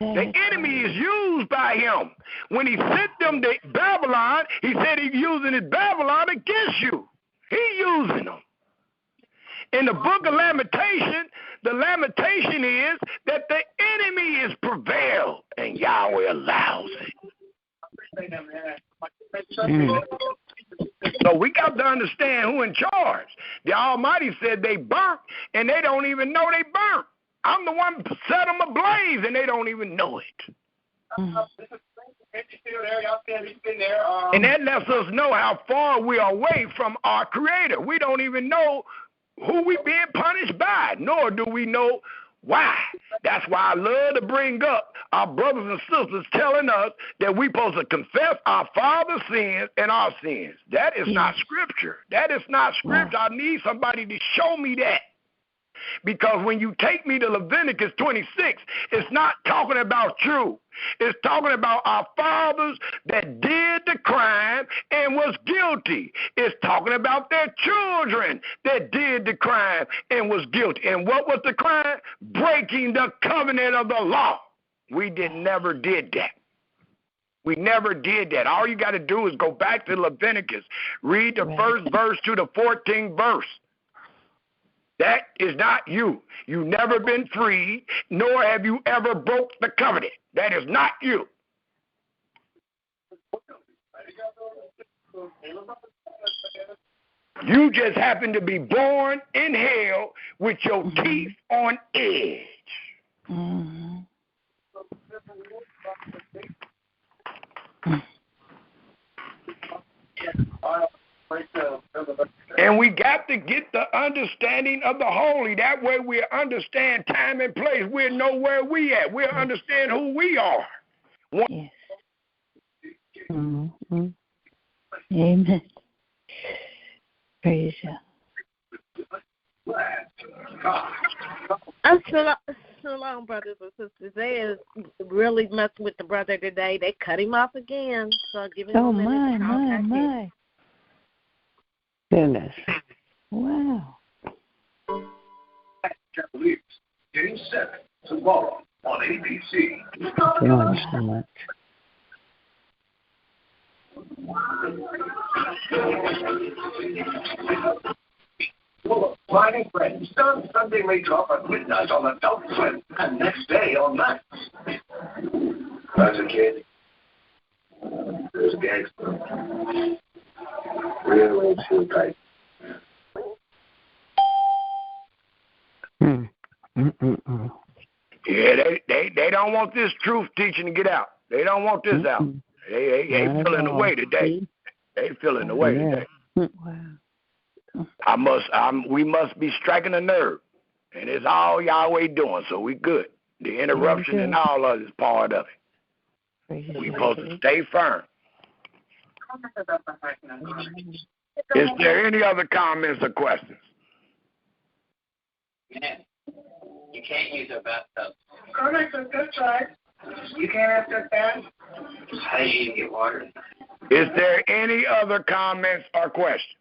The enemy is used by him. When he sent them to Babylon, he said he's using his Babylon against you. He's using them. In the book of Lamentation, the lamentation is that the enemy is prevailed, and Yahweh allows it. So we got to understand who in charge. The Almighty said they burnt, and they don't even know they burnt. I'm the one who set them ablaze, and they don't even know it. And that lets us know how far we are away from our Creator. We don't even know who we're being punished by, nor do we know why. That's why I love to bring up our brothers and sisters telling us that we're supposed to confess our father's sins and our sins. That is not Scripture. That is not Scripture. I need somebody to show me that. Because when you take me to Leviticus 26, it's not talking about you. It's talking about our fathers that did the crime and was guilty. It's talking about their children that did the crime and was guilty. And what was the crime? Breaking the covenant of the law. We never did that. We never did that. All you got to do is go back to Leviticus. Read the first verse to the 14th verse. That is not you. You've never been freed, nor have you ever broke the covenant. That is not you. You just happen to be born in hell with your teeth on edge. Mm-hmm. And we got to get the understanding of the holy. That way we'll understand time and place. We'll know where we at. We'll understand who we are. Yes. Mm-hmm. Amen. Praise you. Shalom, brothers and sisters. They is really messing with the brother today. They cut him off again. So give him a minute to contact him. Goodness. Wow. Game 7 tomorrow on ABC. Thank you so much. Flying Friends starts Sunday late off at midnight on Adult Swim and next day on Max. As a kid, there's a gangster. Real old school type. Yeah, they don't want this truth teaching to get out. They don't want this out. They feeling the way today. They feeling the way today. Wow. We must be striking a nerve. And it's all Yahweh doing, so we good. The interruption and all of it is part of it. We're supposed to stay firm. Is there any other comments or questions? Yeah. You can't use a bathtub. Correct, that's right. You can't have that fan? How do you get water? Is there any other comments or questions?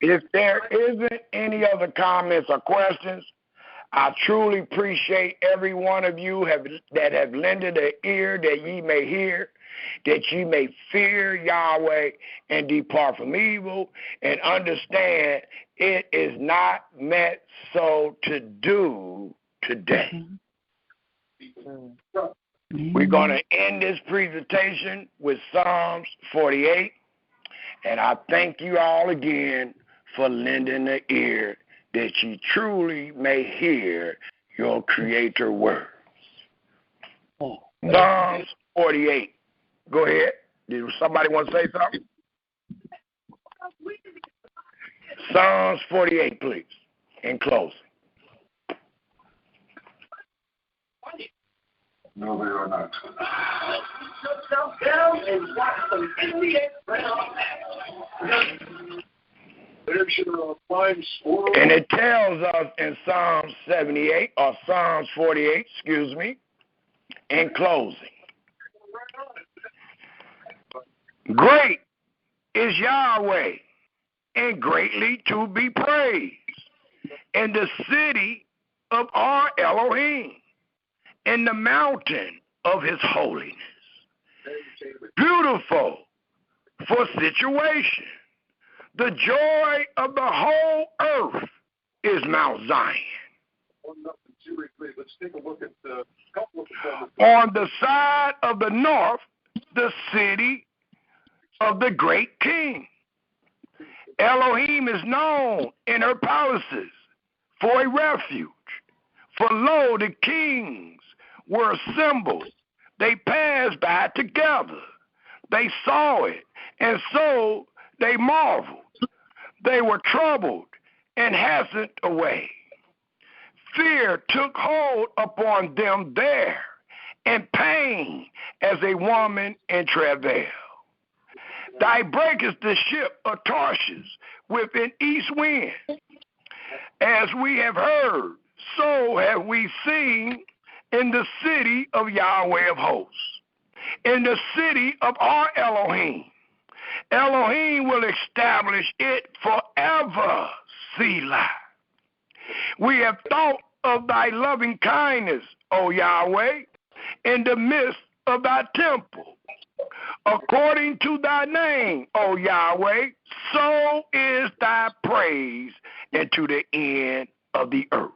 If there isn't any other comments or questions, I truly appreciate every one of you that have lended an ear that ye may hear, that ye may fear Yahweh and depart from evil, and understand it is not meant so to do today. We're going to end this presentation with Psalms 48, and I thank you all again for lending the ear that ye truly may hear your Creator words. Psalms 48. Go ahead. Did somebody want to say something? Psalms 48, please, in closing. No, they are not. And it tells us in Psalms 78, or Psalms 48, in closing. Great is Yahweh, and greatly to be praised, in the city of our Elohim, in the mountain of his holiness. Beautiful for situation. The joy of the whole earth is Mount Zion. Let's take a look at a couple of on the side of the north, the city of the great king. Elohim is known in her palaces for a refuge. For lo, the kings were assembled. They passed by together. They saw it, and so they marveled. They were troubled and hastened away. Fear took hold upon them there, and pain as a woman in travail. Thou breakest the ship of Tarshish with an east wind. As we have heard, so have we seen in the city of Yahweh of hosts, in the city of our Elohim. Elohim will establish it forever, Selah. We have thought of thy loving kindness, O Yahweh, in the midst of thy temple. According to thy name, O Yahweh, so is thy praise into the end of the earth.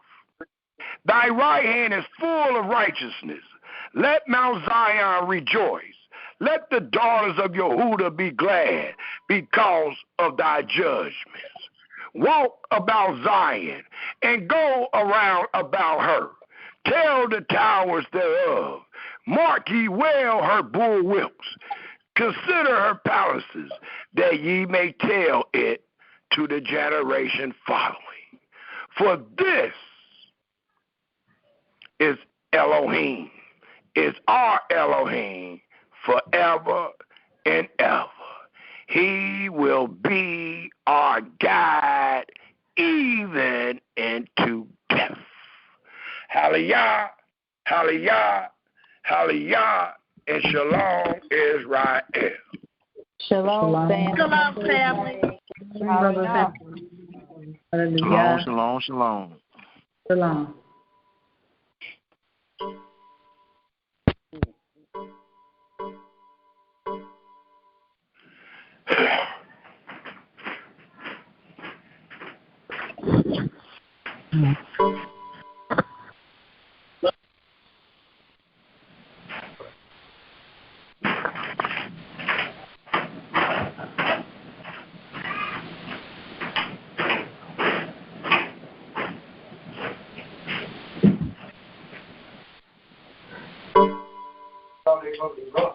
Thy right hand is full of righteousness. Let Mount Zion rejoice. Let the daughters of Yehuda be glad because of thy judgments. Walk about Zion and go around about her. Tell the towers thereof. Mark ye well her bulwarks. Consider her palaces, that ye may tell it to the generation following. For this is Elohim, is our Elohim forever and ever. He will be our guide even into death. Hallelujah, hallelujah, hallelujah, and shalom Israel. Shalom, family. Shalom, family. Hallelujah. Shalom, shalom, shalom. Shalom. Go.